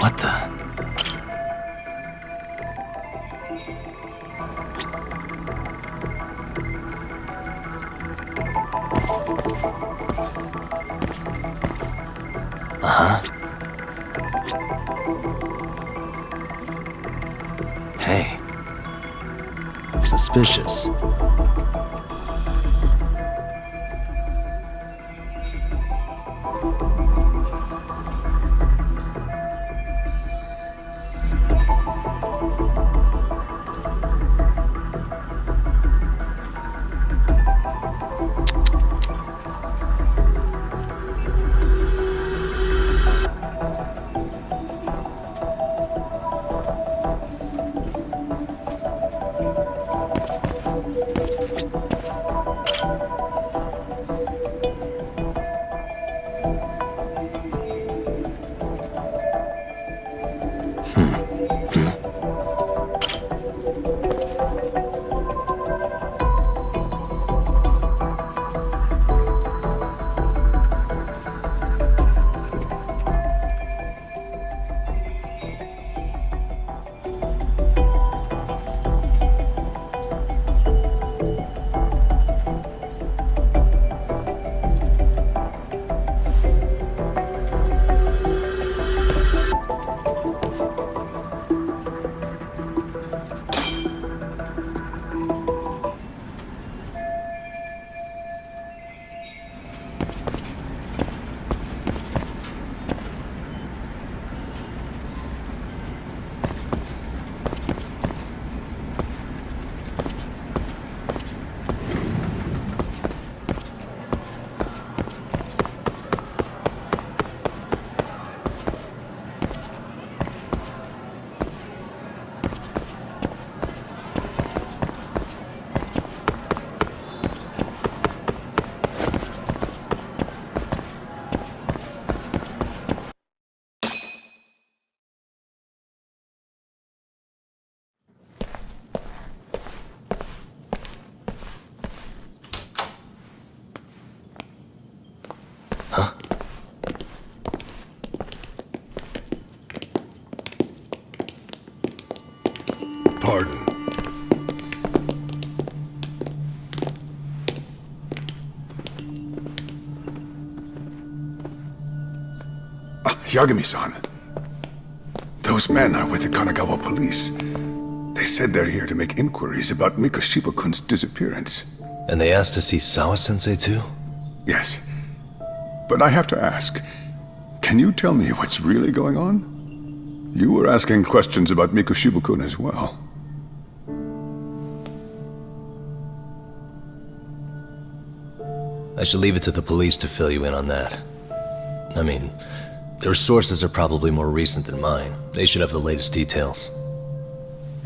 What the? Suspicious. Pardon. Yagami-san. Those men are with the Kanagawa police. They said they're here to make inquiries about Mikoshiba-kun's disappearance. And they asked to see Sawa-sensei too? Yes. But I have to ask, can you tell me what's really going on? You were asking questions about Mikoshiba-kun as well. I should leave it to the police to fill you in on that. I mean, their sources are probably more recent than mine. They should have the latest details.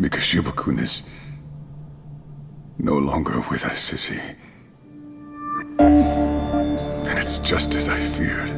Mikoshiba-kun is no longer with us, is he? Then it's just as I feared.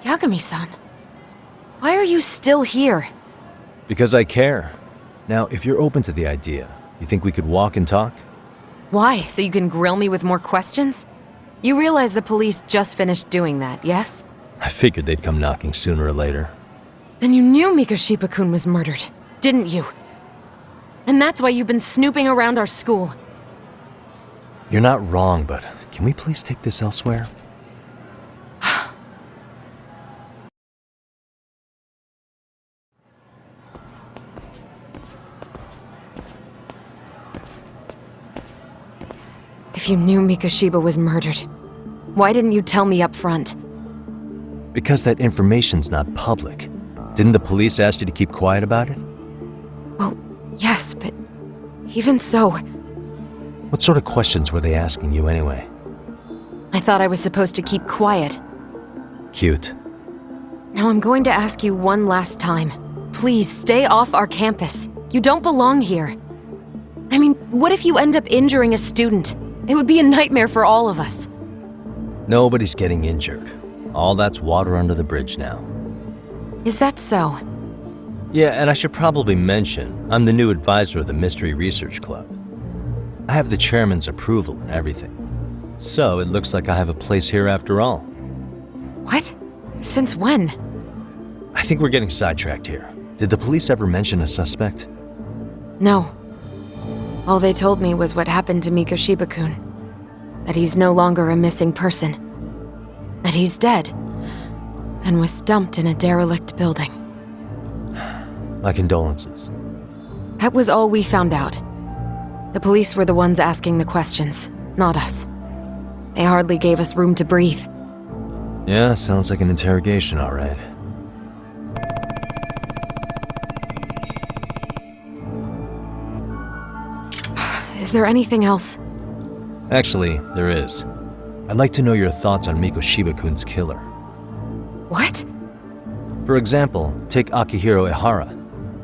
Yagami-san, why are you still here? Because I care. Now, if you're open to the idea, you think we could walk and talk? Why? So you can grill me with more questions? You realize the police just finished doing that, yes? I figured they'd come knocking sooner or later. Then you knew Mikoshiba-kun was murdered, didn't you? And that's why you've been snooping around our school. You're not wrong, but can we please take this elsewhere? If you knew Mikoshiba was murdered, why didn't you tell me up front? Because that information's not public. Didn't the police ask you to keep quiet about it? Well, yes, but even so, What sort of questions were they asking you anyway? I thought I was supposed to keep quiet. Cute. Now I'm going to ask you one last time. Please stay off our campus. You don't belong here. I mean, what if you end up injuring a student? It would be a nightmare for all of us. Nobody's getting injured. All that's water under the bridge now. Is that so? Yeah, and I should probably mention, I'm the new advisor of the Mystery Research Club. I have the chairman's approval and everything. So it looks like I have a place here after all. What? Since when? I think we're getting sidetracked here. Did the police ever mention a suspect? No. All they told me was what happened to Mikoshiba-kun. That he's no longer a missing person. That he's dead. And was dumped in a derelict building. My condolences. That was all we found out. The police were the ones asking the questions, not us. They hardly gave us room to breathe. Yeah, sounds like an interrogation, all right. Is there anything else? Actually, there is. I'd like to know your thoughts on Mikoshiba-kun's killer. What? For example, take Akihiro Ehara,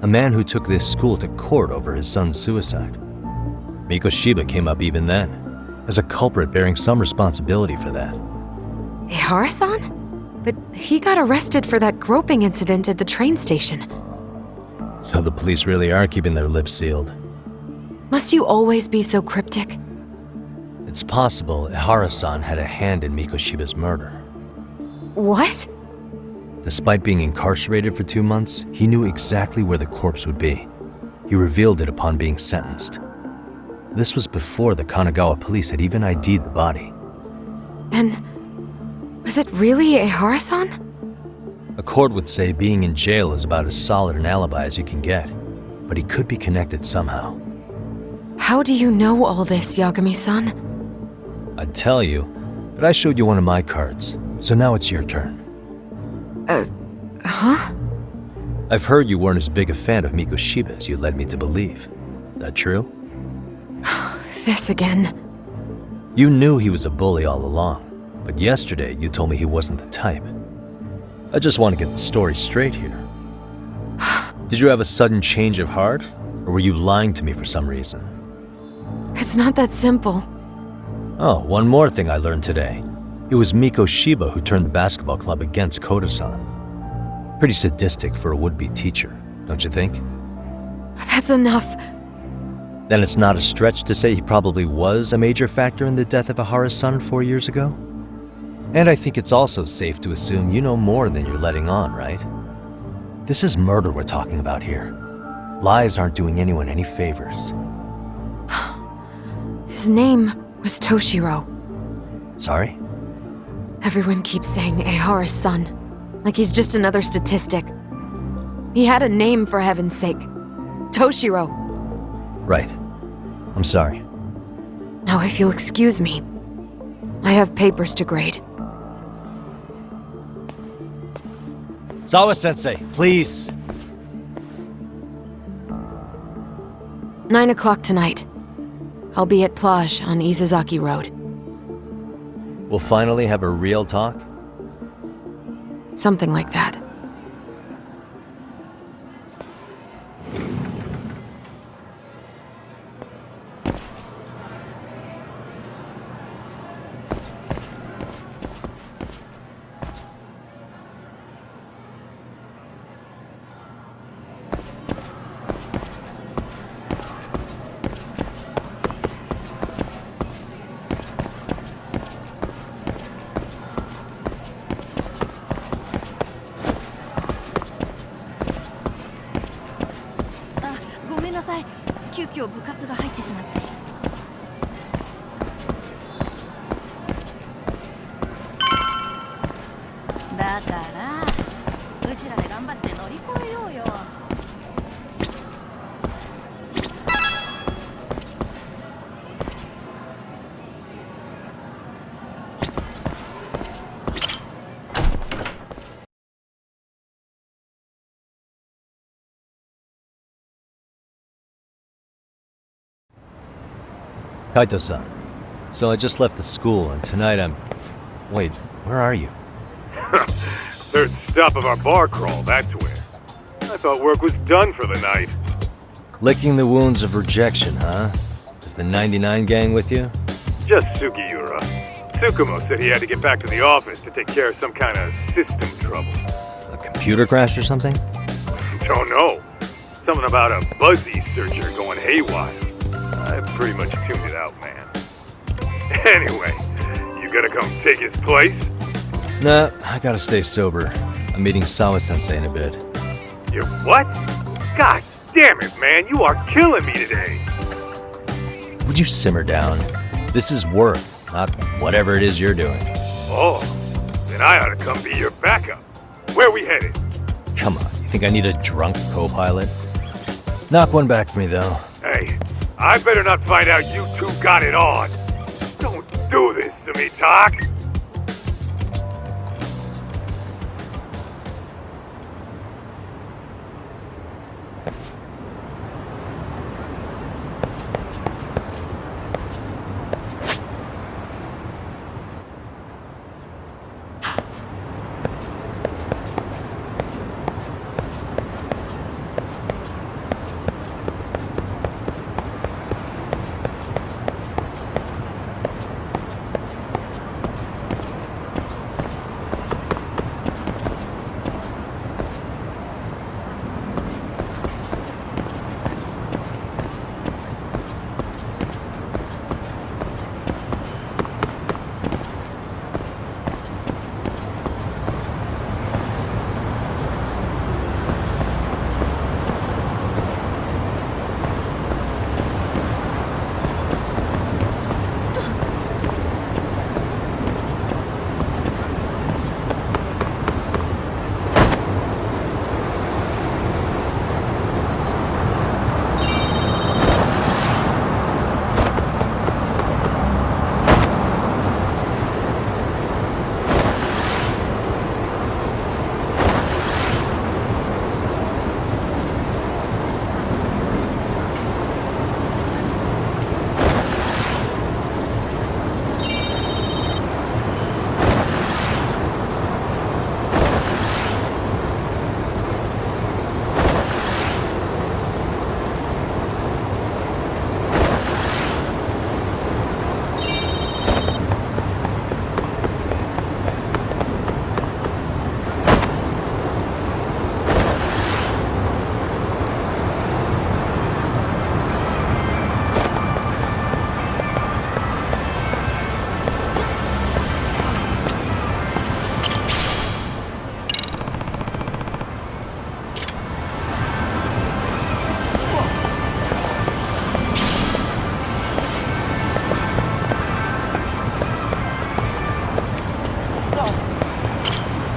a man who took this school to court over his son's suicide. Mikoshiba came up even then, as a culprit bearing some responsibility for that. Ehara-san? But he got arrested for that groping incident at the train station. So the police really are keeping their lips sealed. Must you always be so cryptic? It's possible Ehara-san had a hand in Mikoshiba's murder. What? Despite being incarcerated for 2 months, he knew exactly where the corpse would be. He revealed it upon being sentenced. This was before the Kanagawa police had even ID'd the body. Then, was it really Ehara-san? A court would say being in jail is about as solid an alibi as you can get, but he could be connected somehow. How do you know all this, Yagami-san? I'd tell you, but I showed you one of my cards, so now it's your turn. Huh? I've heard you weren't as big a fan of Mikoshiba as you led me to believe. That true? This again. You knew he was a bully all along, but yesterday you told me he wasn't the type. I just want to get the story straight here. Did you have a sudden change of heart, or were you lying to me for some reason? It's not that simple. Oh, one more thing I learned today. It was Mikoshiba who turned the basketball club against Koda-san. Pretty sadistic for a would-be teacher, don't you think? That's enough. Then it's not a stretch to say he probably was a major factor in the death of Ehara's son 4 years ago? And I think it's also safe to assume you know more than you're letting on, right? This is murder we're talking about here. Lies aren't doing anyone any favors. His name was Toshiro. Sorry? Everyone keeps saying Ehara's son, like he's just another statistic. He had a name, for heaven's sake. Toshiro. Right. I'm sorry. Now, if you'll excuse me, I have papers to grade. Sawa-sensei, please! 9 o'clock tonight. I'll be at Plage on Isazaki Road. We'll finally have a real talk? Something like that. Kaito-san. So I just left the school, and tonight I'm... Wait, where are you? Third stop of our bar crawl, that's where. I thought work was done for the night. Licking the wounds of rejection, huh? Is the 99 gang with you? Just Sugiura. Tsukumo said he had to get back to the office to take care of some kind of system trouble. A computer crash or something? Don't know. Something about a Buzzy searcher going haywire. I pretty much tuned it out, man. Anyway, you gonna come take his place? Nah, I gotta stay sober. I'm meeting Sawa-sensei in a bit. You what? God damn it, man, you are killing me today. Would you simmer down? This is work, not whatever it is you're doing. Oh, then I ought to come be your backup. Where we headed? Come on, you think I need a drunk co-pilot? Knock one back for me, though. Hey, I better not find out you two got it on. Don't do this to me, Tak.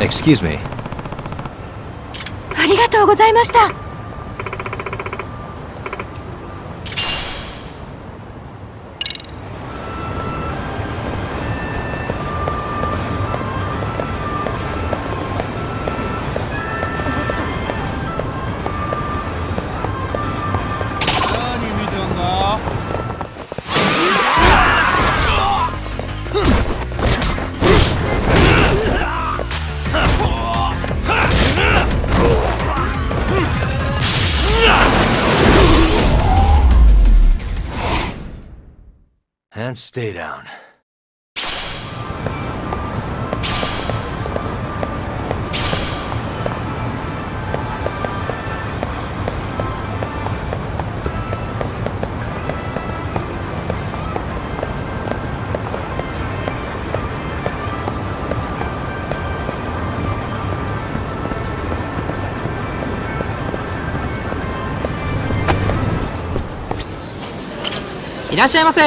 Excuse me. ありがとうございました。And stay down.いらっしゃいませ。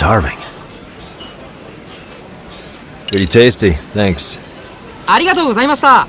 starving. Pretty tasty, thanks. ありがとうございました。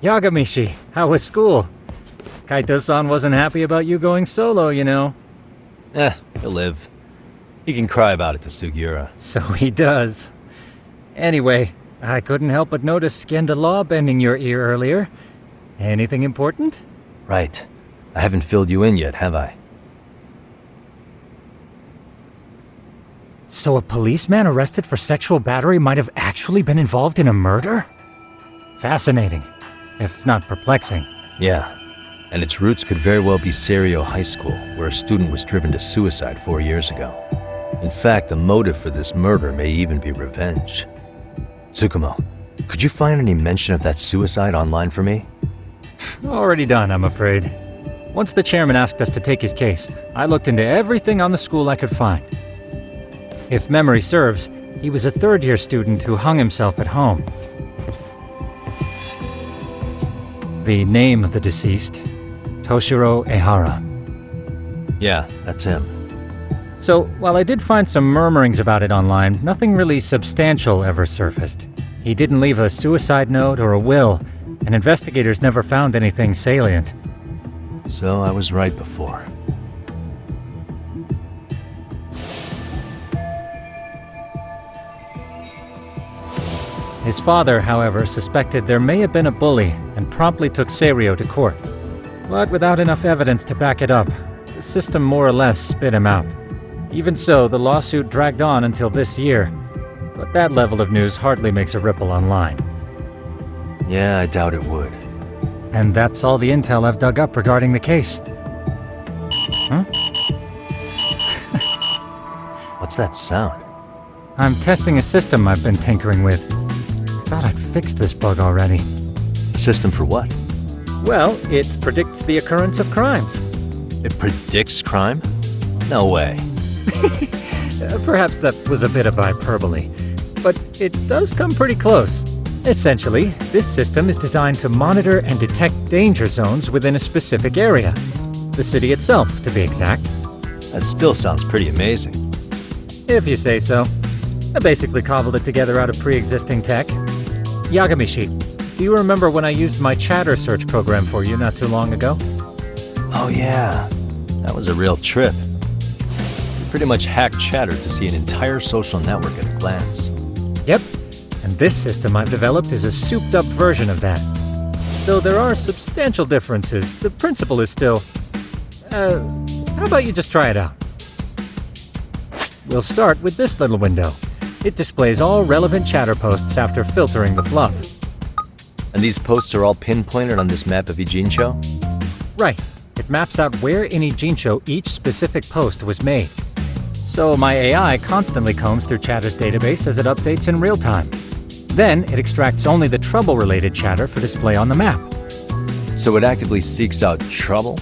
Yagami-shi, how was school? Kaito-san wasn't happy about you going solo, you know. He'll live. He can cry about it to Sugiura. So he does. Anyway, I couldn't help but notice Skenda Law bending your ear earlier. Anything important? Right. I haven't filled you in yet, have I? So a policeman arrested for sexual battery might have actually been involved in a murder? Fascinating, if not perplexing. Yeah, and its roots could very well be Serio High School, where a student was driven to suicide 4 years ago. In fact, the motive for this murder may even be revenge. Tsukumo, could you find any mention of that suicide online for me? Already done, I'm afraid. Once the chairman asked us to take his case, I looked into everything on the school I could find. If memory serves, he was a third-year student who hung himself at home. The name of the deceased, Toshiro Ehara. Yeah, that's him. So, while I did find some murmurings about it online, nothing really substantial ever surfaced. He didn't leave a suicide note or a will, and investigators never found anything salient. So I was right before. His father, however, suspected there may have been a bully and promptly took Serio to court. But without enough evidence to back it up, the system more or less spit him out. Even so, the lawsuit dragged on until this year. But that level of news hardly makes a ripple online. Yeah, I doubt it would. And that's all the intel I've dug up regarding the case. Huh? What's that sound? I'm testing a system I've been tinkering with. Thought I'd fixed this bug already. A system for what? Well, it predicts the occurrence of crimes. It predicts crime? No way. Perhaps that was a bit of hyperbole, but it does come pretty close. Essentially, this system is designed to monitor and detect danger zones within a specific area. The city itself, to be exact. That still sounds pretty amazing. If you say so. I basically cobbled it together out of pre-existing tech. Yagami-shi, do you remember when I used my chatter search program for you not too long ago? Oh yeah, that was a real trip. We pretty much hacked Chatter to see an entire social network at a glance. Yep, and this system I've developed is a souped-up version of that. Though there are substantial differences, the principle is still... how about you just try it out? We'll start with this little window. It displays all relevant chatter posts after filtering the fluff. And these posts are all pinpointed on this map of Ijincho? Right. It maps out where in Ijincho each specific post was made. So my AI constantly combs through Chatter's database as it updates in real time. Then it extracts only the trouble-related chatter for display on the map. So it actively seeks out trouble?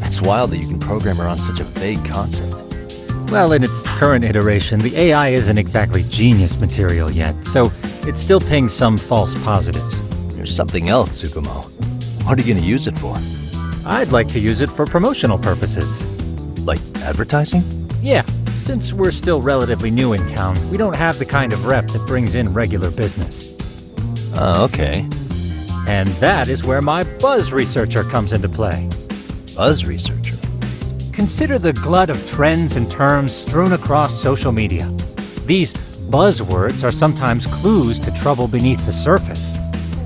It's wild that you can program around such a vague concept. Well, in its current iteration, the AI isn't exactly genius material yet, so it still pings some false positives. There's something else, Tsukumo. What are you gonna use it for? I'd like to use it for promotional purposes. Like advertising? Yeah, since we're still relatively new in town, we don't have the kind of rep that brings in regular business. Oh, okay. And that is where my buzz researcher comes into play. Buzz researcher? Consider the glut of trends and terms strewn across social media. These buzzwords are sometimes clues to trouble beneath the surface.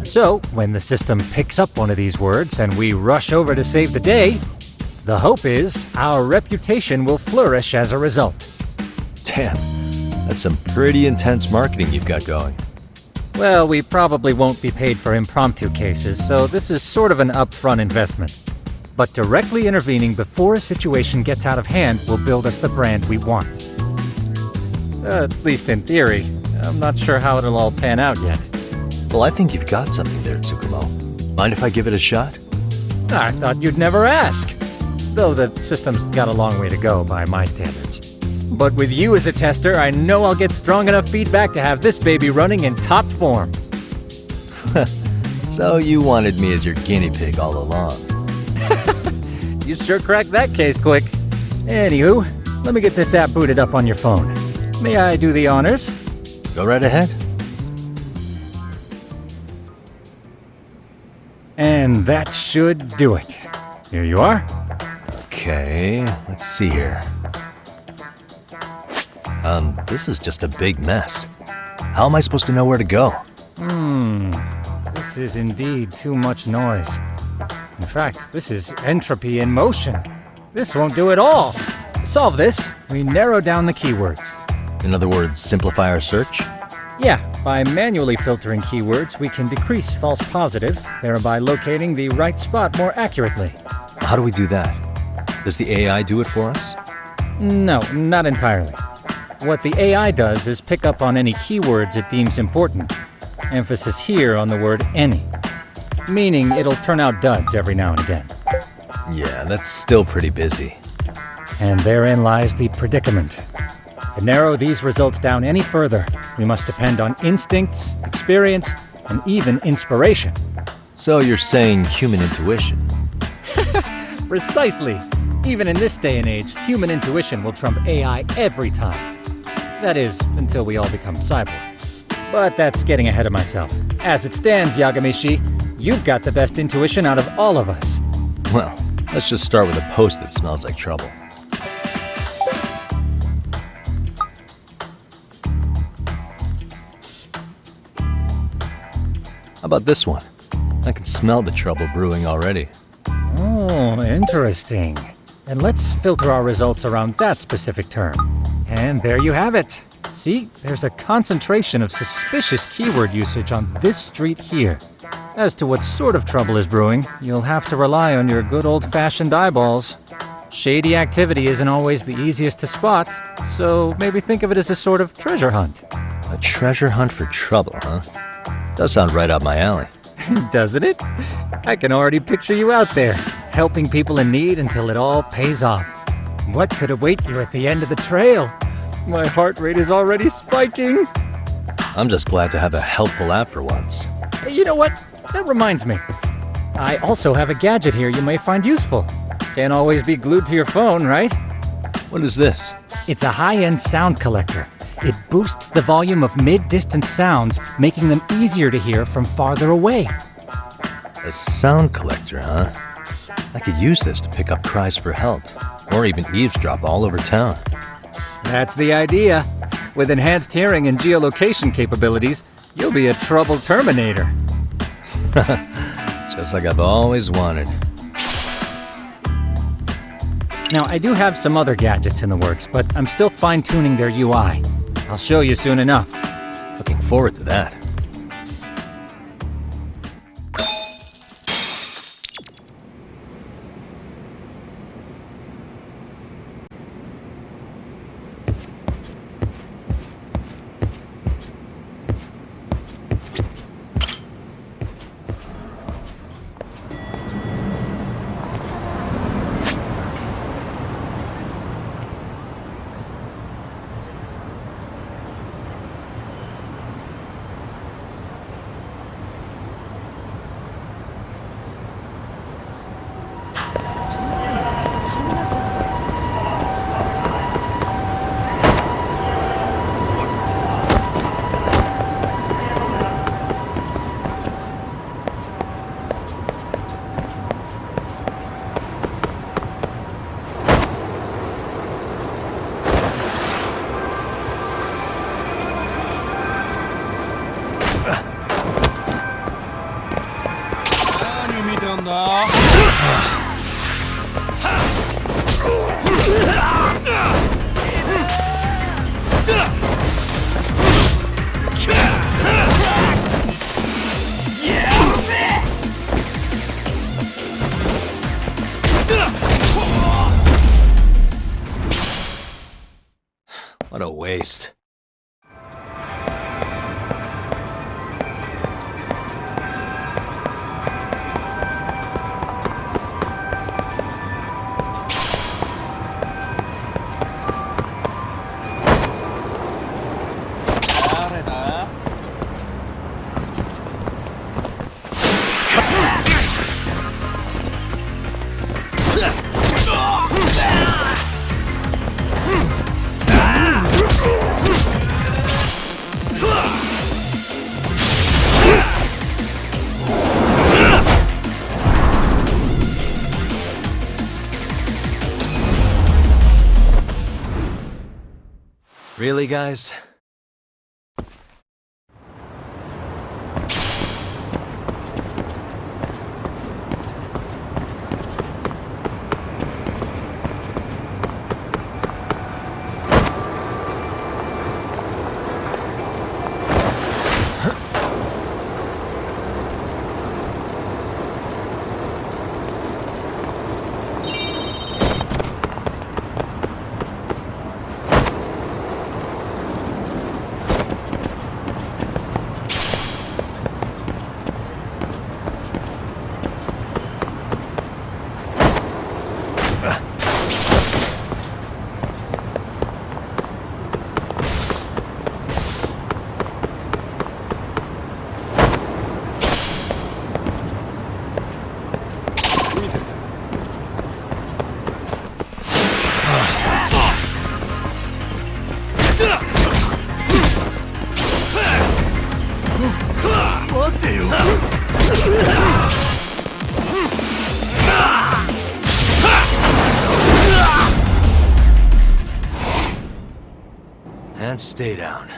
So, when the system picks up one of these words and we rush over to save the day, the hope is our reputation will flourish as a result. Damn, that's some pretty intense marketing you've got going. Well, we probably won't be paid for impromptu cases, so this is sort of an upfront investment. But directly intervening before a situation gets out of hand will build us the brand we want. At least in theory. I'm not sure how it'll all pan out yet. Well, I think you've got something there, Tsukumo. Mind if I give it a shot? I thought you'd never ask. Though the system's got a long way to go by my standards. But with you as a tester, I know I'll get strong enough feedback to have this baby running in top form. So you wanted me as your guinea pig all along. You sure cracked that case quick. Anywho, let me get this app booted up on your phone. May I do the honors? Go right ahead. And that should do it. Here you are. Okay, let's see here. This is just a big mess. How am I supposed to know where to go? This is indeed too much noise. In fact, this is entropy in motion. This won't do it all. To solve this, we narrow down the keywords. In other words, simplify our search? Yeah, by manually filtering keywords, we can decrease false positives, thereby locating the right spot more accurately. How do we do that? Does the AI do it for us? No, not entirely. What the AI does is pick up on any keywords it deems important. Emphasis here on the word any. Meaning it'll turn out duds every now and again. Yeah, that's still pretty busy. And therein lies the predicament. To narrow these results down any further, we must depend on instincts, experience, and even inspiration. So you're saying human intuition? Precisely. Even in this day and age, human intuition will trump AI every time. That is, until we all become cyborgs. But that's getting ahead of myself. As it stands, Yagami-shi, you've got the best intuition out of all of us. Well, let's just start with a post that smells like trouble. How about this one? I can smell the trouble brewing already. Oh, interesting. And let's filter our results around that specific term. And there you have it. See, there's a concentration of suspicious keyword usage on this street here. As to what sort of trouble is brewing, you'll have to rely on your good old-fashioned eyeballs. Shady activity isn't always the easiest to spot, so maybe think of it as a sort of treasure hunt. A treasure hunt for trouble, huh? Does sound right up my alley. Doesn't it? I can already picture you out there, helping people in need until it all pays off. What could await you at the end of the trail? My heart rate is already spiking. I'm just glad to have a helpful app for once. Hey, you know what? That reminds me. I also have a gadget here you may find useful. Can't always be glued to your phone, right? What is this? It's a high-end sound collector. It boosts the volume of mid-distance sounds, making them easier to hear from farther away. A sound collector, huh? I could use this to pick up cries for help, or even eavesdrop all over town. That's the idea. With enhanced hearing and geolocation capabilities, you'll be a trouble terminator. Just like I've always wanted. Now, I do have some other gadgets in the works, but I'm still fine-tuning their UI. I'll show you soon enough. Looking forward to that. What a waste. Really, guys? And stay down.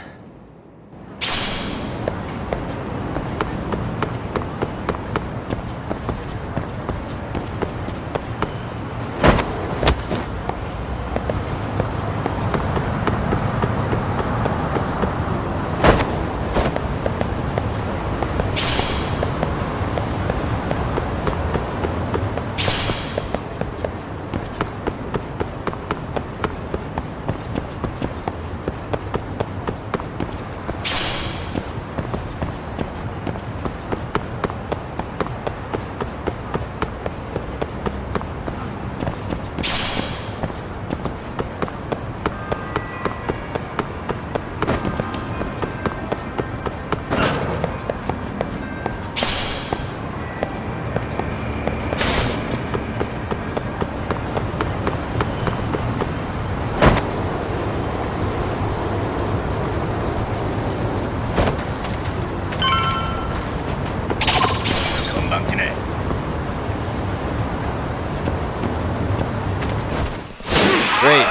Great.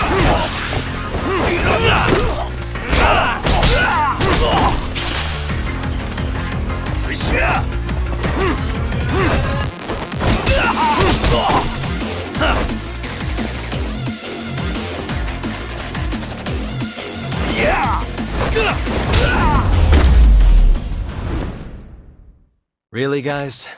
Really, guys?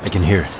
I can hear it.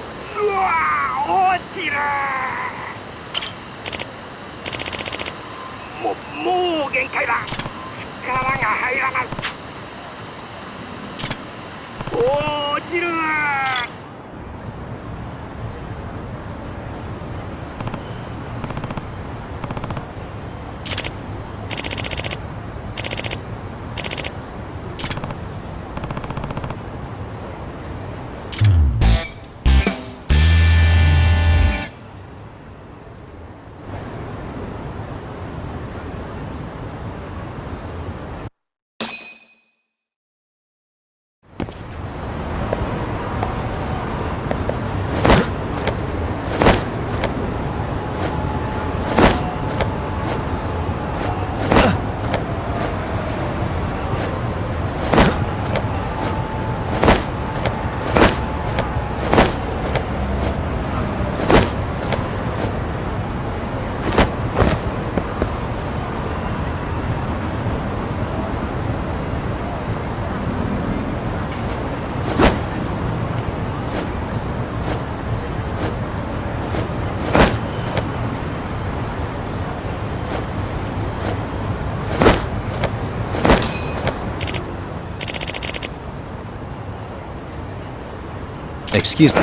Excuse me.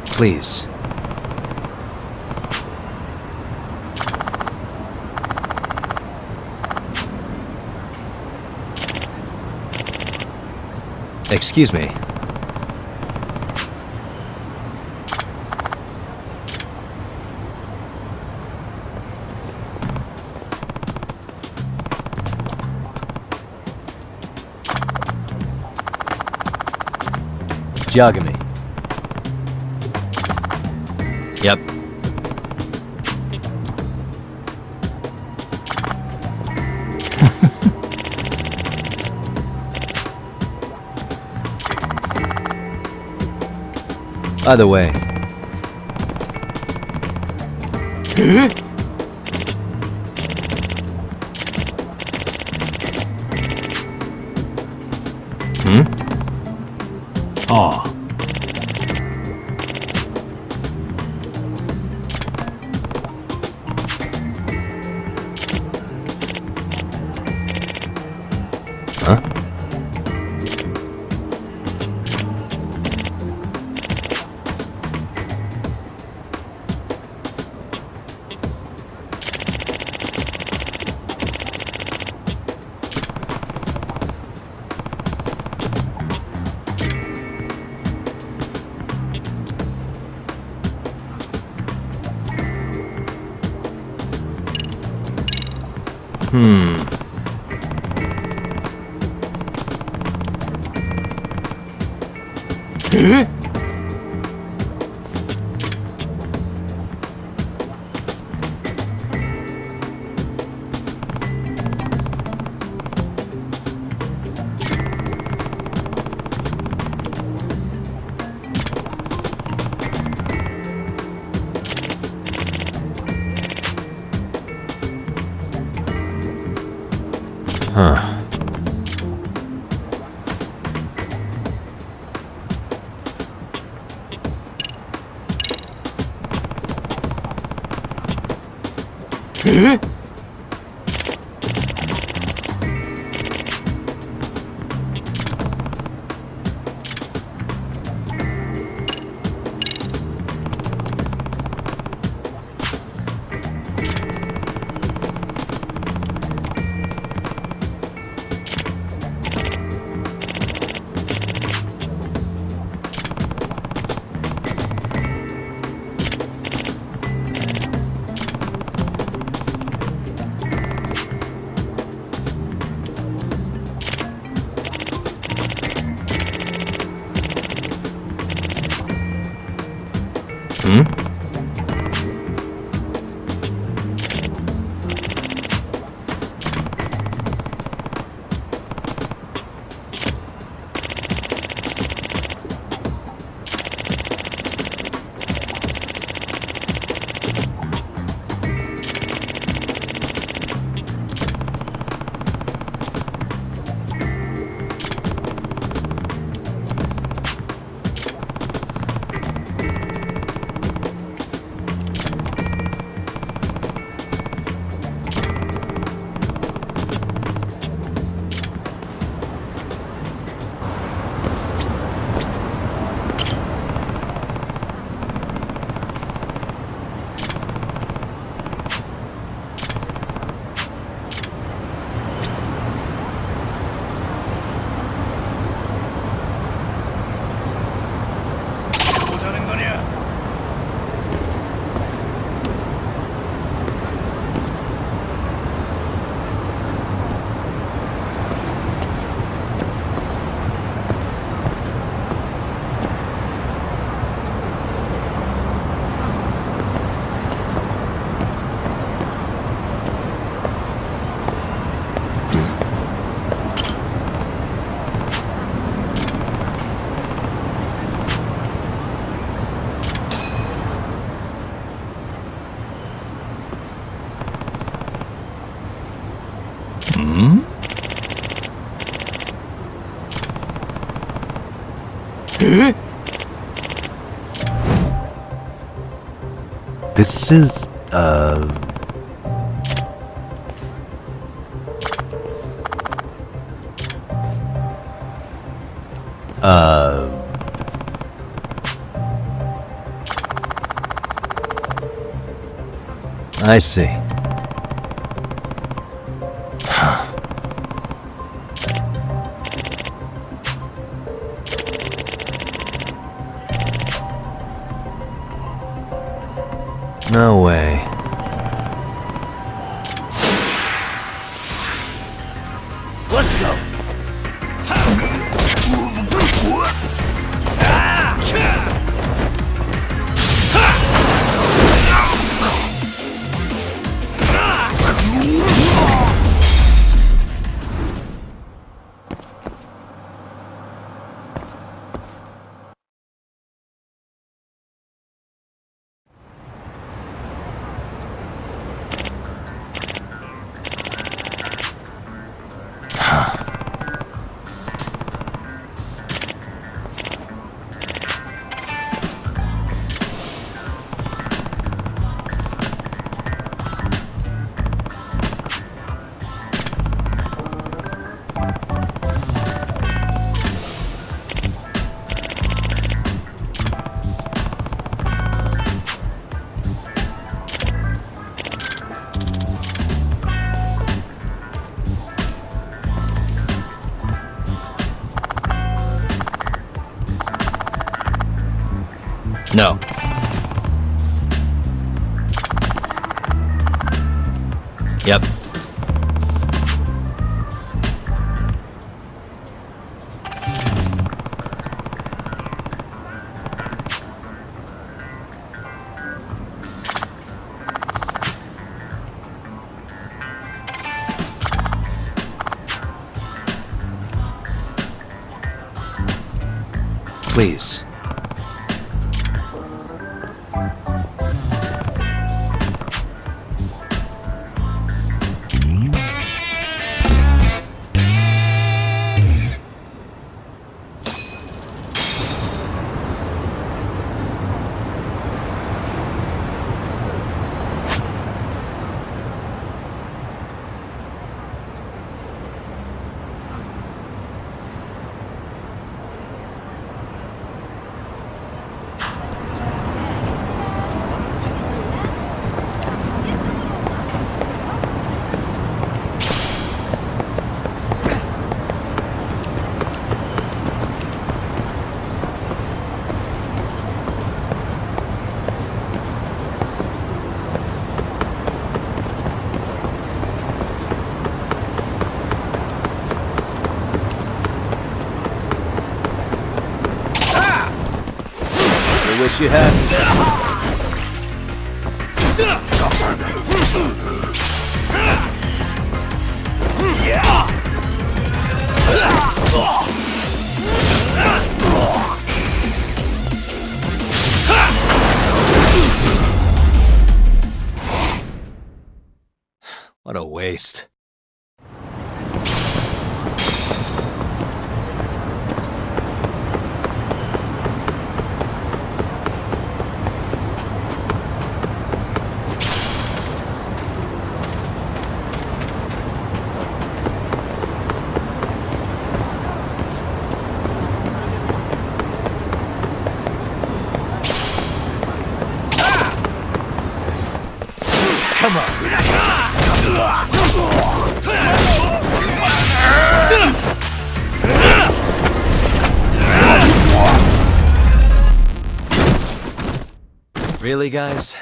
Please. Excuse me. It's Yagami. Yep. Either way. Oh. Huh? Huh. This is, I see. No way. Let's go. No. Yep. Please. Wish you had. What a waste. Come on. Really, guys?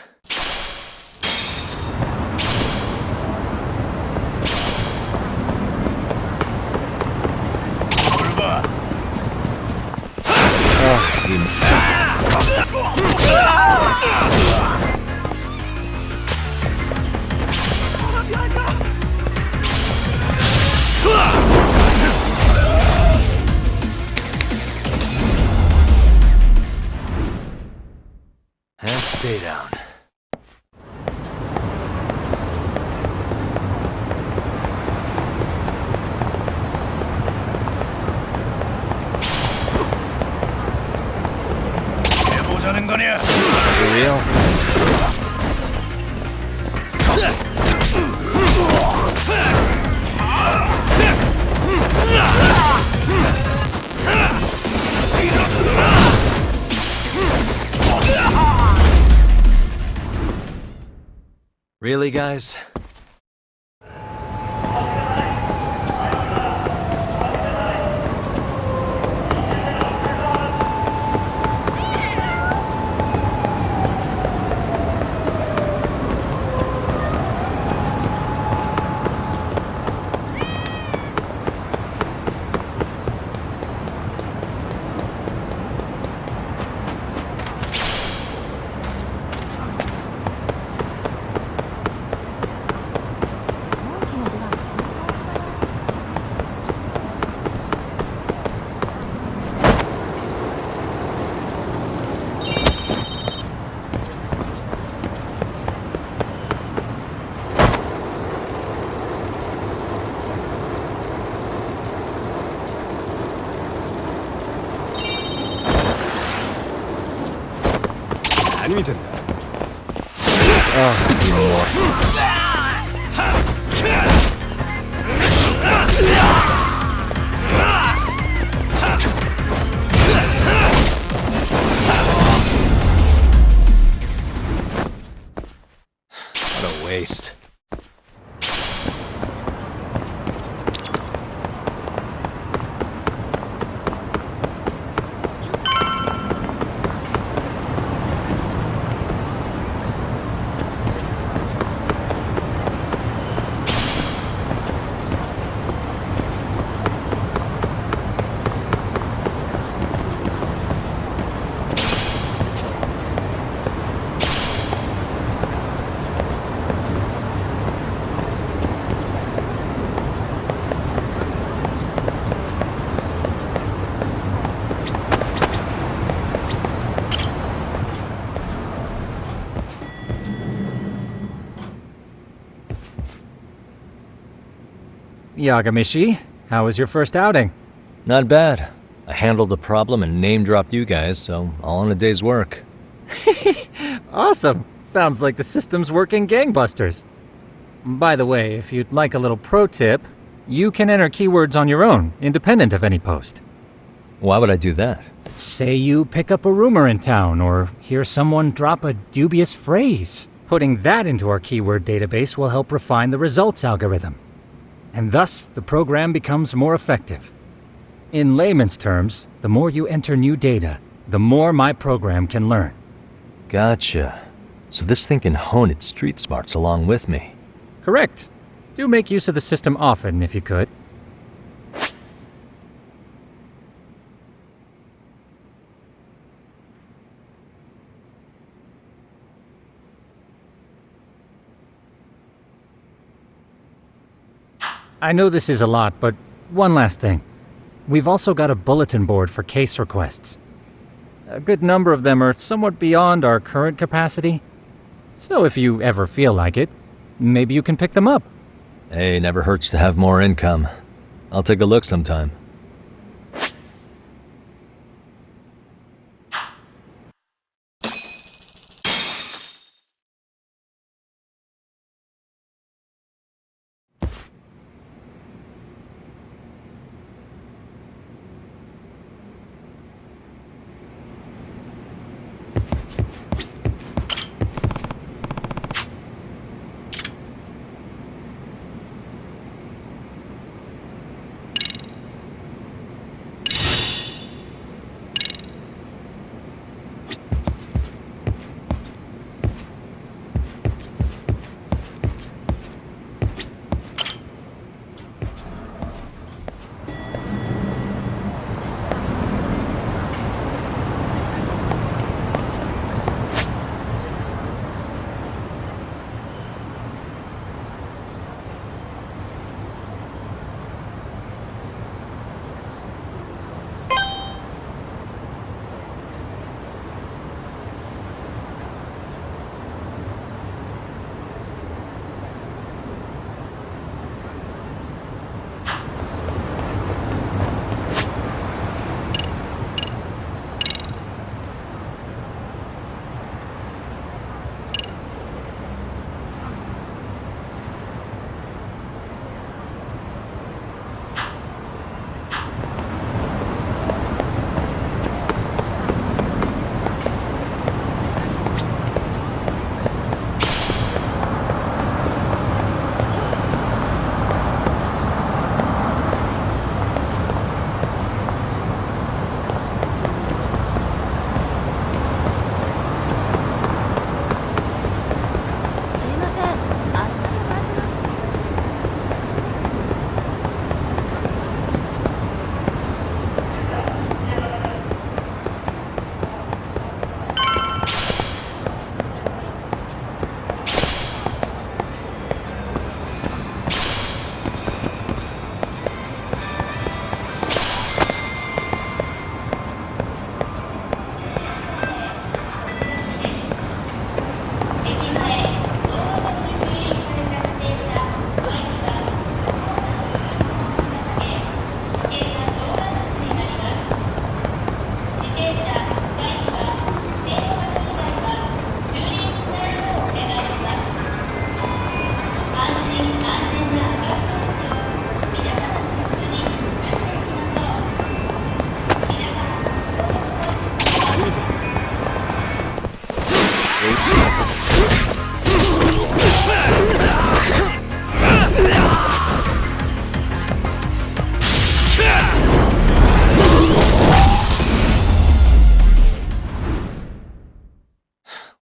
And stay down. For real? Really, guys? What a waste. Yagami, how was your first outing? Not bad. I handled the problem and name-dropped you guys, so all in a day's work. Awesome! Sounds like the system's working gangbusters. By the way, if you'd like a little pro tip, you can enter keywords on your own, independent of any post. Why would I do that? Say you pick up a rumor in town, or hear someone drop a dubious phrase. Putting that into our keyword database will help refine the results algorithm. And thus, the program becomes more effective. In layman's terms, the more you enter new data, the more my program can learn. Gotcha. So this thing can hone its street smarts along with me. Correct. Do make use of the system often, if you could. I know this is a lot, but one last thing. We've also got a bulletin board for case requests. A good number of them are somewhat beyond our current capacity. So if you ever feel like it, maybe you can pick them up. Hey, never hurts to have more income. I'll take a look sometime.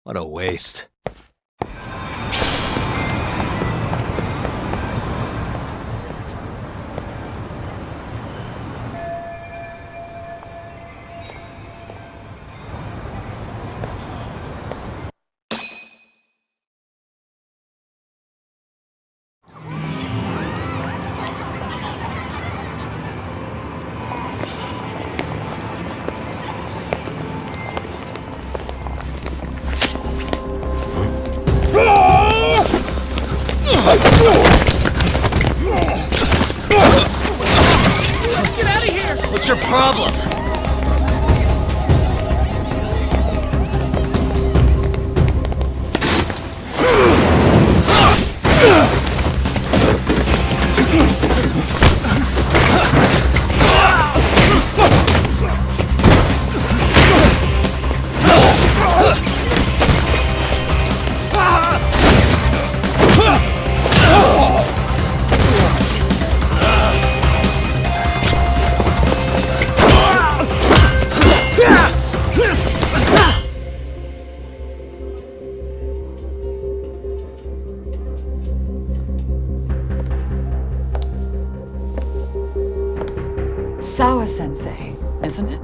What a waste. What's your problem? Sawa-sensei, isn't it?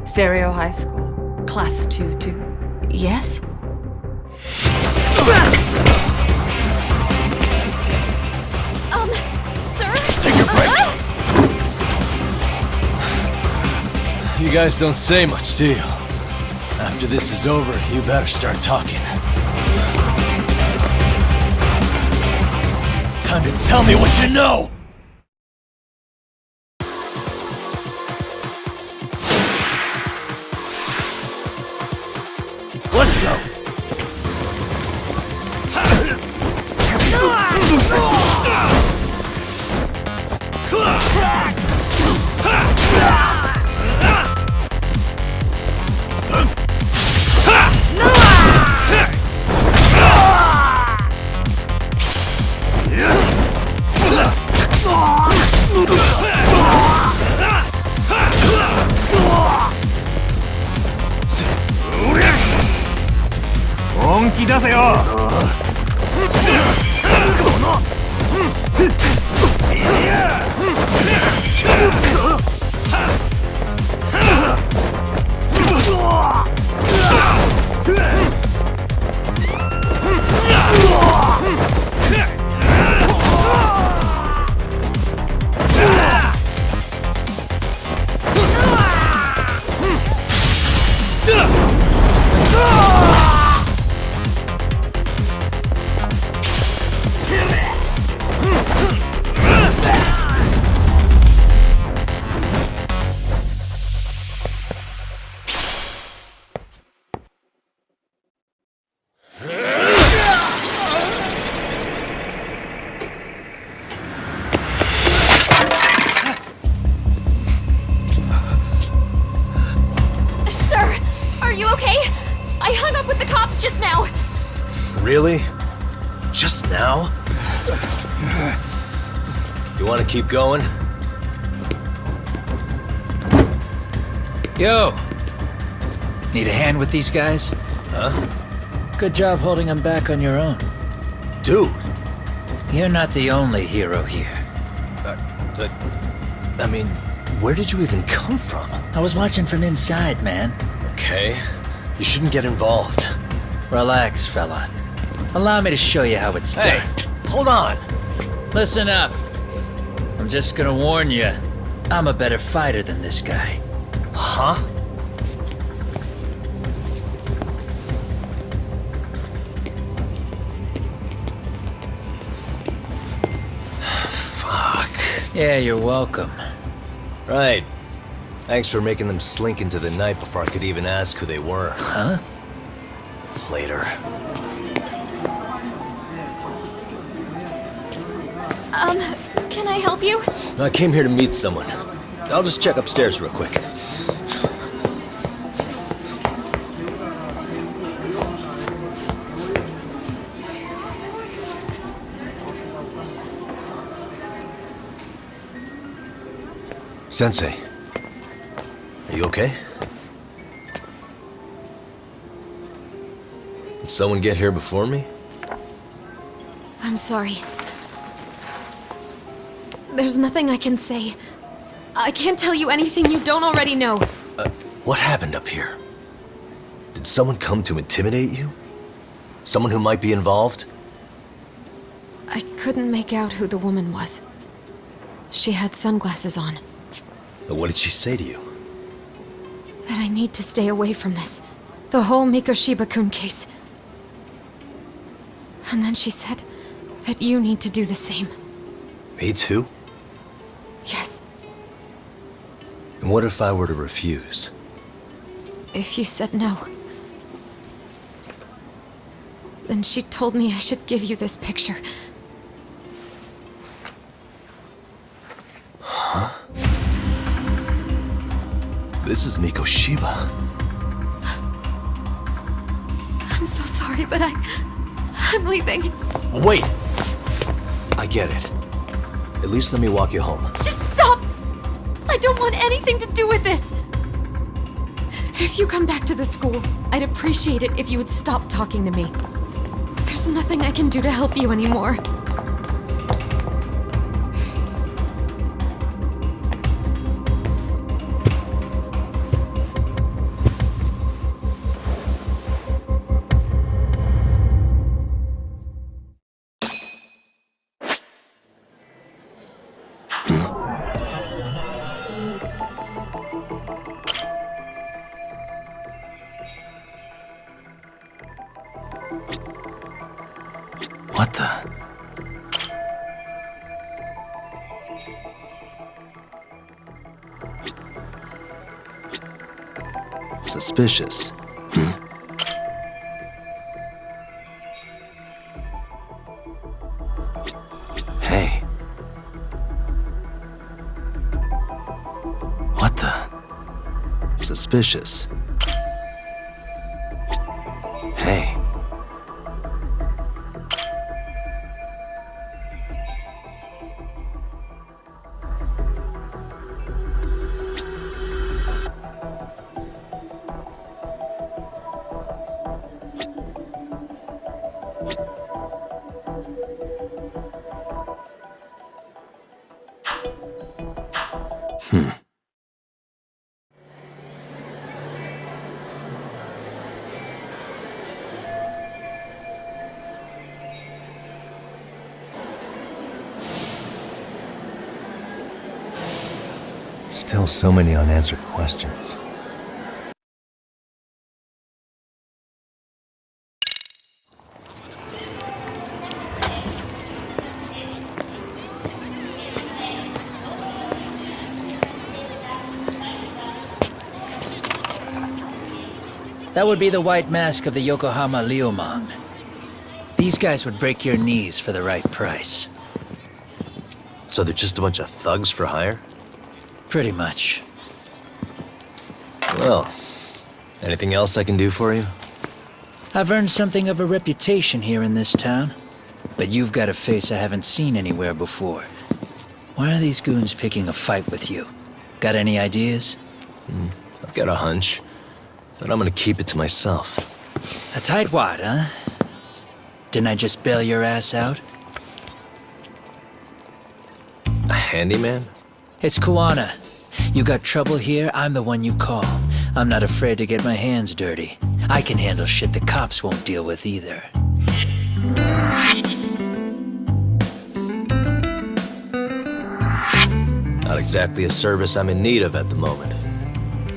Stereo High School, Class 2-2. Yes? Sir? Take a break! You guys don't say much, do you? After this is over, you better start talking. Time to tell me what you know! Let's go! Really? Just now? You want to keep going? Yo! Need a hand with these guys? Huh? Good job holding them back on your own. Dude! You're not the only hero here. I mean, where did you even come from? I was watching from inside, man. Okay. You shouldn't get involved. Relax, fella. Allow me to show you how it's done. Hey, hold on. Listen up. I'm just gonna warn you. I'm a better fighter than this guy. Huh? Fuck. Yeah, you're welcome. Right. Thanks for making them slink into the night before I could even ask who they were. Huh? Later. Can I help you? I came here to meet someone. I'll just check upstairs real quick. Sensei, are you okay? Did someone get here before me? I'm sorry. There's nothing I can say. I can't tell you anything you don't already know. What happened up here? Did someone come to intimidate you? Someone who might be involved? I couldn't make out who the woman was. She had sunglasses on. What did she say to you? That I need to stay away from this. The whole Mikoshiba-kun case. And then she said that you need to do the same. Me too? Yes. And what if I were to refuse? If you said no, then she told me I should give you this picture. Huh? This is Mikoshiba. I'm so sorry, but I'm leaving. Wait! I get it. At least let me walk you home. Just stop! I don't want anything to do with this! If you come back to the school, I'd appreciate it if you would stop talking to me. There's nothing I can do to help you anymore. What the? Suspicious. Hey. What the? Suspicious. Hey. Still so many unanswered questions. That would be the white mask of the Yokohama Liumang. These guys would break your knees for the right price. So they're just a bunch of thugs for hire? Pretty much. Well, anything else I can do for you? I've earned something of a reputation here in this town. But you've got a face I haven't seen anywhere before. Why are these goons picking a fight with you? Got any ideas? I've got a hunch, but I'm gonna keep it to myself. A tightwad, huh? Didn't I just bail your ass out? A handyman? It's Kuwana. You got trouble here, I'm the one you call. I'm not afraid to get my hands dirty. I can handle shit the cops won't deal with either. Not exactly a service I'm in need of at the moment.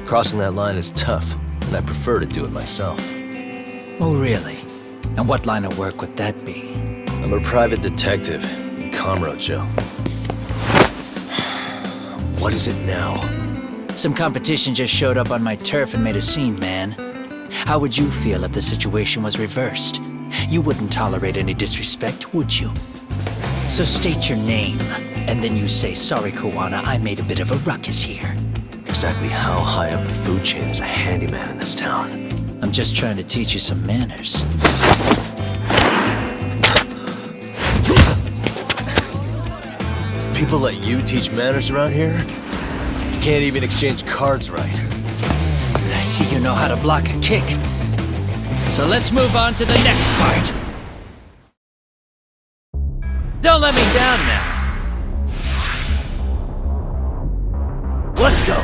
Crossing that line is tough, and I prefer to do it myself. Oh, really? And what line of work would that be? I'm a private detective in Kamurocho. What is it now? Some competition just showed up on my turf and made a scene, man. How would you feel if the situation was reversed? You wouldn't tolerate any disrespect, would you? So state your name, and then you say, sorry, Kuwana, I made a bit of a ruckus here. Exactly how high up the food chain is a handyman in this town? I'm just trying to teach you some manners. People let you teach manners around here? You can't even exchange cards right. I see you know how to block a kick. So let's move on to the next part. Don't let me down now. Let's go!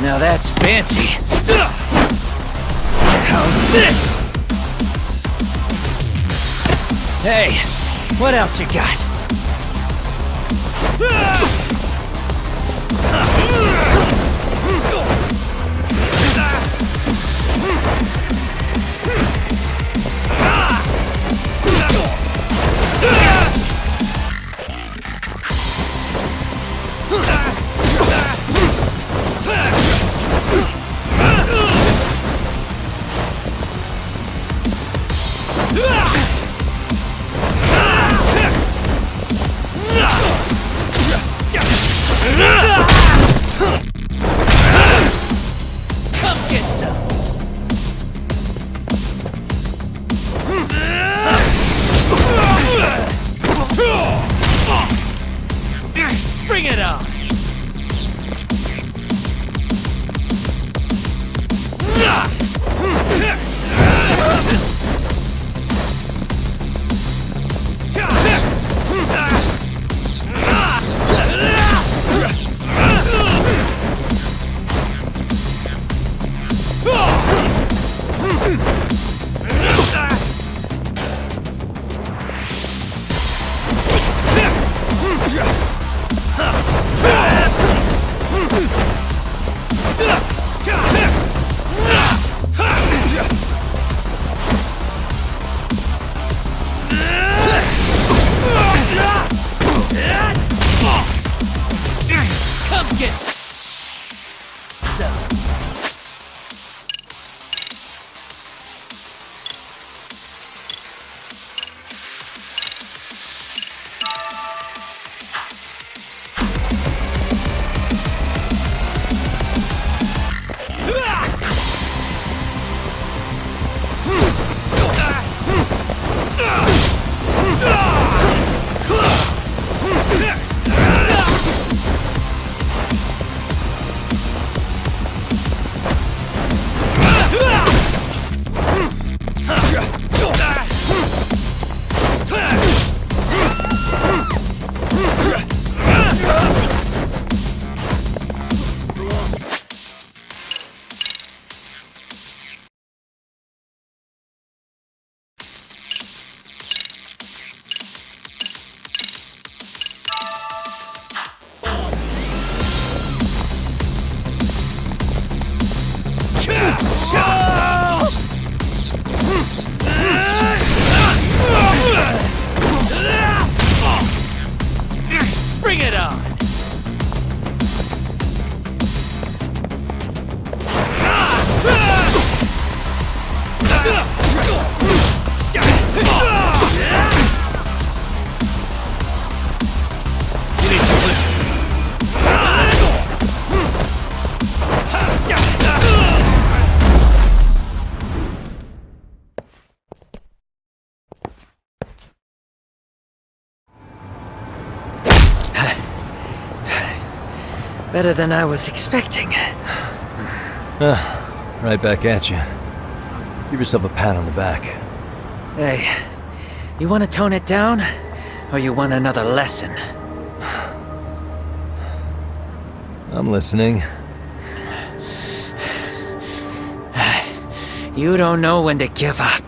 Now that's fancy. hell's this? Hey, what else you got? Come get some. Bring it on. Come get some. Bring it on! You need to listen. Better than I was expecting. Right back at you. Give yourself a pat on the back. Hey, you want to tone it down? Or you want another lesson? I'm listening. You don't know when to give up.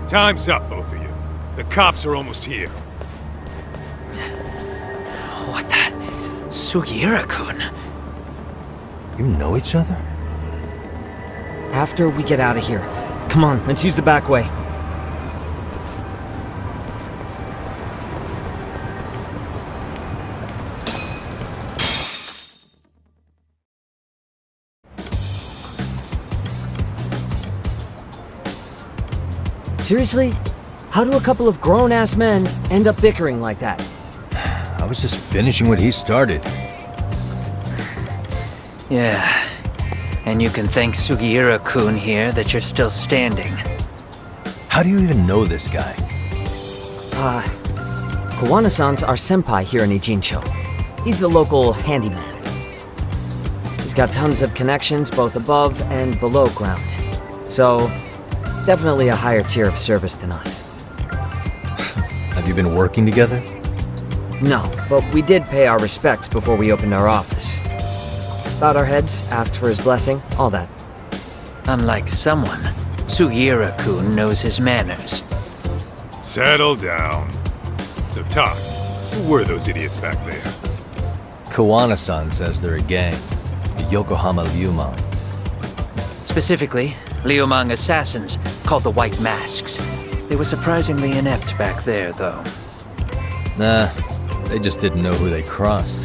Time's up, both of you. The cops are almost here. What the? Sugiura-kun? You know each other? After we get out of here. Come on, let's use the back way. Seriously? How do a couple of grown-ass men end up bickering like that? I was just finishing what he started. Yeah. And you can thank Sugiura-kun here that you're still standing. How do you even know this guy? Kawana-san's our senpai here in Ijincho. He's the local handyman. He's got tons of connections both above and below ground. So, definitely a higher tier of service than us. Have you been working together? No, but we did pay our respects before we opened our office. bowed our heads, asked for his blessing, all that. Unlike someone, Sugiura-kun knows his manners. Settle down. So, Tak, who were those idiots back there? Kawana-san says they're a gang. The Yokohama Ryuman. Specifically, Liumang assassins called the White Masks. They were surprisingly inept back there, though. Nah, they just didn't know who they crossed.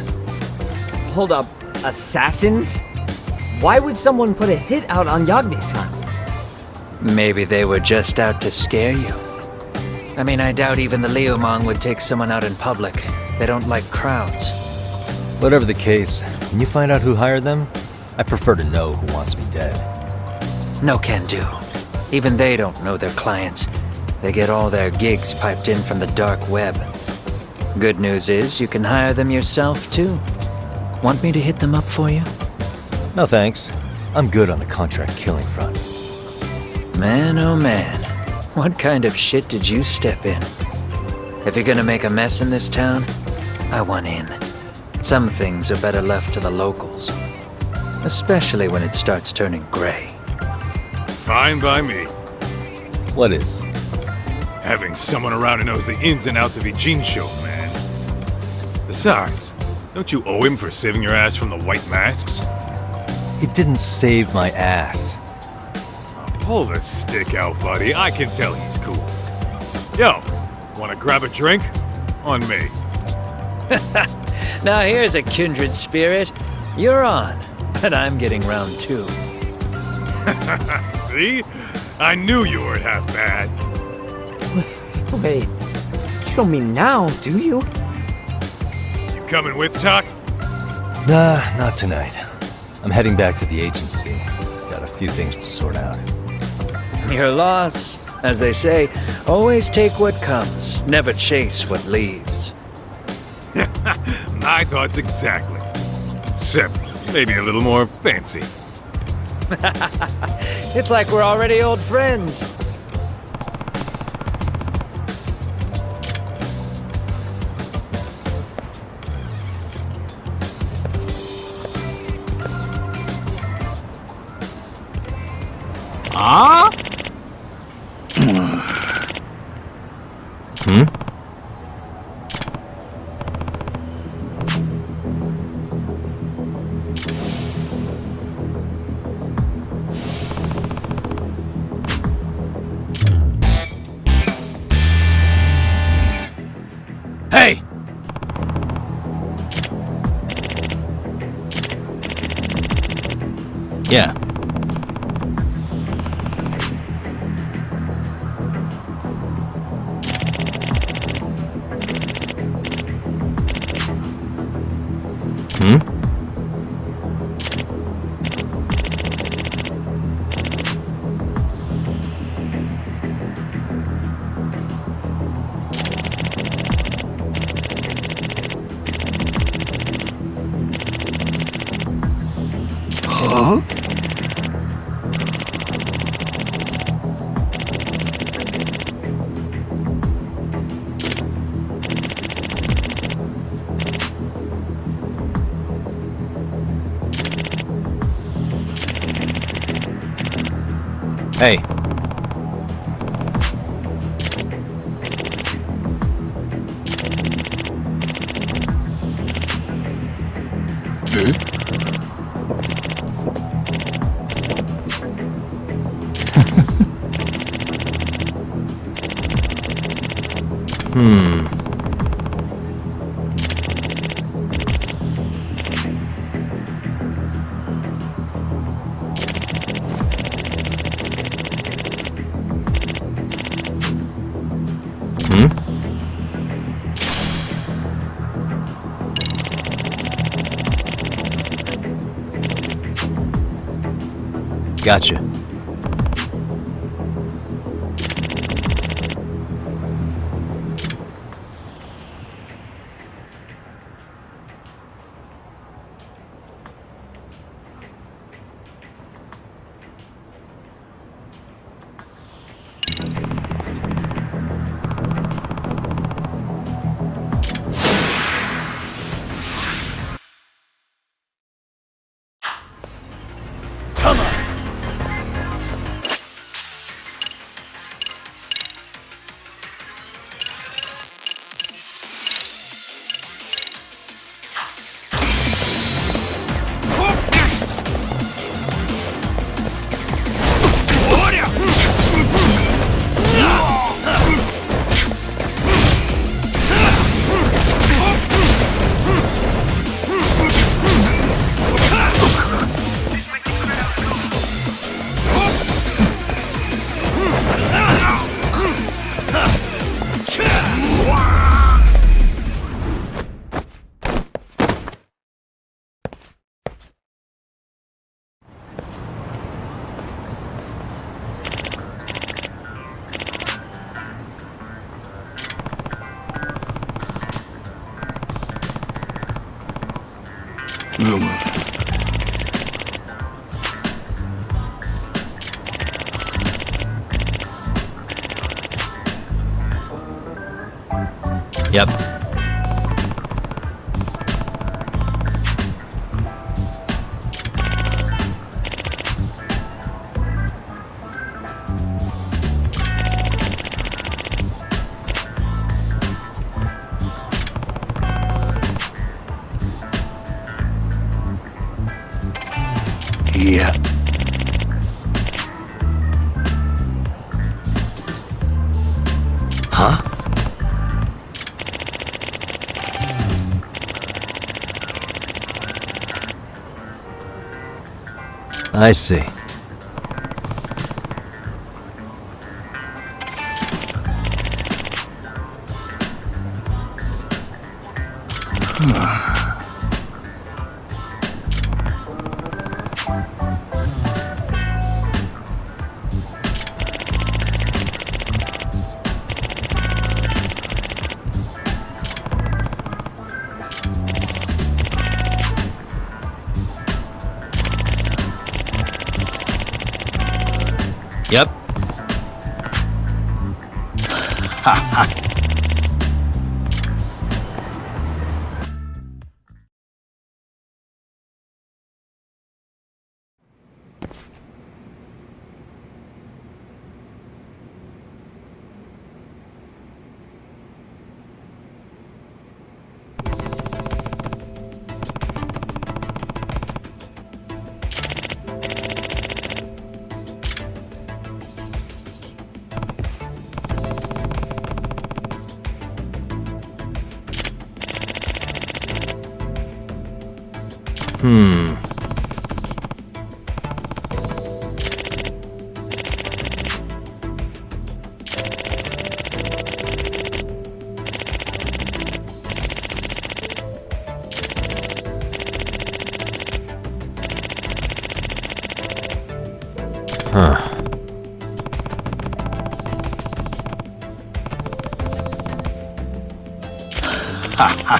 Hold up, assassins? Why would someone put a hit out on Yagami-san? Maybe they were just out to scare you. I mean, I doubt even the Liumang would take someone out in public. They don't like crowds. Whatever the case, can you find out who hired them? I prefer to know who wants me dead. No can do. Even they don't know their clients. They get all their gigs piped in from the dark web. Good news is, you can hire them yourself, too. Want me to hit them up for you? No thanks. I'm good on the contract killing front. Man, oh man. What kind of shit did you step in? If you're gonna make a mess in this town, I want in. Some things are better left to the locals. Especially when it starts turning gray. Fine by me. What is? Having someone around who knows the ins and outs of Ijincho, man. Besides, don't you owe him for saving your ass from the White Masks? He didn't save my ass. Pull the stick out, buddy. I can tell he's cool. Yo, wanna grab a drink? On me. Now here's a kindred spirit. You're on, but I'm getting round two. See? I knew you weren't half bad. Wait, you don't mean now, do you? You coming with, Tak? Nah, not tonight. I'm heading back to the agency. Got a few things to sort out. Your loss. As they say, always take what comes, never chase what leaves. My thoughts exactly. Except maybe a little more fancy. It's like we're already old friends. Ah? Hmm? Hey! Yeah. Hmm? Huh? Hey. Hmm. Hmm? Gotcha. Yep. Yeah. Huh? I see. Yep. Ha ha. Huh. Ha ha.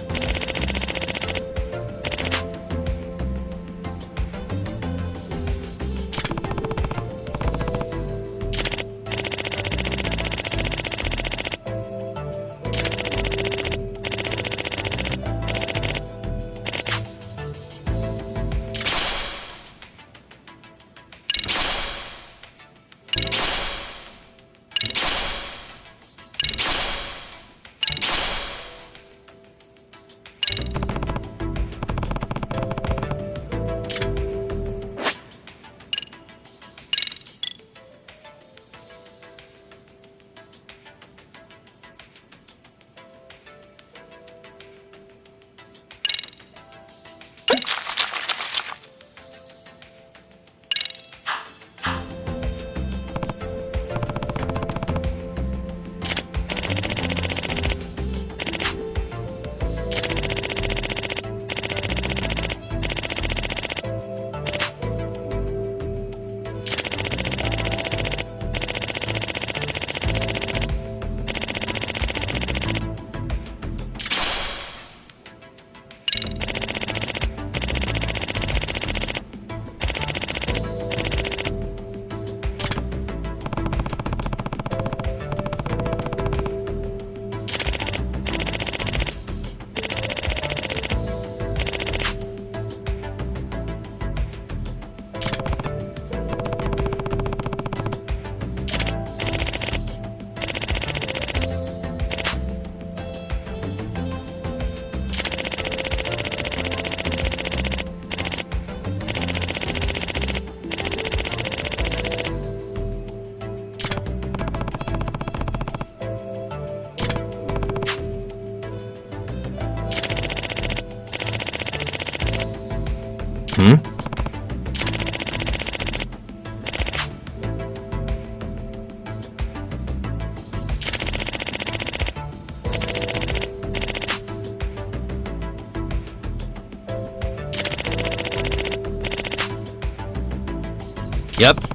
Yep.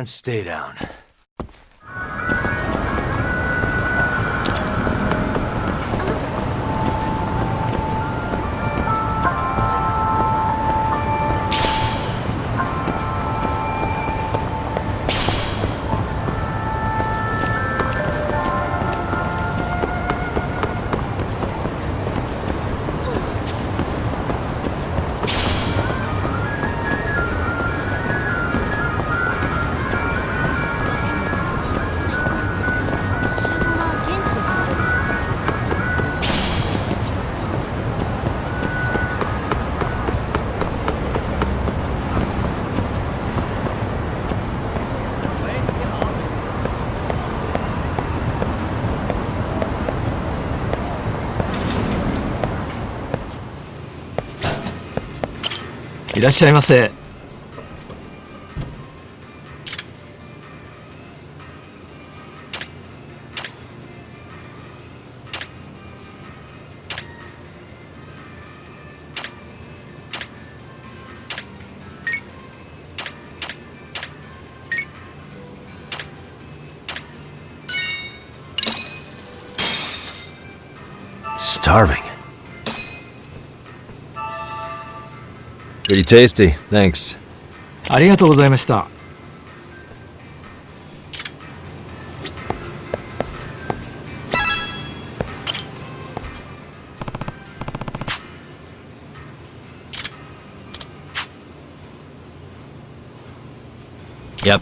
And stay down.いらっしゃいませ。Starving. Pretty tasty, thanks. ありがとうございました。Yep.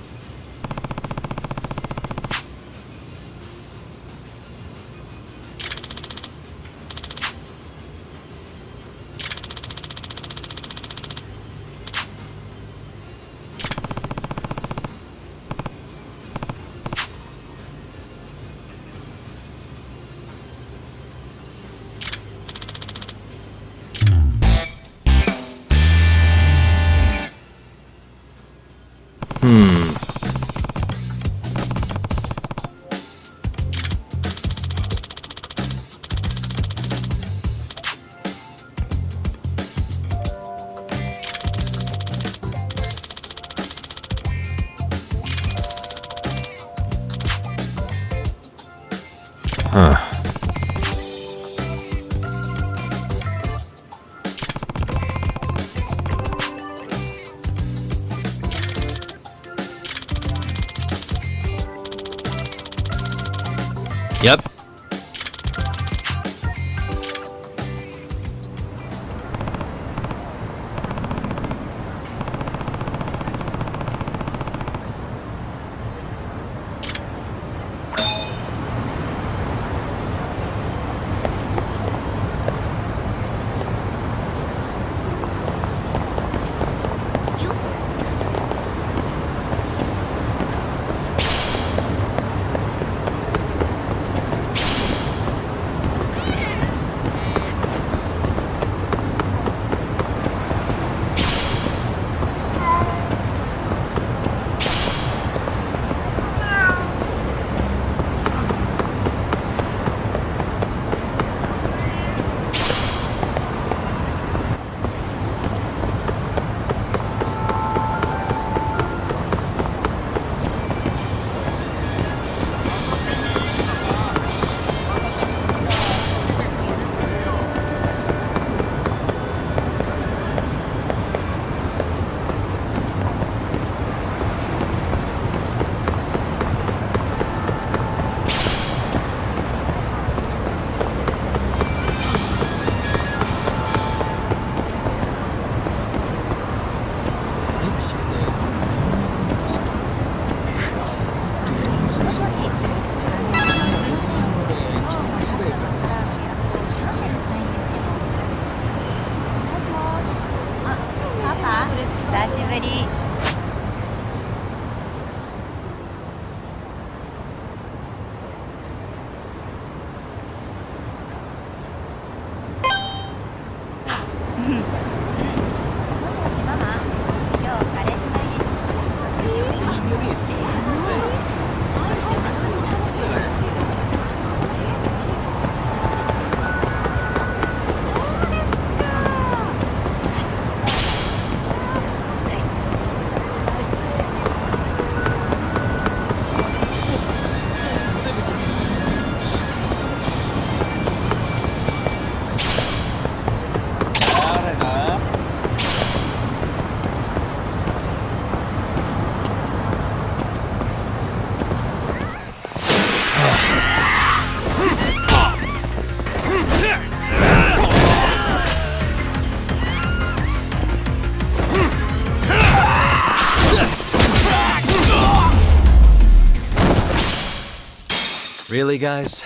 Really, guys?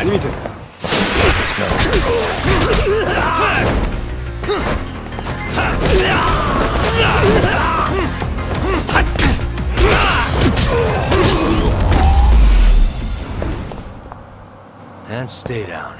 Let's go. And stay down.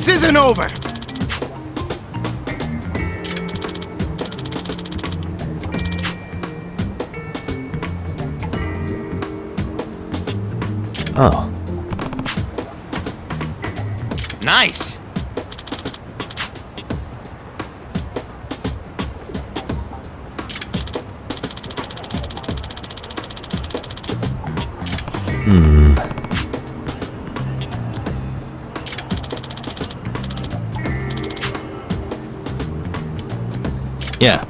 This isn't over! Oh. Nice! Yeah.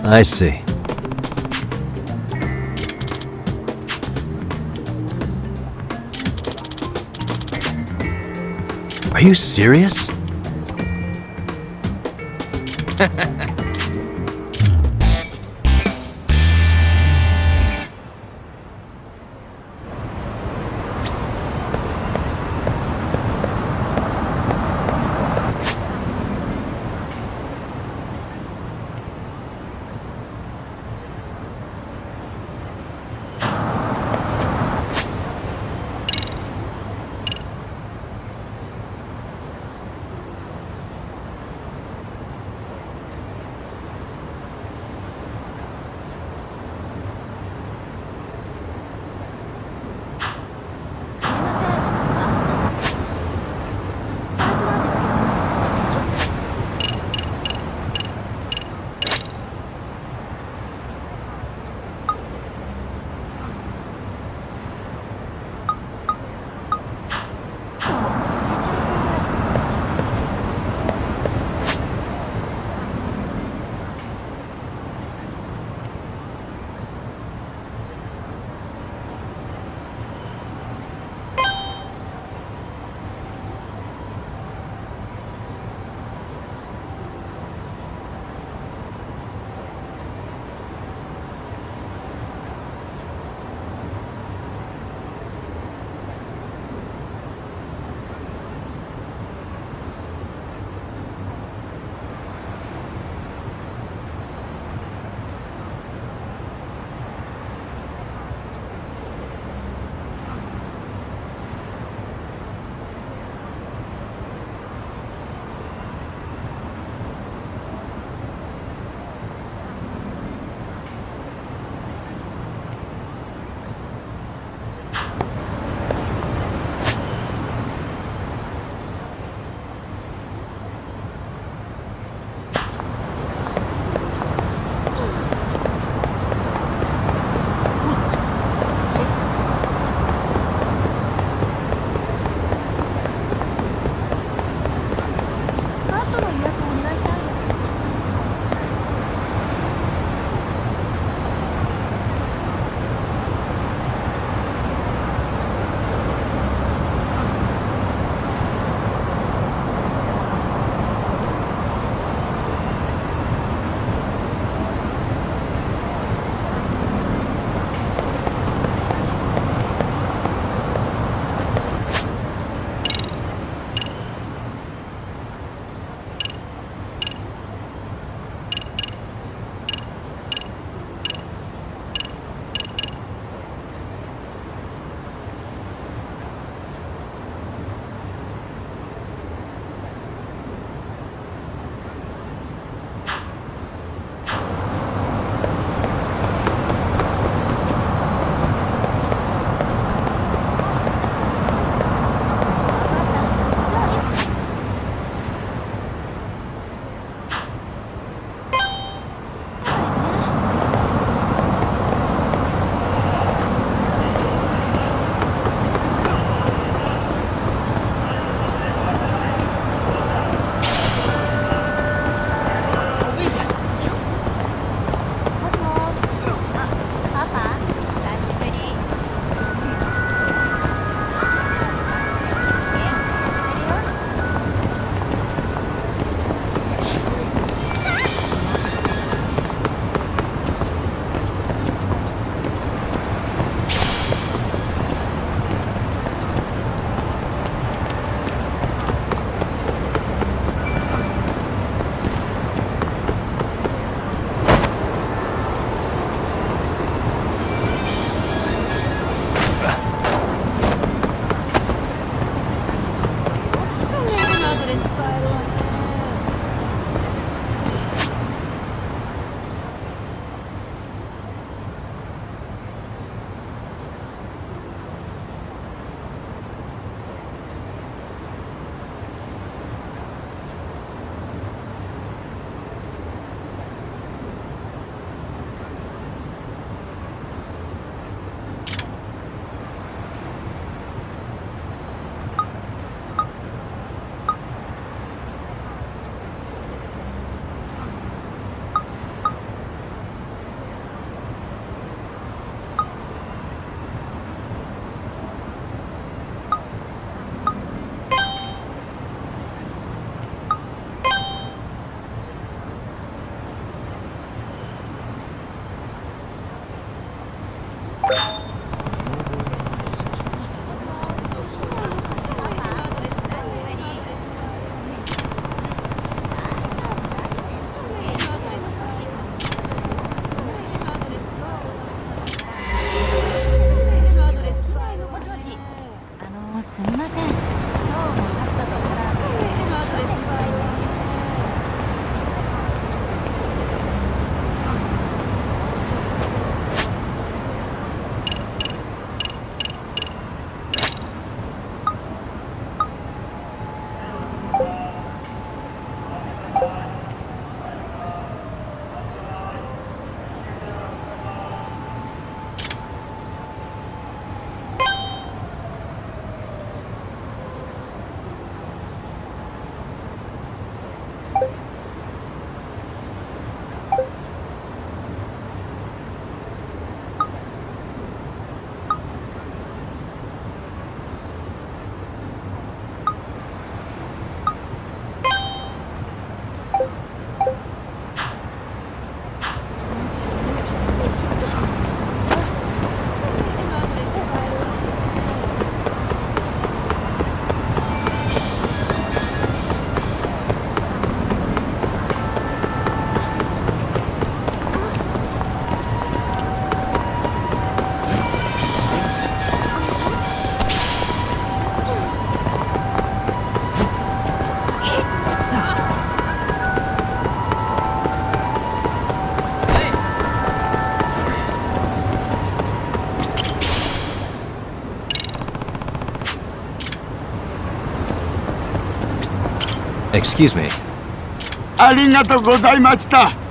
I see. Are you serious? Excuse me. ありがとうございました。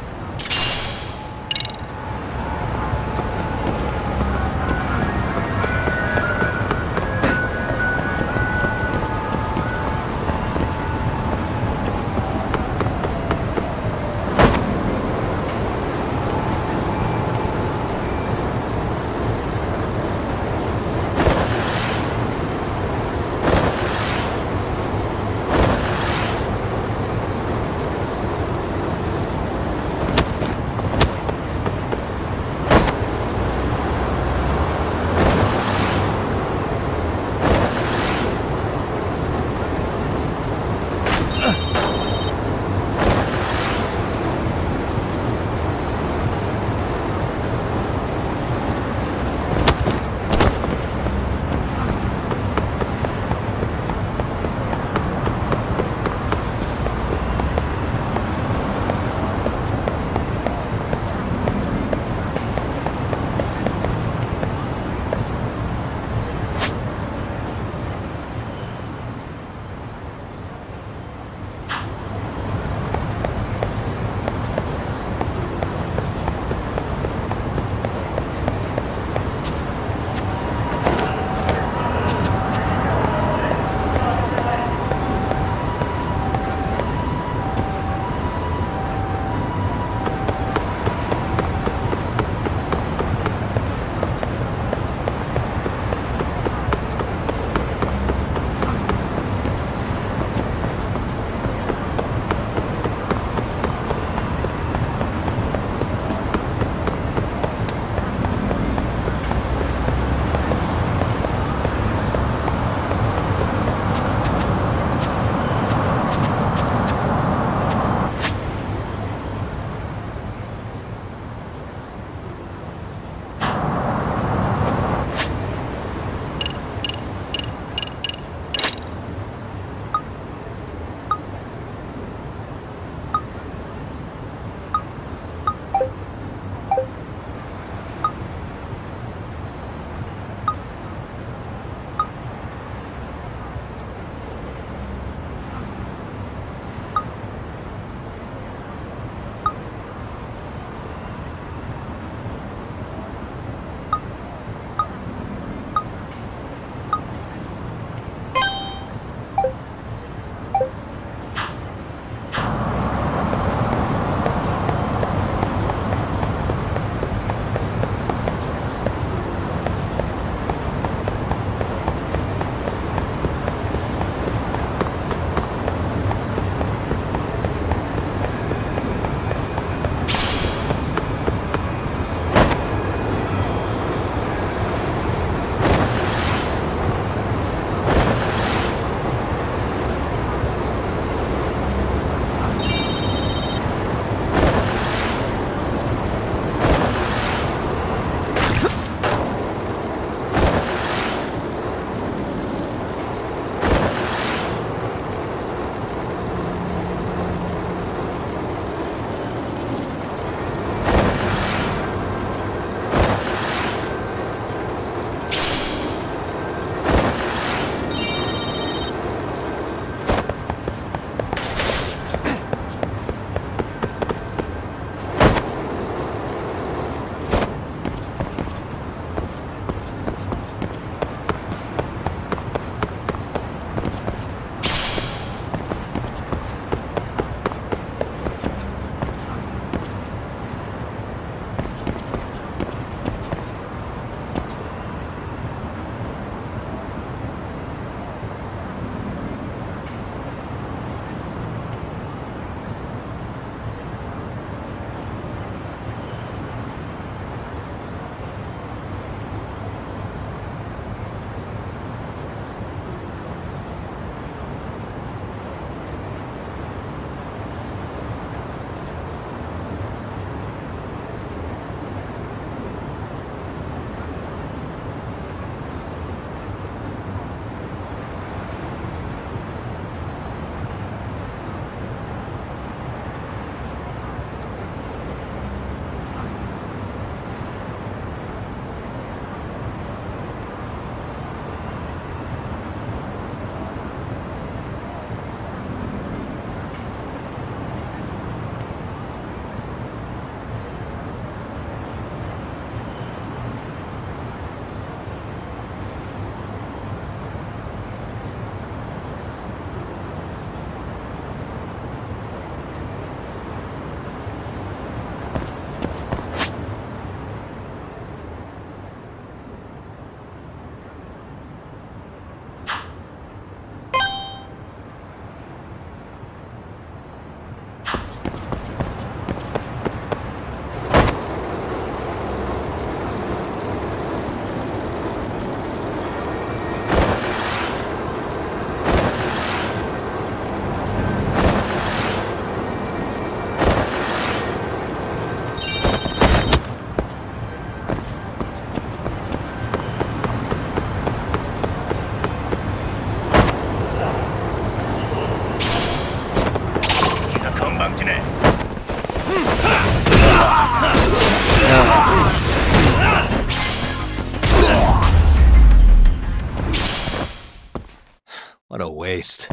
What a waste.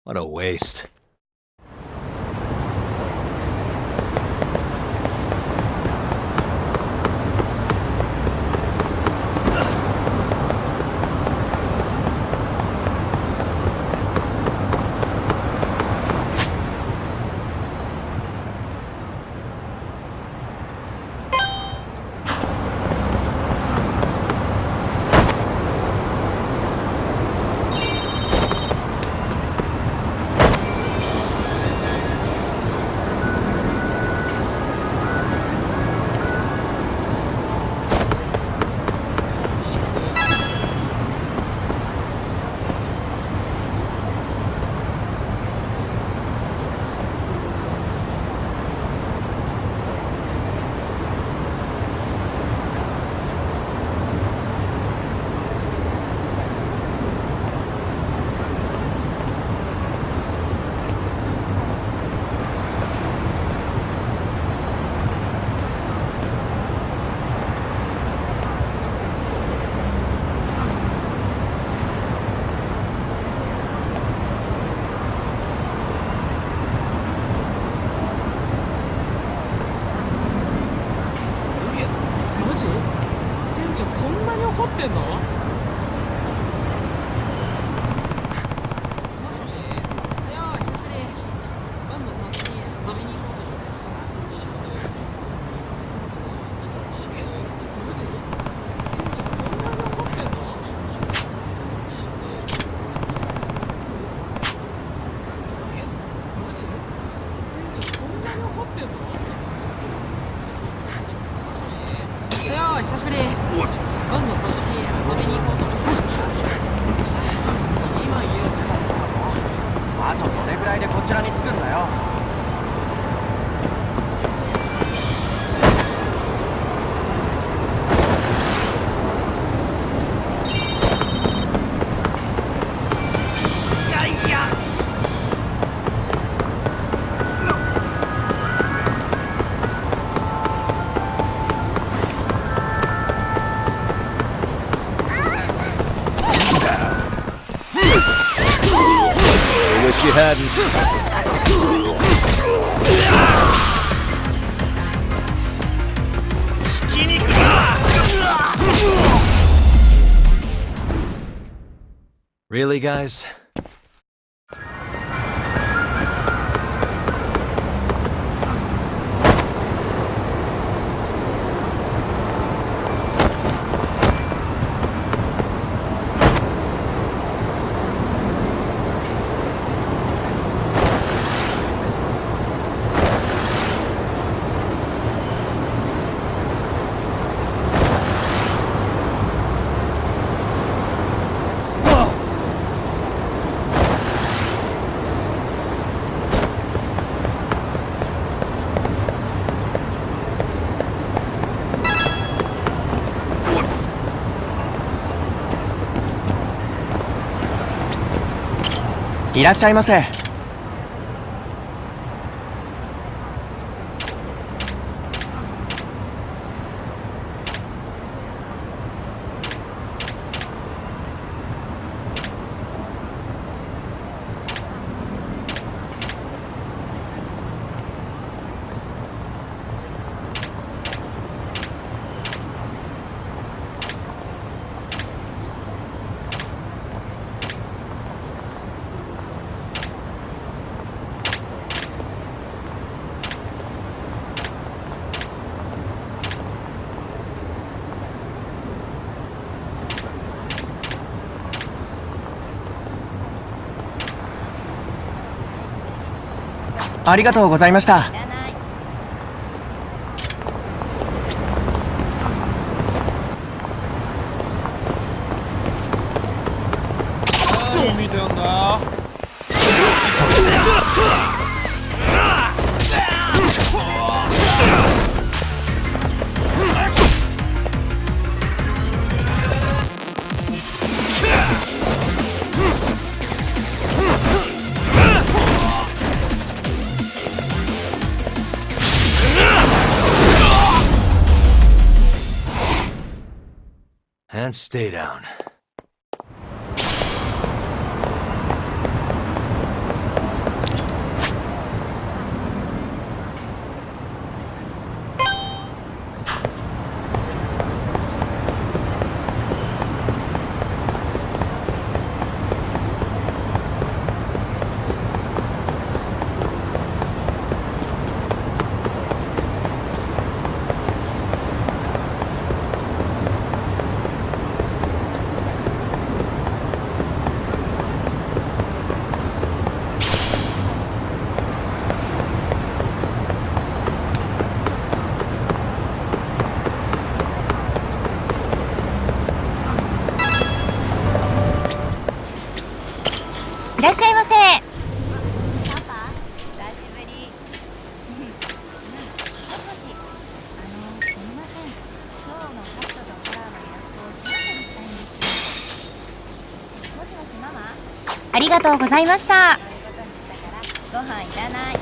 What a waste. you hadn't. Really, guys?いらっしゃいませ。ありがとうございました。何見てんだ。And stay down.「ありがとうございました。ご飯いらない。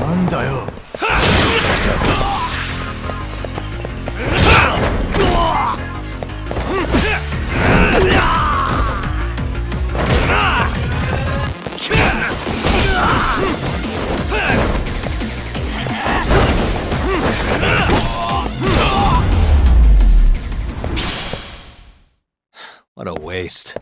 なんだよ。waste.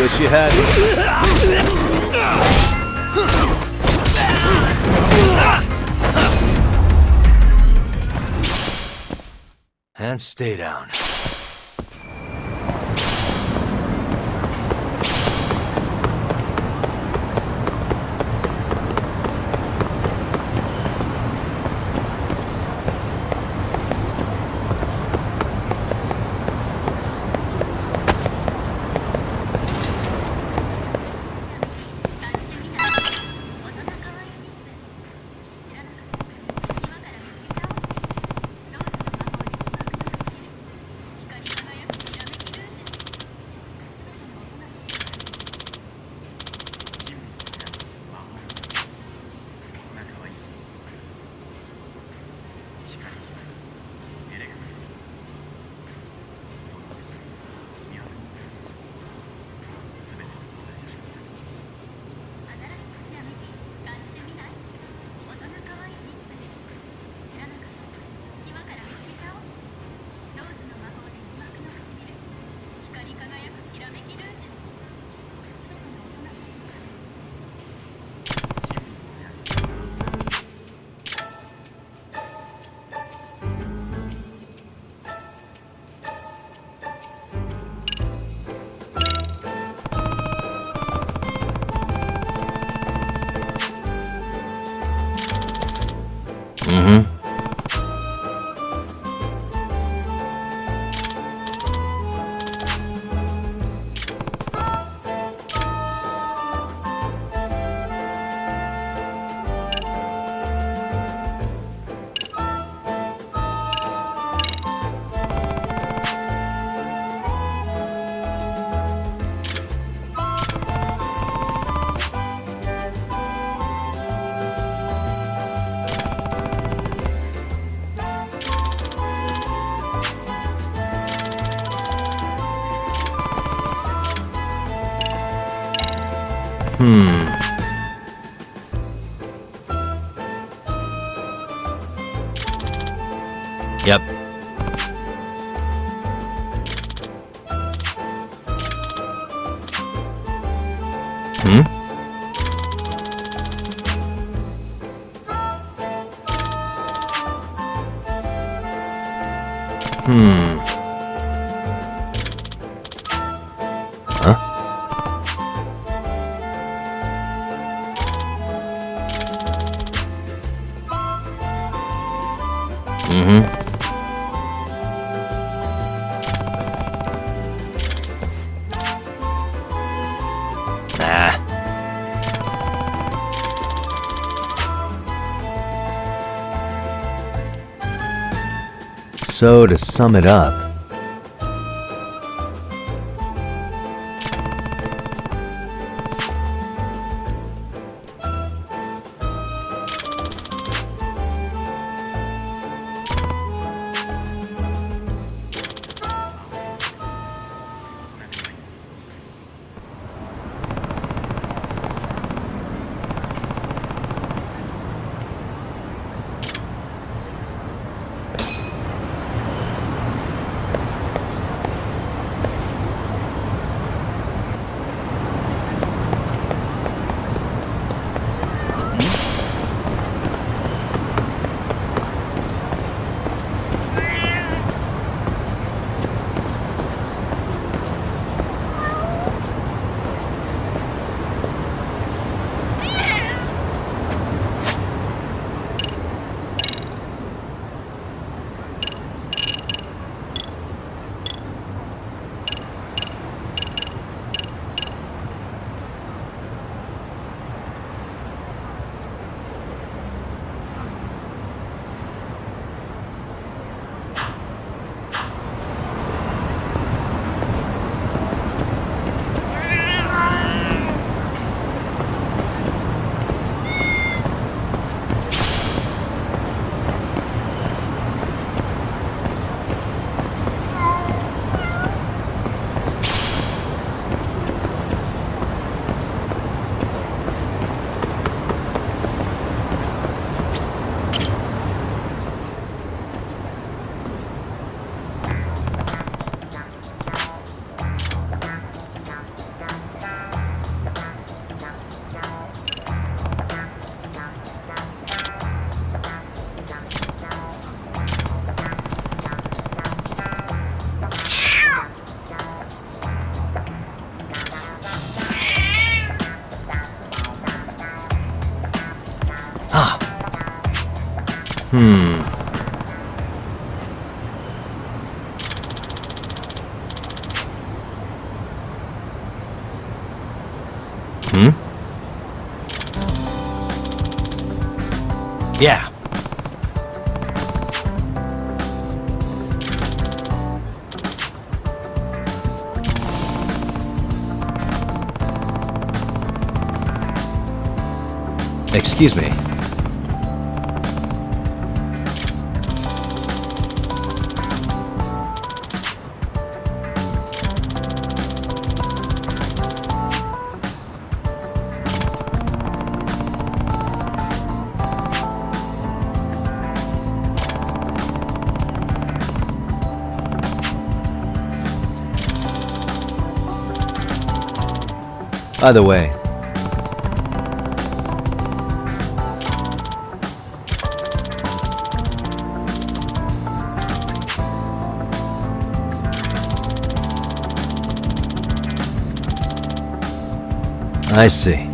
Wish you had. And stay down. Yep. Huh? So, to sum it up, Yeah. Excuse me. Either way, I see.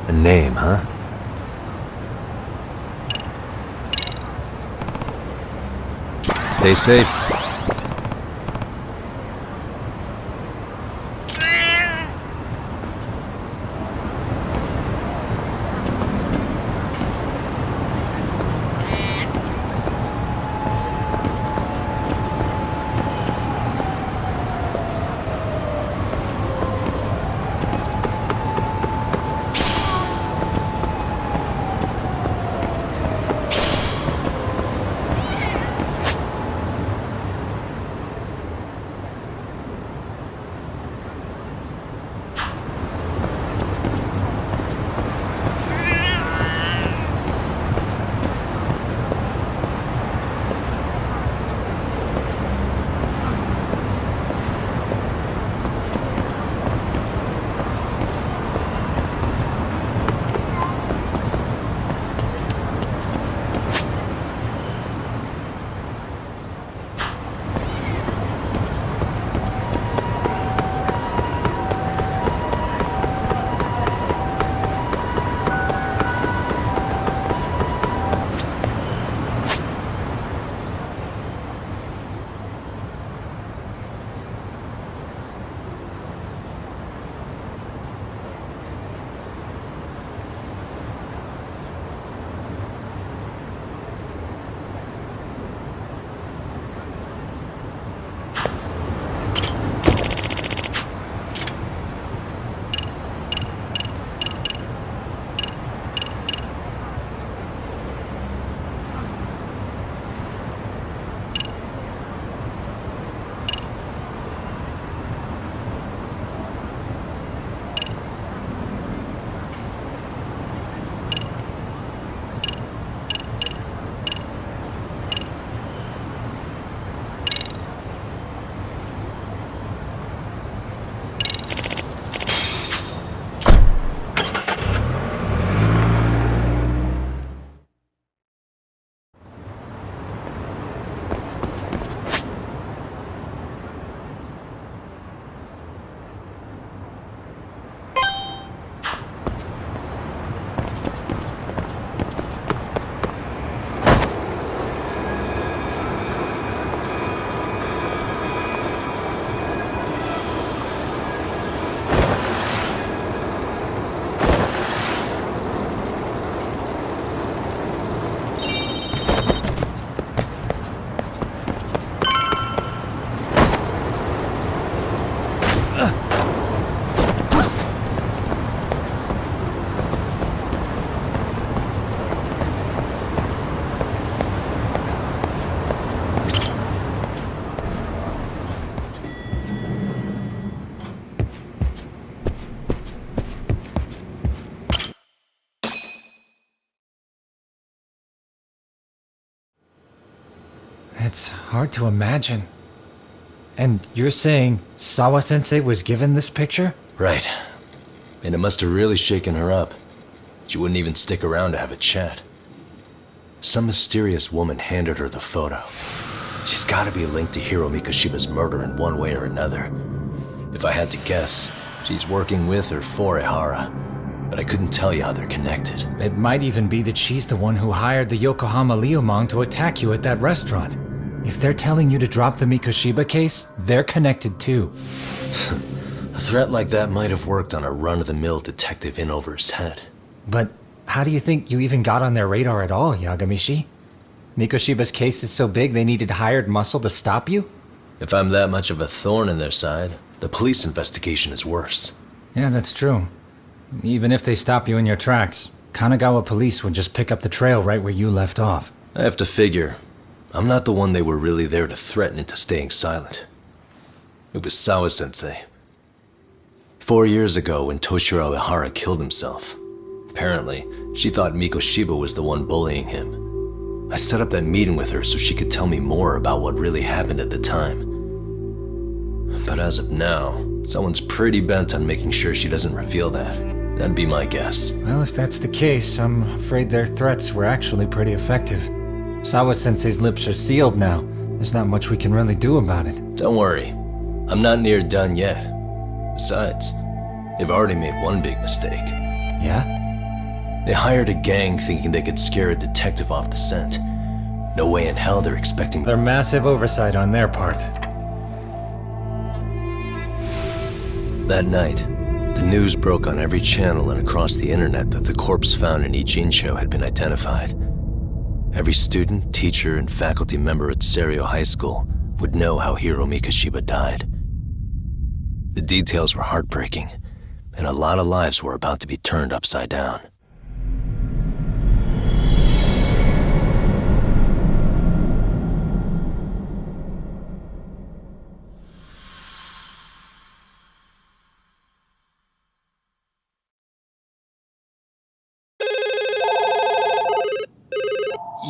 A name, huh? Stay safe. It's hard to imagine. And you're saying Sawa-sensei was given this picture? Right. And it must have really shaken her up. She wouldn't even stick around to have a chat. Some mysterious woman handed her the photo. She's gotta be linked to Hiro Mikoshiba's murder in one way or another. If I had to guess, she's working with or for Ehara. But I couldn't tell you how they're connected. It might even be that she's the one who hired the Yokohama Liumang to attack you at that restaurant. If they're telling you to drop the Mikoshiba case, they're connected too. A threat like that might have worked on a run-of-the-mill detective in over his head. But how do you think you even got on their radar at all, Yagamishi? Mikoshiba's case is so big they needed hired muscle to stop you? If I'm that much of a thorn in their side, the police investigation is worse. Yeah, that's true. Even if they stop you in your tracks, Kanagawa police would just pick up the trail right where you left off. I have to figure, I'm not the one they were really there to threaten into staying silent. It was Sawa-sensei. 4 years ago when Toshiro Ehara killed himself, apparently, she thought Mikoshiba was the one bullying him. I set up that meeting with her so she could tell me more about what really happened at the time. But as of now, someone's pretty bent on making sure she doesn't reveal that. That'd be my guess. Well, if that's the case, I'm afraid their threats were actually pretty effective. Sawa-sensei's lips are sealed now. There's not much we can really do about it. Don't worry. I'm not near done yet. Besides, they've already made one big mistake. Yeah? They hired a gang thinking they could scare a detective off the scent. No way in hell they're expecting... They're massive oversight on their part. That night, the news broke on every channel and across the internet that the corpse found in Ijincho had been identified. Every student, teacher, and faculty member at Seiryo High School would know how Hiro Mikoshiba died. The details were heartbreaking, and a lot of lives were about to be turned upside down.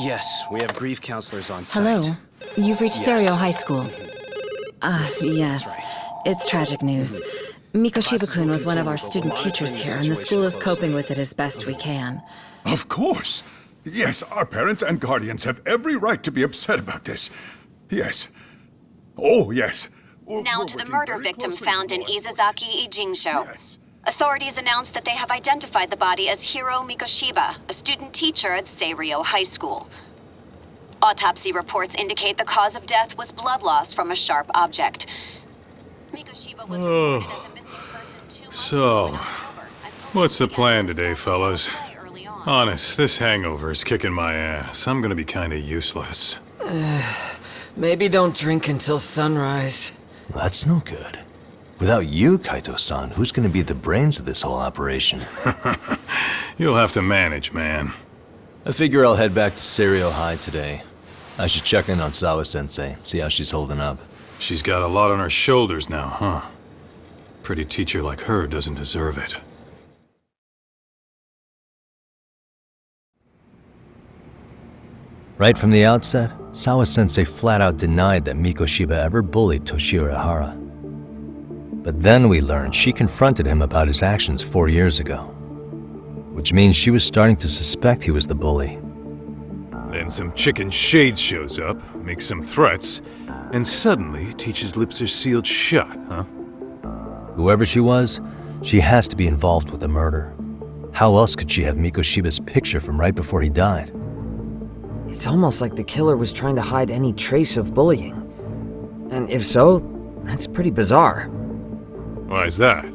Yes, we have grief counselors on site. Hello. You've reached Yes. Seiryo High School. Yes. It's tragic news. Mikoshiba-kun was one of our student teachers here, and the school is coping with it as best we can. Of course. Yes, our parents and guardians have every right to be upset about this. Yes. Oh, yes. Now to the murder victim found in Izazaki, Ijincho. Authorities announced that they have identified the body as Hiro Mikoshiba, a student teacher at Seiryo High School. Autopsy reports indicate the cause of death was blood loss from a sharp object. Mikoshiba was reported as a missing person 2 months ago in October. What's the plan today, fellas? Honest, this hangover is kicking my ass. I'm gonna be kinda useless. Maybe don't drink until sunrise. That's no good. Without you, Kaito-san, who's gonna be the brains of this whole operation? You'll have to manage, man. I figure I'll head back to Seiryo High today. I should check in on Sawa-sensei, see how she's holding up. She's got a lot on her shoulders now, huh? Pretty teacher like her doesn't deserve it. Right from the outset, Sawa-sensei flat out denied that Mikoshiba ever bullied Toshiro Ehara. But then we learned she confronted him about his actions 4 years ago. Which means she was starting to suspect he was the bully. Then some chicken shade shows up, makes some threats, and suddenly Teach's lips are sealed shut, huh? Whoever she was, she has to be involved with the murder. How else could she have Mikoshiba's picture from right before he died? It's almost like the killer was trying to hide any trace of bullying. And if so, that's pretty bizarre. Why is that?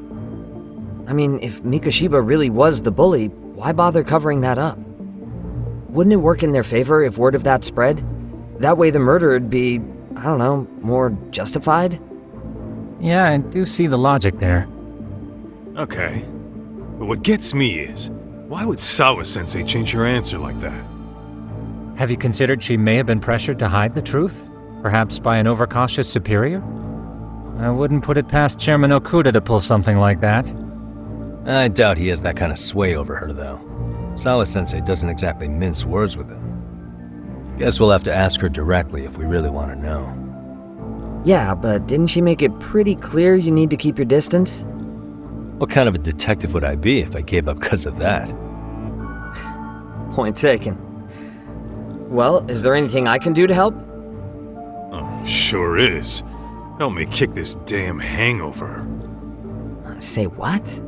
I mean, if Mikoshiba really was the bully, why bother covering that up? Wouldn't it work in their favor if word of that spread? That way the murder would be, I don't know, more justified? Yeah, I do see the logic there. Okay. But what gets me is, why would Sawa-sensei change her answer like that? Have you considered she may have been pressured to hide the truth? Perhaps by an overcautious superior? I wouldn't put it past Chairman Okuda to pull something like that. I doubt he has that kind of sway over her, though. Sawa-sensei doesn't exactly mince words with him. Guess we'll have to ask her directly if we really want to know. Yeah, but didn't she make it pretty clear you need to keep your distance? What kind of a detective would I be if I gave up because of that? Point taken. Well, is there anything I can do to help? Oh, sure is. Help me kick this damn hangover. Say what?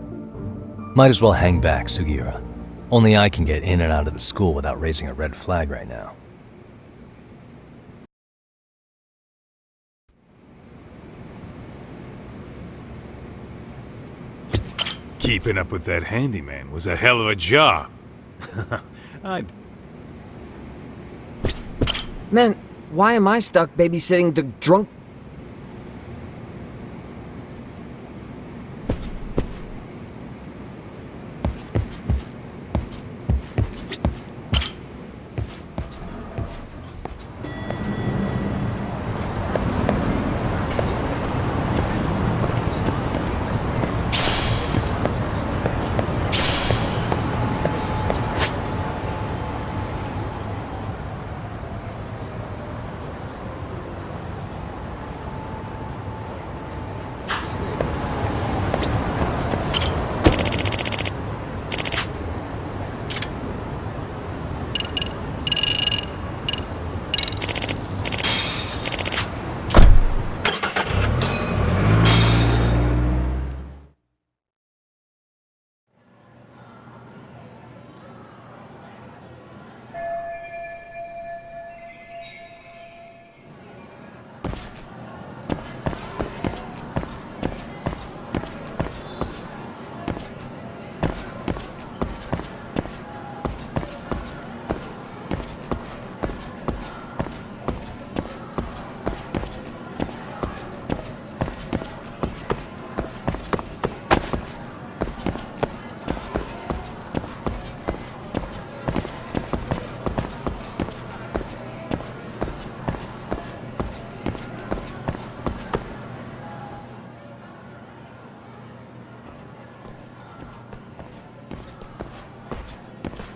Might as well hang back, Sugiura. Only I can get in and out of the school without raising a red flag right now. Keeping up with that handyman was a hell of a job. Man, why am I stuck babysitting the drunk?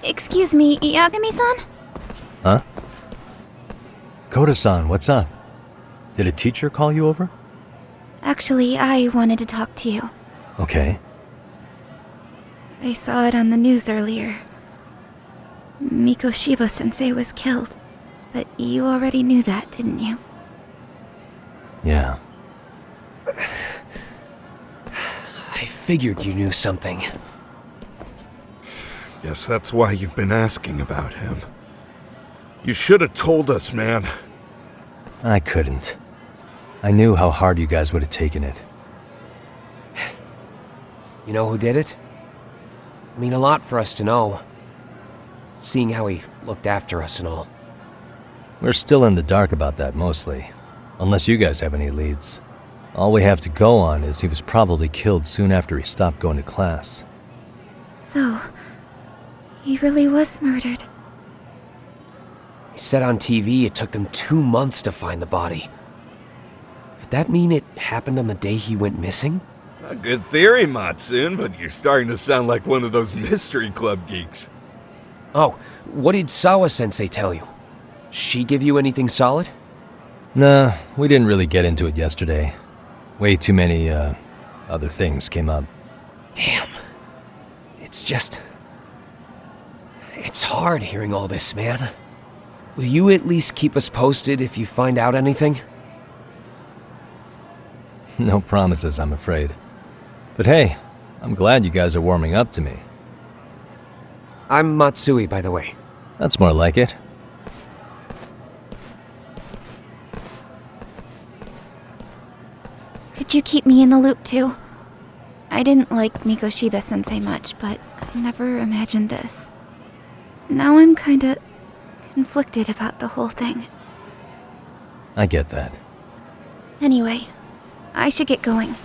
Excuse me, Yagami-san? Huh? Koda-san, what's up? Did a teacher call you over? Actually, I wanted to talk to you. Okay. I saw it on the news earlier. Mikoshiba-sensei was killed. But you already knew that, didn't you? Yeah. I figured you knew something. Guess that's why you've been asking about him. You should have told us, man. I couldn't. I knew how hard you guys would have taken it. You know who did it? I mean, a lot for us to know. Seeing how he looked after us and all. We're still in the dark about that mostly. Unless you guys have any leads. All we have to go on is he was probably killed soon after he stopped going to class. So, he really was murdered. He said on TV it took them 2 months to find the body. Could that mean it happened on the day he went missing? A good theory, Matsun, but you're starting to sound like one of those mystery club geeks. Oh, what did Sawa-sensei tell you? She give you anything solid? Nah, we didn't really get into it yesterday. Way too many, other things came up. Damn. It's just... It's hard hearing all this, man. Will you at least keep us posted if you find out anything? No promises, I'm afraid. But hey, I'm glad you guys are warming up to me. I'm Matsui, by the way. That's more like it. Could you keep me in the loop too? I didn't like Mikoshiba-sensei much, but I never imagined this. Now I'm kinda conflicted about the whole thing. I get that. Anyway, I should get going.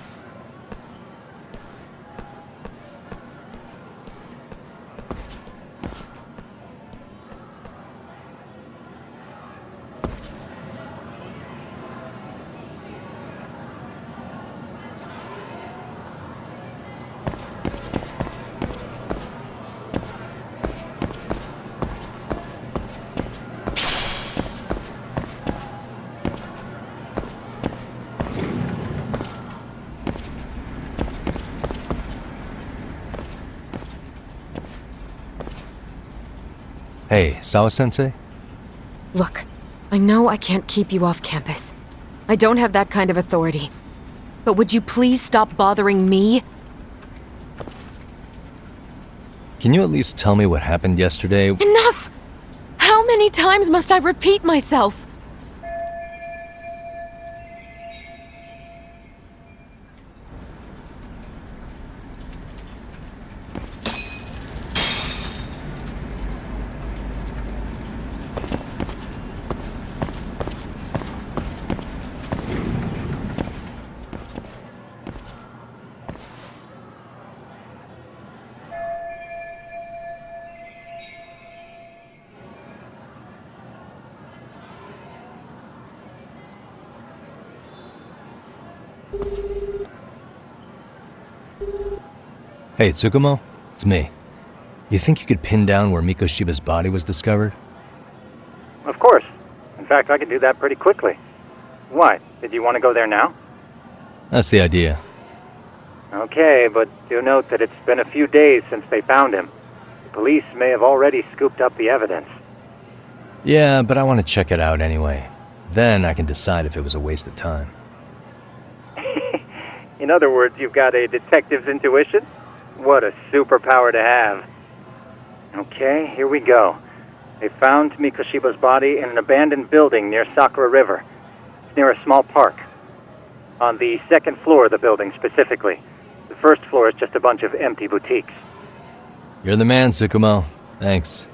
Hey, Sawa-sensei? Look, I know I can't keep you off campus. I don't have that kind of authority. But would you please stop bothering me? Can you at least tell me what happened yesterday? Enough! How many times must I repeat myself? Hey, Tsukumo? It's me. You think you could pin down where Mikoshiba's body was discovered? Of course. In fact, I could do that pretty quickly. Why? Did you want to go there now? That's the idea. Okay, but do note that it's been a few days since they found him. The police may have already scooped up the evidence. Yeah, but I want to check it out anyway. Then I can decide if it was a waste of time. In other words, you've got a detective's intuition? What a superpower to have. Okay, here we go. They found Mikoshiba's body in an abandoned building near Sakura River. It's near a small park. On the second floor of the building, specifically. The first floor is just a bunch of empty boutiques. You're the man, Tsukumo. Thanks.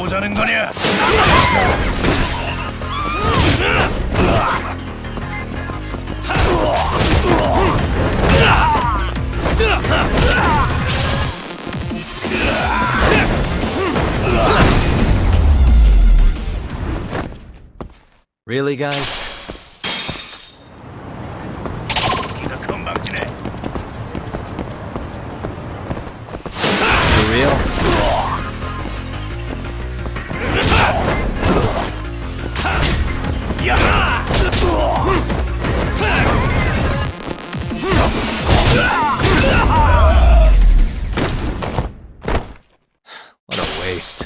보자는 거냐? Really, guys? For real? What a waste.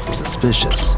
Suspicious.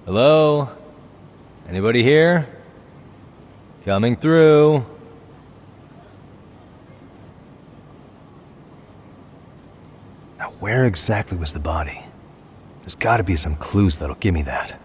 Hello? Anybody here? Coming through. Now, where exactly was the body? There's gotta be some clues that'll give me that.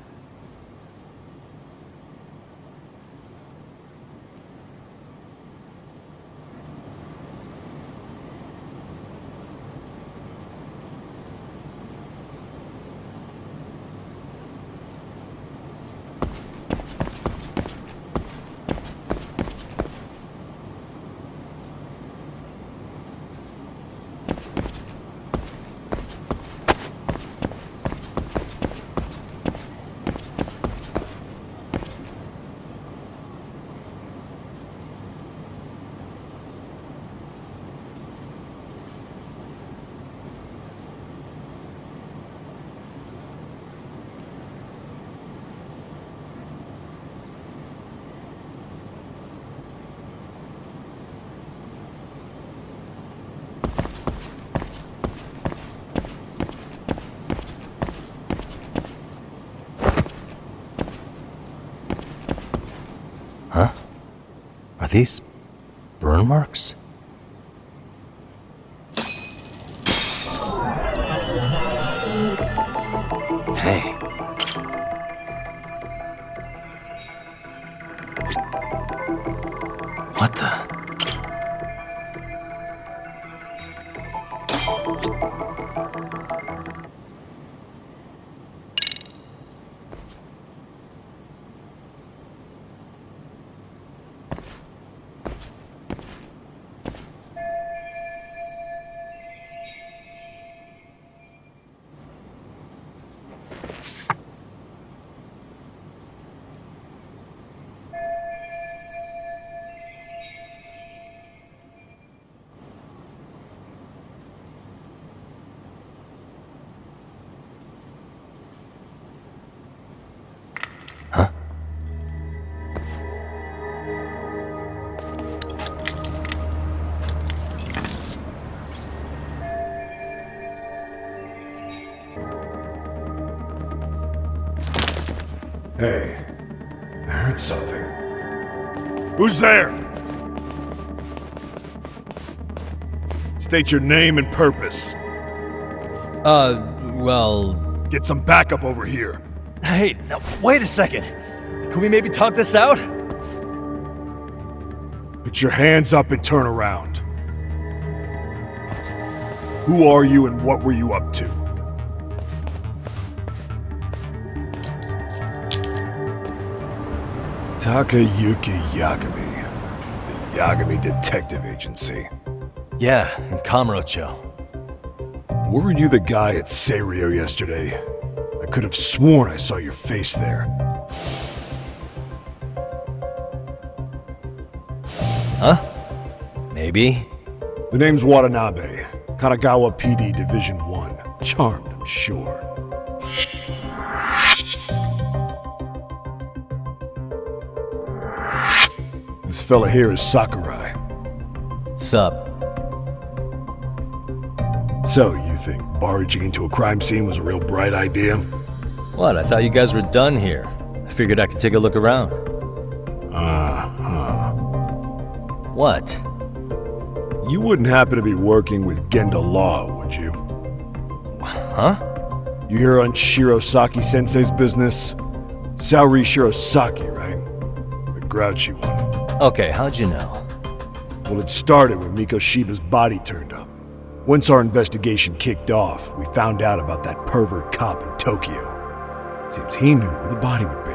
Huh? Are these burn marks? Hey. What the? Hey, I heard something. Who's there? State your name and purpose. Well... Get some backup over here. Hey, now, wait a second. Can we maybe talk this out? Put your hands up and turn around. Who are you and what were you up to? Takayuki Yagami. The Yagami Detective Agency. Yeah, in Kamurocho. Weren't you the guy at Seiryo yesterday? I could have sworn I saw your face there. Huh? Maybe. The name's Watanabe. Kanagawa PD Division 1. Charmed, I'm sure. This fella here is Sakurai. Sup? So, you think barging into a crime scene was a real bright idea? What? I thought you guys were done here. I figured I could take a look around. What? You wouldn't happen to be working with Genda Law, would you? Huh? You hear on Shirosaki Sensei's business? Saori Shirosaki, right? The grouchy one. Okay, how'd you know? Well, it started when Mikoshiba's body turned up. Once our investigation kicked off, we found out about that pervert cop in Tokyo. Seems he knew where the body would be.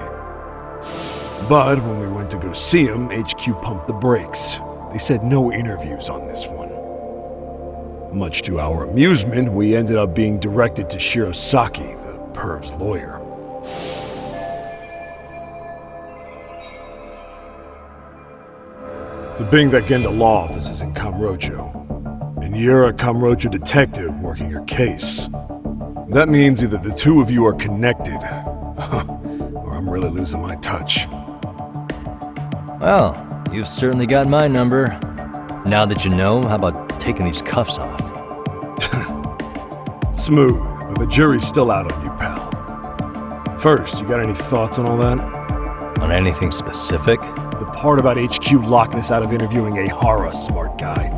But when we went to go see him, HQ pumped the brakes. They said no interviews on this one. Much to our amusement, we ended up being directed to Shirosaki, the perv's lawyer. So being that Genda Law office is in Kamurocho, and you're a Kamurocho detective working your case, that means either the two of you are connected, or I'm really losing my touch. Well, you've certainly got my number. Now that you know, how about taking these cuffs off? Smooth, but the jury's still out on you, pal. First, you got any thoughts on all that? On anything specific? The part about HQ locking us out of interviewing Ehara, smart guy.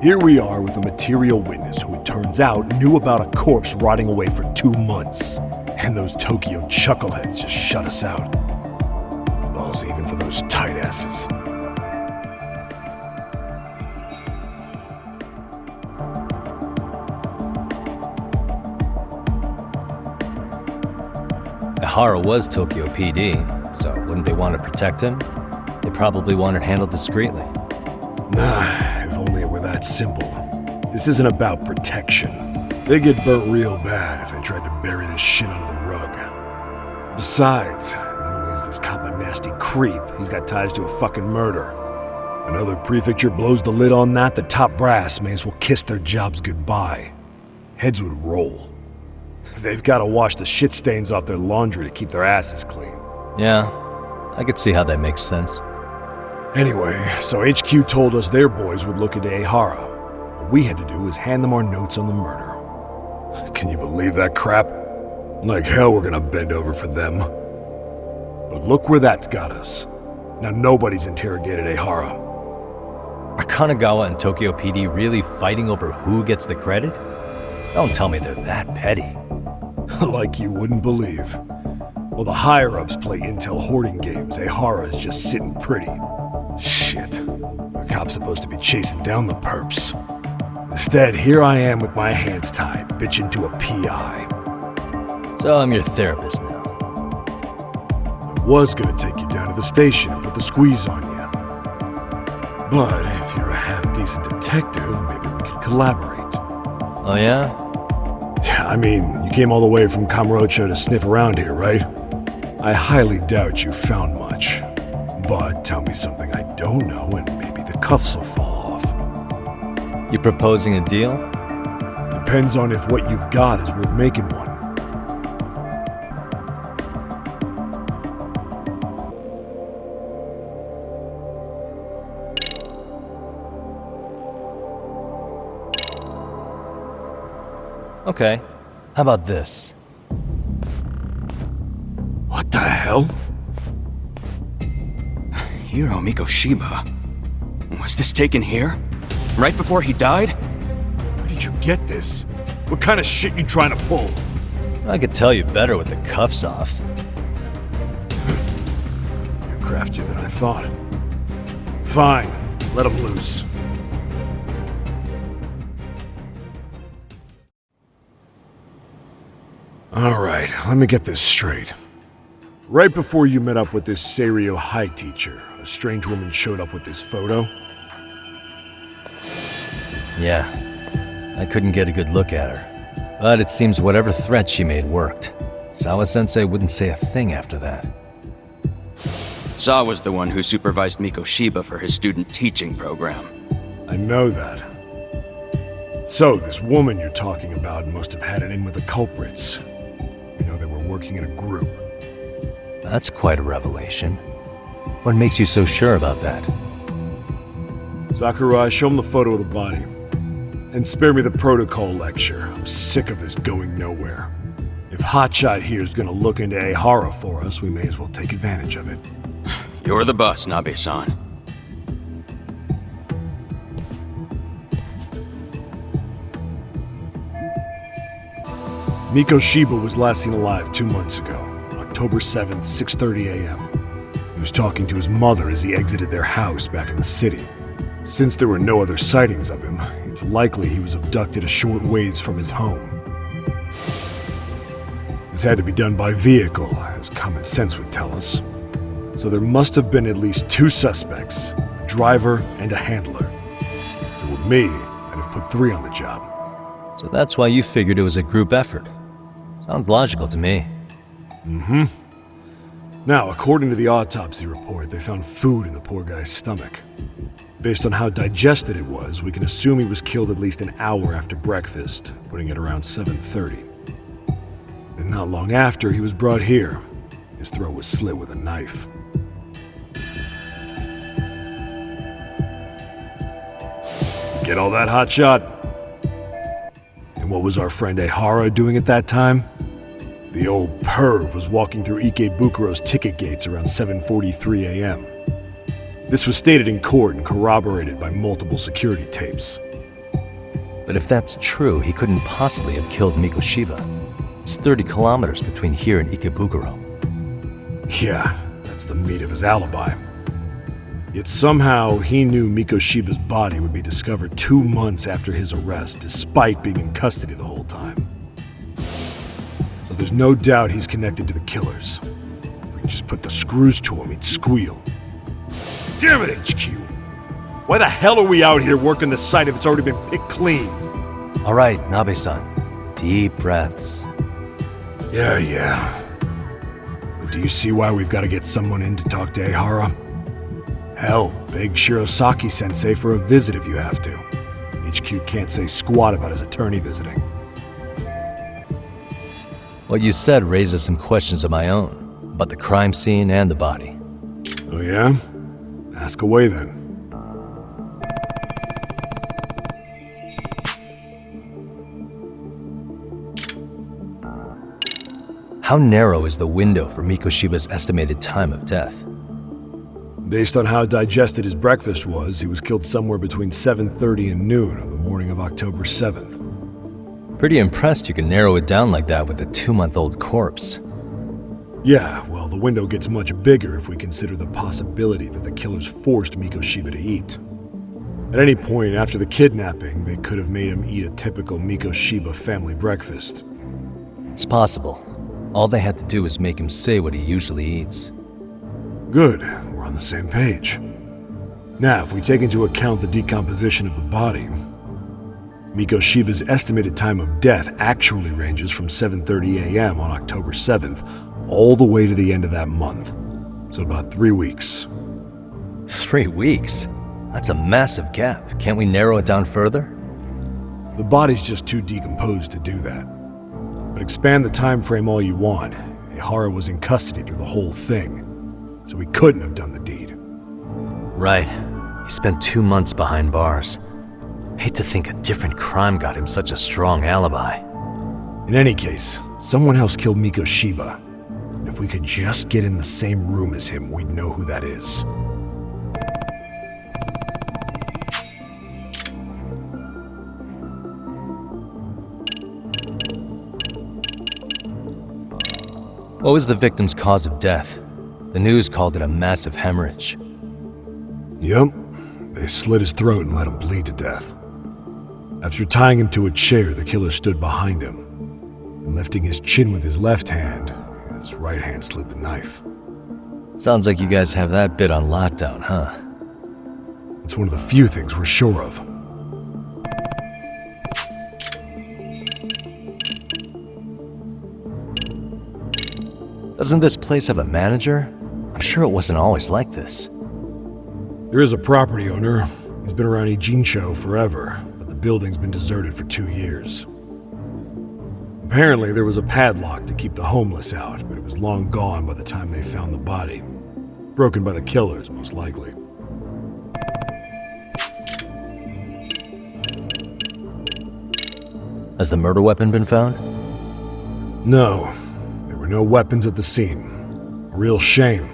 Here we are with a material witness who it turns out knew about a corpse rotting away for 2 months. And those Tokyo chuckleheads just shut us out. Balls even for those tight asses. Ehara was Tokyo PD, so wouldn't they want to protect him? They probably want it handled discreetly. Nah, if only it were that simple. This isn't about protection. They'd get burnt real bad if they tried to bury this shit under the rug. Besides, not only is this cop a nasty creep, he's got ties to a fucking murder. Another prefecture blows the lid on that, the top brass may as well kiss their jobs goodbye. Heads would roll. They've got to wash the shit stains off their laundry to keep their asses clean. Yeah, I could see how that makes sense. Anyway, so HQ told us their boys would look into Ehara. What we had to do was hand them our notes on the murder. Can you believe that crap? Like hell we're gonna bend over for them. But look where that's got us. Now nobody's interrogated Ehara. Are Kanagawa and Tokyo PD really fighting over who gets the credit? Don't tell me they're that petty. Like you wouldn't believe. While the higher-ups play intel hoarding games, Ehara is just sitting pretty. Shit. Our cop's supposed to be chasing down the perps. Instead, here I am with my hands tied, bitching to a PI. So I'm your therapist now. I was gonna take you down to the station and put the squeeze on you. But if you're a half-decent detective, maybe we could collaborate. Oh yeah? I mean, you came all the way from Kamurocho to sniff around here, right? I highly doubt you found much. But tell me something I don't know and maybe the cuffs will fall off. You proposing a deal? Depends on if what you've got is worth making one. Okay. How about this? What the hell? Hiro Mikoshiba. Was this taken here? Right before he died? Where did you get this? What kind of shit you trying to pull? I could tell you better with the cuffs off. You're craftier than I thought. Fine, let him loose. Alright, let me get this straight. Right before you met up with this Seiryo High teacher, a strange woman showed up with this photo? Yeah. I couldn't get a good look at her. But it seems whatever threat she made worked. Sawa-sensei wouldn't say a thing after that. Sawa's the one who supervised Mikoshiba for his student teaching program. I know that. So, this woman you're talking about must have had it in with the culprits. You know, they were working in a group. That's quite a revelation. What makes you so sure about that? Sakurai, show him the photo of the body. And spare me the protocol lecture. I'm sick of this going nowhere. If Hotshot here is gonna look into Ehara for us, we may as well take advantage of it. You're the boss, Nabe-san. Mikoshiba was last seen alive 2 months ago, October 7th, 6:30 a.m. He was talking to his mother as he exited their house back in the city. Since there were no other sightings of him, it's likely he was abducted a short ways from his home. This had to be done by vehicle, as common sense would tell us. So there must have been at least 2 suspects, a driver and a handler. If it were me, I'd have put 3 on the job. So that's why you figured it was a group effort. Sounds logical to me. Mm-hmm. Now, according to the autopsy report, they found food in the poor guy's stomach. Based on how digested it was, we can assume he was killed at least an hour after breakfast, putting it around 7:30. And not long after, he was brought here. His throat was slit with a knife. Get all that, Hotshot? And what was our friend Ehara doing at that time? The old perv was walking through Ikebukuro's ticket gates around 7:43 a.m. This was stated in court and corroborated by multiple security tapes. But if that's true, he couldn't possibly have killed Mikoshiba. It's 30 kilometers between here and Ikebukuro. Yeah, that's the meat of his alibi. Yet somehow he knew Mikoshiba's body would be discovered 2 months after his arrest, despite being in custody the whole time. So there's no doubt he's connected to the killers. If we can just put the screws to him, he'd squeal. Damn it, HQ! Why the hell are we out here working the site if it's already been picked clean? All right, Nabe-san. Deep breaths. Yeah. But do you see why we've got to get someone in to talk to Ehara? Hell, beg Shirosaki-sensei for a visit if you have to. HQ can't say squat about his attorney visiting. What you said raises some questions of my own, about the crime scene and the body. Oh yeah? Ask away then. How narrow is the window for Mikoshiba's estimated time of death? Based on how digested his breakfast was, he was killed somewhere between 7:30 and noon on the morning of October 7th. Pretty impressed you can narrow it down like that with a 2-month-old corpse. Yeah, well, the window gets much bigger if we consider the possibility that the killers forced Mikoshiba to eat. At any point after the kidnapping, they could have made him eat a typical Mikoshiba family breakfast. It's possible. All they had to do is make him say what he usually eats. Good, we're on the same page. Now, if we take into account the decomposition of the body, Mikoshiba's estimated time of death actually ranges from 7:30 a.m. on October 7th all the way to the end of that month. So about 3 weeks. 3 weeks? That's a massive gap. Can't we narrow it down further? The body's just too decomposed to do that. But expand the time frame all you want. Ehara was in custody through the whole thing, so he couldn't have done the deed. Right. He spent 2 months behind bars. Hate to think a different crime got him such a strong alibi. In any case, someone else killed Mikoshiba. And if we could just get in the same room as him, we'd know who that is. What was the victim's cause of death? The news called it a massive hemorrhage. Yup. They slit his throat and let him bleed to death. After tying him to a chair, the killer stood behind him. And lifting his chin with his left hand, his right hand slid the knife. Sounds like you guys have that bit on lockdown, huh? It's one of the few things we're sure of. Doesn't this place have a manager? I'm sure it wasn't always like this. There is a property owner. He's been around Ijincho forever, but the building's been deserted for 2 years. Apparently, there was a padlock to keep the homeless out, but it was long gone by the time they found the body. Broken by the killers, most likely. Has the murder weapon been found? No. There were no weapons at the scene. A real shame.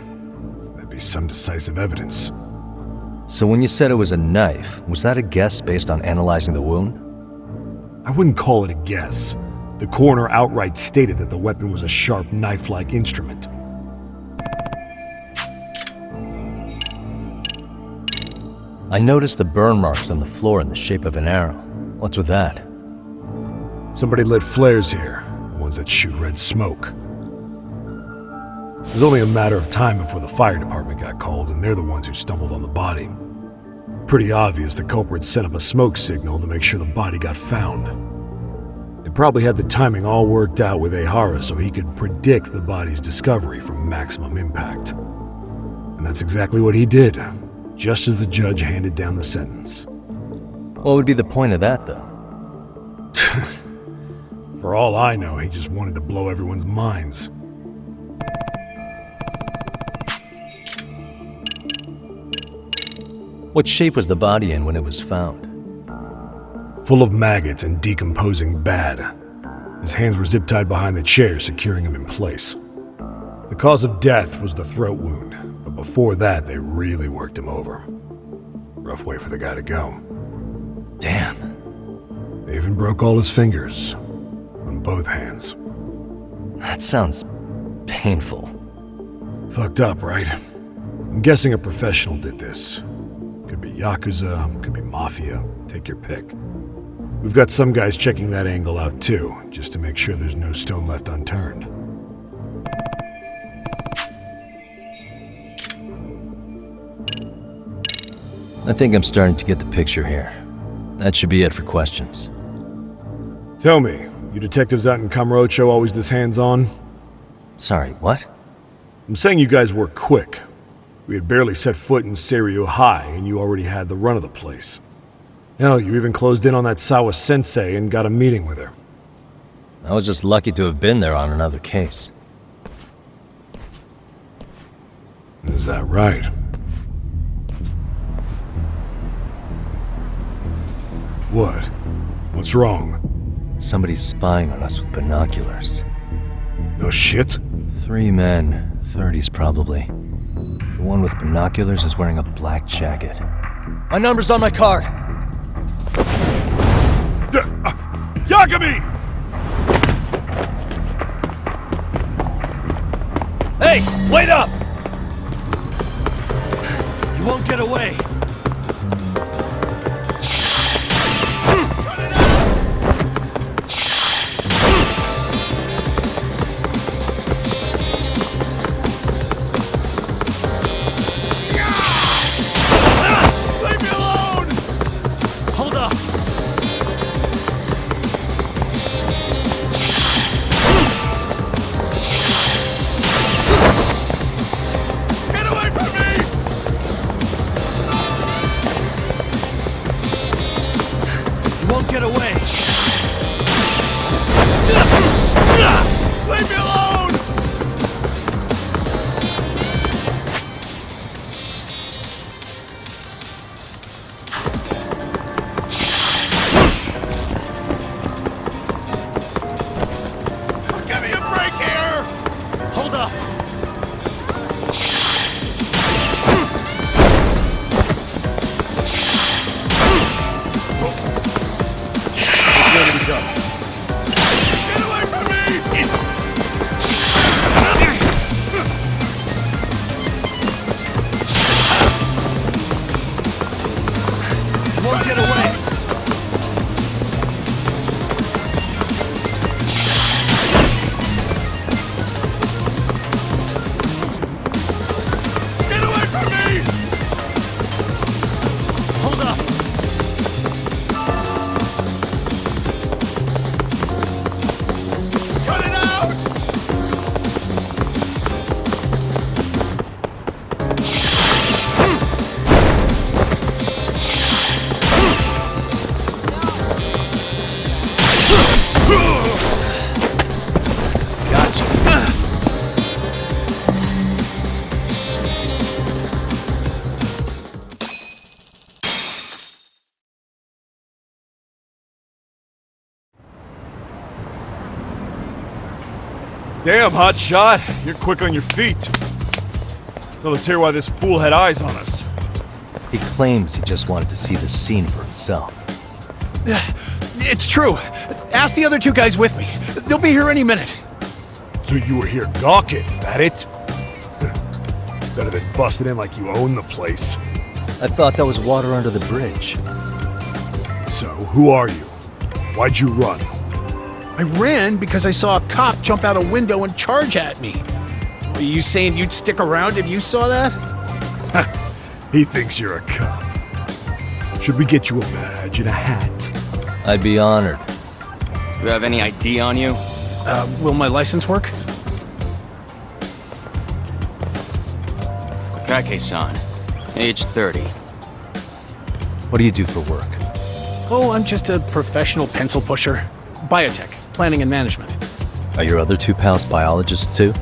That'd be some decisive evidence. So when you said it was a knife, was that a guess based on analyzing the wound? I wouldn't call it a guess. The coroner outright stated that the weapon was a sharp knife-like instrument. I noticed the burn marks on the floor in the shape of an arrow. What's with that? Somebody lit flares here, ones that shoot red smoke. It was only a matter of time before the fire department got called, and they're the ones who stumbled on the body. Pretty obvious the culprit set up a smoke signal to make sure the body got found. They probably had the timing all worked out with Ehara so he could predict the body's discovery from maximum impact. And that's exactly what he did, just as the judge handed down the sentence. What would be the point of that, though? For all I know, he just wanted to blow everyone's minds. What shape was the body in when it was found? Full of maggots and decomposing bad. His hands were zip-tied behind the chair, securing him in place. The cause of death was the throat wound, but before that, they really worked him over. Rough way for the guy to go. Damn. They even broke all his fingers. On both hands. That sounds painful. Fucked up, right? I'm guessing a professional did this. Could be yakuza, could be mafia. Take your pick. We've got some guys checking that angle out too, just to make sure there's no stone left unturned. I think I'm starting to get the picture here. That should be it for questions. Tell me, you detectives out in Kamurocho always this hands-on? Sorry, what? I'm saying you guys work quick. We had barely set foot in Seiryo High, and you already had the run of the place. Hell, you even closed in on that Sawa-sensei and got a meeting with her. I was just lucky to have been there on another case. Is that right? What? What's wrong? Somebody's spying on us with binoculars. No shit? 3 men, 30s probably. The one with binoculars is wearing a black jacket. My number's on my card! Yagami! Hey, wait up! You won't get away! Damn, hotshot. You're quick on your feet. So let's hear why this fool had eyes on us. He claims he just wanted to see the scene for himself. It's true. Ask the other 2 guys with me. They'll be here any minute. So you were here gawking, is that it? Better than busting in like you own the place. I thought that was water under the bridge. So, who are you? Why'd you run? I ran because I saw a cop jump out a window and charge at me. Are you saying you'd stick around if you saw that? He thinks you're a cop. Should we get you a badge and a hat? I'd be honored. You have any ID on you? Will my license work? Takayuki-san, age 30. What do you do for work? Oh, I'm just a professional pencil pusher. Biotech, planning and management. Are your other 2 pals biologists too?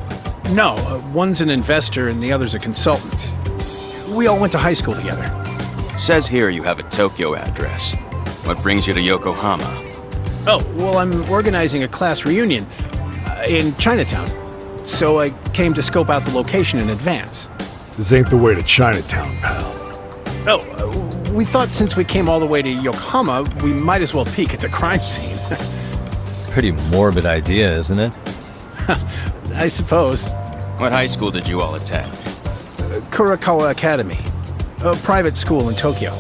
No, one's an investor and the other's a consultant. We all went to high school together. Says here you have a Tokyo address. What brings you to Yokohama? Oh, well, I'm organizing a class reunion in Chinatown. So I came to scope out the location in advance. This ain't the way to Chinatown, pal. Oh, we thought since we came all the way to Yokohama, we might as well peek at the crime scene. Pretty morbid idea, isn't it? I suppose. What high school did you all attend? Kurakawa Academy, a private school in Tokyo.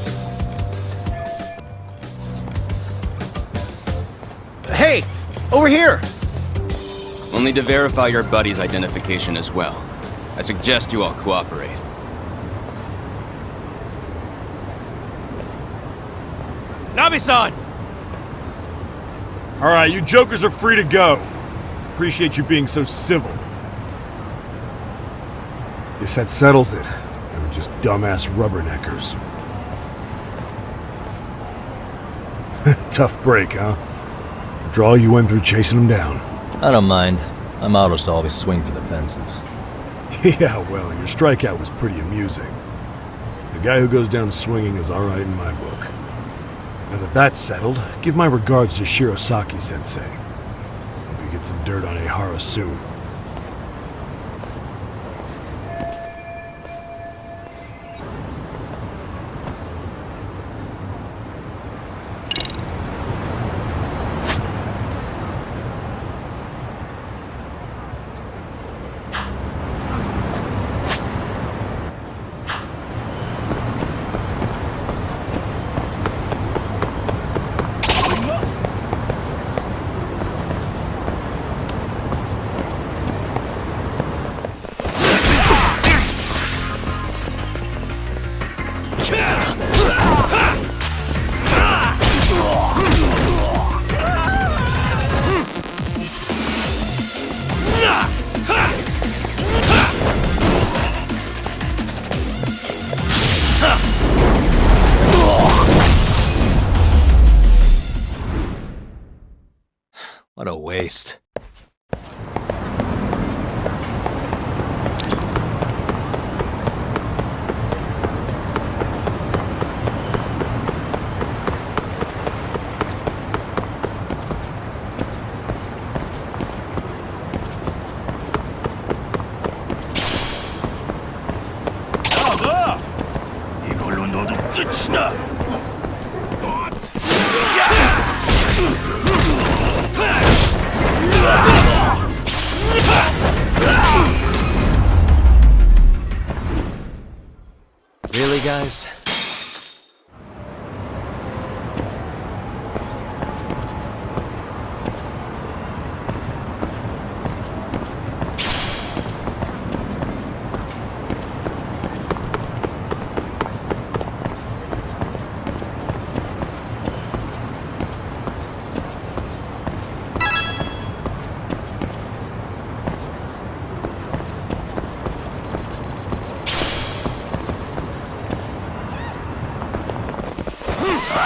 Hey, over here! We'll need to verify your buddy's identification as well. I suggest you all cooperate. Nabi-san! Alright, you jokers are free to go. Appreciate you being so civil. Guess that settles it. They were just dumbass rubberneckers. Tough break, huh? After all you went through chasing them down. I don't mind. My motto's to always swing for the fences. Yeah, well, your strikeout was pretty amusing. The guy who goes down swinging is alright in my book. Now that that's settled, give my regards to Shirosaki-sensei. Hope you get some dirt on Ehara soon. What a waste. 이걸로 너도 끝이다. Really, guys?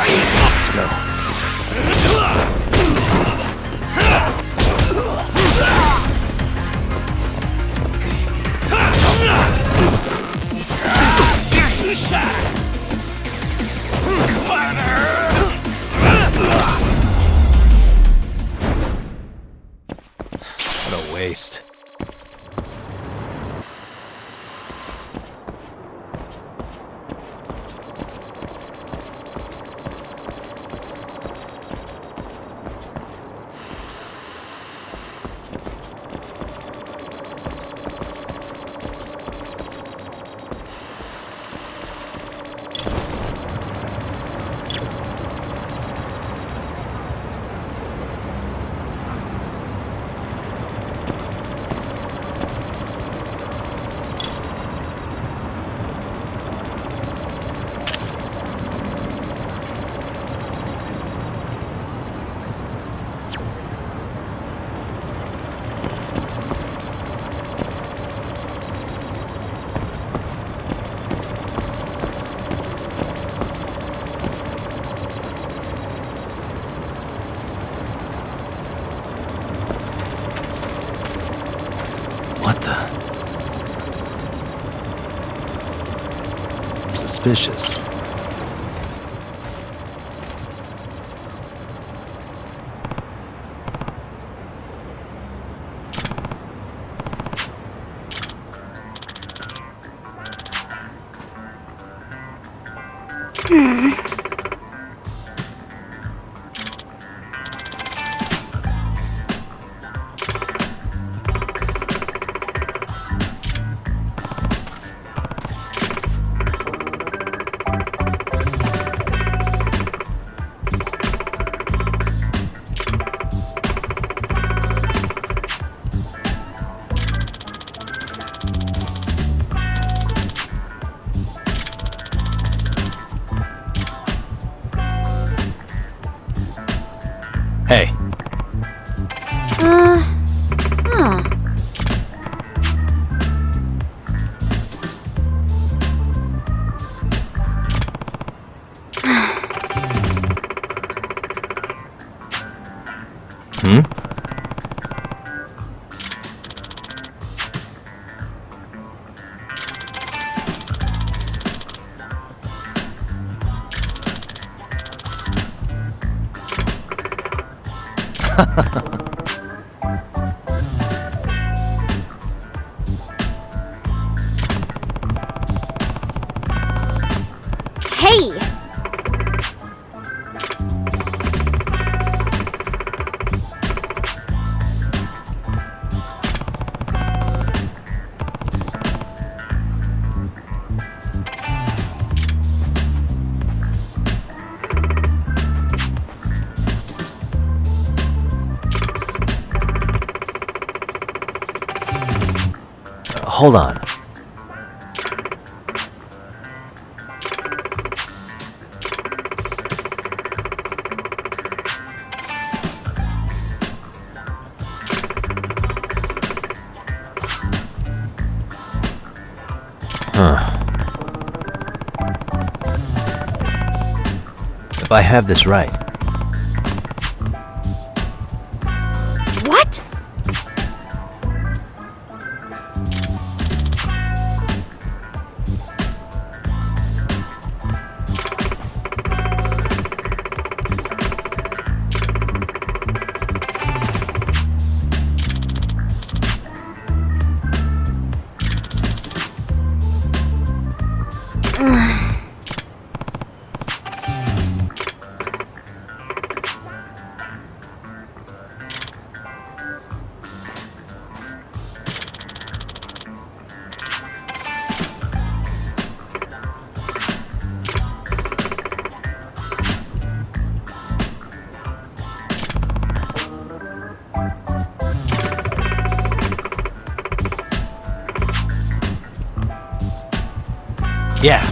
Let's go. What a waste. What the? Suspicious. Hey. Huh. Hmm? Hey! Hold on. If I have this right. What? Yeah.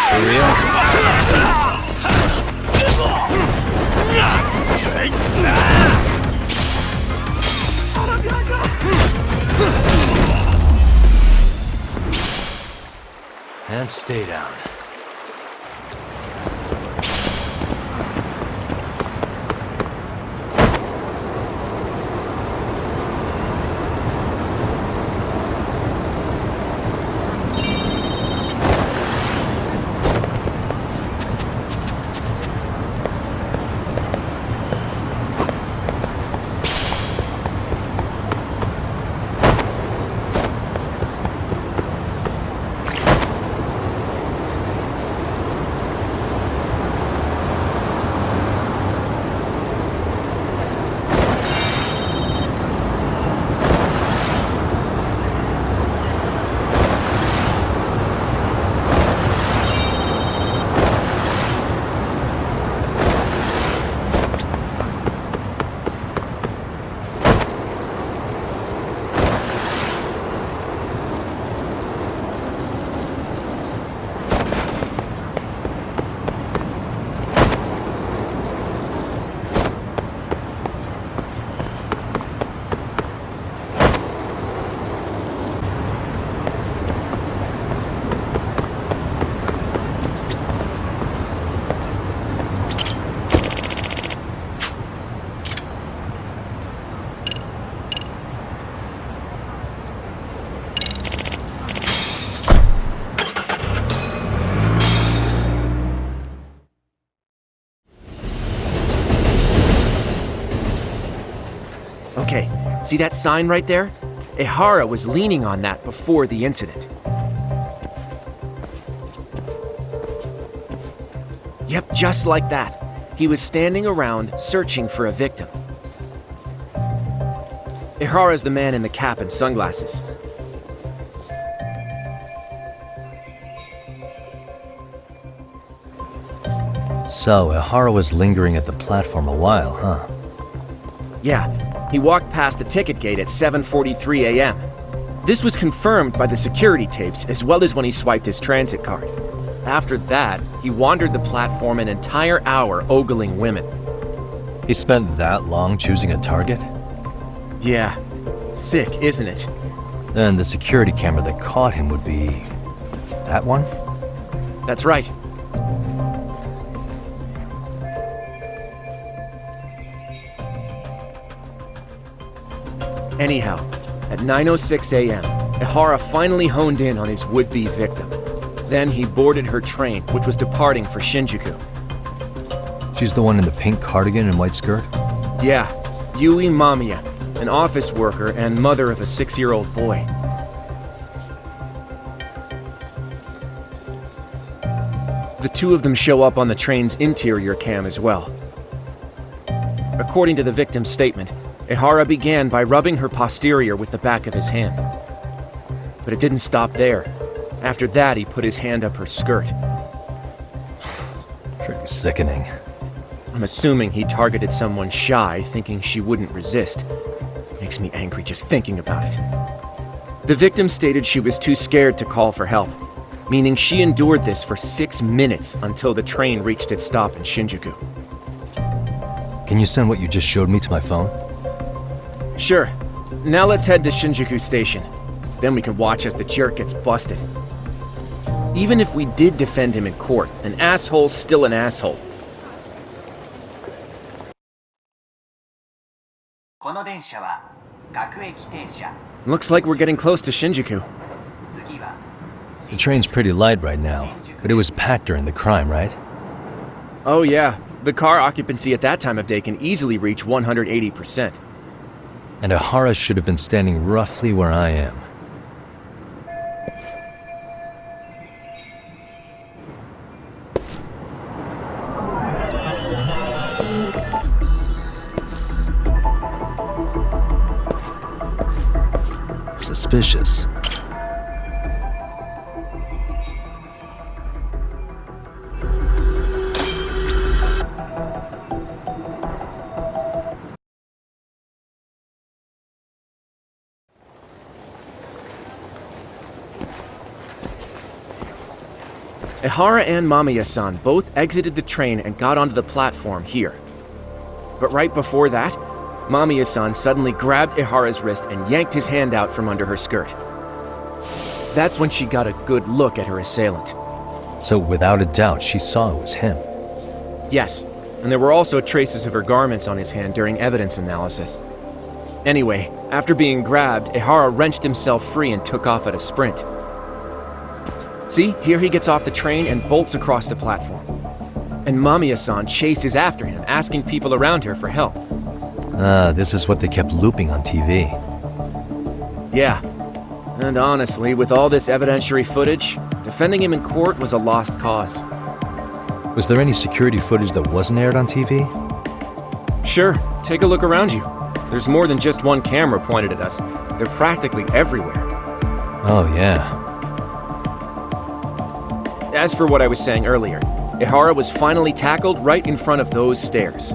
For real? And stay down. Okay, see that sign right there? Ihara was leaning on that before the incident. Yep, just like that. He was standing around searching for a victim. Ihara's the man in the cap and sunglasses. So, Ihara was lingering at the platform a while, huh? Yeah, he walked past the ticket gate at 7:43 a.m. This was confirmed by the security tapes as well as when he swiped his transit card. After that, he wandered the platform an entire hour ogling women. He spent that long choosing a target? Yeah, sick, isn't it? Then the security camera that caught him would be... that one? That's right. Anyhow, at 9:06 a.m., Ihara finally honed in on his would-be victim. Then he boarded her train, which was departing for Shinjuku. She's the one in the pink cardigan and white skirt? Yeah, Yui Mamiya, an office worker and mother of a 6-year-old boy. The two of them show up on the train's interior cam as well. According to the victim's statement, Ihara began by rubbing her posterior with the back of his hand. But it didn't stop there. After that, he put his hand up her skirt. Pretty sickening. I'm assuming he targeted someone shy, thinking she wouldn't resist. Makes me angry just thinking about it. The victim stated she was too scared to call for help, meaning she endured this for 6 minutes until the train reached its stop in Shinjuku. Can you send what you just showed me to my phone? Sure. Now let's head to Shinjuku Station. Then we can watch as the jerk gets busted. Even if we did defend him in court, an asshole's still an asshole. Looks like we're getting close to Shinjuku. The train's pretty light right now, but it was packed during the crime, right? Oh yeah, the car occupancy at that time of day can easily reach 180%. And Ihara should have been standing roughly where I am. Suspicious. Ihara and Mamiya-san both exited the train and got onto the platform here. But right before that, Mamiya-san suddenly grabbed Ihara's wrist and yanked his hand out from under her skirt. That's when she got a good look at her assailant. So without a doubt, she saw it was him. Yes, and there were also traces of her garments on his hand during evidence analysis. Anyway, after being grabbed, Ihara wrenched himself free and took off at a sprint. See, here he gets off the train and bolts across the platform. And Mamiya-san chases after him, asking people around her for help. This is what they kept looping on TV. Yeah. And honestly, with all this evidentiary footage, defending him in court was a lost cause. Was there any security footage that wasn't aired on TV? Sure, take a look around you. There's more than just one camera pointed at us. They're practically everywhere. Oh, yeah. As for what I was saying earlier, Ihara was finally tackled right in front of those stairs.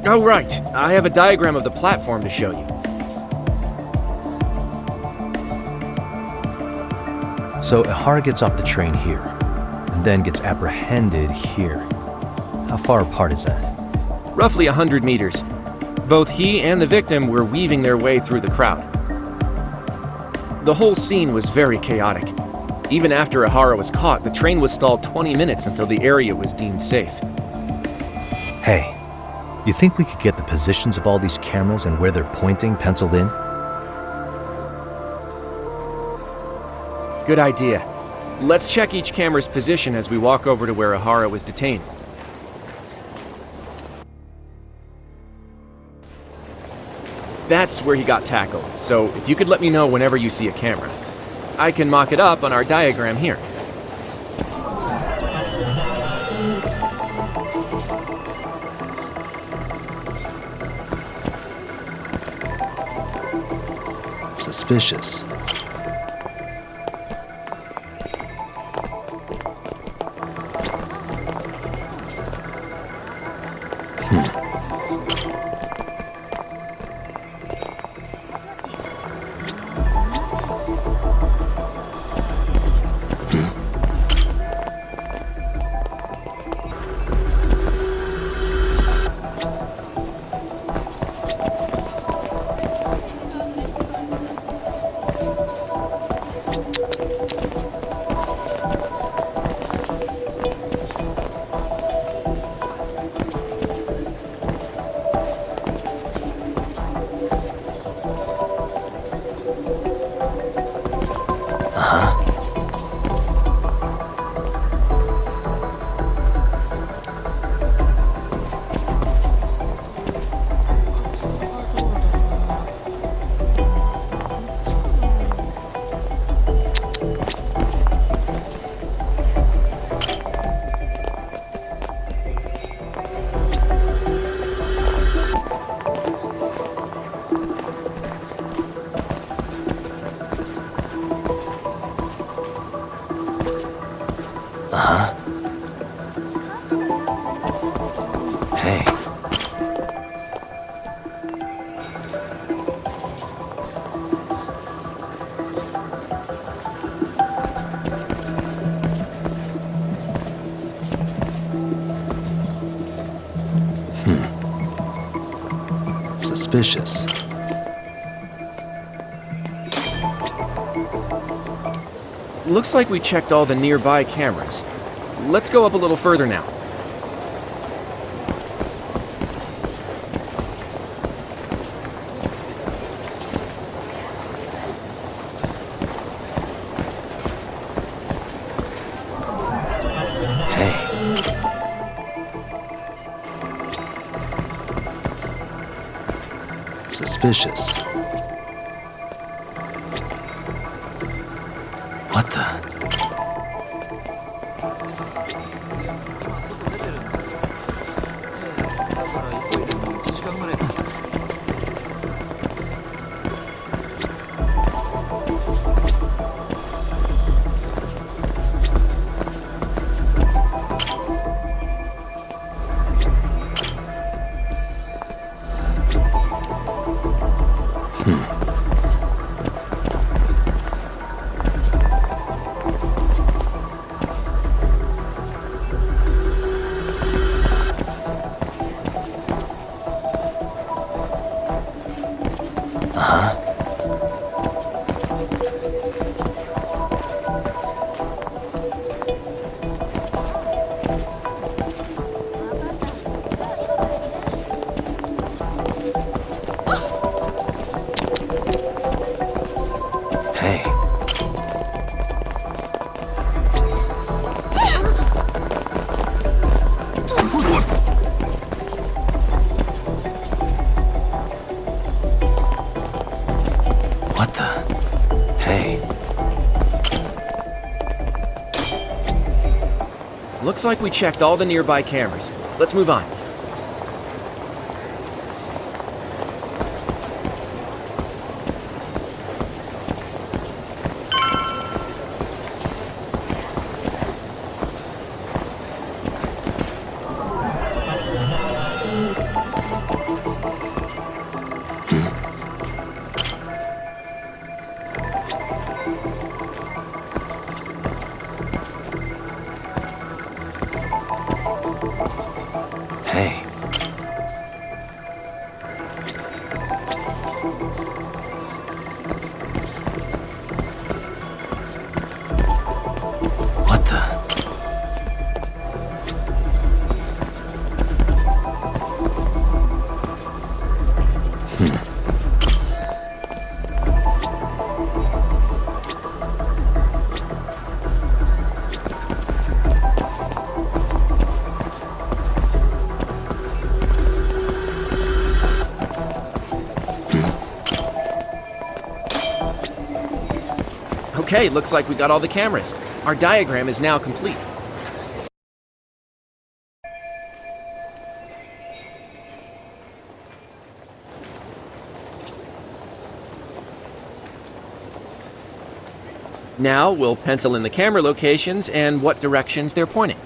Oh right, I have a diagram of the platform to show you. So Ihara gets off the train here, and then gets apprehended here. How far apart is that? Roughly 100 meters. Both he and the victim were weaving their way through the crowd. The whole scene was very chaotic. Even after Ihara was caught, the train was stalled 20 minutes until the area was deemed safe. Hey, you think we could get the positions of all these cameras and where they're pointing penciled in? Good idea. Let's check each camera's position as we walk over to where Ihara was detained. That's where he got tackled, so if you could let me know whenever you see a camera. I can mock it up on our diagram here. Suspicious. Hey. Suspicious. Looks like we checked all the nearby cameras. Let's go up a little further now. Suspicious. What the? Looks like we checked all the nearby cameras. Let's move on. Okay, looks like we got all the cameras. Our diagram is now complete. Now we'll pencil in the camera locations and what directions they're pointing.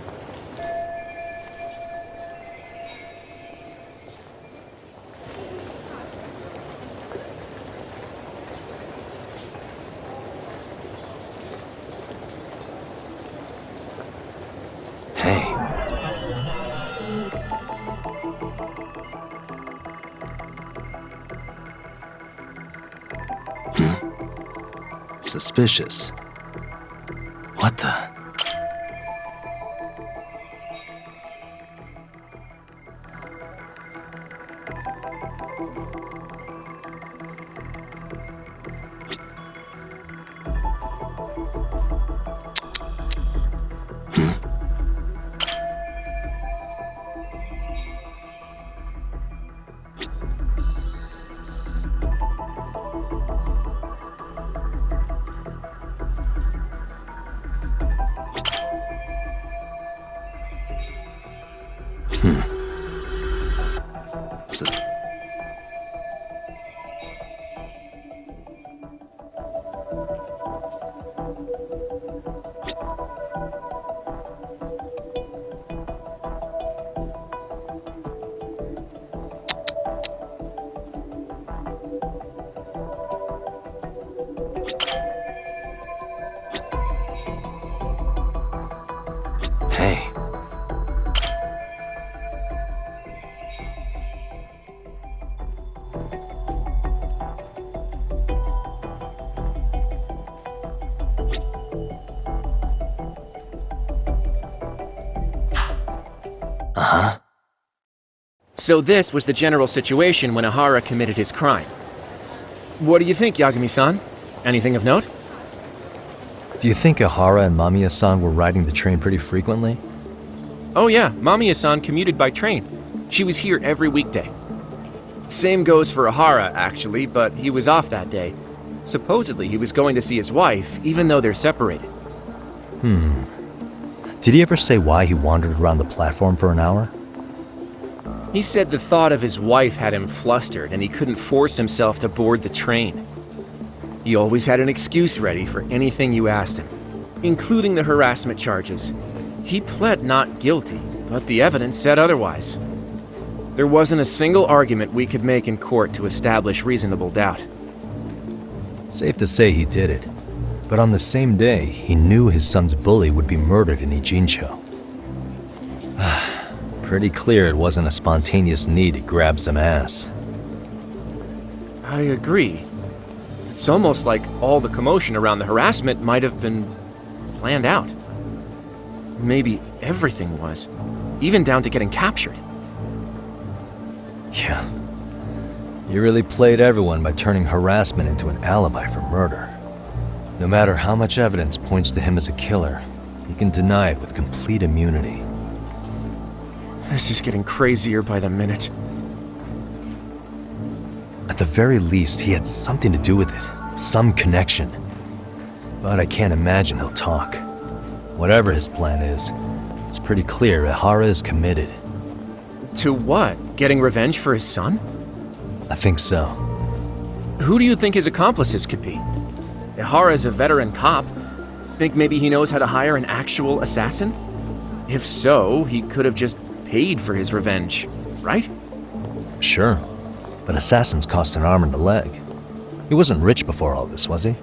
Suspicious. What the? Hey. Uh-huh. So this was the general situation when Ihara committed his crime. What do you think, Yagami-san? Anything of note? Do you think Ihara and Mamiya-san were riding the train pretty frequently? Oh yeah, Mamiya-san commuted by train. She was here every weekday. Same goes for Ihara, actually, but he was off that day. Supposedly he was going to see his wife, even though they're separated. Did he ever say why he wandered around the platform for an hour? He said the thought of his wife had him flustered and he couldn't force himself to board the train. He always had an excuse ready for anything you asked him, including the harassment charges. He pled not guilty, but the evidence said otherwise. There wasn't a single argument we could make in court to establish reasonable doubt. Safe to say he did it. But on the same day, he knew his son's bully would be murdered in Ijincho. Pretty clear it wasn't a spontaneous need to grab some ass. I agree. It's almost like all the commotion around the harassment might have been planned out. Maybe everything was, even down to getting captured. Yeah. You really played everyone by turning harassment into an alibi for murder. No matter how much evidence points to him as a killer, he can deny it with complete immunity. This is getting crazier by the minute. At the very least, he had something to do with it. Some connection. But I can't imagine he'll talk. Whatever his plan is, it's pretty clear Ihara is committed. To what? Getting revenge for his son? I think so. Who do you think his accomplices could be? Ihara's a veteran cop. Think maybe he knows how to hire an actual assassin? If so, he could have just paid for his revenge, right? Sure. But assassins cost an arm and a leg. He wasn't rich before all this, was he?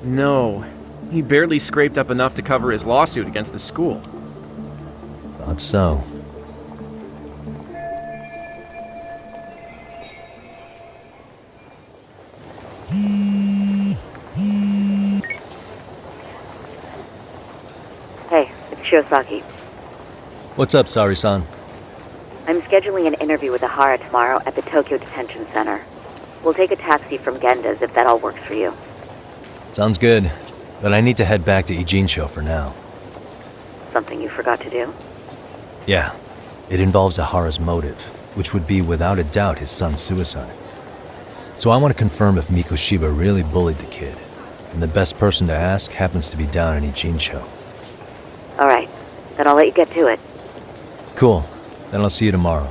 No. He barely scraped up enough to cover his lawsuit against the school. Thought so. Hey, it's Shirosaki. What's up, Sari-san? I'm scheduling an interview with Ihara tomorrow at the Tokyo Detention Center. We'll take a taxi from Genda's if that all works for you. Sounds good, but I need to head back to Ijincho for now. Something you forgot to do? Yeah, it involves Ihara's motive, which would be without a doubt his son's suicide. So I want to confirm if Mikoshiba really bullied the kid. and the best person to ask happens to be down in Ijincho. Alright, then I'll let you get to it. Cool. Then I'll see you tomorrow.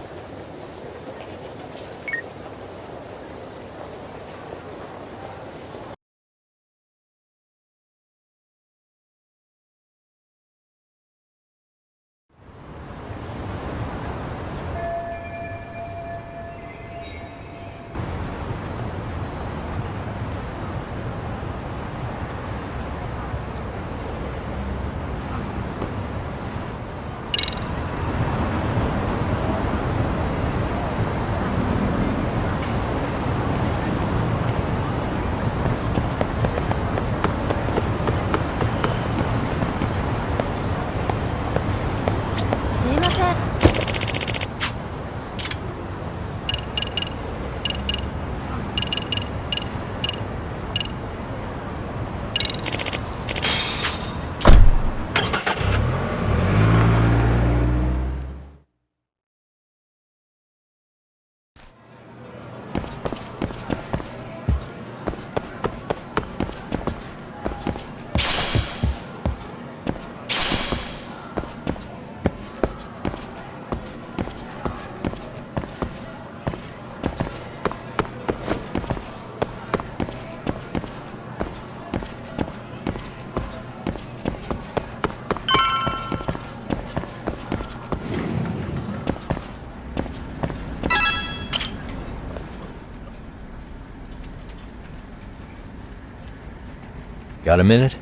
Got a minute?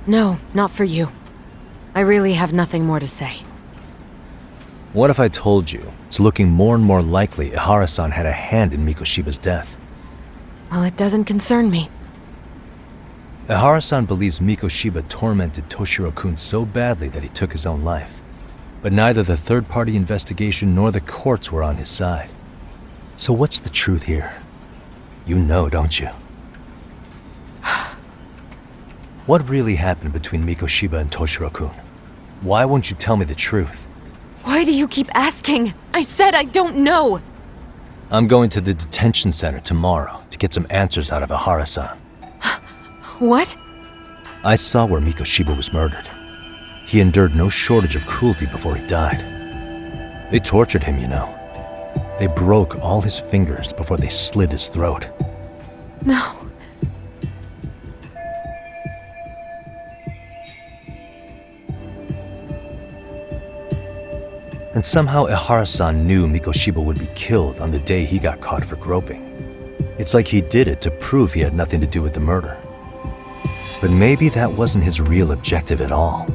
No, not for you. I really have nothing more to say. What if I told you it's looking more and more likely Ihara-san had a hand in Mikoshiba's death? Well, it doesn't concern me. Ihara-san believes Mikoshiba tormented Toshiro-kun so badly that he took his own life. But neither the third-party investigation nor the courts were on his side. So what's the truth here? You know, don't you? What really happened between Mikoshiba and Toshiro-kun? Why won't you tell me the truth? Why do you keep asking? I said I don't know! I'm going to the detention center tomorrow to get some answers out of Ihara-san. What? I saw where Mikoshiba was murdered. He endured no shortage of cruelty before he died. They tortured him, you know. They broke all his fingers before they slit his throat. No. And somehow Ihara-san knew Mikoshiba would be killed on the day he got caught for groping. It's like he did it to prove he had nothing to do with the murder. But maybe that wasn't his real objective at all.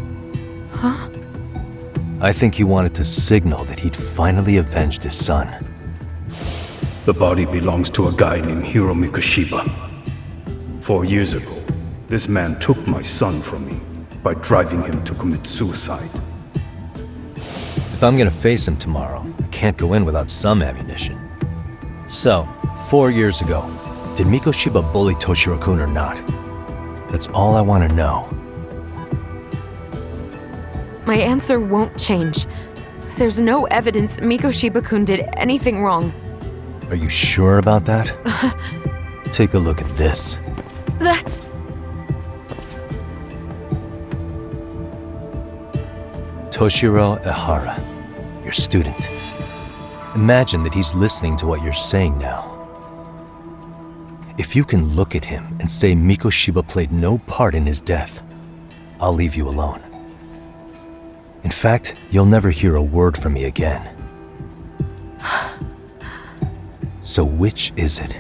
Huh? I think he wanted to signal that he'd finally avenged his son. The body belongs to a guy named Hiro Mikoshiba. 4 years ago, this man took my son from me by driving him to commit suicide. If I'm gonna face him tomorrow, I can't go in without some ammunition. So, 4 years ago, did Mikoshiba bully Toshiro-kun or not? That's all I want to know. My answer won't change. There's no evidence Mikoshiba-kun did anything wrong. Are you sure about that? Take a look at this. That's... Toshiro Ihara, your student. Imagine that he's listening to what you're saying now. If you can look at him and say Mikoshiba played no part in his death, I'll leave you alone. In fact, you'll never hear a word from me again. So which is it?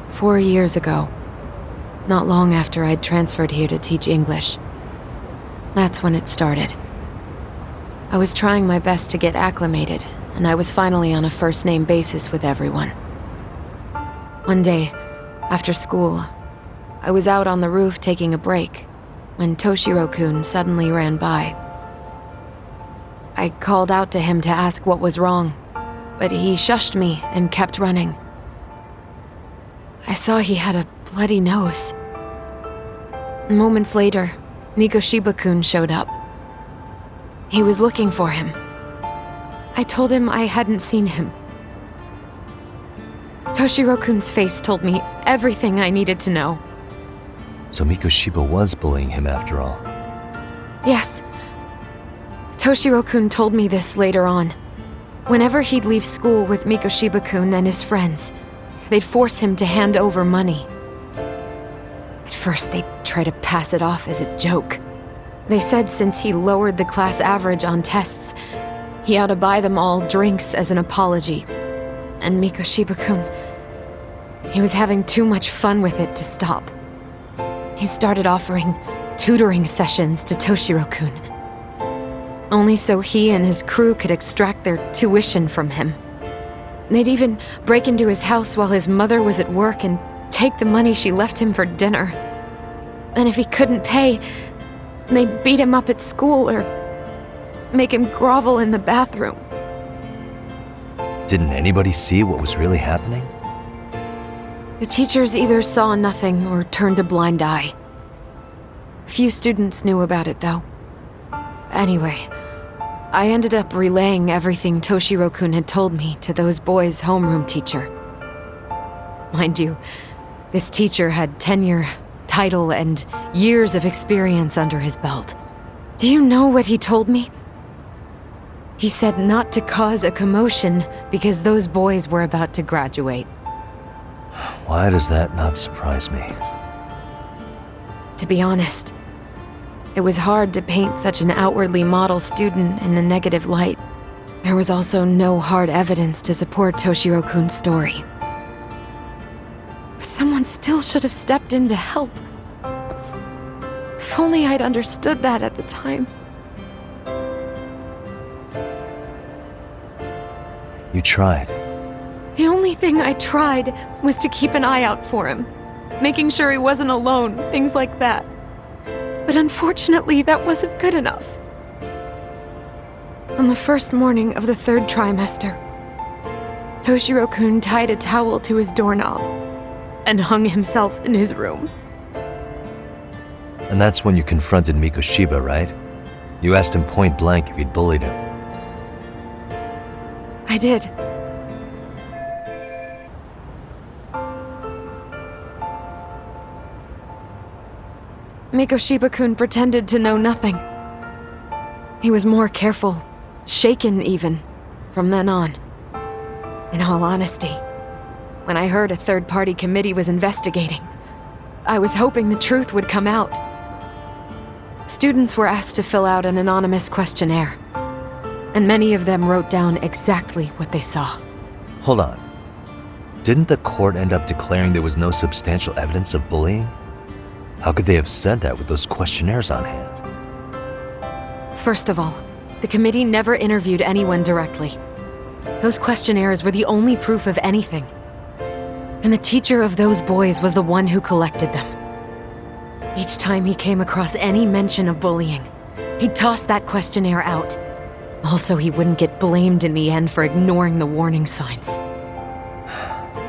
"4 years ago, not long after I'd transferred here to teach English. That's when it started. I was trying my best to get acclimated, and I was finally on a first-name basis with everyone. One day, after school, I was out on the roof taking a break, when Toshiro-kun suddenly ran by. I called out to him to ask what was wrong, but he shushed me and kept running. I saw he had a bloody nose. Moments later, Mikoshiba-kun showed up. He was looking for him. I told him I hadn't seen him. Toshiro-kun's face told me everything I needed to know. So Mikoshiba was bullying him after all. Yes. Toshiro-kun told me this later on. Whenever he'd leave school with Mikoshiba-kun and his friends, they'd force him to hand over money. At first, they'd try to pass it off as a joke. They said since he lowered the class average on tests, he ought to buy them all drinks as an apology. And Mikoshiba-kun, he was having too much fun with it to stop. He started offering tutoring sessions to Toshiro-kun, only so he and his crew could extract their tuition from him. They'd even break into his house while his mother was at work and take the money she left him for dinner. And if he couldn't pay, they'd beat him up at school or make him grovel in the bathroom. Didn't anybody see what was really happening? The teachers either saw nothing or turned a blind eye. Few students knew about it, though. Anyway, I ended up relaying everything Toshiro-kun had told me to those boys' homeroom teacher. Mind you, this teacher had tenure, title, and years of experience under his belt. Do you know what he told me? He said not to cause a commotion because those boys were about to graduate. Why does that not surprise me? To be honest, it was hard to paint such an outwardly model student in a negative light. There was also no hard evidence to support Toshiro-kun's story. But someone still should have stepped in to help. If only I'd understood that at the time. You tried. The only thing I tried was to keep an eye out for him, making sure he wasn't alone, things like that. But unfortunately, that wasn't good enough. On the first morning of the third trimester, Toshiro-kun tied a towel to his doorknob and hung himself in his room. And that's when you confronted Mikoshiba, right? You asked him point blank if he'd bullied him. I did. Mikoshiba-kun pretended to know nothing. He was more careful, shaken even, from then on. In all honesty, when I heard a third-party committee was investigating, I was hoping the truth would come out. Students were asked to fill out an anonymous questionnaire, and many of them wrote down exactly what they saw. Hold on. Didn't the court end up declaring there was no substantial evidence of bullying? How could they have said that with those questionnaires on hand? First of all, the committee never interviewed anyone directly. Those questionnaires were the only proof of anything. And the teacher of those boys was the one who collected them. Each time he came across any mention of bullying, he'd toss that questionnaire out. Also, he wouldn't get blamed in the end for ignoring the warning signs.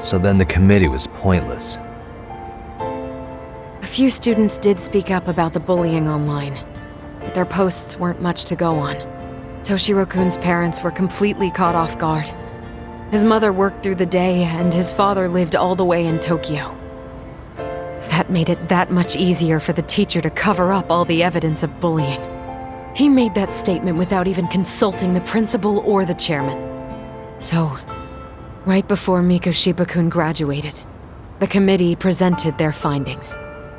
So then the committee was pointless. A few students did speak up about the bullying online, but their posts weren't much to go on. Toshiro-kun's parents were completely caught off guard. His mother worked through the day, and his father lived all the way in Tokyo. That made it that much easier for the teacher to cover up all the evidence of bullying. He made that statement without even consulting the principal or the chairman. So, right before Mikoshiba-kun graduated, the committee presented their findings.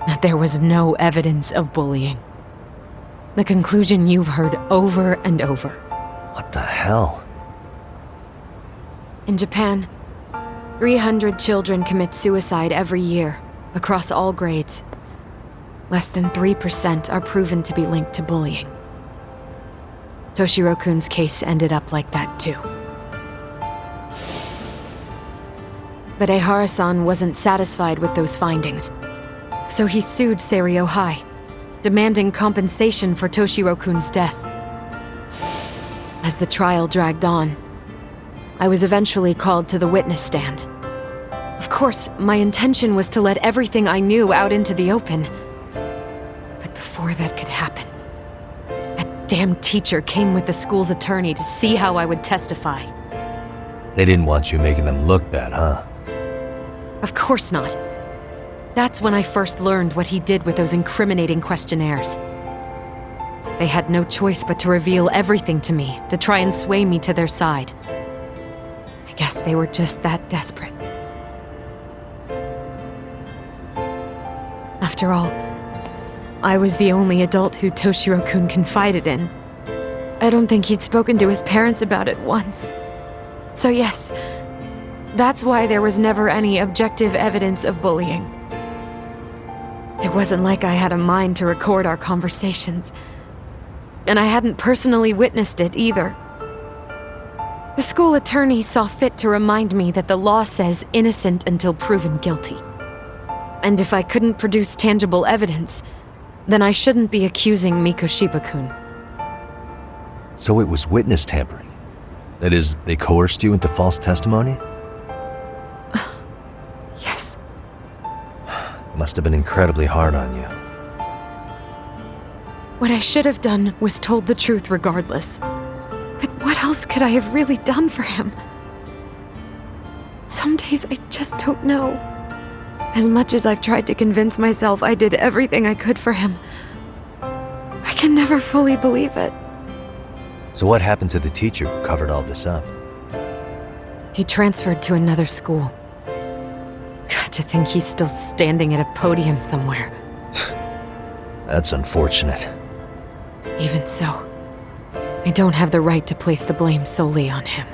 That there was no evidence of bullying. The conclusion you've heard over and over. What the hell? In Japan, 300 children commit suicide every year, across all grades. Less than 3% are proven to be linked to bullying. Toshiro-kun's case ended up like that too. But Ehara-san wasn't satisfied with those findings. So he sued Seiryo High, demanding compensation for Toshiro-kun's death. As the trial dragged on, I was eventually called to the witness stand. Of course, my intention was to let everything I knew out into the open. But before before that could happen. That damn teacher came with the school's attorney to see how I would testify. They didn't want you making them look bad, huh? Of course not. That's when I first learned what he did with those incriminating questionnaires. They had no choice but to reveal everything to me, to try and sway me to their side. I guess they were just that desperate. After all, I was the only adult who Toshiro-kun confided in. I don't think he'd spoken to his parents about it once. So yes, that's why there was never any objective evidence of bullying. It wasn't like I had a mind to record our conversations. And I hadn't personally witnessed it either. The school attorney saw fit to remind me that the law says innocent until proven guilty. And if I couldn't produce tangible evidence, then I shouldn't be accusing Mikoshiba-kun. So it was witness tampering. That is, they coerced you into false testimony? Yes. Must have been incredibly hard on you. What I should have done was told the truth regardless. But what else could I have really done for him? Some days I just don't know. As much as I've tried to convince myself I did everything I could for him, I can never fully believe it. So what happened to the teacher who covered all this up? He transferred to another school. God, to think he's still standing at a podium somewhere. That's unfortunate. Even so, I don't have the right to place the blame solely on him.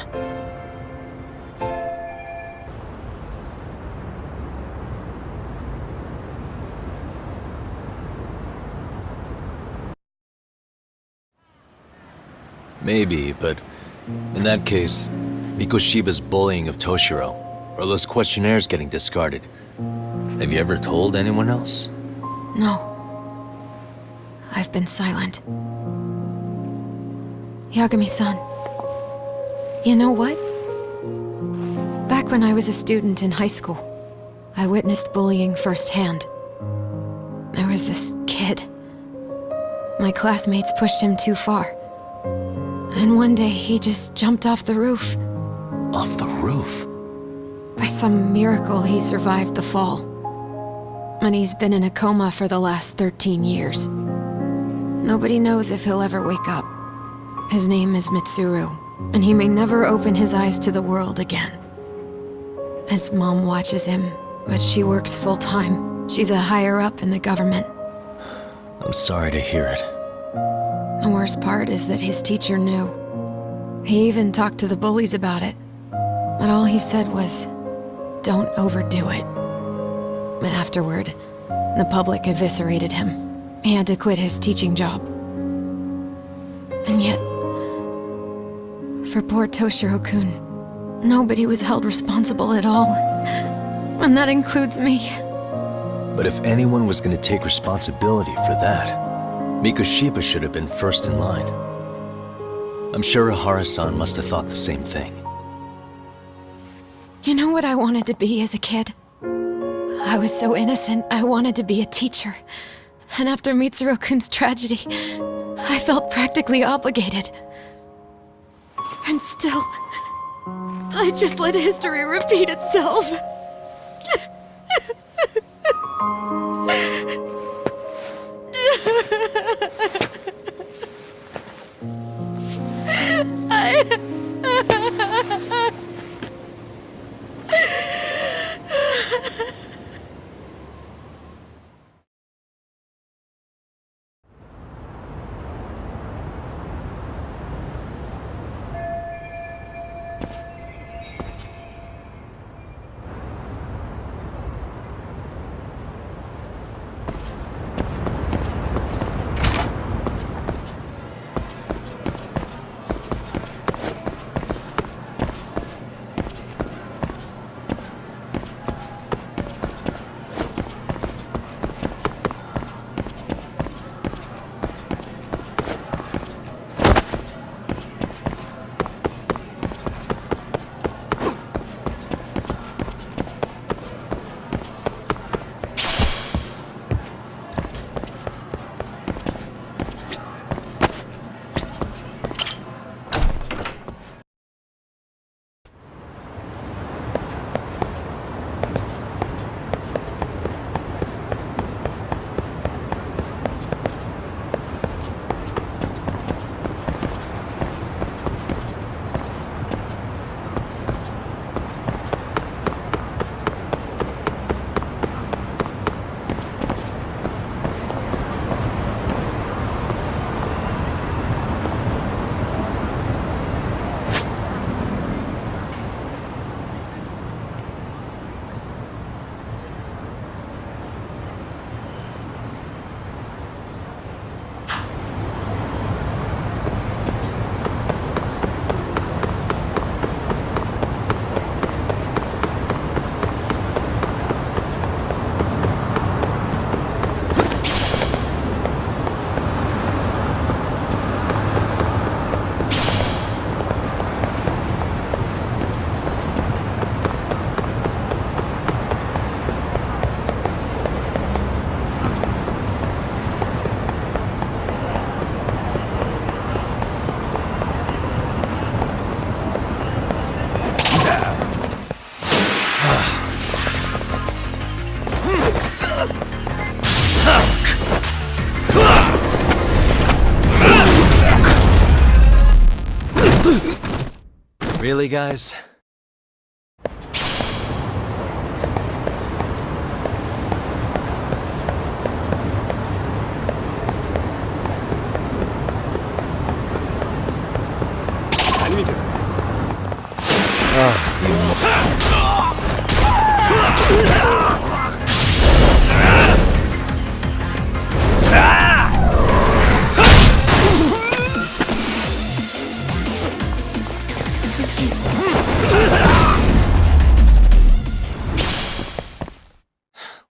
Maybe, but in that case, Mikoshiba's bullying of Toshiro, or those questionnaires getting discarded. Have you ever told anyone else? No. I've been silent. Yagami-san. You know what? Back when I was a student in high school, I witnessed bullying firsthand. There was this kid. My classmates pushed him too far. And one day he just jumped off the roof. Off the roof? By some miracle, he survived the fall. And he's been in a coma for the last 13 years. Nobody knows if he'll ever wake up. His name is Mitsuru, and he may never open his eyes to the world again. His mom watches him, but she works full-time. She's a higher-up in the government. I'm sorry to hear it. The worst part is that his teacher knew. He even talked to the bullies about it. But all he said was, "Don't overdo it." But afterward, the public eviscerated him. He had to quit his teaching job. And yet, for poor Toshiro-kun, nobody was held responsible at all. And that includes me. But if anyone was going to take responsibility for that, Mikoshiba should have been first in line. I'm sure Ihara-san must have thought the same thing. You know what I wanted to be as a kid? I was so innocent, I wanted to be a teacher. And after Mitsuru-kun's tragedy, I felt practically obligated. And still, I just let history repeat itself. Really, guys?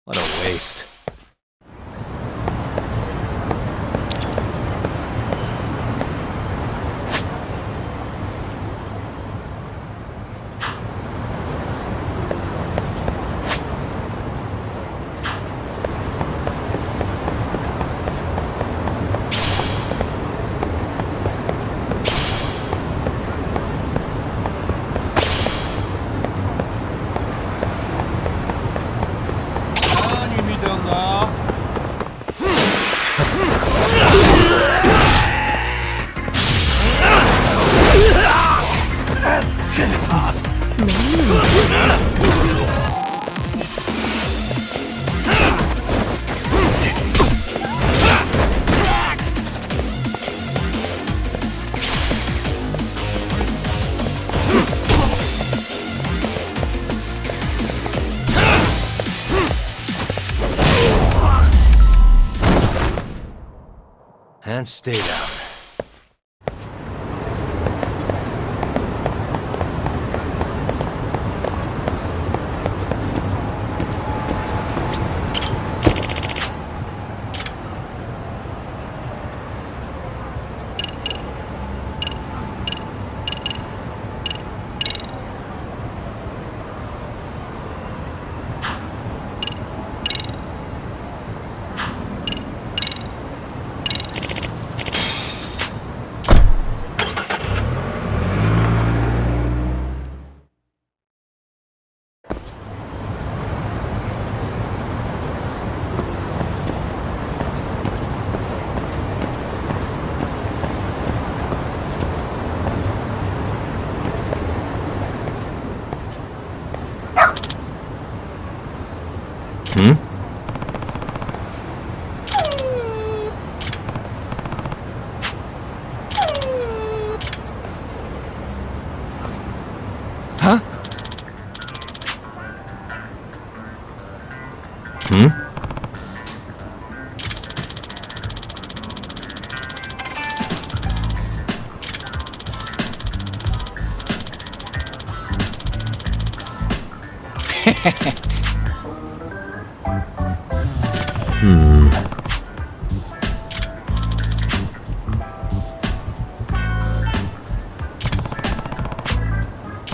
What a waste. And stay down.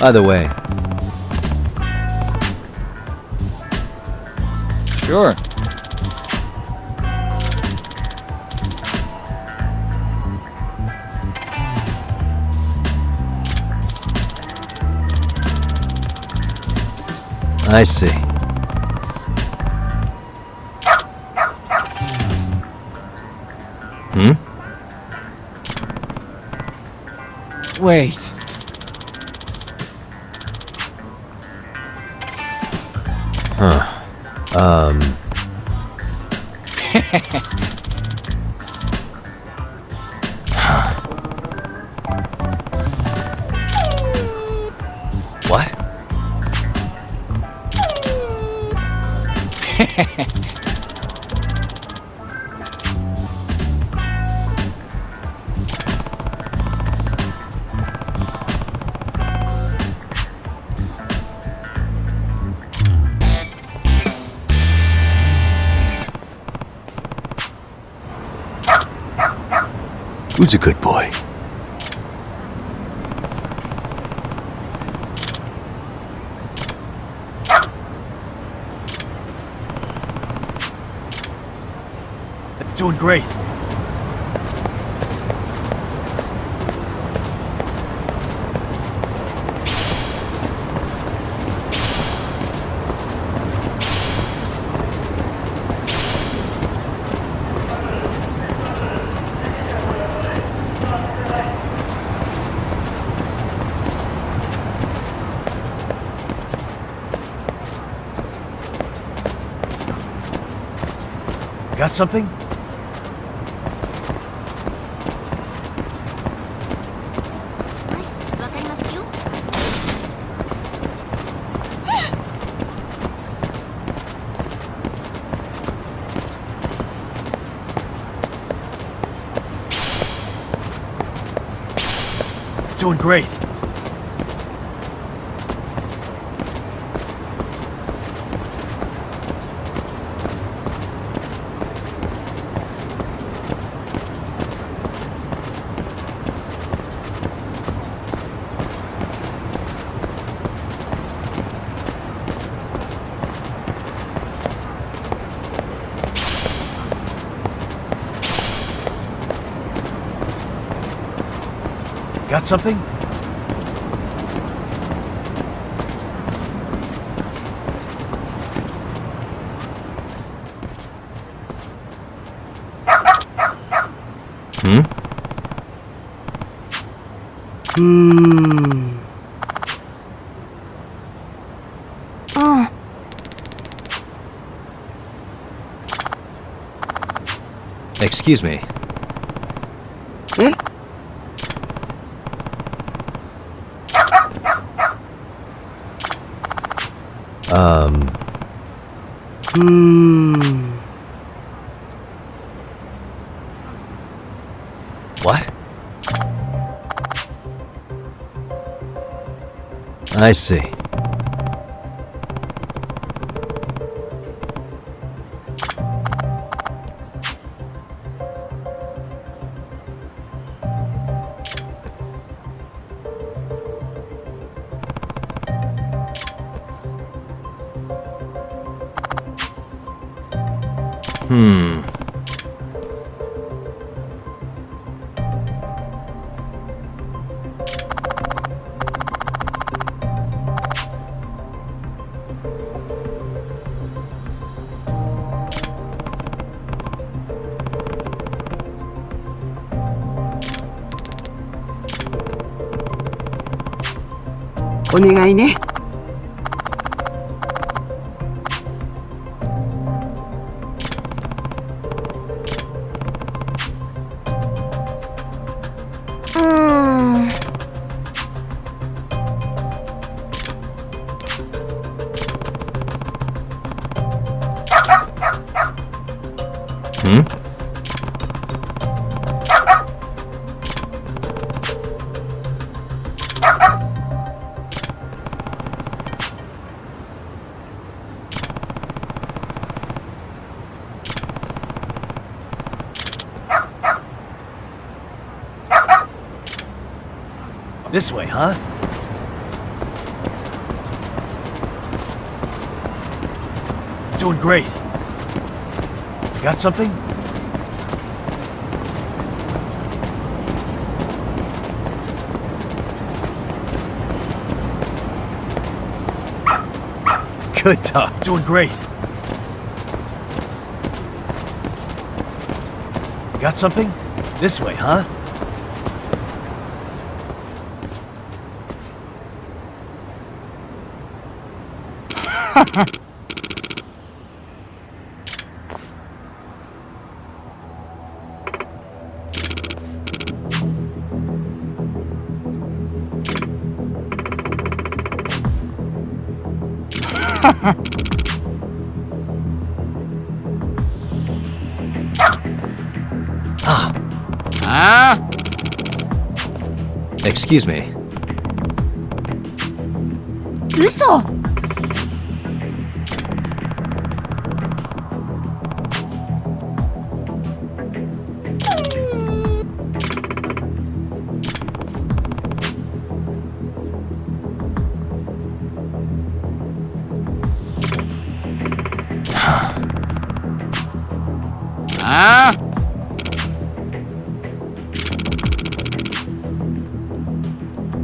By the way. Sure. I see. Wait. What? Who's a good boy? Doing great. Got something? Doing great. Got something? Excuse me. What? I see. This way, huh? Doing great. Got something? Good talk. Doing great. Got something? This way, huh? Excuse me. 嘘!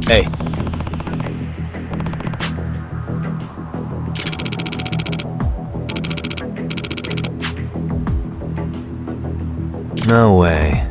Hey. No way.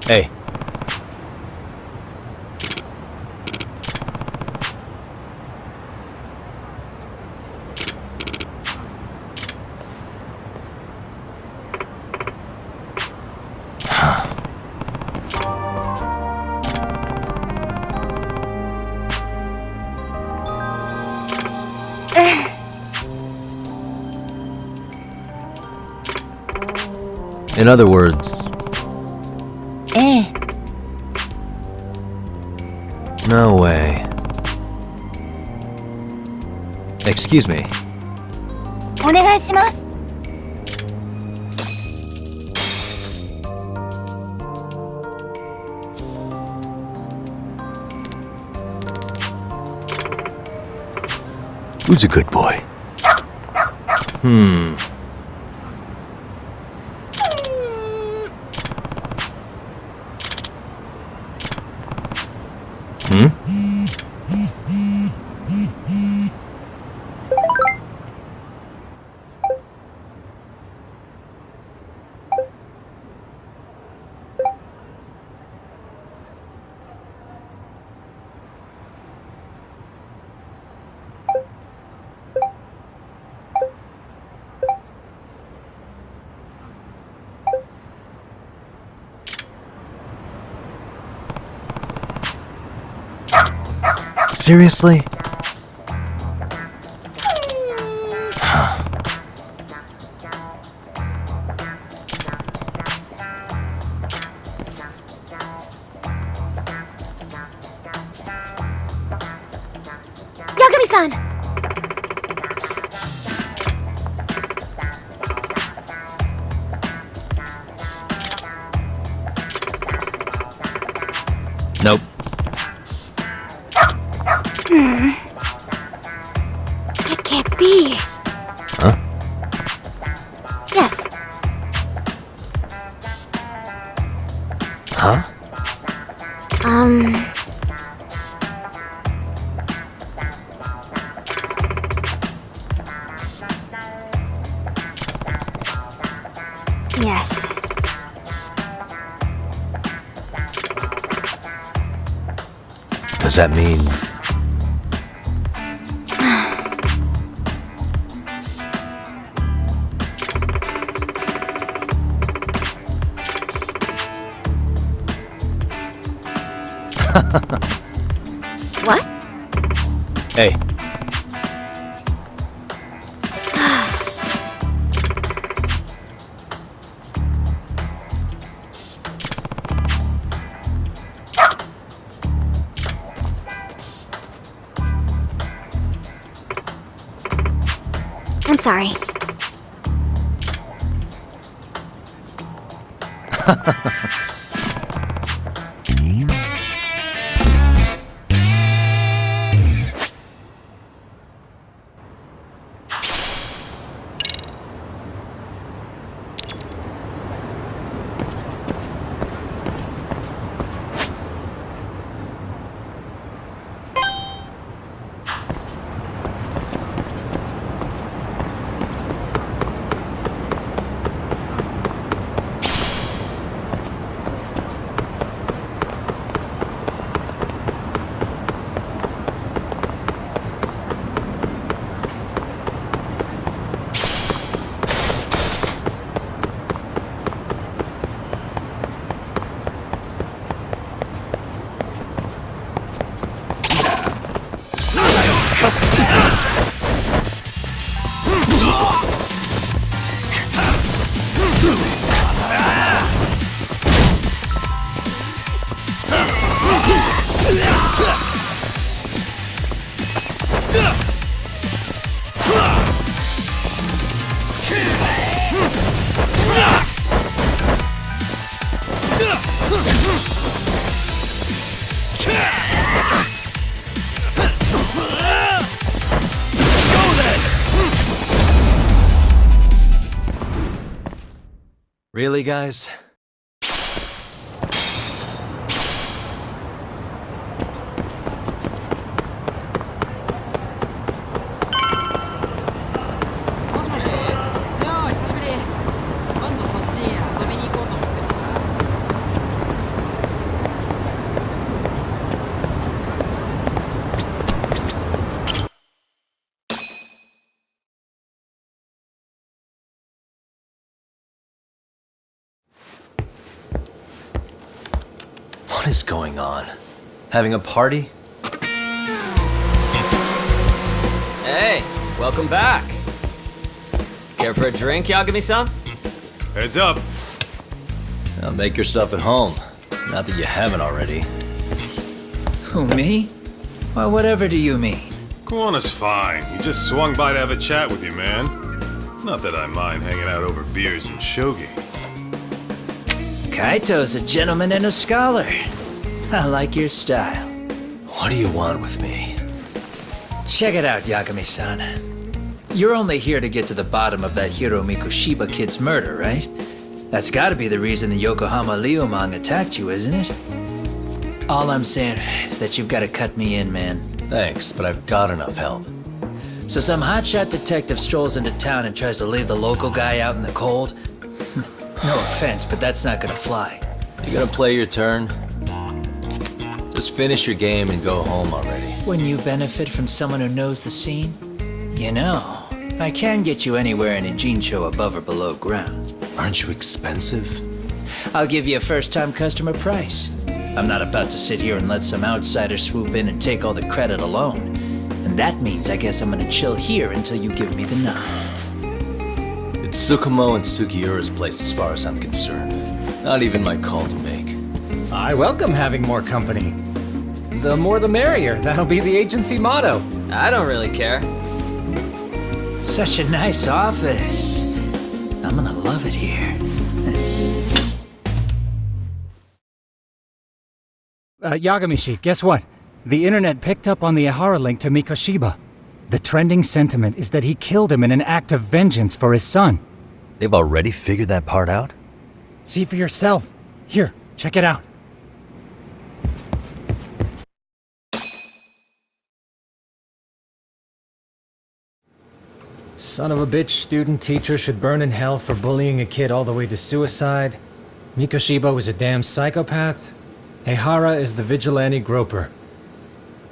Hey. In other words... No way. Excuse me. お願いします。 Who's a good boy? Hmm. Seriously? Yagami-san! Nope. It can't be. Huh? Yes. Huh? Yes. Does that mean... What? Hey. I'm sorry. Really, guys? What is going on? Having a party? Hey, welcome back. Care for a drink, Yagami-san? Heads up. Now make yourself at home. Not that you haven't already. Who, me? Well, whatever do you mean? Kuwana's fine. He just swung by to have a chat with you, man. Not that I mind hanging out over beers and shogi. Kaito's a gentleman and a scholar. I like your style. What do you want with me? Check it out, Yagami-san. You're only here to get to the bottom of that Hiro Mikoshiba kid's murder, right? That's gotta be the reason the Yokohama Liumang attacked you, isn't it? All I'm saying is that you've gotta cut me in, man. Thanks, but I've got enough help. So some hotshot detective strolls into town and tries to leave the local guy out in the cold? No offense, but that's not gonna fly. You gonna play your turn? Just finish your game and go home already. Wouldn't you benefit from someone who knows the scene? You know, I can get you anywhere in Ijincho above or below ground. Aren't you expensive? I'll give you a first-time customer price. I'm not about to sit here and let some outsider swoop in and take all the credit alone. And that means I guess I'm gonna chill here until you give me the nod. It's Tsukumo and Sugiura's place as far as I'm concerned. Not even my call to make. I welcome having more company. The more the merrier. That'll be the agency motto. I don't really care. Such a nice office. I'm gonna love it here. Yagami-shi, guess what? The internet picked up on the Ihara link to Mikoshiba. The trending sentiment is that he killed him in an act of vengeance for his son. They've already figured that part out? See for yourself. Here, check it out. Son of a bitch student teacher should burn in hell for bullying a kid all the way to suicide. Mikoshiba was a damn psychopath. Ihara is the vigilante groper.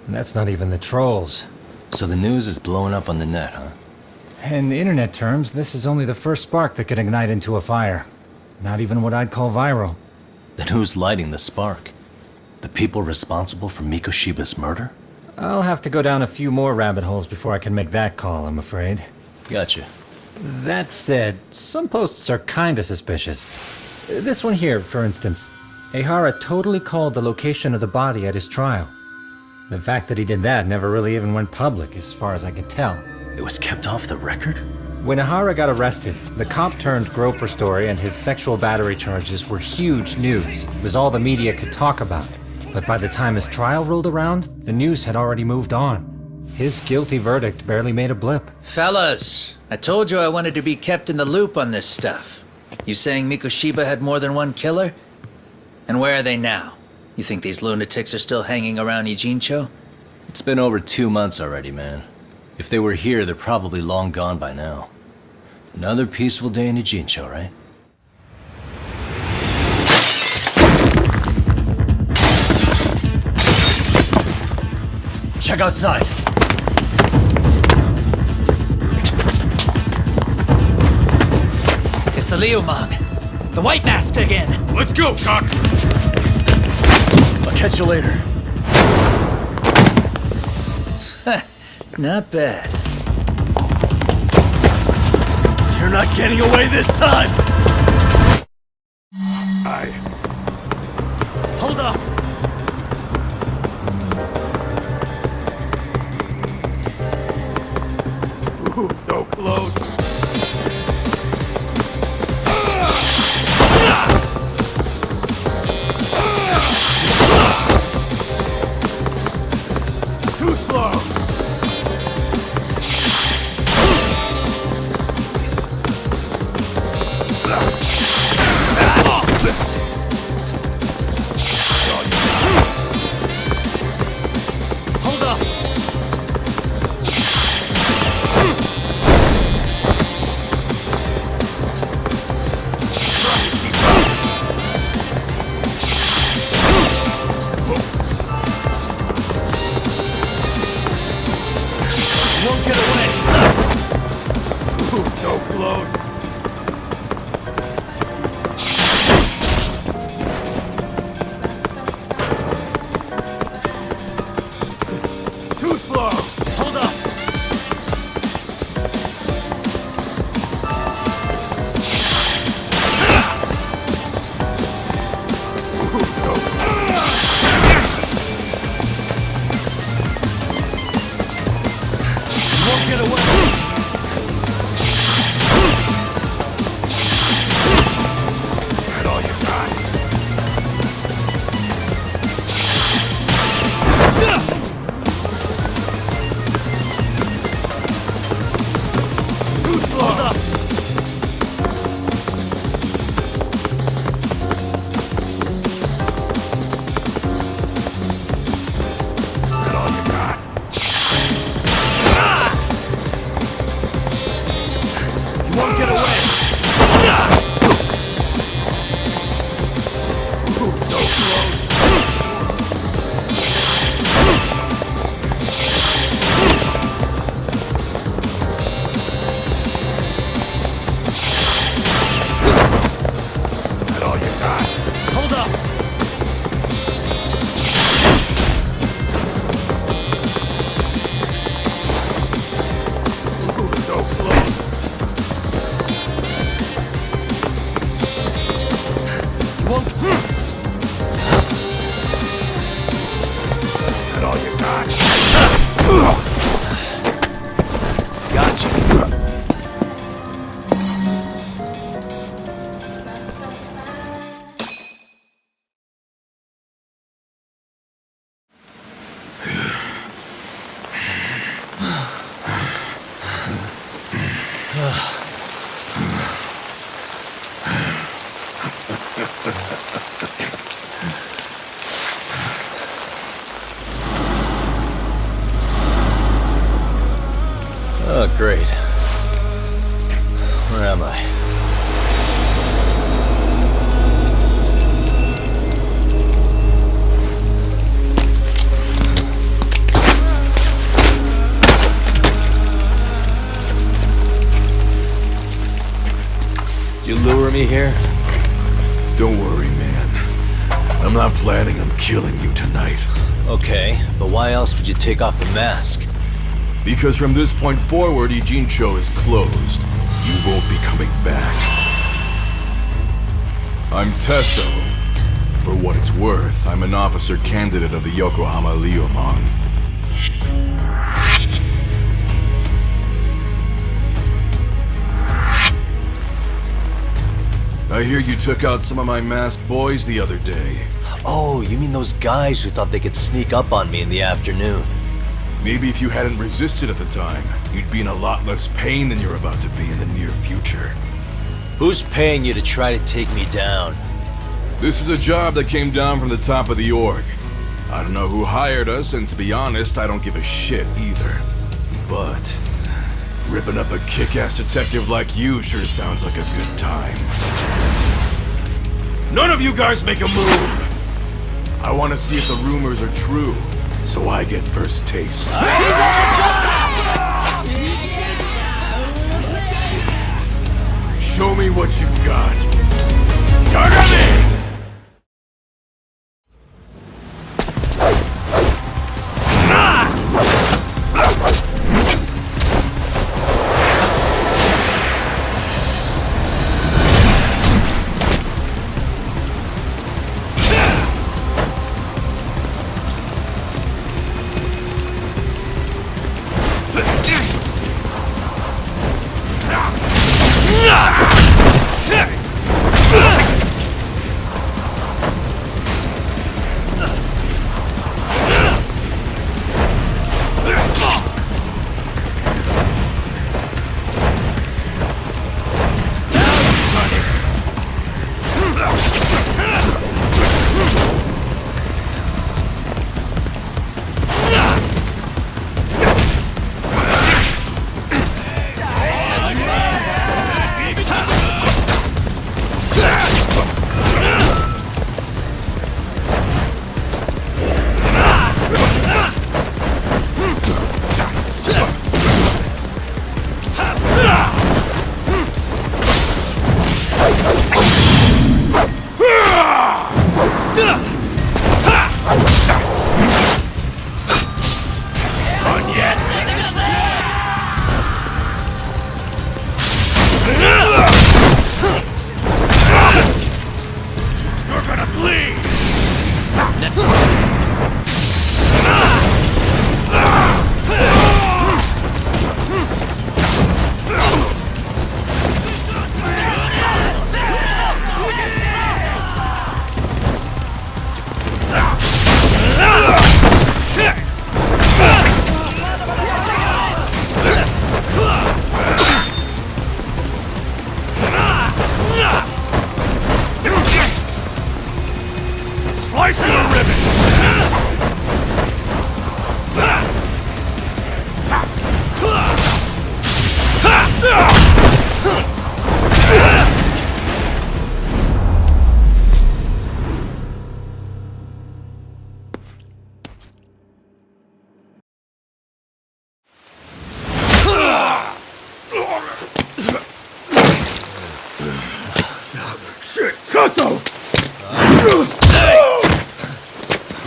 And that's not even the trolls. So the news is blowing up on the net, huh? In internet terms, this is only the first spark that could ignite into a fire. Not even what I'd call viral. Then who's lighting the spark? The people responsible for Mikoshiba's murder? I'll have to go down a few more rabbit holes before I can make that call, I'm afraid. Gotcha. That said, some posts are kinda suspicious. This one here, for instance. Ihara totally called the location of the body at his trial. The fact that he did that never really even went public, as far as I can tell. It was kept off the record? When Ihara got arrested, the cop-turned-groper story and his sexual battery charges were huge news. It was all the media could talk about. But by the time his trial rolled around, the news had already moved on. His guilty verdict barely made a blip. Fellas, I told you I wanted to be kept in the loop on this stuff. You saying Mikoshiba had more than one killer? And where are they now? You think these lunatics are still hanging around Ijincho? It's been over 2 months already, man. If they were here, they're probably long gone by now. Another peaceful day in Ijincho, right? Check outside! It's the Liumang. The White Mask again. Let's go, Chuck! I'll catch you later. Not bad. You're not getting away this time! Hold up! Ooh, so close. Too slow. Hold up. Oh, great. Where am I? You lure me here? Don't worry, man. I'm not planning on killing you tonight. Okay, but why else would you take off the mask? Because from this point forward, Ijincho is closed. You won't be coming back. I'm Tesso. For what it's worth, I'm an officer candidate of the Yokohama Liumang. I hear you took out some of my masked boys the other day. Oh, you mean those guys who thought they could sneak up on me in the afternoon? Maybe if you hadn't resisted at the time, you'd be in a lot less pain than you're about to be in the near future. Who's paying you to try to take me down? This is a job that came down from the top of the org. I don't know who hired us, and to be honest, I don't give a shit either. But ripping up a kick-ass detective like you sure sounds like a good time. None of you guys make a move! I want to see if the rumors are true, so I get first taste. Show me what you got. Yagami!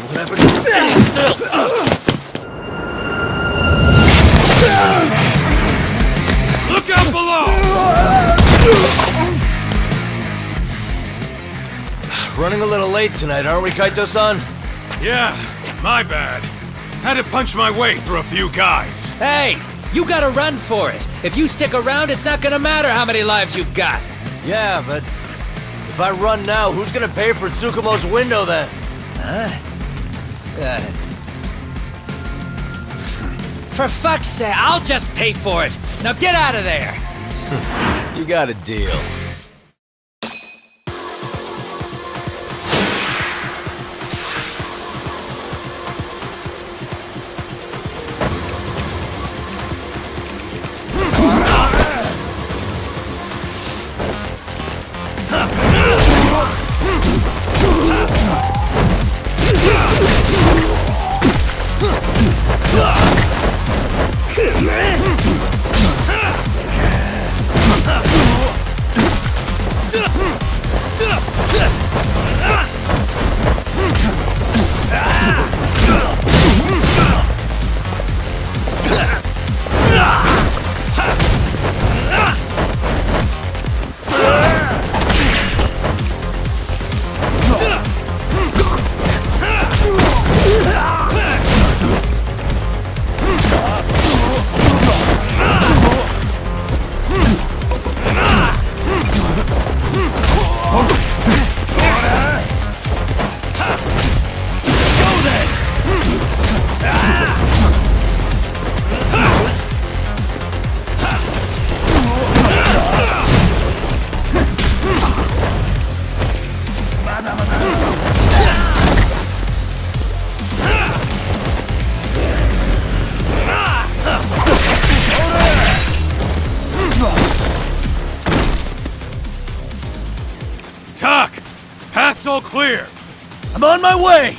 Whatever, just stay still! Look out below! Running a little late tonight, aren't we, Kaito-san? Yeah, my bad. Had to punch my way through a few guys. Hey! You gotta run for it! If you stick around, it's not gonna matter how many lives you've got! Yeah, but if I run now, who's gonna pay for Tsukumo's window then? For fuck's sake, I'll just pay for it! Now get out of there! You got a deal. Path's all clear. I'm on my way!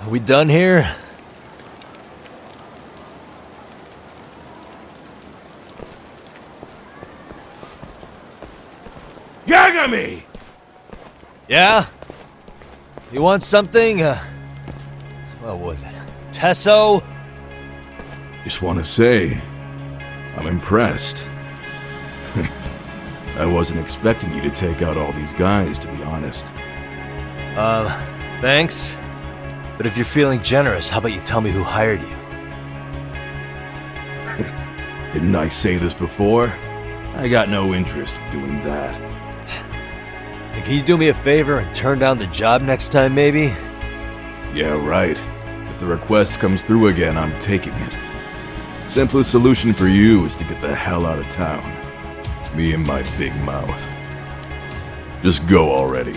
Are we done here? Yagami! Yeah? You want something? What was it? Tesso? Just want to say, I'm impressed. I wasn't expecting you to take out all these guys, to be honest. Thanks. But if you're feeling generous, how about you tell me who hired you? Didn't I say this before? I got no interest in doing that. And can you do me a favor and turn down the job next time, maybe? Yeah, right. If the request comes through again, I'm taking it. Simplest solution for you is to get the hell out of town. Me and my big mouth. Just go already.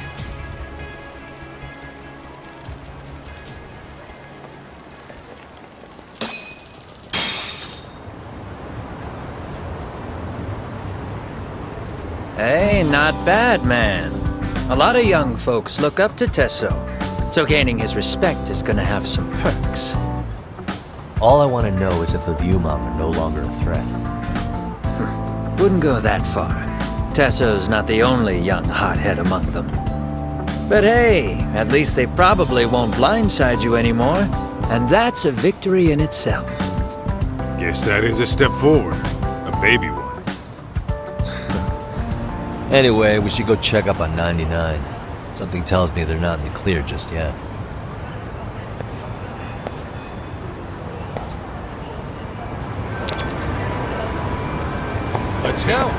Hey, not bad, man. A lot of young folks look up to Tesso, so gaining his respect is gonna have some perks. All I want to know is if the Viewmom are no longer a threat. Wouldn't go that far. Tesso's not the only young hothead among them. But hey, at least they probably won't blindside you anymore, and that's a victory in itself. Guess that is a step forward. A baby one. Anyway, we should go check up on 99. Something tells me they're not in the clear just yet. Let's go.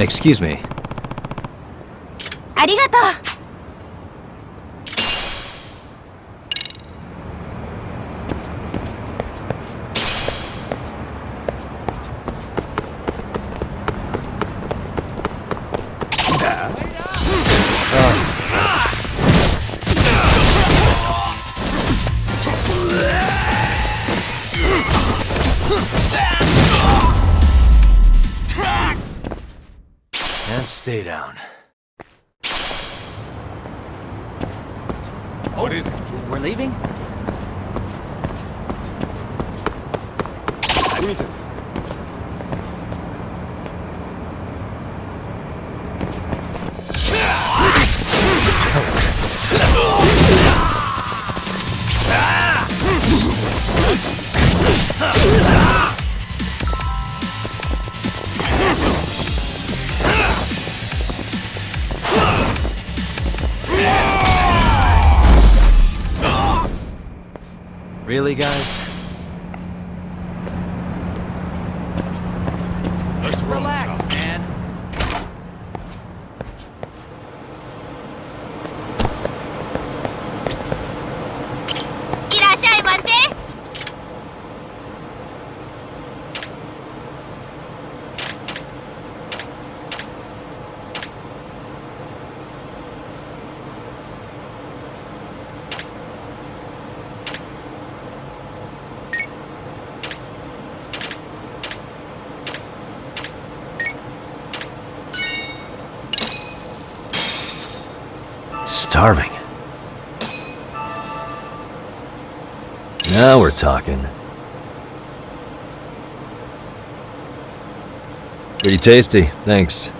Excuse me. ありがとう。And stay down. What is it? We're leaving? Really, guys? Let's roll, Relax, Tom. man. Starving. Now we're talking. Pretty tasty, thanks.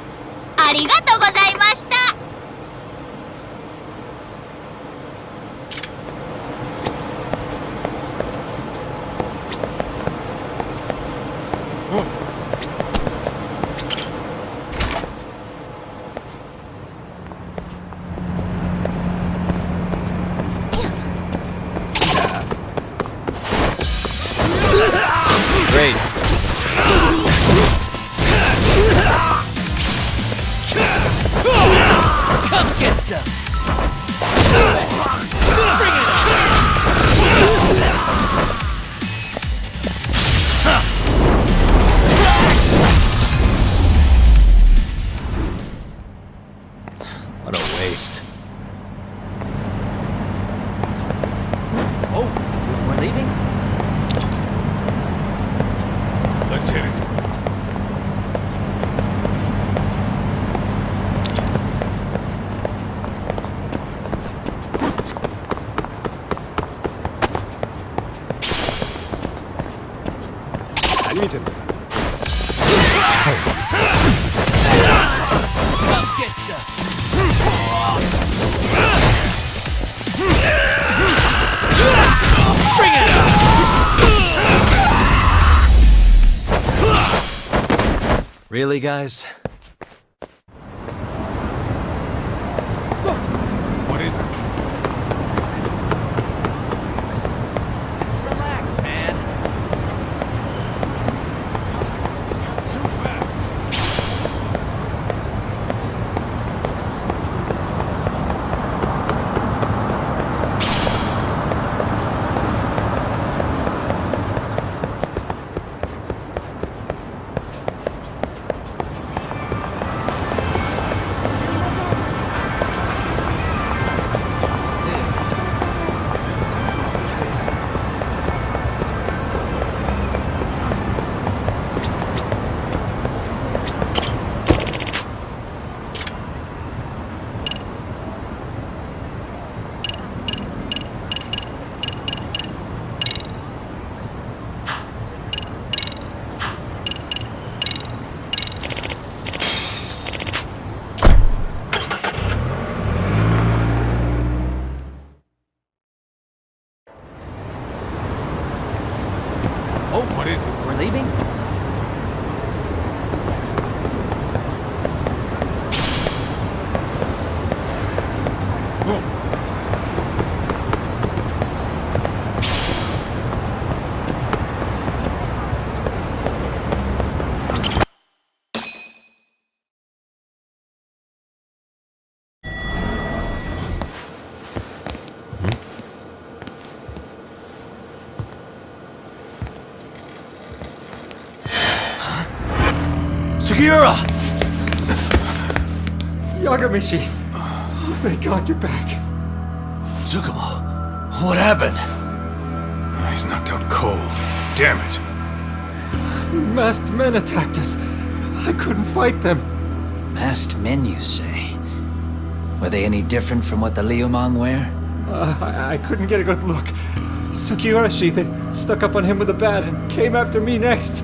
ありがとうございました。Great. Come get some. Bring it What a waste. Oh, we're leaving? Let's hit it. I need to. Come get some. Bring it on. Really, guys? What is it? Relax, man. Too fast. Sugiura! Yagamishi! Oh, thank God you're back. Tsukumo, what happened? He's knocked out cold. Damn it. Masked men attacked us. I couldn't fight them. Masked men, you say? Were they any different from what the Liumang wear? I couldn't get a good look. Sugiurashi, they stuck up on him with a bat and came after me next.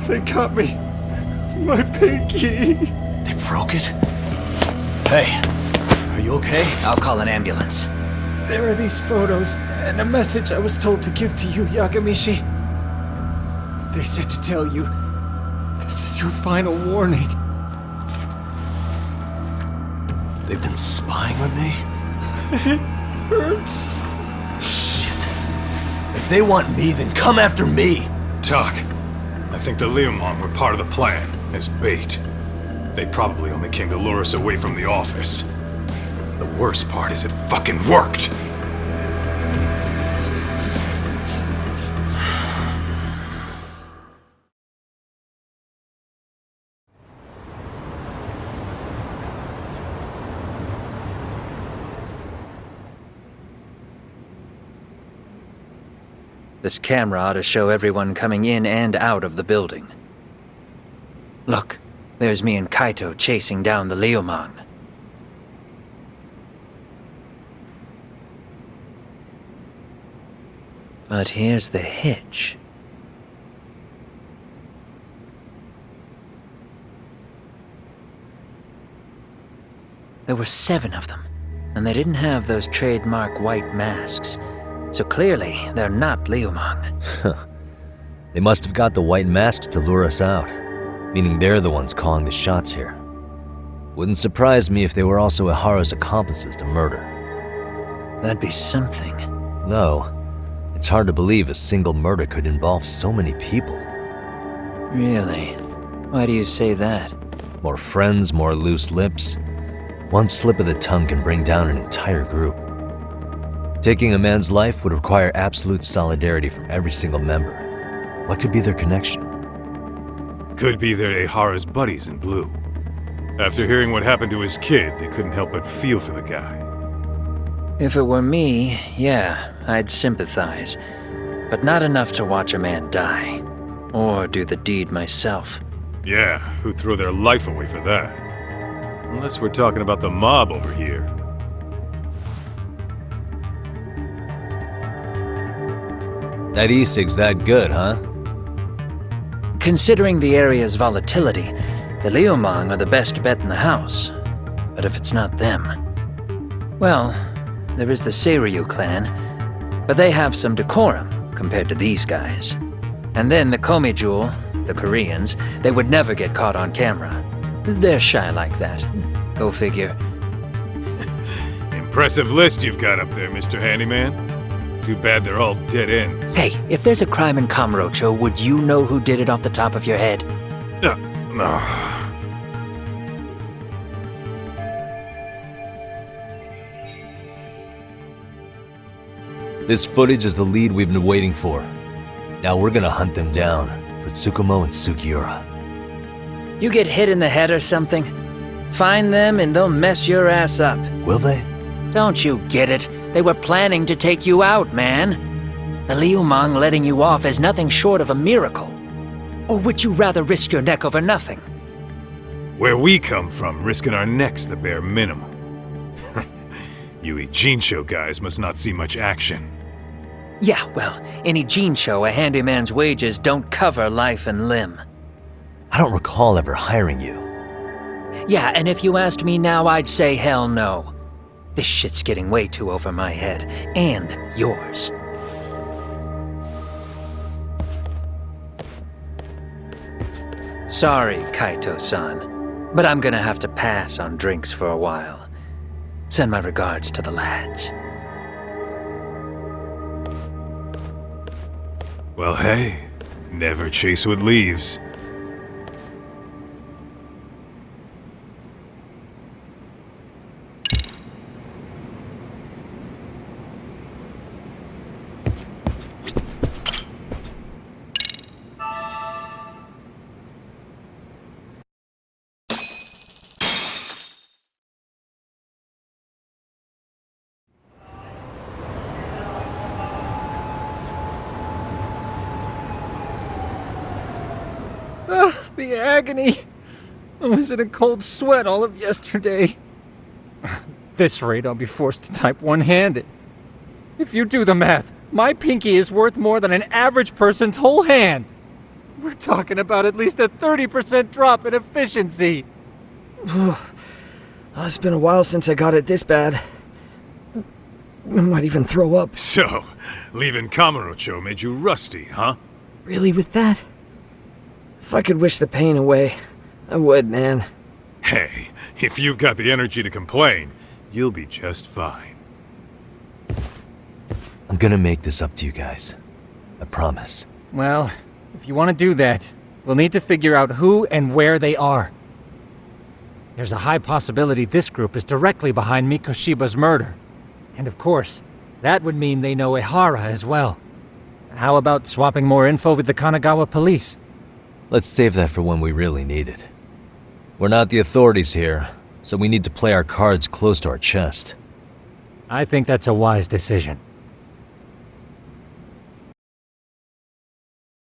They got me. My pinky. They broke it? Hey, are you okay? I'll call an ambulance. There are these photos and a message I was told to give to you, Yagamishi. They said to tell you, this is your final warning. They've been spying on me? It hurts. Shit. If they want me, then come after me! Tak, I think the Liumang were part of the plan, as bait. They probably only came to lure us away from the office. The worst part is it fucking worked! This camera ought to show everyone coming in and out of the building. Look, there's me and Kaito chasing down the Liumang. But here's the hitch. There were 7 of them, and they didn't have those trademark white masks. So clearly, they're not Liumang. They must have got the white masks to lure us out, meaning they're the ones calling the shots here. Wouldn't surprise me if they were also Ihara's accomplices to murder. That'd be something. Though, it's hard to believe a single murder could involve so many people. Really? Why do you say that? More friends, more loose lips. One slip of the tongue can bring down an entire group. Taking a man's life would require absolute solidarity from every single member. What could be their connection? Could be they're Ihara's buddies in blue. After hearing what happened to his kid, they couldn't help but feel for the guy. If it were me, yeah, I'd sympathize. But not enough to watch a man die. Or do the deed myself. Yeah, who'd throw their life away for that? Unless we're talking about the mob over here. That e-cig's that good, huh? Considering the area's volatility, the Liumang are the best bet in the house. But if it's not them... Well, there is the Seiryu clan, but they have some decorum compared to these guys. And then the Komijul, the Koreans, they would never get caught on camera. They're shy like that. Go figure. Impressive list you've got up there, Mr. Handyman. Too bad they're all dead ends. Hey, if there's a crime in Kamurocho, would you know who did it off the top of your head? No. This footage is the lead we've been waiting for. Now we're gonna hunt them down for Tsukumo and Sugiura. You get hit in the head or something? Find them and they'll mess your ass up. Will they? Don't you get it? They were planning to take you out, man. The Liumang letting you off is nothing short of a miracle. Or would you rather risk your neck over nothing? Where we come from, risking our necks the bare minimum. You Ijincho guys must not see much action. Yeah, well, in Ijincho, a handyman's wages don't cover life and limb. I don't recall ever hiring you. Yeah, and if you asked me now, I'd say hell no. This shit's getting way too over my head. And yours. Sorry, Kaito-san, but I'm gonna have to pass on drinks for a while. Send my regards to the lads. Well, hey, never chase what leaves. The agony! I was in a cold sweat all of yesterday. At this rate, I'll be forced to type one-handed. If you do the math, my pinky is worth more than an average person's whole hand. We're talking about at least a 30% drop in efficiency. It's been a while since I got it this bad. I might even throw up. So, leaving Kamurocho made you rusty, huh? Really with that? If I could wish the pain away, I would, man. Hey, if you've got the energy to complain, you'll be just fine. I'm gonna make this up to you guys. I promise. Well, if you want to do that, we'll need to figure out who and where they are. There's a high possibility this group is directly behind Mikoshiba's murder. And of course, that would mean they know Ehara as well. How about swapping more info with the Kanagawa police? Let's save that for when we really need it. We're not the authorities here, so we need to play our cards close to our chest. I think that's a wise decision.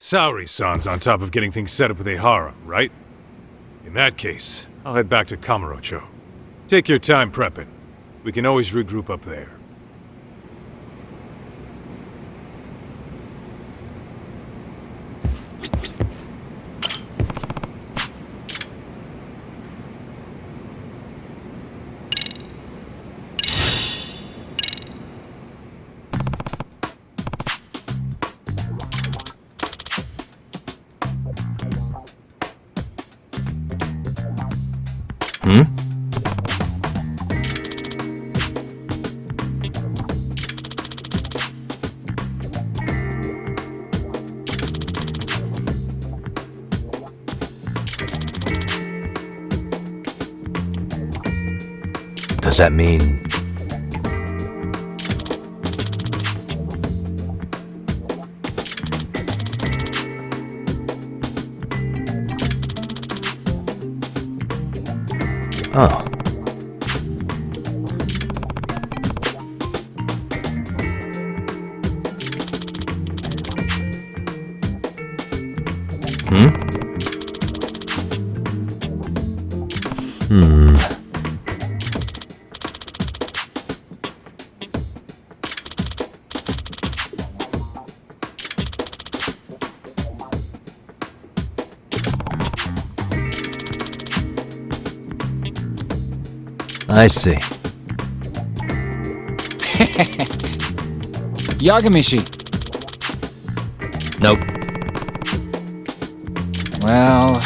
Saori-san's on top of getting things set up with Ehara, right? In that case, I'll head back to Kamurocho. Take your time prepping. We can always regroup up there. Does that mean... Oh. I see. Yagami-shi. Nope. Well...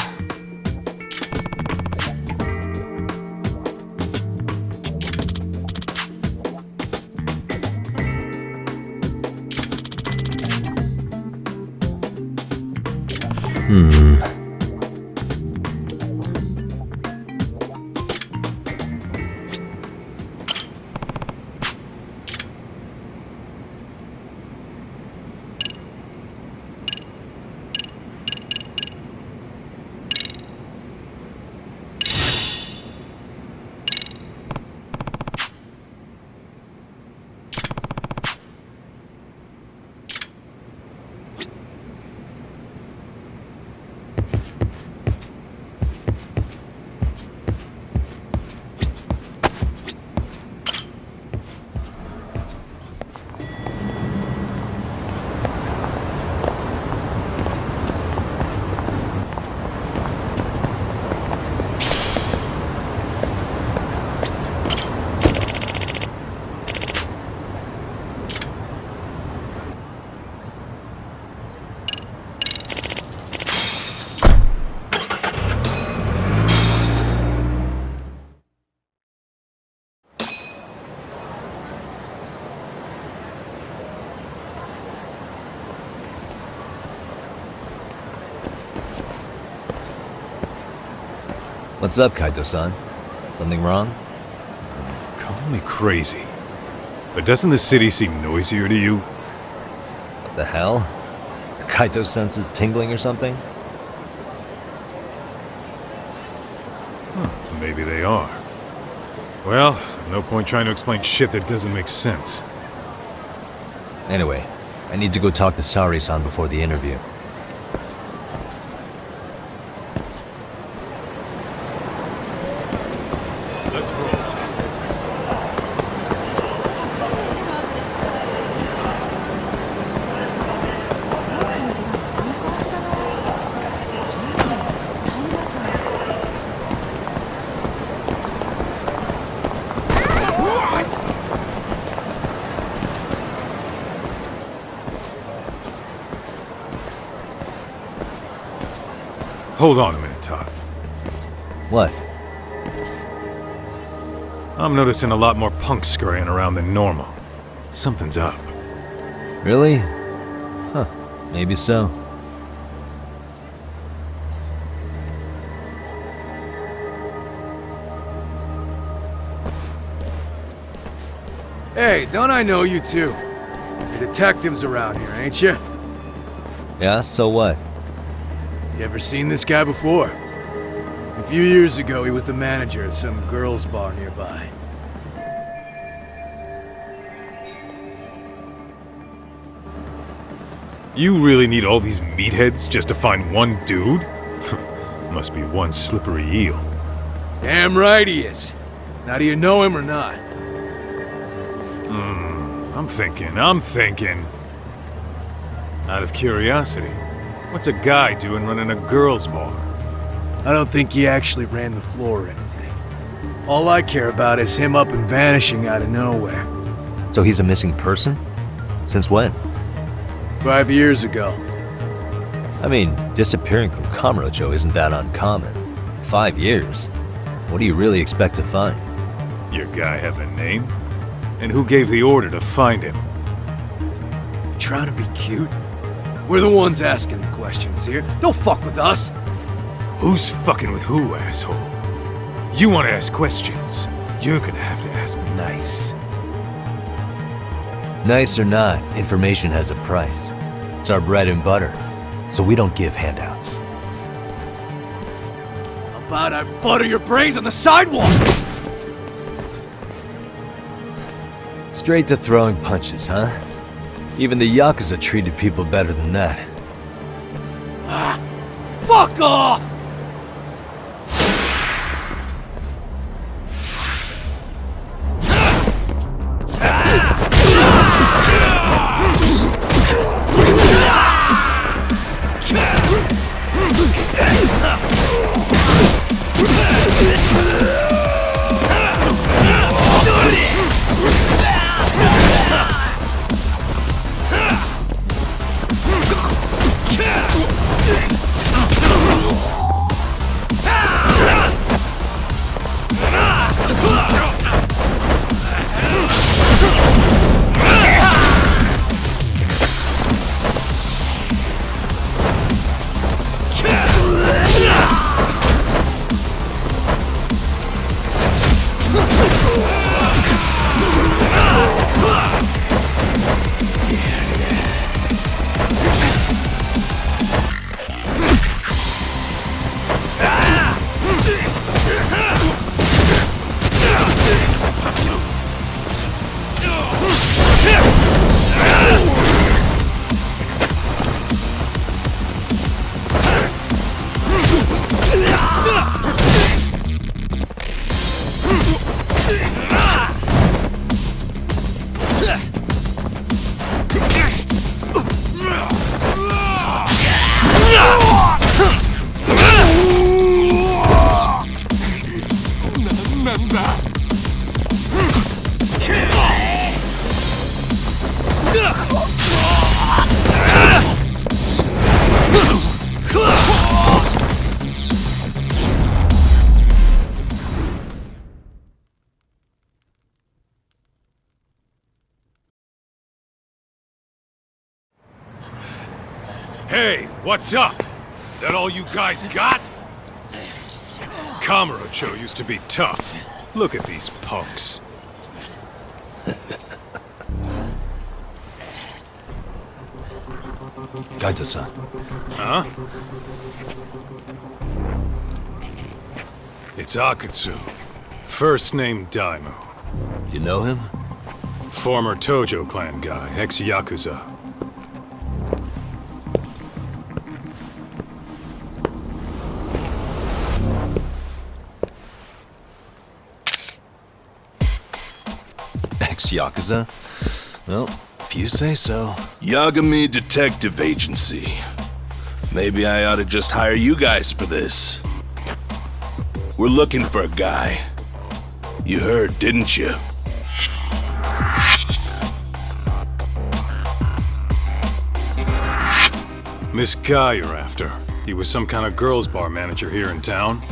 What's up, Kaito-san? Something wrong? Call me crazy, but doesn't the city seem noisier to you? What the hell? Are Kaito's senses tingling or something? Maybe they are. Well, no point trying to explain shit that doesn't make sense. Anyway, I need to go talk to Saori-san before the interview. Let's roll. Hold on a minute, Todd. What? I'm noticing a lot more punks scurrying around than normal. Something's up. Really? Huh. Maybe so. Hey, don't I know you two? You're detectives around here, ain't you? Yeah, so what? You ever seen this guy before? A few years ago, he was the manager at some girls' bar nearby. You really need all these meatheads just to find one dude? Must be one slippery eel. Damn right he is. Now, do you know him or not? I'm thinking. Out of curiosity, what's a guy doing running a girls' bar? I don't think he actually ran the floor or anything. All I care about is him up and vanishing out of nowhere. So he's a missing person? Since when? 5 years ago. I mean, disappearing from Kamurocho isn't that uncommon. 5 years? What do you really expect to find? Your guy have a name? And who gave the order to find him? You trying to be cute? We're the ones asking the questions here. Don't fuck with us! Who's fucking with who, asshole? You want to ask questions? You're gonna have to ask nice. Nice or not, information has a price. It's our bread and butter, so we don't give handouts. How about I butter your brains on the sidewalk? Straight to throwing punches, huh? Even the yakuza treated people better than that. Fuck off! Hey, what's up? That all you guys got? Kamurocho used to be tough. Look at these punks. Gaito-san. Huh? It's Akutsu. First name Daimyo. You know him? Former Tojo clan guy, ex-yakuza. Ex-Yakuza? Well, if you say so. Yagami Detective Agency. Maybe I ought to just hire you guys for this. We're looking for a guy. You heard, didn't you? This guy you're after, he was some kind of girls' bar manager here in town?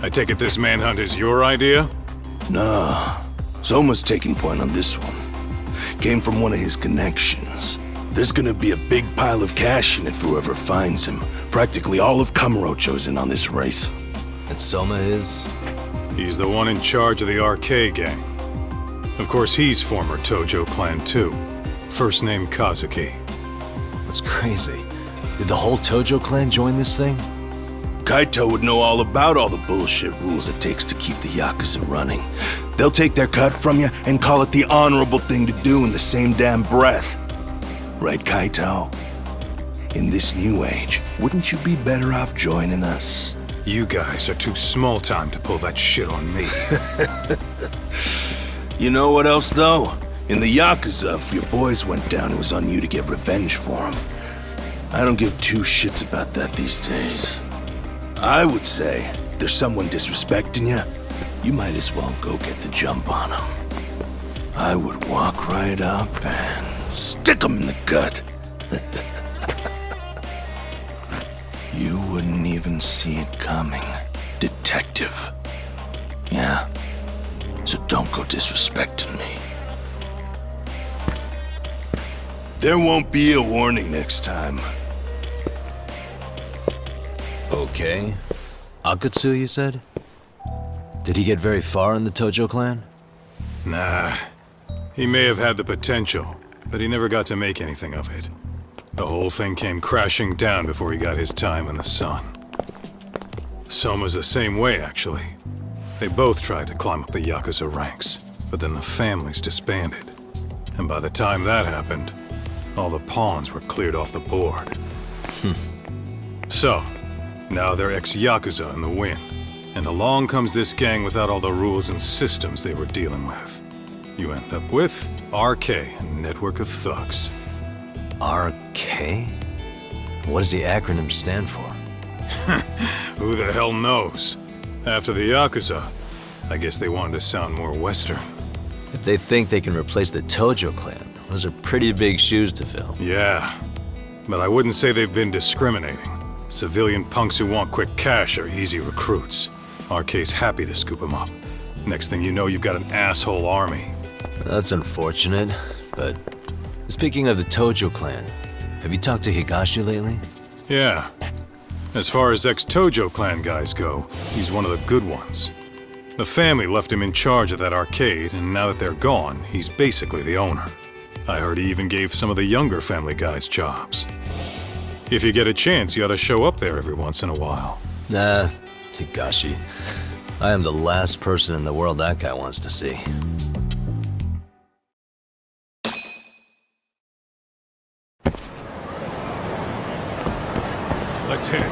I take it this manhunt is your idea? Nah, Soma's taking point on this one. Came from one of his connections. There's gonna be a big pile of cash in it for whoever finds him. Practically all of Kamurocho's in on this race. And Soma is? He's the one in charge of the RK gang. Of course, he's former Tojo clan too. First name Kazuki. That's crazy. Did the whole Tojo clan join this thing? Kaito would know all about all the bullshit rules it takes to keep the Yakuza running. They'll take their cut from you and call it the honorable thing to do in the same damn breath. Right, Kaito? In this new age, wouldn't you be better off joining us? You guys are too small time to pull that shit on me. You know what else, though? In the Yakuza, if your boys went down, it was on you to get revenge for them. I don't give two shits about that these days. I would say, if there's someone disrespecting you, you might as well go get the jump on them. I would walk right up and stick them in the gut. You wouldn't even see it coming, detective. Yeah, so don't go disrespecting me. There won't be a warning next time. Okay. Akutsu, you said? Did he get very far in the Tojo clan? Nah. He may have had the potential, but he never got to make anything of it. The whole thing came crashing down before he got his time in the sun. Soma's the same way, actually. They both tried to climb up the Yakuza ranks, but then the families disbanded. And by the time that happened, all the pawns were cleared off the board. So, now they're ex-Yakuza in the wind. And along comes this gang without all the rules and systems they were dealing with. You end up with RK, a network of thugs. RK? What does the acronym stand for? Who the hell knows? After the Yakuza, I guess they wanted to sound more Western. If they think they can replace the Tojo clan, those are pretty big shoes to fill. Yeah, but I wouldn't say they've been discriminating. Civilian punks who want quick cash are easy recruits. RK's happy to scoop them up. Next thing you know, you've got an asshole army. That's unfortunate, but speaking of the Tojo clan, have you talked to Higashi lately? Yeah. As far as ex-Tojo clan guys go, he's one of the good ones. The family left him in charge of that arcade, and now that they're gone, he's basically the owner. I heard he even gave some of the younger family guys jobs. If you get a chance, you ought to show up there every once in a while. Nah, Higashi. I am the last person in the world that guy wants to see. Let's hit it.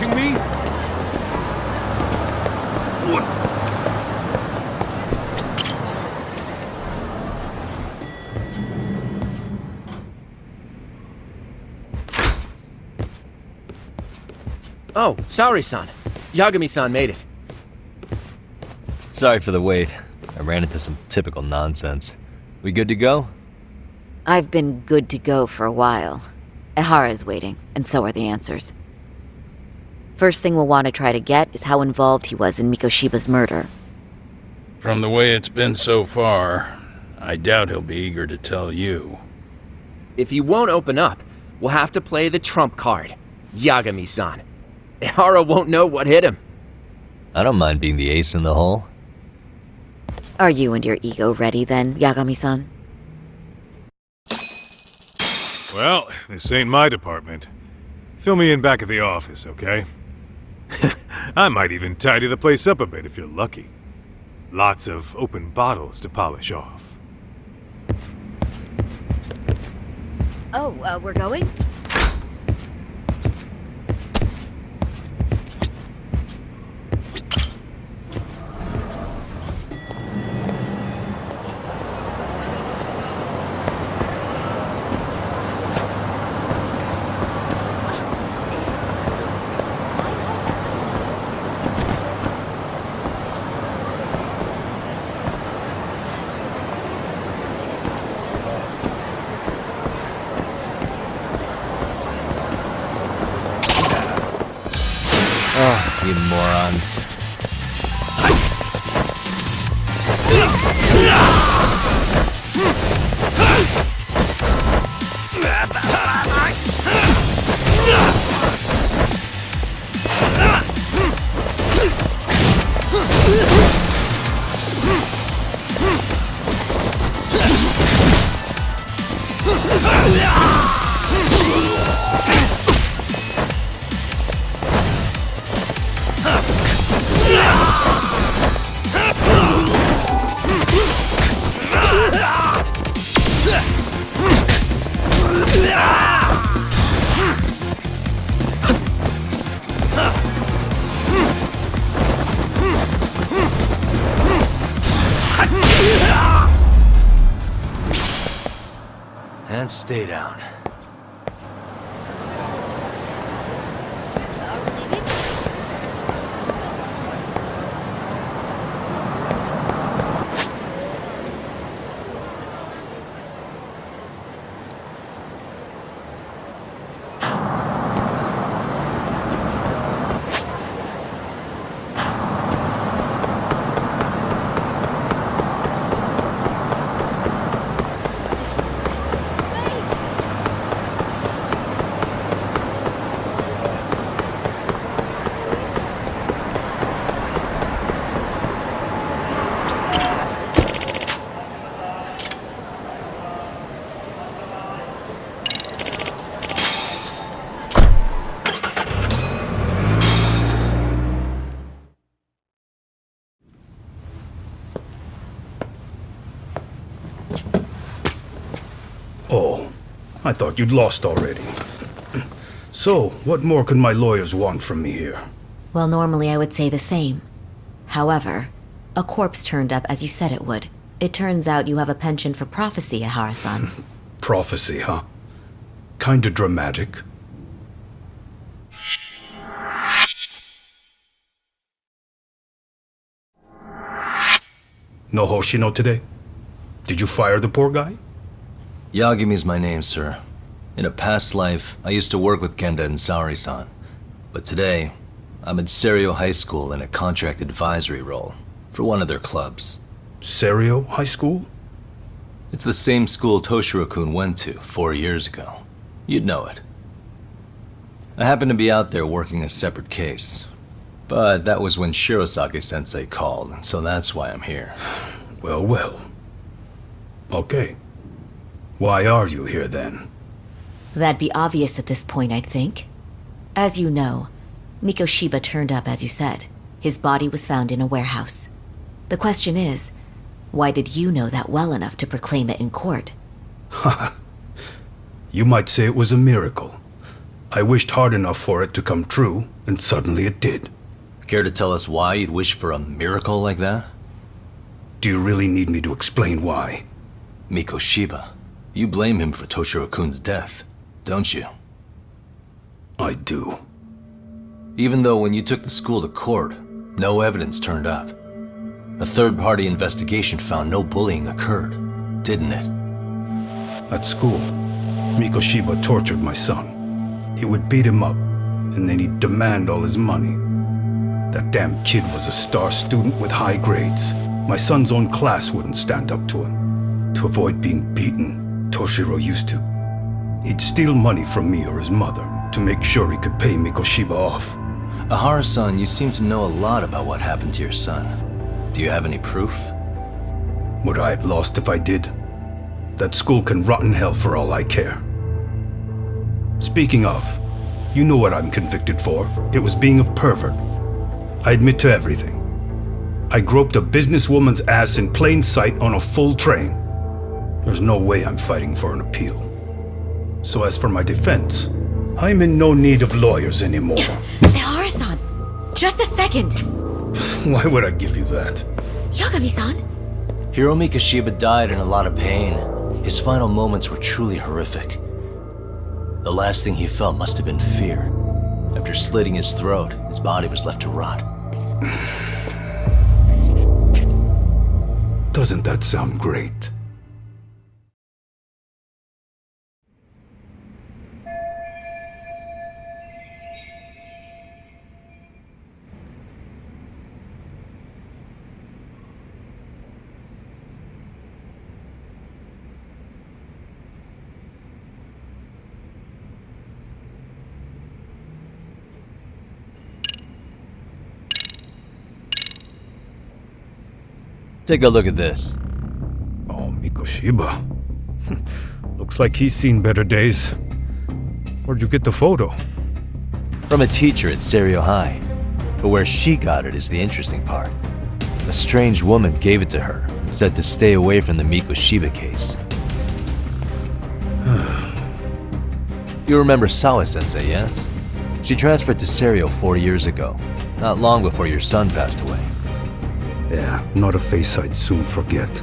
Me? What? Oh, sorry, son. Yagami-san made it. Sorry for the wait. I ran into some typical nonsense. We good to go? I've been good to go for a while. Ehara is waiting, and so are the answers. First thing we'll want to try to get is how involved he was in Mikoshiba's murder. From the way it's been so far, I doubt he'll be eager to tell you. If he won't open up, we'll have to play the trump card. Yagami-san. Ehara won't know what hit him. I don't mind being the ace in the hole. Are you and your ego ready then, Yagami-san? Well, this ain't my department. Fill me in back at the office, okay? I might even tidy the place up a bit if you're lucky. Lots of open bottles to polish off. Oh, we're going? Oh, you morons. And stay down. Oh, I thought you'd lost already. So, what more could my lawyers want from me here? Well, normally I would say the same. However, a corpse turned up as you said it would. It turns out you have a penchant for prophecy, Ehara-san. Prophecy, huh? Kinda dramatic. No Hoshino today? Did you fire the poor guy? Yagami's my name, sir. In a past life, I used to work with Genda and Saori-san. But today, I'm at Serio High School in a contract advisory role for one of their clubs. Serio High School? It's the same school Toshiro-kun went to 4 years ago. You'd know it. I happened to be out there working a separate case. But that was when Shirosake-sensei called, and so that's why I'm here. Well, well. Okay. Why are you here then? That'd be obvious at this point, I'd think. As you know, Mikoshiba turned up as you said. His body was found in a warehouse. The question is, why did you know that well enough to proclaim it in court? You might say it was a miracle. I wished hard enough for it to come true, and suddenly it did. Care to tell us why you'd wish for a miracle like that? Do you really need me to explain why? Mikoshiba. You blame him for Toshiro-kun's death, don't you? I do. Even though when you took the school to court, no evidence turned up. A third-party investigation found no bullying occurred, didn't it? At school, Mikoshiba tortured my son. He would beat him up, and then he'd demand all his money. That damn kid was a star student with high grades. My son's own class wouldn't stand up to him. To avoid being beaten, Toshiro used to. He'd steal money from me or his mother to make sure he could pay Mikoshiba off. Ahara-san, you seem to know a lot about what happened to your son. Do you have any proof? Would I have lost if I did? That school can rot in hell for all I care. Speaking of, you know what I'm convicted for. It was being a pervert. I admit to everything. I groped a businesswoman's ass in plain sight on a full train. There's no way I'm fighting for an appeal. So as for my defense, I'm in no need of lawyers anymore. Ahara-san, just a second. Why would I give you that? Yagami-san? Hiro Mikoshiba died in a lot of pain. His final moments were truly horrific. The last thing he felt must have been fear. After slitting his throat, his body was left to rot. Doesn't that sound great? Take a look at this. Oh, Mikoshiba. Looks like he's seen better days. Where'd you get the photo? From a teacher at Serio High. But where she got it is the interesting part. A strange woman gave it to her and said to stay away from the Mikoshiba case. You remember Sawa-sensei, yes? She transferred to Serio 4 years ago, not long before your son passed away. Yeah, not a face I'd soon forget.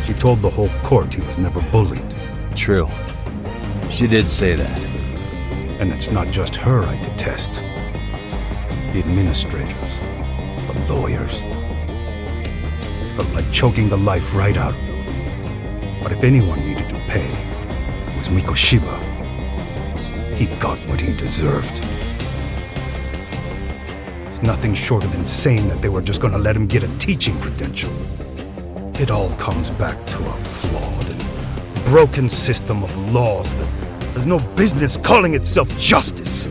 She told the whole court he was never bullied. True. She did say that. And it's not just her I detest. The administrators, the lawyers. It felt like choking the life right out of them. But if anyone needed to pay, it was Mikoshiba. He got what he deserved. It's nothing short of insane that they were just gonna let him get a teaching credential. It all comes back to a flawed and broken system of laws that has no business calling itself justice.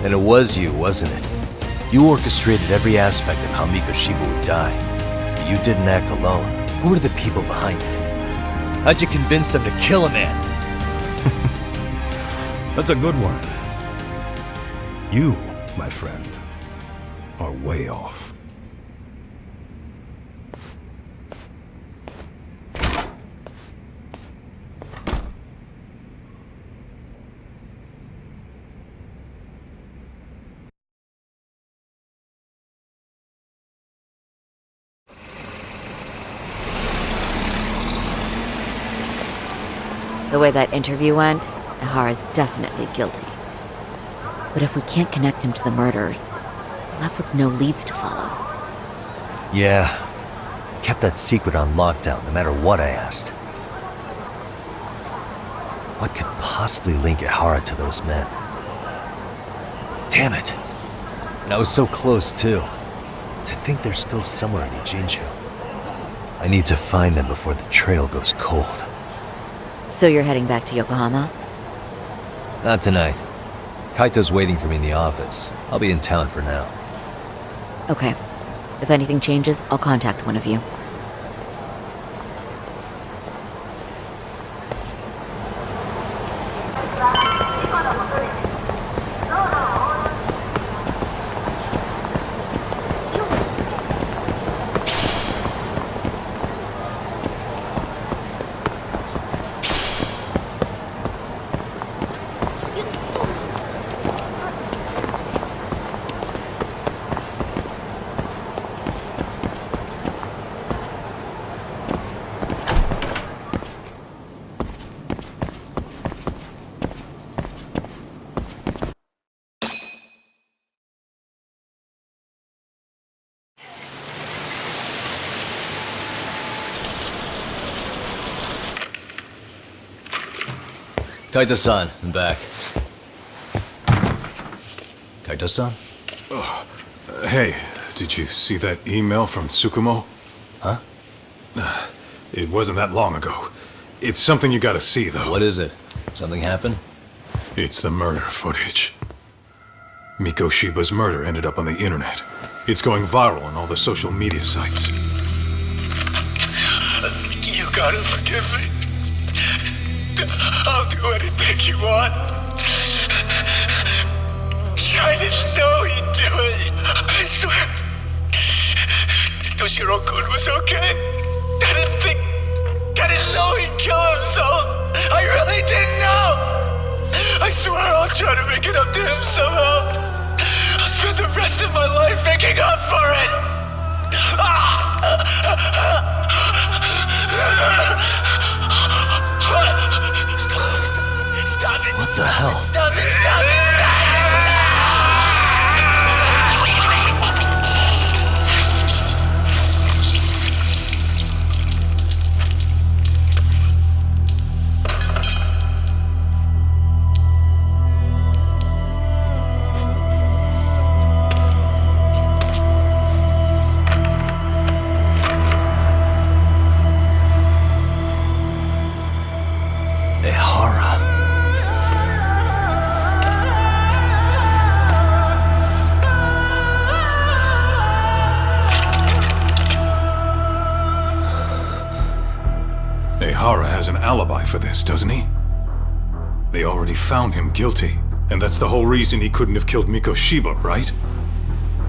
And it was you, wasn't it? You orchestrated every aspect of how Mikoshiba would die. But you didn't act alone. Who were the people behind it? How'd you convince them to kill a man? That's a good one. You, my friend, are way off. The way that interview went, Ahara's definitely guilty. But if we can't connect him to the murderers, we're left with no leads to follow. Yeah. Kept that secret on lockdown, no matter what I asked. What could possibly link Ahara to those men? Damn it! And I was so close, too. To think they're still somewhere in Ijincho. I need to find them before the trail goes cold. So you're heading back to Yokohama? Not tonight. Kaito's waiting for me in the office. I'll be in town for now. Okay. If anything changes, I'll contact one of you. Kaito-san, I'm back. Kaito-san? Hey, did you see that email from Tsukumo? Huh? It wasn't that long ago. It's something you gotta see, though. What is it? Something happened? It's the murder footage. Mikoshiba's murder ended up on the internet. It's going viral on all the social media sites. You gotta forgive me. I'll do anything you want. I didn't know he'd do it. I swear. Toshiro-kun was okay. I didn't know he'd kill himself. I really didn't know. I swear I'll try to make it up to him somehow. I'll spend the rest of my life making up for it. Stop it. What the hell? Stop it, stop it, stop it! Hara has an alibi for this, doesn't he? They already found him guilty, and that's the whole reason he couldn't have killed Mikoshiba, right?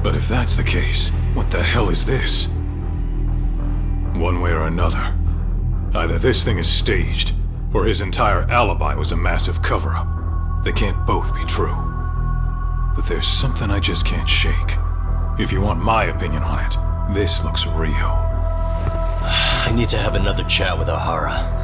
But if that's the case, what the hell is this? One way or another, either this thing is staged, or his entire alibi was a massive cover-up. They can't both be true. But there's something I just can't shake. If you want my opinion on it, this looks real. I need to have another chat with O'Hara.